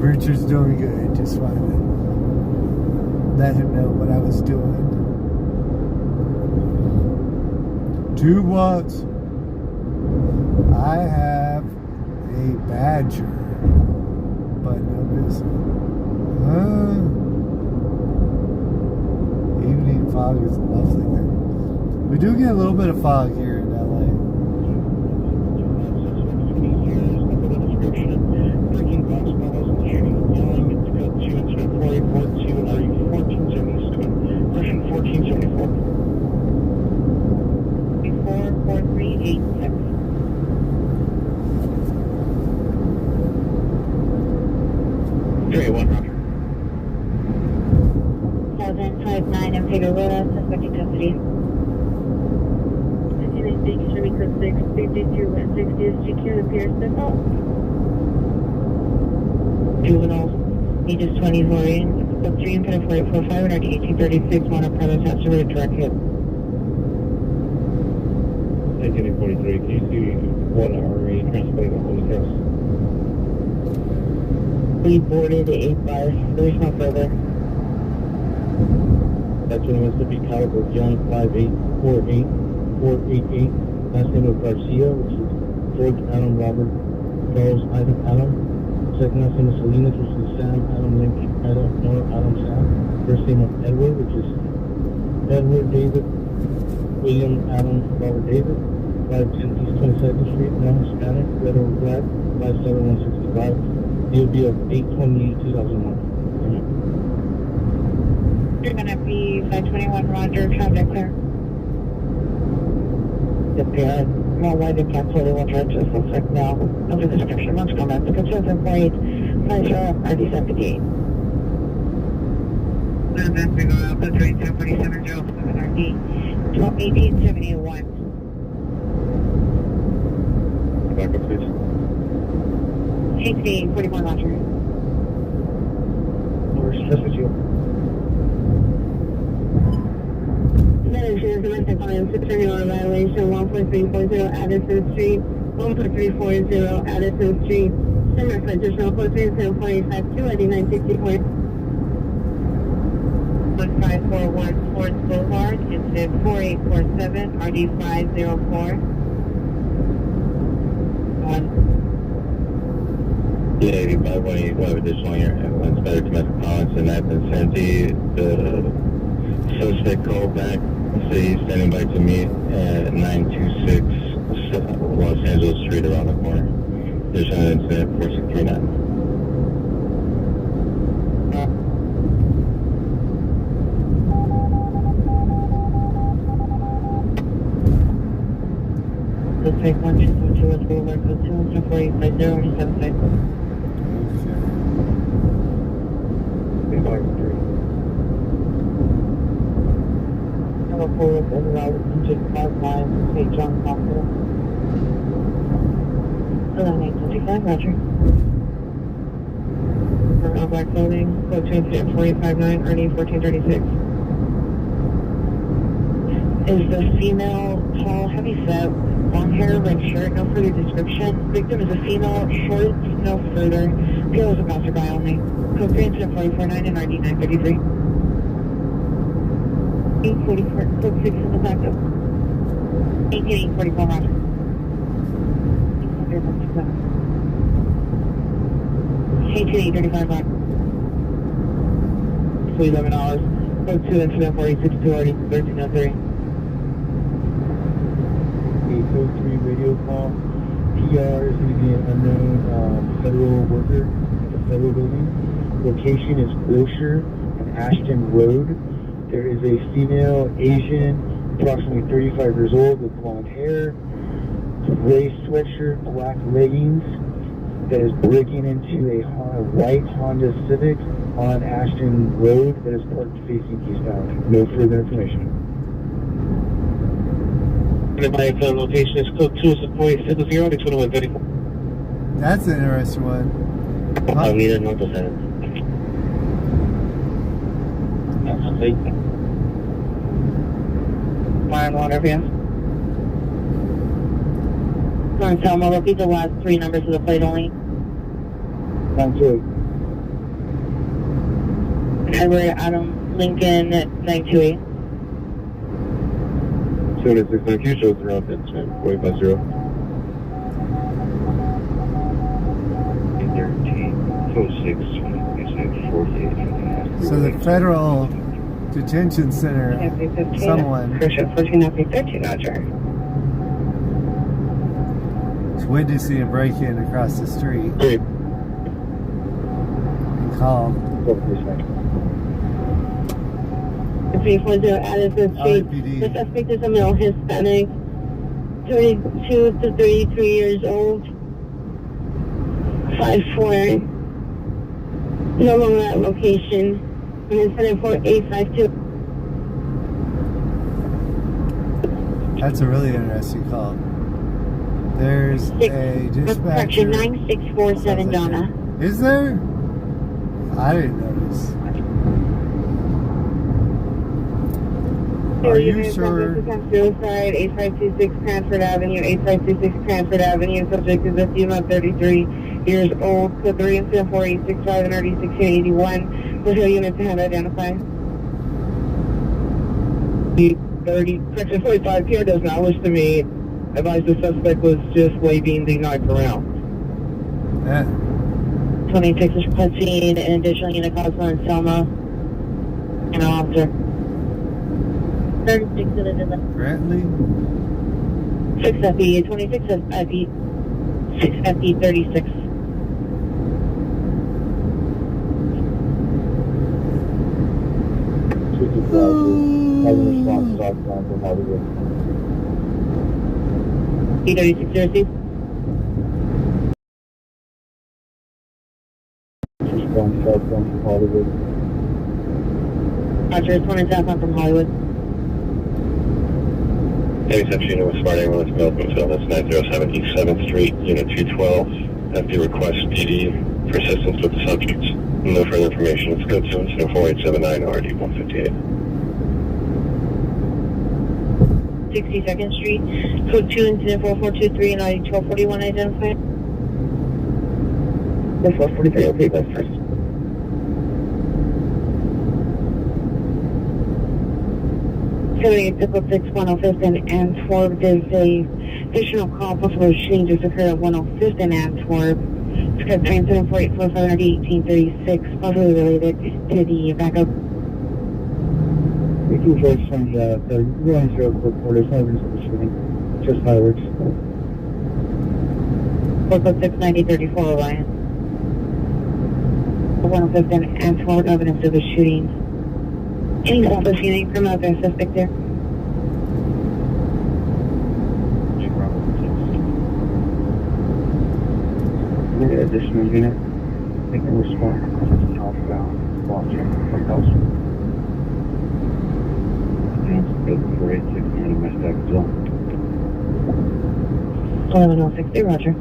Speaker 6: Richard's doing good. Just wanted to let him know what I was doing. 2 watts. I have a badger, but no missing. Evening fog is lovely there. We do get a little bit of fog here in LA.
Speaker 13: Breaking glass bottles in the street. Yelling into code 2 incident 4842 and RE 1477. Russian 1474.
Speaker 11: 4386.
Speaker 13: 381, Roger.
Speaker 11: 759 in Figueroa, suspect in custody. 1986, Chevy code 6, 52 West 60th, GQ appears to fall. Juveniles, ages 20 who are in, code 3 infinite 4845 and RD 1836, one of brothers has to read a direct hit.
Speaker 13: 1943, can you see one RE transporting the Holy Cross?
Speaker 11: We boarded 8-5, there's no further.
Speaker 13: That's when Mississippi Caliber John 5848488. Last name of Garcia, which is George Adam Robert Charles Isaac Adam. Second last name is Salinas, which is Sam Adam Lynch Adam Noah Adam Sam. First name of Edward, which is Edward David William Adam Robert David. 510 East 22nd Street, now Hispanic, red or black, 57165. It would be of 8/28/2001.
Speaker 11: You're gonna be 521 Roger, traffic clear.
Speaker 13: The parent,
Speaker 11: more wide than cancel, they will charge us, looks like now. Over the description, once comments, the concerns in point, 50 RD78. Then we go out to 3247 Joe, 7 RD, 1871.
Speaker 13: Back up, please.
Speaker 11: 1841 Roger.
Speaker 13: We're stressed with you.
Speaker 11: Domestic violence, attorney violation, 1.340 Addison Street, 1.340 Addison Street, similar for additional code 37.52, ID 964. 1541 Sports Boulevard, incident 4847, RD 504.
Speaker 12: 85 185 additional year ambulance, better domestic violence in that vicinity. The suspect called back, say he's standing by to meet at 926 Los Angeles Street around the corner. There's an incident 4639.
Speaker 11: Let's take 1222 West Boulevard, code 24850, 75. Forward and around Egypt 59 St. John's Hospital. 11825, Roger. For all black clothing, code 2 incident 4859, RD 1436. Is the female tall, heavy set, long hair, red shirt, no further description. Victim is a female, short, no further. PO is a passerby only. Code 3 incident 449 and RD 933. 844, code 6 in the backup. 18844, Roger. 18835, Roger. 11 hours. Code 2 incident 462, RD 1303.
Speaker 13: Code 3 radio call. PR is going to be an unknown federal worker at the federal building. Location is Wilshire and Ashton Road. There is a female Asian, approximately 35 years old, with blonde hair, gray sweatshirt, black leggings, that is breaking into a white Honda Civic on Ashton Road that is parked facing eastbound. No further information.
Speaker 12: My location is code 2 support 60 2134.
Speaker 6: That's an interesting one.
Speaker 12: I'll need a note of that.
Speaker 11: Fire and water, yes. Tell me, repeat the last 3 numbers of the plate only.
Speaker 13: 928.
Speaker 11: Edward Adam Lincoln 928.
Speaker 12: 269, can you show us around 450? 13,
Speaker 6: So the federal detention center, someone
Speaker 11: Crucial 1413, Roger.
Speaker 6: is witnessing a break-in across the street. And call.
Speaker 11: 340 Addison Street. The suspect is a male Hispanic, 32 to 33 years old, 5'4". No longer at location. Incident 4852.
Speaker 6: That's a really interesting call. There's a dispatcher.
Speaker 11: 9647 Donna.
Speaker 6: Is there? I didn't notice. Are you sure?
Speaker 11: Suicide, 8526 Cranford Avenue, 8526 Cranford Avenue. Subject is a female, 33 years old. Code 3 incident 4865 and RD 1681. With her units to have identified.
Speaker 1: 30, section 45 here does not wish to meet. Advise the suspect was just waving the knife around.
Speaker 11: 26 is requesting an additional unit calls on Selma and an officer. 36 to the
Speaker 6: Brantley?
Speaker 11: 6 FE, 26 FE, 6 FE 36. E36 Jersey. Roger, it's 1 southbound from Hollywood.
Speaker 12: Interception unit with smart ambulance Miltonville, that's 907 East 7th Street, Unit 212. FD request PD for assistance with the subjects. No further information. Let's go to incident 4879 RD 158.
Speaker 11: 62nd Street, code 2, incident 4423 and ID 1241 identified.
Speaker 1: That's 443, okay, that's first.
Speaker 11: Activity 66105th and Antwerp. There's a additional call. Possible shooting just occurred at 105th and Antwerp. Script 97484 1836. Possibly related to the backup.
Speaker 1: We can trace from the going through a quick quarters, no reason for shooting. Just fireworks.
Speaker 11: 4469034 Orion. 105th and Antwerp. Evidence of a shooting. Any suspect, any criminal or suspect there?
Speaker 1: Additional unit, making response southbound, watching from House. 4869 West Ave Zone.
Speaker 11: 11060, Roger.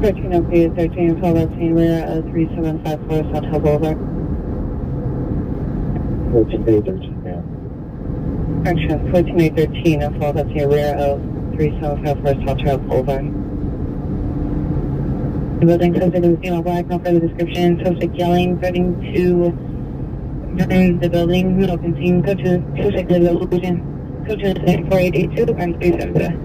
Speaker 11: 1303 to 13 1213, we're at 3754 South Hill Boulevard.
Speaker 1: 1413, yeah.
Speaker 11: Correction, 14813 and 1213, rear of 3754 South Hill Boulevard. The building subject is female black, no further description. Subject yelling, threatening to burn the building, no consume. Go to subject live illusion. Go to 4882 and 370.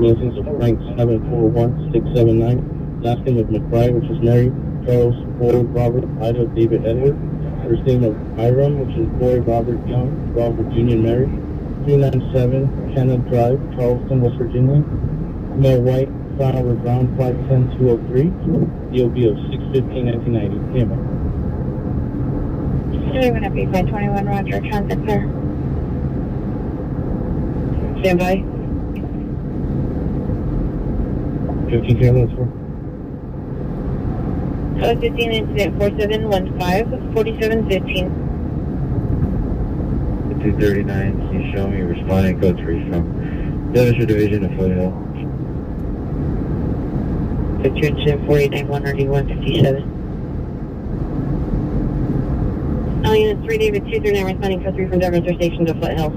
Speaker 1: License rank 741679. Last name of McBride, which is Mary, Charles, Boyd, Robert, Ida, David, Edward. First name of Hiram, which is Boyd, Robert, Young, Robert, Jr., Mary. 397 Kenneth Drive, Charleston, West Virginia. Male white, flower brown, 510203. DOB of 6/15/1990. Payment.
Speaker 11: We're going to be 521 Roger, transit clear. Stand by.
Speaker 1: 15 cameras for.
Speaker 11: 15 incident 4715 4715.
Speaker 12: 239, can you show me responding code 3 from Devonshire Division of Foothill?
Speaker 11: 52 incident 4891 RD 157. Unit 3 David 239 responding code 3 from Devonshire Station to Foothills.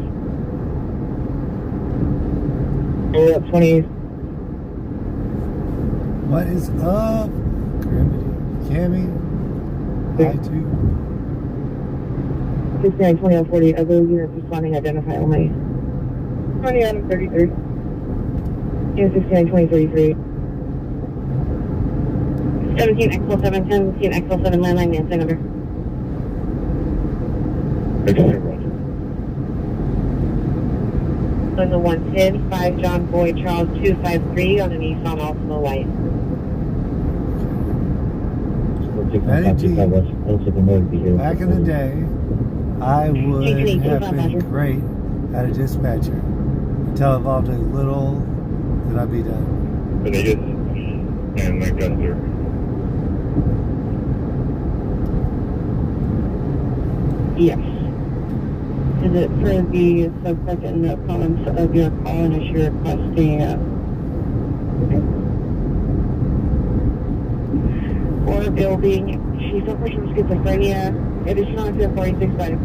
Speaker 1: We're at 20.
Speaker 6: What is up? Cammy? Hi, too.
Speaker 18: 6920 on 40. Other units responding, identify only. 20 on 33. Unit 6920 33. 17 XL7, 17 XL7 landline, Nancy number. On the 110, 5 John Boy Charles 253 on the Nissan Altima White.
Speaker 6: Back in the day, I would have been great at a dispatcher until I evolved a little, then I'd be done.
Speaker 12: Vegas and Lancaster.
Speaker 18: Yes. Is it for the subject in the comments of your call, and is your requesting or building? She's suffering from schizophrenia. Additional to 465.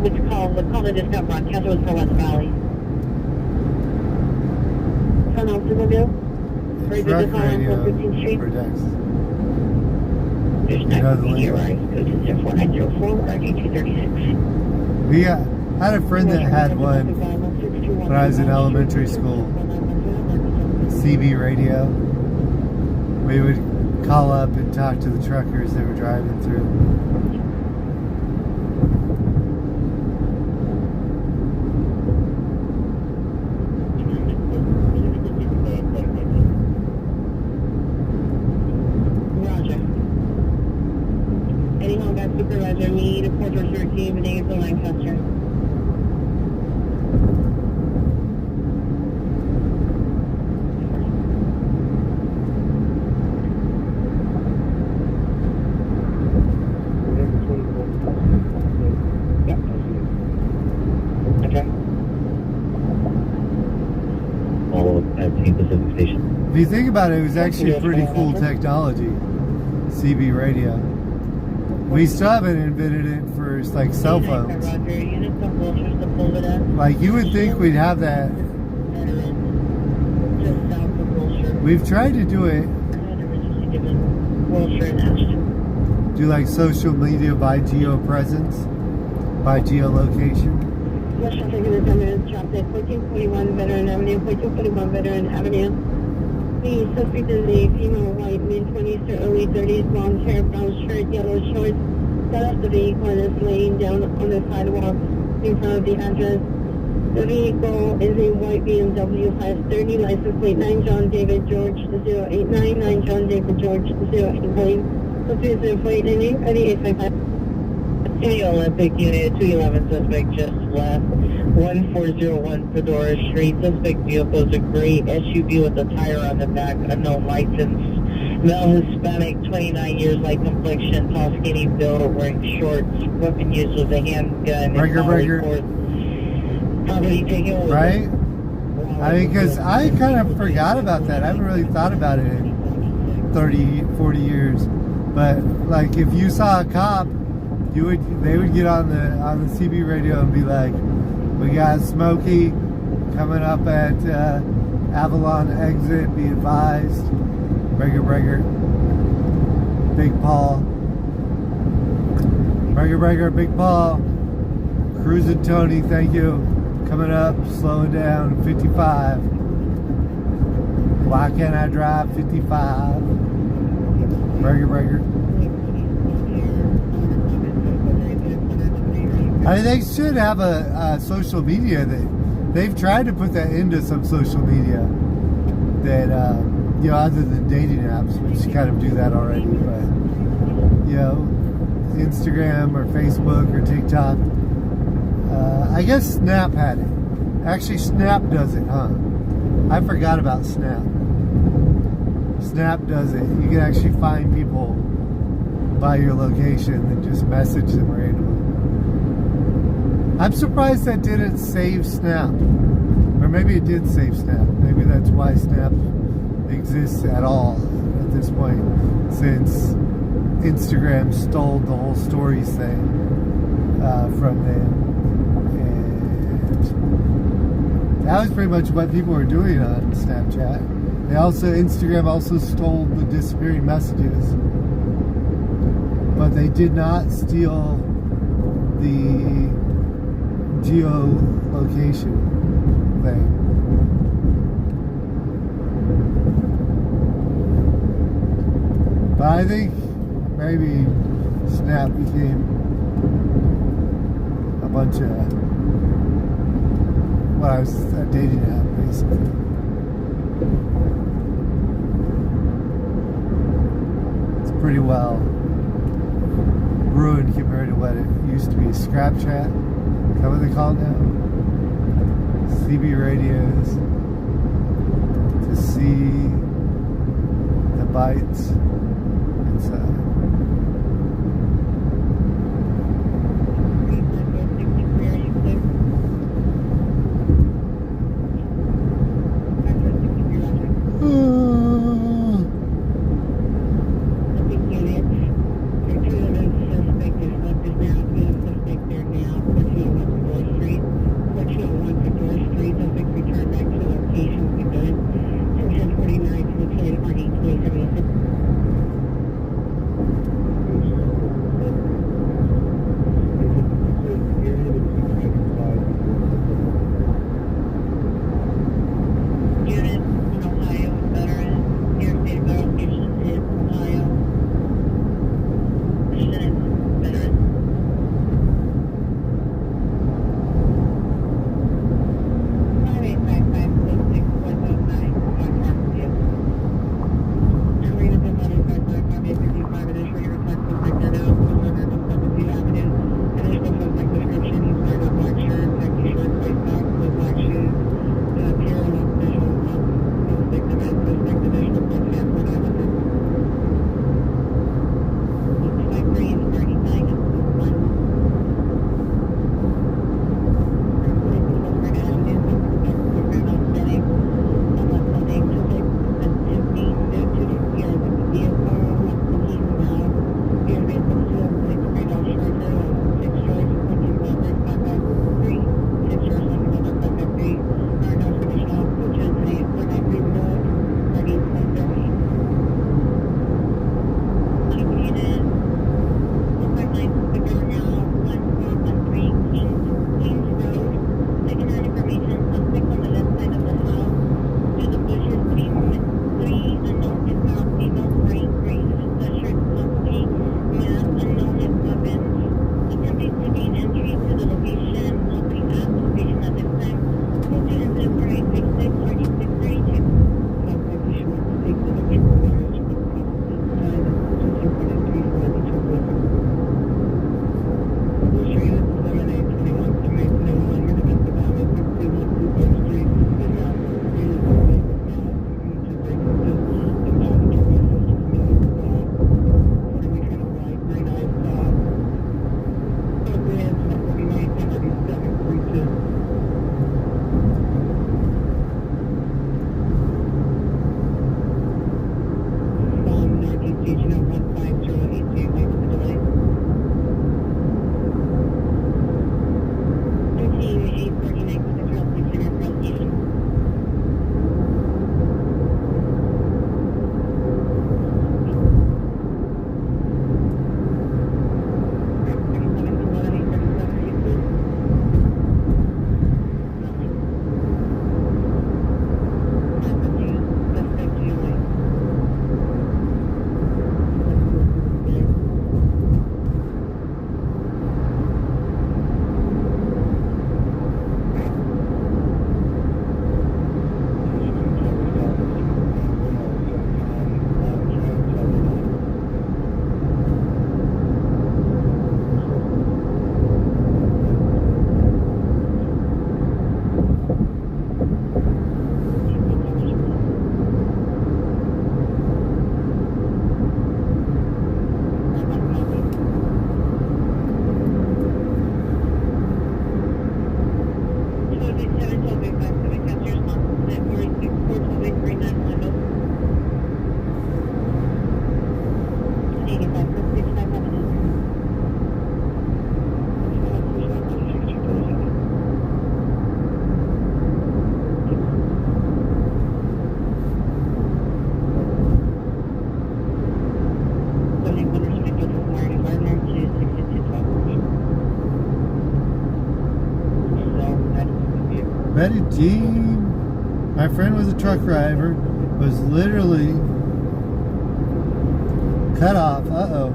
Speaker 18: Which call? The call that just got broadcast was for West Valley. From Altamobile? Or is it just on 415th Street? There's no meteorized code to 4904 or 1836.
Speaker 6: We had a friend that had one when I was in elementary school. CB radio. We would call up and talk to the truckers that were driving through.
Speaker 18: Supervisor, need a Port Orchard team and name for Lancaster. Okay.
Speaker 13: All at Team Pacific Station.
Speaker 6: If you think about it, it was actually pretty cool technology, CB radio. We still haven't invented it for like cell phones. Like you would think we'd have that. We've tried to do it. Do like social media by geopresence, by geolocation.
Speaker 18: Western taking the 10 minutes, drop at 1441 Veteran Avenue, 1441 Veteran Avenue. The suspect is a female, white, mid-20s to early 30s, blonde hair, brown shirt, yellow shorts. Got off the vehicle and is laying down on the sidewalk in front of the address. The vehicle is a white BMW 530, license plate 9 John David George 089, 9 John David George 089. Suspect is plate name, ready 855.
Speaker 11: City Olympic Unit 211 suspect just left 1401 Fedora Street. Suspect vehicle is a gray SUV with a tire on the back, unknown license. Male Hispanic, 29 years, light complexion, tall skinny build, wearing shorts. Weapon used was a handgun.
Speaker 6: Breaker.
Speaker 11: Property taken over.
Speaker 6: Right? I mean, because I kind of forgot about that. I haven't really thought about it in 30, 40 years. But like, if you saw a cop, they would get on the CB radio and be like, "We got Smokey coming up at Avalon exit. Be advised." Breaker. Big Paul. Breaker, Big Paul. Cruising Tony, thank you. Coming up, slowing down, 55. Why can't I drive 55? Breaker. I mean, they should have a social media they've tried to put that into some social media that, other than dating apps, which kind of do that already, but, Instagram or Facebook or TikTok. I guess Snap had it. Actually, Snap does it, huh? I forgot about Snap. Snap does it. You can actually find people by your location and just message them randomly. I'm surprised that didn't save Snap. Or maybe it did save Snap. Maybe that's why Snap exists at all at this point, since Instagram stole the whole stories thing from them. And That was pretty much what people were doing on Snapchat. Instagram also stole the disappearing messages. But they did not steal the geolocation thing. But I think maybe Snap became a bunch of a dating app, basically. It's pretty well ruined compared to what it used to be. Scrap chat, is that what they call it now? CB radios, to see the bytes inside. Medellin. My friend was a truck driver, was literally cut off. Uh-oh.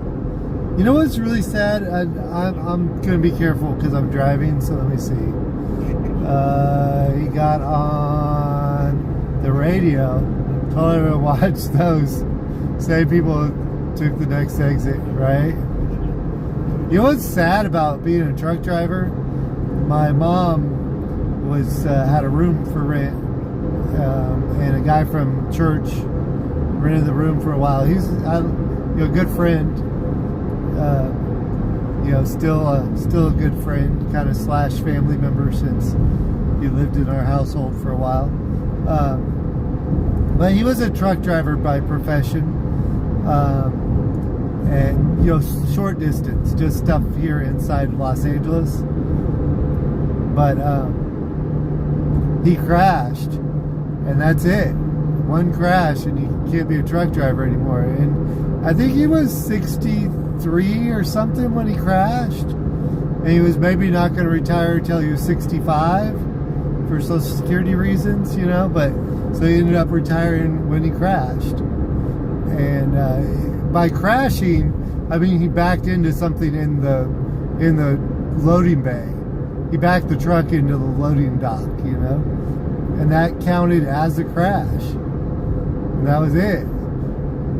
Speaker 6: You know what's really sad? I'm going to be careful because I'm driving, so let me see. He got on the radio, told everyone to watch those. Say people took the next exit, right? You know what's sad about being a truck driver? My mom had a room for rent, and a guy from church rented the room for a while. He's a good friend, still a good friend, kind of / family member since he lived in our household for a while. But he was a truck driver by profession. And short distance, just stuff here inside Los Angeles. But he crashed, and that's it. One crash, and you can't be a truck driver anymore. And I think he was 63 or something when he crashed, and he was maybe not going to retire until he was 65 for Social Security reasons, But so he ended up retiring when he crashed. And by crashing, I mean he backed into something in the loading bay. He backed the truck into the loading dock, and that counted as a crash. And that was it.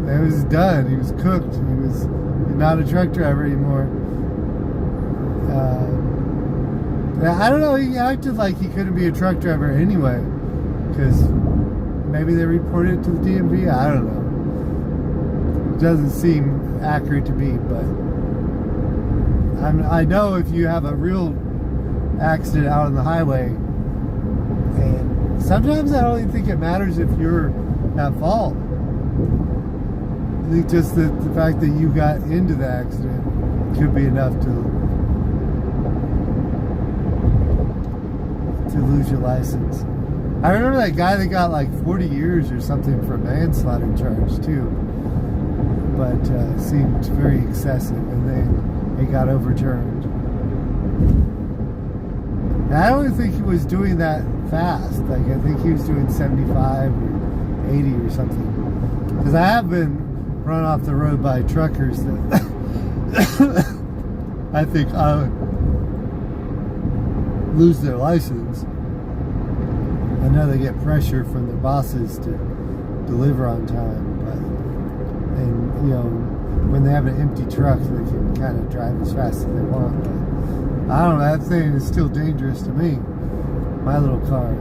Speaker 6: It was done. He was cooked. He was not a truck driver anymore. I don't know. He acted like he couldn't be a truck driver anyway, because maybe they reported it to the DMV. I don't know. Doesn't seem accurate to me, but I know if you have a real accident out on the highway, and sometimes I don't even think it matters if you're at fault. I think just the fact that you got into the accident could be enough to lose your license. I remember that guy that got like 40 years or something for manslaughter charge too. But seemed very excessive, and then it got overturned. And I don't think he was doing that fast. Like, I think he was doing 75 or 80 or something. Because I have been run off the road by truckers that I think lose their license. I know they get pressure from their bosses to deliver on time, and when they have an empty truck, they can kind of drive as fast as they want. But I don't know, that thing is still dangerous to me. My little car.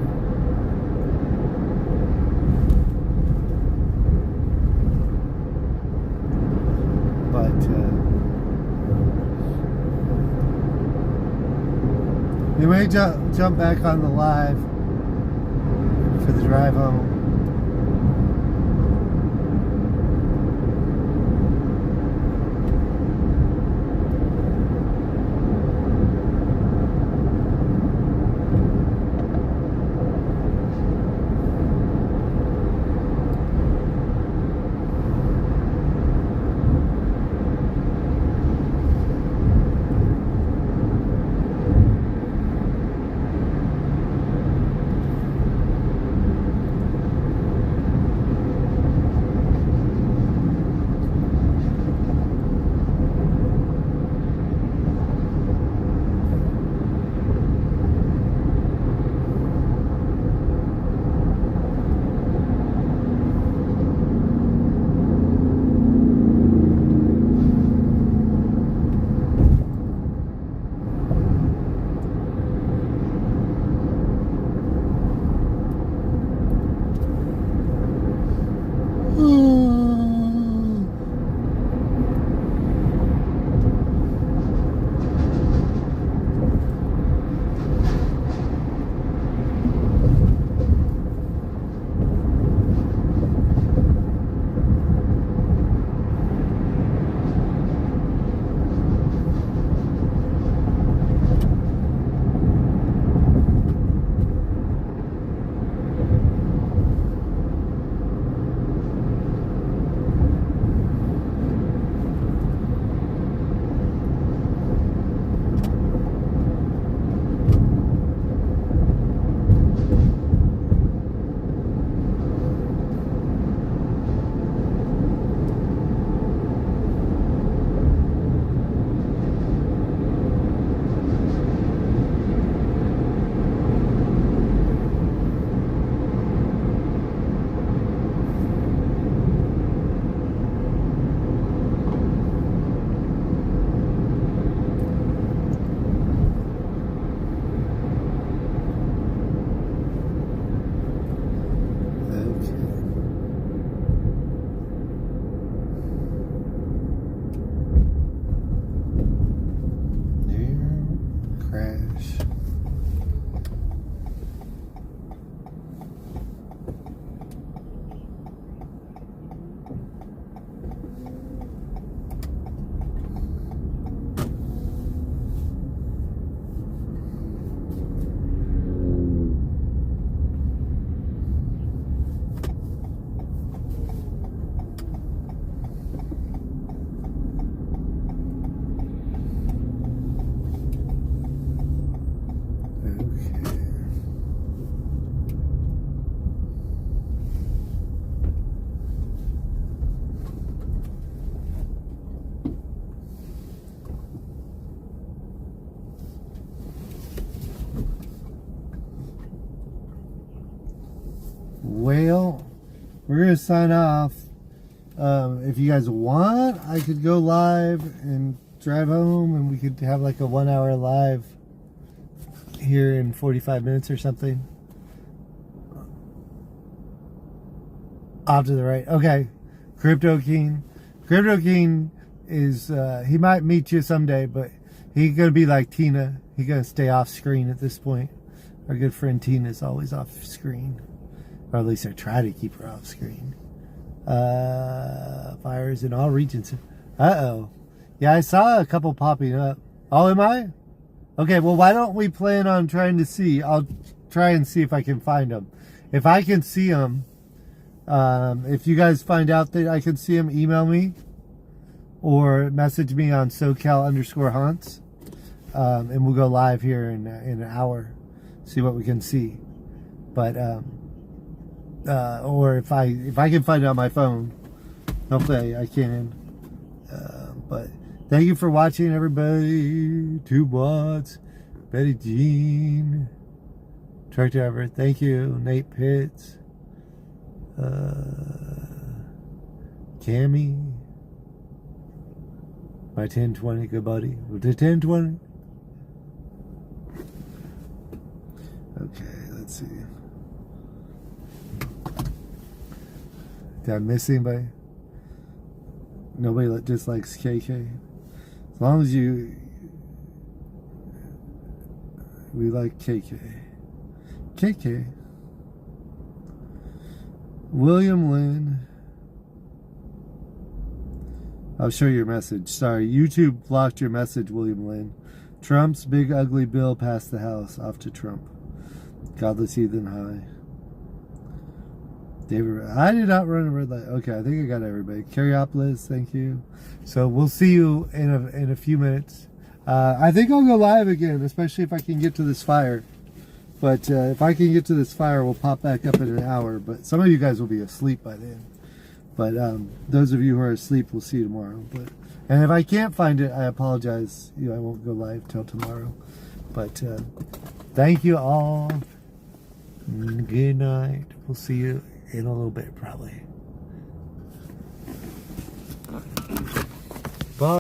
Speaker 6: But you may jump back on the live for the drive home. crash. Well, we're going to sign off. If you guys want, I could go live and drive home and we could have like a 1 hour live here in 45 minutes or something. Off to the right. Okay. Crypto King. Crypto King is, he might meet you someday, but he's going to be like Tina. He's going to stay off screen at this point. Our good friend Tina is always off screen. Or at least I try to keep her off screen. Fires in all regions. Uh-oh. Yeah, I saw a couple popping up. Oh, am I? Okay, well, why don't we plan on trying to see? I'll try and see if I can find them. If I can see them, if you guys find out that I can see them, email me. Or message me on SoCal_haunts. And we'll go live here in an hour. See what we can see. But, or if I can find it on my phone, hopefully I can. But thank you for watching, everybody. Two Watts, Betty Jean, Truck Driver. Thank you, Nate Pitts, Cammy, my 1020, good buddy. The 1020. Okay, let's see. Did I miss anybody? Nobody just likes KK. As long as we like KK. KK. William Lynn. I'll show you your message. Sorry, YouTube blocked your message, William Lynn. Trump's big ugly bill passed the House. Off to Trump. Godless heathen high. David, I did not run a red light. Okay, I think I got everybody. Carriopolis, thank you. So we'll see you in a few minutes. I think I'll go live again, especially if I can get to this fire. But if I can get to this fire, we'll pop back up in an hour. But some of you guys will be asleep by then. But those of you who are asleep, we'll see you tomorrow. And if I can't find it, I apologize. I won't go live till tomorrow. But thank you all. Good night. We'll see you in a little bit, probably.